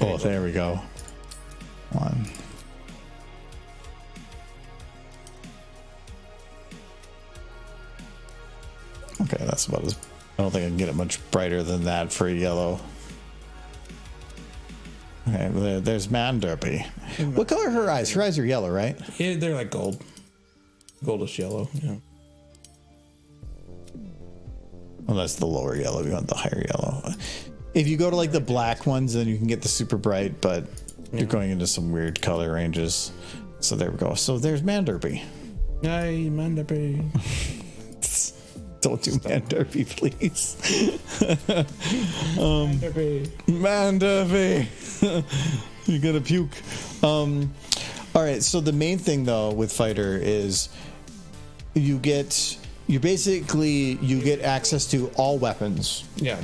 Oh, there we go. One. Okay, that's about as. I don't think I can get it much brighter than that for yellow. Okay, there's Man Derpy. What color are her eyes? Her eyes are yellow, right? Yeah, they're like gold. Goldish yellow. Yeah. Well, that's the lower yellow. You want the higher yellow. If you go to like the black ones, then you can get the super bright, but you're going into some weird color ranges. So there we go. So there's Manderby. Yay, Manderby. Don't do Manderby, please. Manderby. Manderby. You're gonna puke. All right. So the main thing though with fighter is you get access to all weapons. Yeah.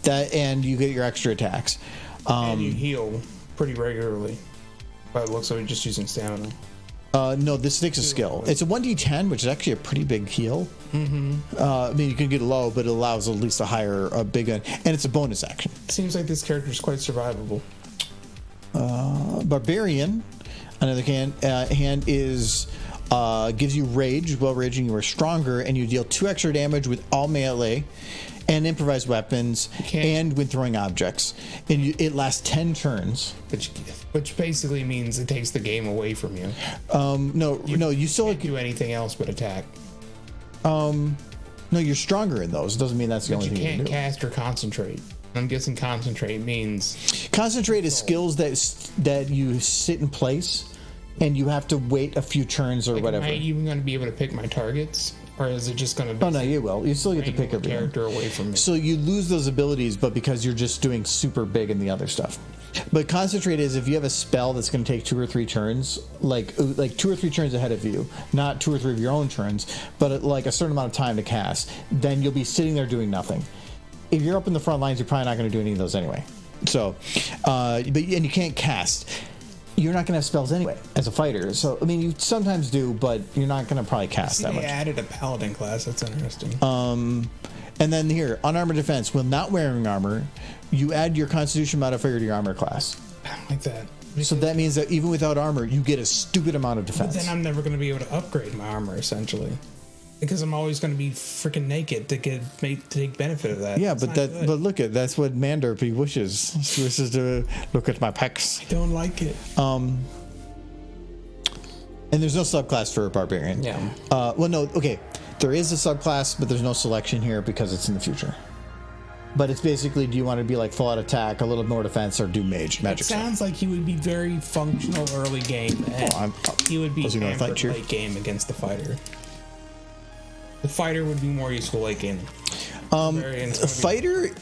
And you get your extra attacks. And you heal pretty regularly. But it looks like you're just using stamina. No, this takes a skill. It's a 1d10, which is actually a pretty big heal. I mean, you can get low, but it allows at least a big one, and it's a bonus action. Seems like this character is quite survivable. Barbarian, on the other hand, is gives you rage. While raging, you are stronger, and you deal 2 extra damage with all melee and improvised weapons, and when throwing objects. And it lasts 10 turns. Which basically means it takes the game away from you. No, you still can't do anything else but attack. No, you're stronger in those. It doesn't mean that's the only thing you can do. But you can't cast or concentrate. I'm guessing concentrate means... Concentrate is skills that you sit in place, and you have to wait a few turns or whatever. Am I even going to be able to pick my targets? Or is it just going to be... Oh, no, you will. You still get to pick a character away from me. So you lose those abilities, but because you're just doing super big in the other stuff. But concentrate is if you have a spell that's going to take 2 or 3 turns, like 2 or 3 turns ahead of you, not 2 or 3 of your own turns, but like a certain amount of time to cast, then you'll be sitting there doing nothing. If you're up in the front lines, you're probably not going to do any of those anyway. So, and you can't cast. You're not going to have spells anyway as a fighter. So, I mean, you sometimes do, but you're not going to probably cast that much. They added a paladin class. That's interesting. And then here, unarmored defense. When not wearing armor, you add your constitution modifier to your armor class. I don't like that. So that means that even without armor, you get a stupid amount of defense. But then I'm never going to be able to upgrade my armor, essentially. Because I'm always going to be freaking naked to take benefit of that. Yeah, but that's what Manderby wishes. He wishes to look at my pecs. I don't like it. And there's no subclass for a barbarian. Yeah. Well, no. Okay, there is a subclass, but there's no selection here because it's in the future. But it's basically, do you want to be like full out attack, a little more defense, or do magic? It sounds like he would be very functional early game, and he would be hampered late game against the fighter. The fighter would be more useful late game. Fighters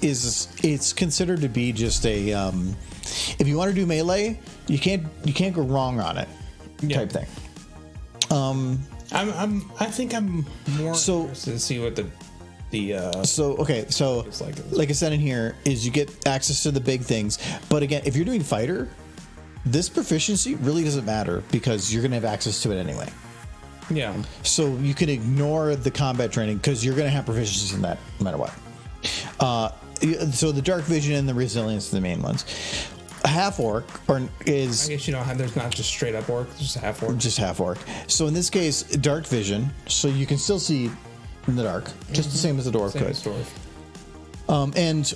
is it's considered to be just a if you want to do melee, you can't go wrong on it type thing. I think I'm more interested to see what like I said in here is you get access to the big things, but again, if you're doing fighter, this proficiency really doesn't matter because you're gonna have access to it anyway. Yeah. So you can ignore the combat training because you're going to have proficiency in that no matter what. So the dark vision and the resilience are the main ones. Half orc is. I guess you don't have. There's not just straight up orc. Just half orc. Just half orc. So in this case, dark vision. So you can still see in the dark, just the same as the dwarf could. And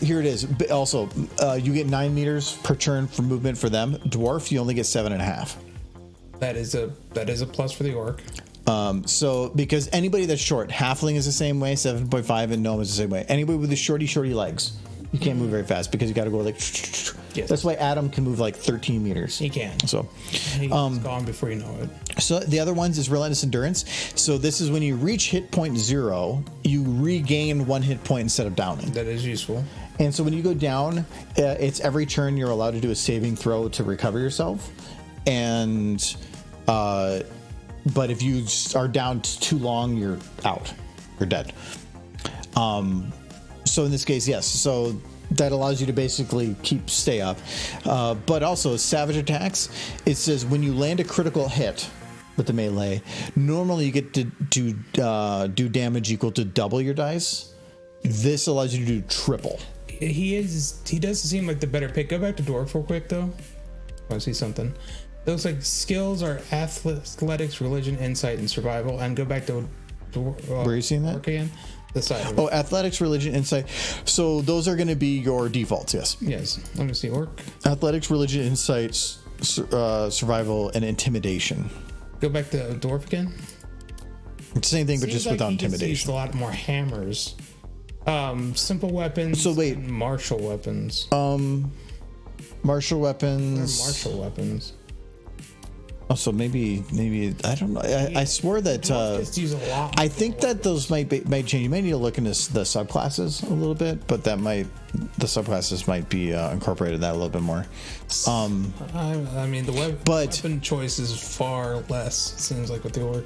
here it is. Also, you get 9 meters per turn for movement for them. Dwarf, you only get 7.5. That is a plus for the orc. So because anybody that's short, halfling is the same way, 7.5, and gnome is the same way. Anybody with the shorty legs, you can't move very fast because you got to go like. Yes. That's why Adam can move like 13 meters. He can. So he's gone before you know it. So the other ones is relentless endurance. So this is when you reach hit point 0, you regain 1 hit point instead of downing. That is useful. And so when you go down, it's every turn you're allowed to do a saving throw to recover yourself. And but if you are down too long, you're out. You're dead. So in this case, yes. So that allows you to basically stay up. But also savage attacks. It says when you land a critical hit with the melee, normally you get to do damage equal to double your dice. This allows you to do triple. He does seem like the better pick. Go back to dwarf real quick though. I see something. It looks like skills are athletics, religion, insight, and survival. And go back to where are you seeing that again? The side. Oh, athletics, religion, insight. So those are going to be your defaults. Yes. Yes. Let me see. Orc. Athletics, religion, insights, survival, and intimidation. Go back to dwarf again. Same thing, but Seems just like without he just used intimidation. a lot more hammers. Simple weapons. So wait. and martial weapons. Martial What weapons. are martial weapons. Oh, so maybe I don't know. I swore that. Just use a lot. I think that those might change. You may need to look into the subclasses a little bit, but the subclasses might be incorporated in that a little bit more. I mean, the weapon choice is far less. It seems like with the orc.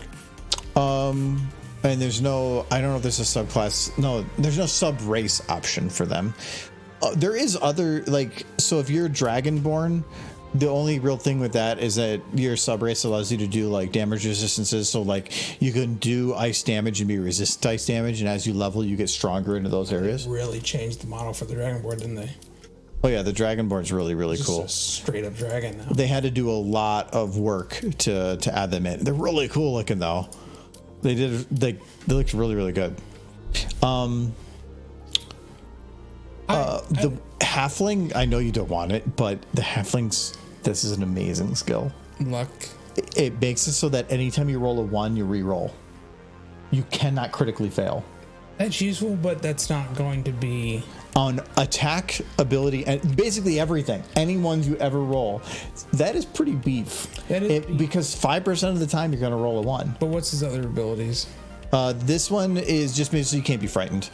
And there's no. I don't know if there's a subclass. No, there's no sub race option for them. There is other so if you're Dragonborn. The only real thing with that is that your sub race allows you to do like damage resistances. So like you can do ice damage and be resistant to ice damage, and as you level, you get stronger into those areas. They really changed the model for the Dragonborn, didn't they? Oh yeah, the Dragonborn's really Just cool. a straight up dragon now. They had to do a lot of work to add them in. They're really cool looking though. They looked really good. The halfling, I know you don't want it, but the halflings. This is an amazing skill. Luck. It makes it so that anytime you roll a 1, you re-roll. You cannot critically fail. That's useful, but that's not going to be On attack, ability, and basically everything. Any ones you ever roll, that is pretty beef. That is beef. Because 5% of the time you're going to roll a 1. But what's his other abilities? This one is just basically you can't be frightened.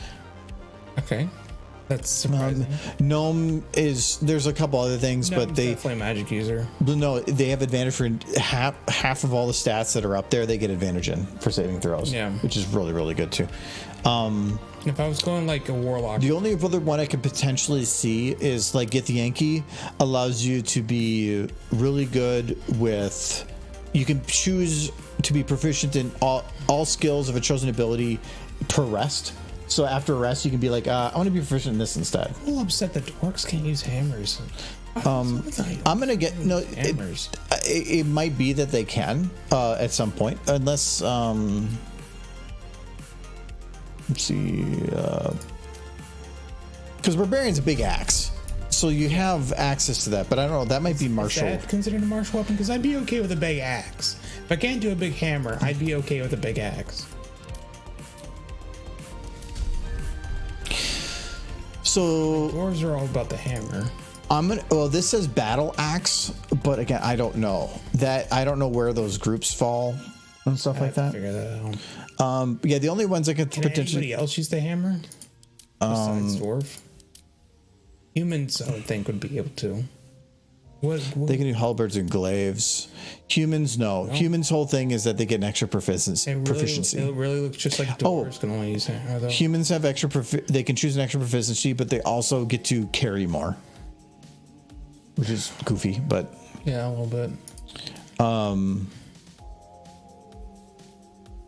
Okay. That's surprising. Gnome is, there's a couple other things, No, but they definitely a magic user. no, they have advantage for half of all the stats that are up there. They get advantage in for saving throws, Yeah. which is really good too. If I was going like a warlock, The only other one I could potentially see is like Get the Yankee allows you to be really good with. You can choose to be proficient in all skills of a chosen ability per rest. So after a rest, you can be like, I want to be proficient in this instead. I'm a little upset that orcs can't use hammers. I'm gonna get no. Hammers. It might be that they can at some point, unless let's see, because barbarian's a big axe, so you have access to that. But I don't know. That might be martial. Is that considered a martial weapon? Because I'd be okay with a big axe. If I can't do a big hammer, I'd be okay with a big axe. So Dwarves are all about the hammer. well, this says battle axe, but again, I don't know that. I don't know where those groups fall and stuff like that. Figure that out. Yeah, the only ones I could Can potentially. anybody else use the hammer besides dwarf? Humans, I would think, would be able to. What They can do halberds and glaives. Humans, no. Humans' whole thing is that they get an extra proficiency. It really looks just like dwarves can only use hammer, though. Humans have extra. They can choose an extra proficiency, but they also get to carry more, which is goofy. But Yeah, a little bit.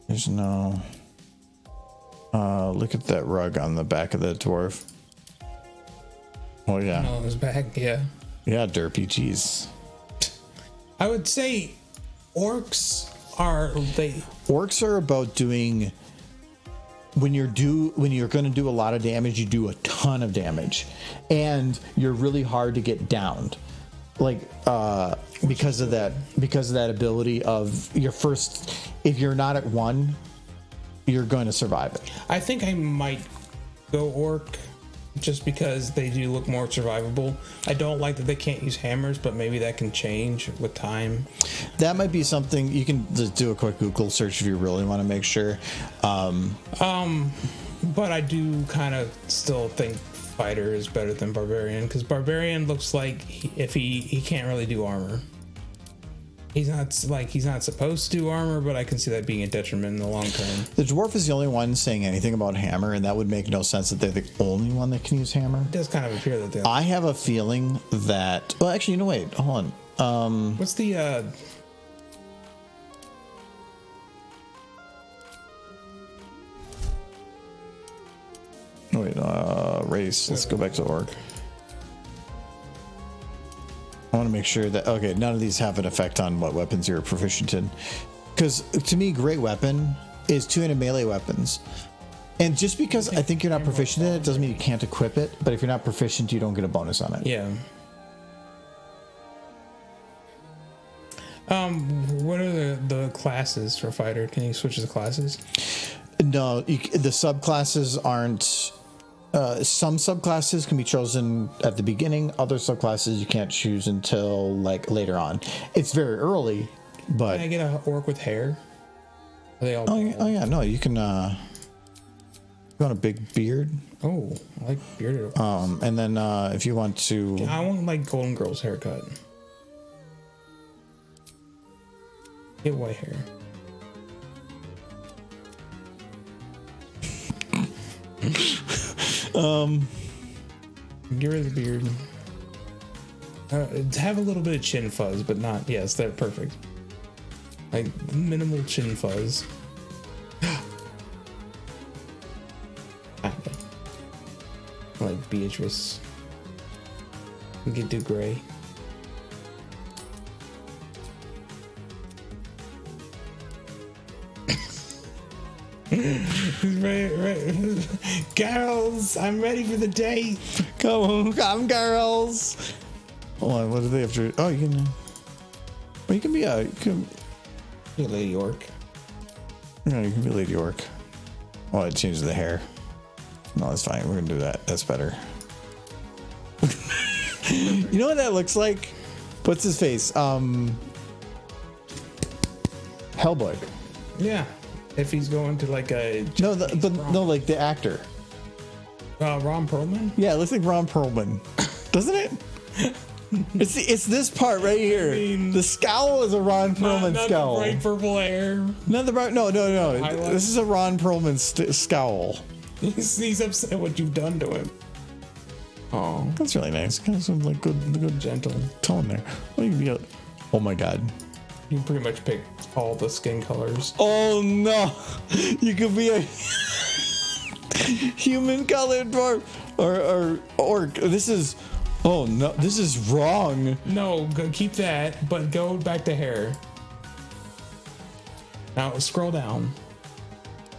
there's no. Look at that rug on the back of the dwarf. Oh yeah, Oh, his back, yeah. yeah, derpy cheese. I would say orcs are Orcs are about doing. When you're going to do a lot of damage, you do a ton of damage, and you're really hard to get downed, because of that ability of your first. If you're not at 1, you're going to survive it. I think I might go orc just because they do look more survivable. I don't like that they can't use hammers, but maybe that can change with time. That might be something you can just do a quick Google search if you really want to make sure. But I do kind of still think fighter is better than barbarian, because barbarian looks like he can't really do armor. He's not supposed to do armor, but I can see that being a detriment in the long term. The dwarf is the only one saying anything about hammer, and that would make no sense that they're the only one that can use hammer. It does kind of appear that they. I have a feeling that. Well, actually, wait, hold on. What's the Wait, race. Let's go back to orc. I want to make sure that, okay, none of these have an effect on what weapons you're proficient in. Because to me, great weapon is two-handed melee weapons. And just because I think you're not proficient in it doesn't mean you can't equip it. But if you're not proficient, you don't get a bonus on it. Yeah. What are the classes for fighter? Can you switch the classes? No, the subclasses aren't. Some subclasses can be chosen at the beginning. Other subclasses you can't choose until like later on. It's very early, but Can I get a orc with hair? Are they all? oh yeah, no, you can. You want a big beard? Oh, I like bearded. And then if you want to, I want like Golden Girl's haircut. Get white hair. Get rid of the beard. Have a little bit of chin fuzz, but not. Yes, they're perfect. Like minimal chin fuzz. Like Beatrice. We could do gray. right. Girls, I'm ready for the date. come girls. Hold on, what do they have to? Oh, you can. Well, you can be a. You can. Hey, Lady York. No, you can be Lady York. Oh, it changes the hair. No, that's fine. We're gonna do that. That's better. You know what that looks like? What's his face? Hellboy. Yeah. If he's going to like a No, no, like the actor. Ron Perlman. Yeah, it looks like Ron Perlman, doesn't it? It's this part right here. The scowl is a Ron Perlman not scowl. The bright purple hair. Not the bright. No. Highlight. This is a Ron Perlman scowl. He's upset what you've done to him. Oh, That's really nice. Kind of some like good gentle. tone there. What do you Oh my god. You can pretty much pick all the skin colors. Oh no! You could be a human colored dwarf or orc. This is. Oh no! This is wrong. No, keep that, but go back to hair. Now scroll down.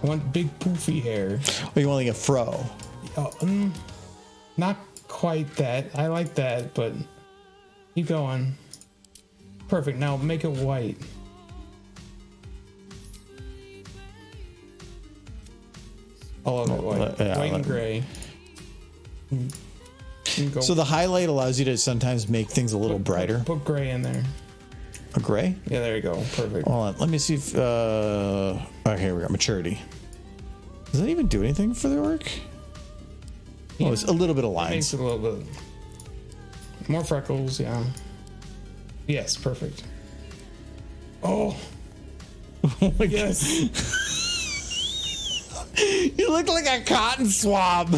I want big poofy hair. Oh, you want like a fro? Not quite that. I like that, but keep going. Perfect. Now make it white. All of it white. Yeah, White and gray. So the highlight allows you to sometimes make things a little brighter. Put gray in there. A gray? Yeah, there you go. Perfect. Hold on. Let me see if. Oh, here we got maturity. Does that even do anything for the orc? Yeah. Oh, it's a little bit of Makes lines. it a little bit more freckles. Yeah. Yes, perfect. Oh. Oh my Yes. You look like a cotton swab.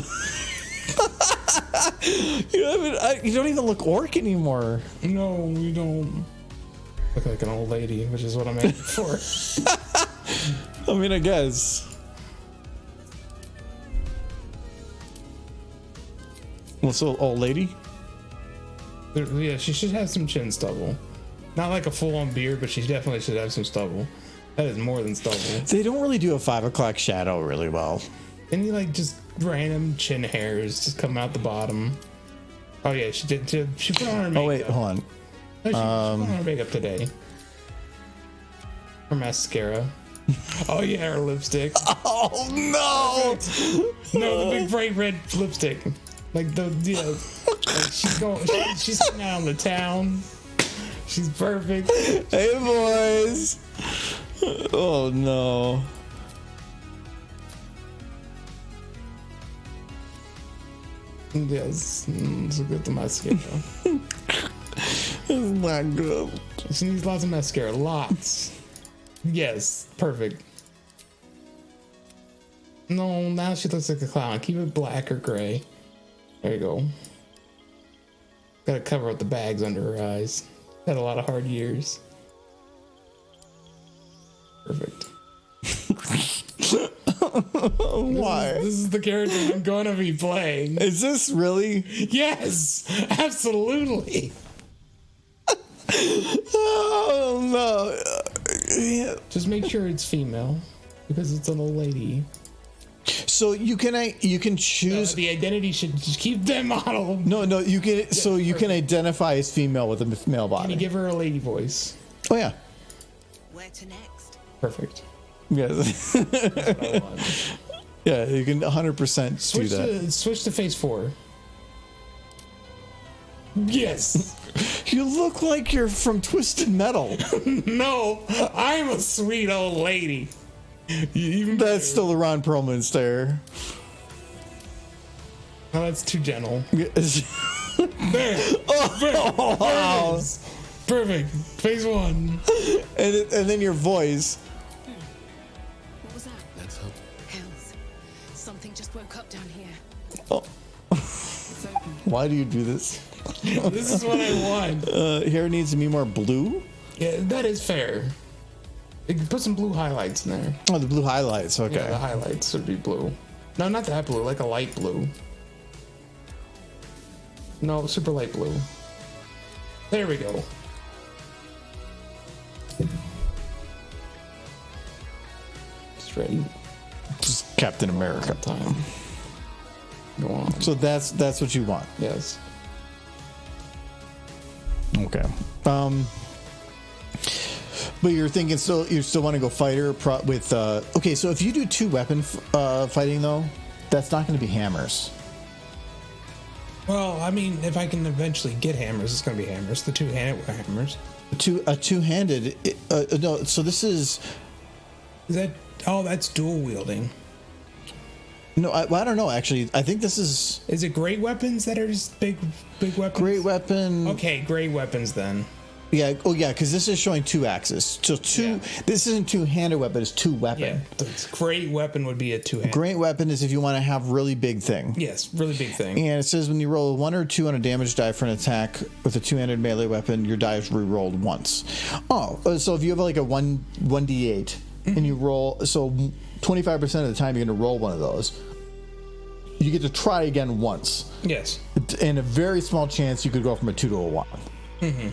You don't even look orc anymore. No, we don't. Look like an old lady, which is what I'm aiming for. I mean, I guess. Well, so old lady. Yeah, she should have some chin stubble. Not like a full-on beard, but she definitely should have some stubble. That is more than stubble. They don't really do a 5 o'clock shadow really well. And you like just random chin hairs just come out the bottom. Oh yeah, she did. She put on her makeup. Oh wait, hold on. No, she put on her makeup today. Her mascara. Oh yeah, her lipstick. Oh no! No, the big bright red lipstick. Like the like she's sitting out on the town. She's perfect. Hey boys! Oh no! Yes, so good the mascara. It's not good. She needs lots of mascara, lots. Yes, perfect. No, now she looks like a clown. Keep it black or gray. There you go. Gotta cover up the bags under her eyes. Had a lot of hard years. Perfect. Why? This is the character I'm gonna be playing. Is this really? Yes, absolutely. Oh no! Yeah. Just make sure it's female because it's an old lady. So you can choose. The identity should just keep them model. No, you can. So you can identify as female with a male Can you body. give her a lady voice? Oh yeah. Where to next? Perfect. Yes. That's what I want. Yeah, you can 100% do that. Switch to phase 4. Yes. You look like you're from Twisted Metal. No, I'm a sweet old lady. Even That's still the Ron Perlman stare. No, that's too gentle. There. Oh, wow. Perfect. Phase 1. And then your voice. What was that? Let's hope. Hells. Something just woke up down here. Oh. It's open. Why do you do this? This is what I want. Hair needs to be more blue. Yeah, that is fair. You can put some blue highlights in there. Oh, the blue highlights. Okay. Yeah, the highlights should be blue. No, not that blue, like a light blue. No, super light blue. There we go. Just ready. Just Captain America. Time. Go on. So that's what you want. Yes. Okay. But you're thinking you still want to go fighter with okay, so if you do 2 weapon fighting though, that's not going to be hammers. Well, I mean, if I can eventually get hammers, it's going to be hammers. The two-handed hammers. Two-handed no, so this is that oh, that's dual wielding. no, I don't know actually. I think this is it great weapons that are just big weapons? great weapon. Okay, great weapons then. Yeah, oh yeah, because this is showing 2 axes. So this isn't two-handed weapon, it's 2 weapon. Yeah, the great weapon would be a two-handed. Great weapon is if you want to have really big thing. Yes, really big thing. And it says when you roll a 1 or 2 on a damage die for an attack with a 2-handed melee weapon, your die is re-rolled once. Oh, so if you have like a 1d8 and you roll, so 25% of the time you're going to roll one of those, you get to try again once. Yes. And a very small chance you could go from a 2 to a 1. Mm-hmm.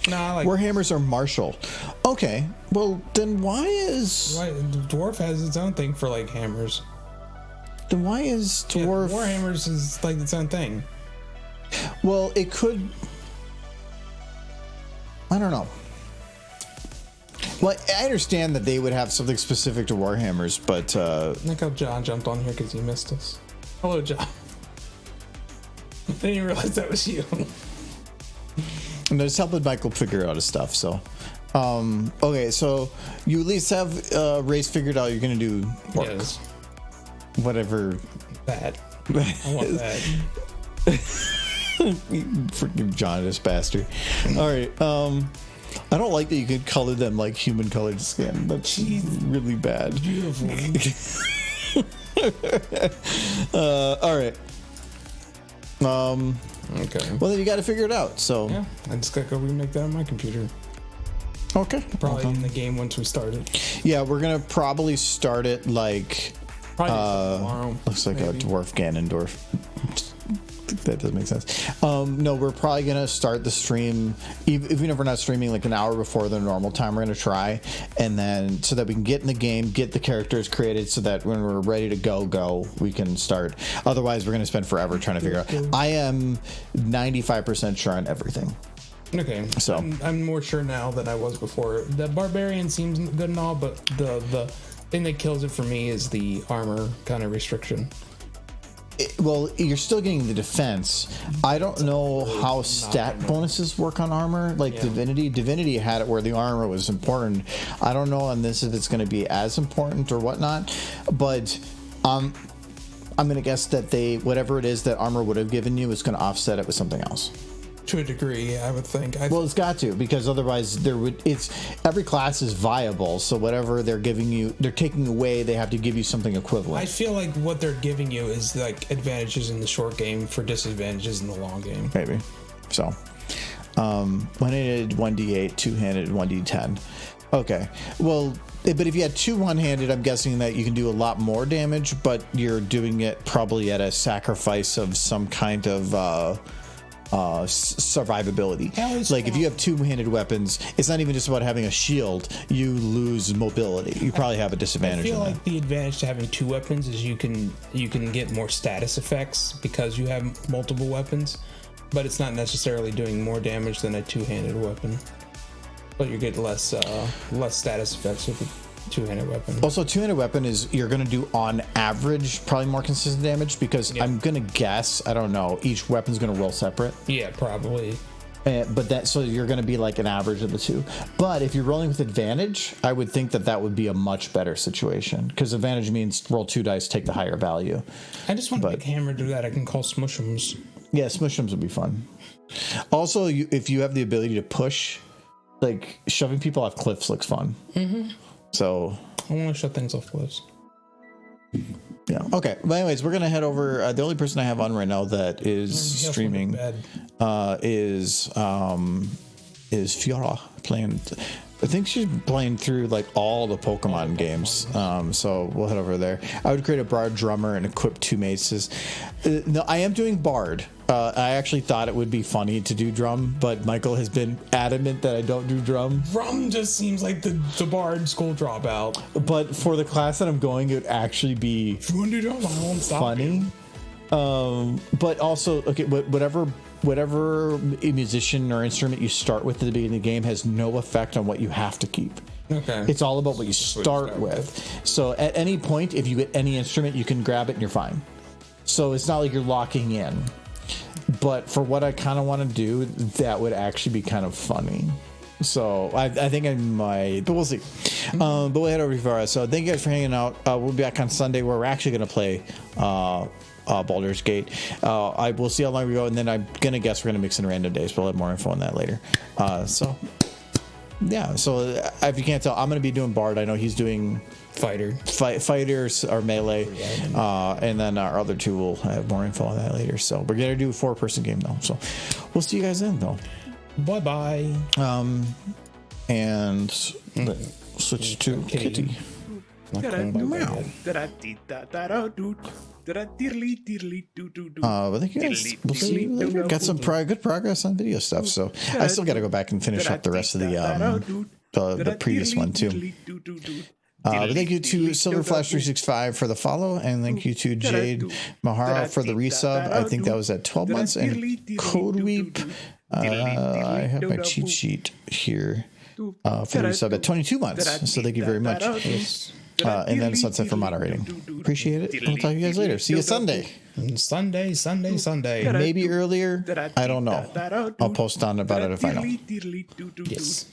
No, I like Warhammers are martial. Okay, well then why is the dwarf has its own thing for like hammers. Then why is dwarf? Yeah, Warhammers is like its own thing. Well, it could. I don't know. Well, I understand that they would have something specific to Warhammers, but Look how John jumped on here because he missed us. Hello, John. I didn't realize that was you. I'm just helping Michael figure out his stuff. So, okay, so you at least have race figured out. You're gonna do orc. Yes. Whatever. That. I want that. Freaking John, this bastard. All right. I don't like that you could color them like human colored skin. That's really bad. Beautiful. All right. Okay. Well, then you got to figure it out. So Yeah, I just gotta go remake that on my computer. okay. Probably in the game once we start it. Yeah, we're gonna probably start it like Probably tomorrow. looks like maybe. a dwarf Ganondorf. That doesn't make sense. No, we're probably gonna start the stream even if we're not streaming like an hour before the normal time. We're gonna try, and then so that we can get in the game, get the characters created, so that when we're ready to go, we can start. Otherwise, we're gonna spend forever trying to figure out. I am 95% sure on everything. Okay, So- I'm more sure now than I was before. The barbarian seems good and all, but the thing that kills it for me is the armor kind of restriction. Well, you're still getting the defense. I don't know how stat bonuses work on armor. Like Yeah. Divinity had it where the armor was important. I don't know on this if it's going to be as important or whatnot. But I'm going to guess that whatever it is that armor would have given you is going to offset it with something else. To a degree, I would think. Well, it's got to, because otherwise every class is viable. So whatever they're giving you, they're taking away. They have to give you something equivalent. I feel like what they're giving you is like advantages in the short game for disadvantages in the long game. Maybe. So, one-handed 1d8, two-handed 1d10. Okay. Well, but if you had 2 one-handed, I'm guessing that you can do a lot more damage, but you're doing it probably at a sacrifice of some kind of survivability. Like if you have 2-handed weapons, it's not even just about having a shield. You lose mobility. You probably have a I disadvantage. feel in like that. the advantage to having 2 weapons is you can get more status effects because you have multiple weapons, but it's not necessarily doing more damage than a 2-handed weapon. But you get less status effects with the two-handed weapon. Also, two-handed weapon is you're going to do on average probably more consistent damage because I'm going to guess, I don't know, each weapon's going to roll separate. Yeah, probably. But that, so you're going to be like an average of the two. But if you're rolling with advantage, I would think that would be a much better situation because advantage means roll 2 dice, take the higher value. I just want a big hammer to do that. I can call smushums. Yeah, smushums would be fun. Also, if you have the ability to push, like shoving people off cliffs looks fun. Mm-hmm. So I want to shut things off cliffs. Yeah. Okay. But anyways, we're gonna head over. The only person I have on right now that is streaming is Fiora playing. I think she's playing through like all the Pokemon games. So we'll head over there. I would create a Bard drummer and equip 2 maces. No, I am doing Bard. I actually thought it would be funny to do drum, but Michael has been adamant that I don't do drum. Drum just seems like the Bard school dropout. But for the class that I'm going, it would actually be if you want to do drum, I won't stop funny. But also, okay, whatever musician or instrument you start with at the beginning of the game has no effect on what you have to keep. Okay. It's all about what you start with. So at any point, if you get any instrument, you can grab it and you're fine. So it's not like you're locking in. But for what I kind of want to do, that would actually be kind of funny. So I think I might, but we'll see. But we'll head over to Fiora. So thank you guys for hanging out. We'll be back on Sunday where we're actually going to play Baldur's Gate. I will see how long we go, and then I'm going to guess we're going to mix in random days, but we'll have more info on that later. So if you can't tell, I'm going to be doing Bard. I know he's doing fighters or melee, and then our other two will have more info on that later. So we're going to do a 4-person game though. So we'll see you guys then though. Bye-bye. And switch to Kitty. I think you guys got some good progress on video stuff, so I still got to go back and finish up the rest of the previous one too. But thank you to Silverflash365 for the follow, and thank you to Jade Mahara for the resub. I think that was at 12 months, and Codeweep. I have my cheat sheet here for the resub at 22 months. So thank you very much. And then Sunset for moderating. Appreciate it. We'll talk to you guys later. See you Sunday. Sunday. Maybe earlier. I don't know. I'll post on about it if I know. Yes.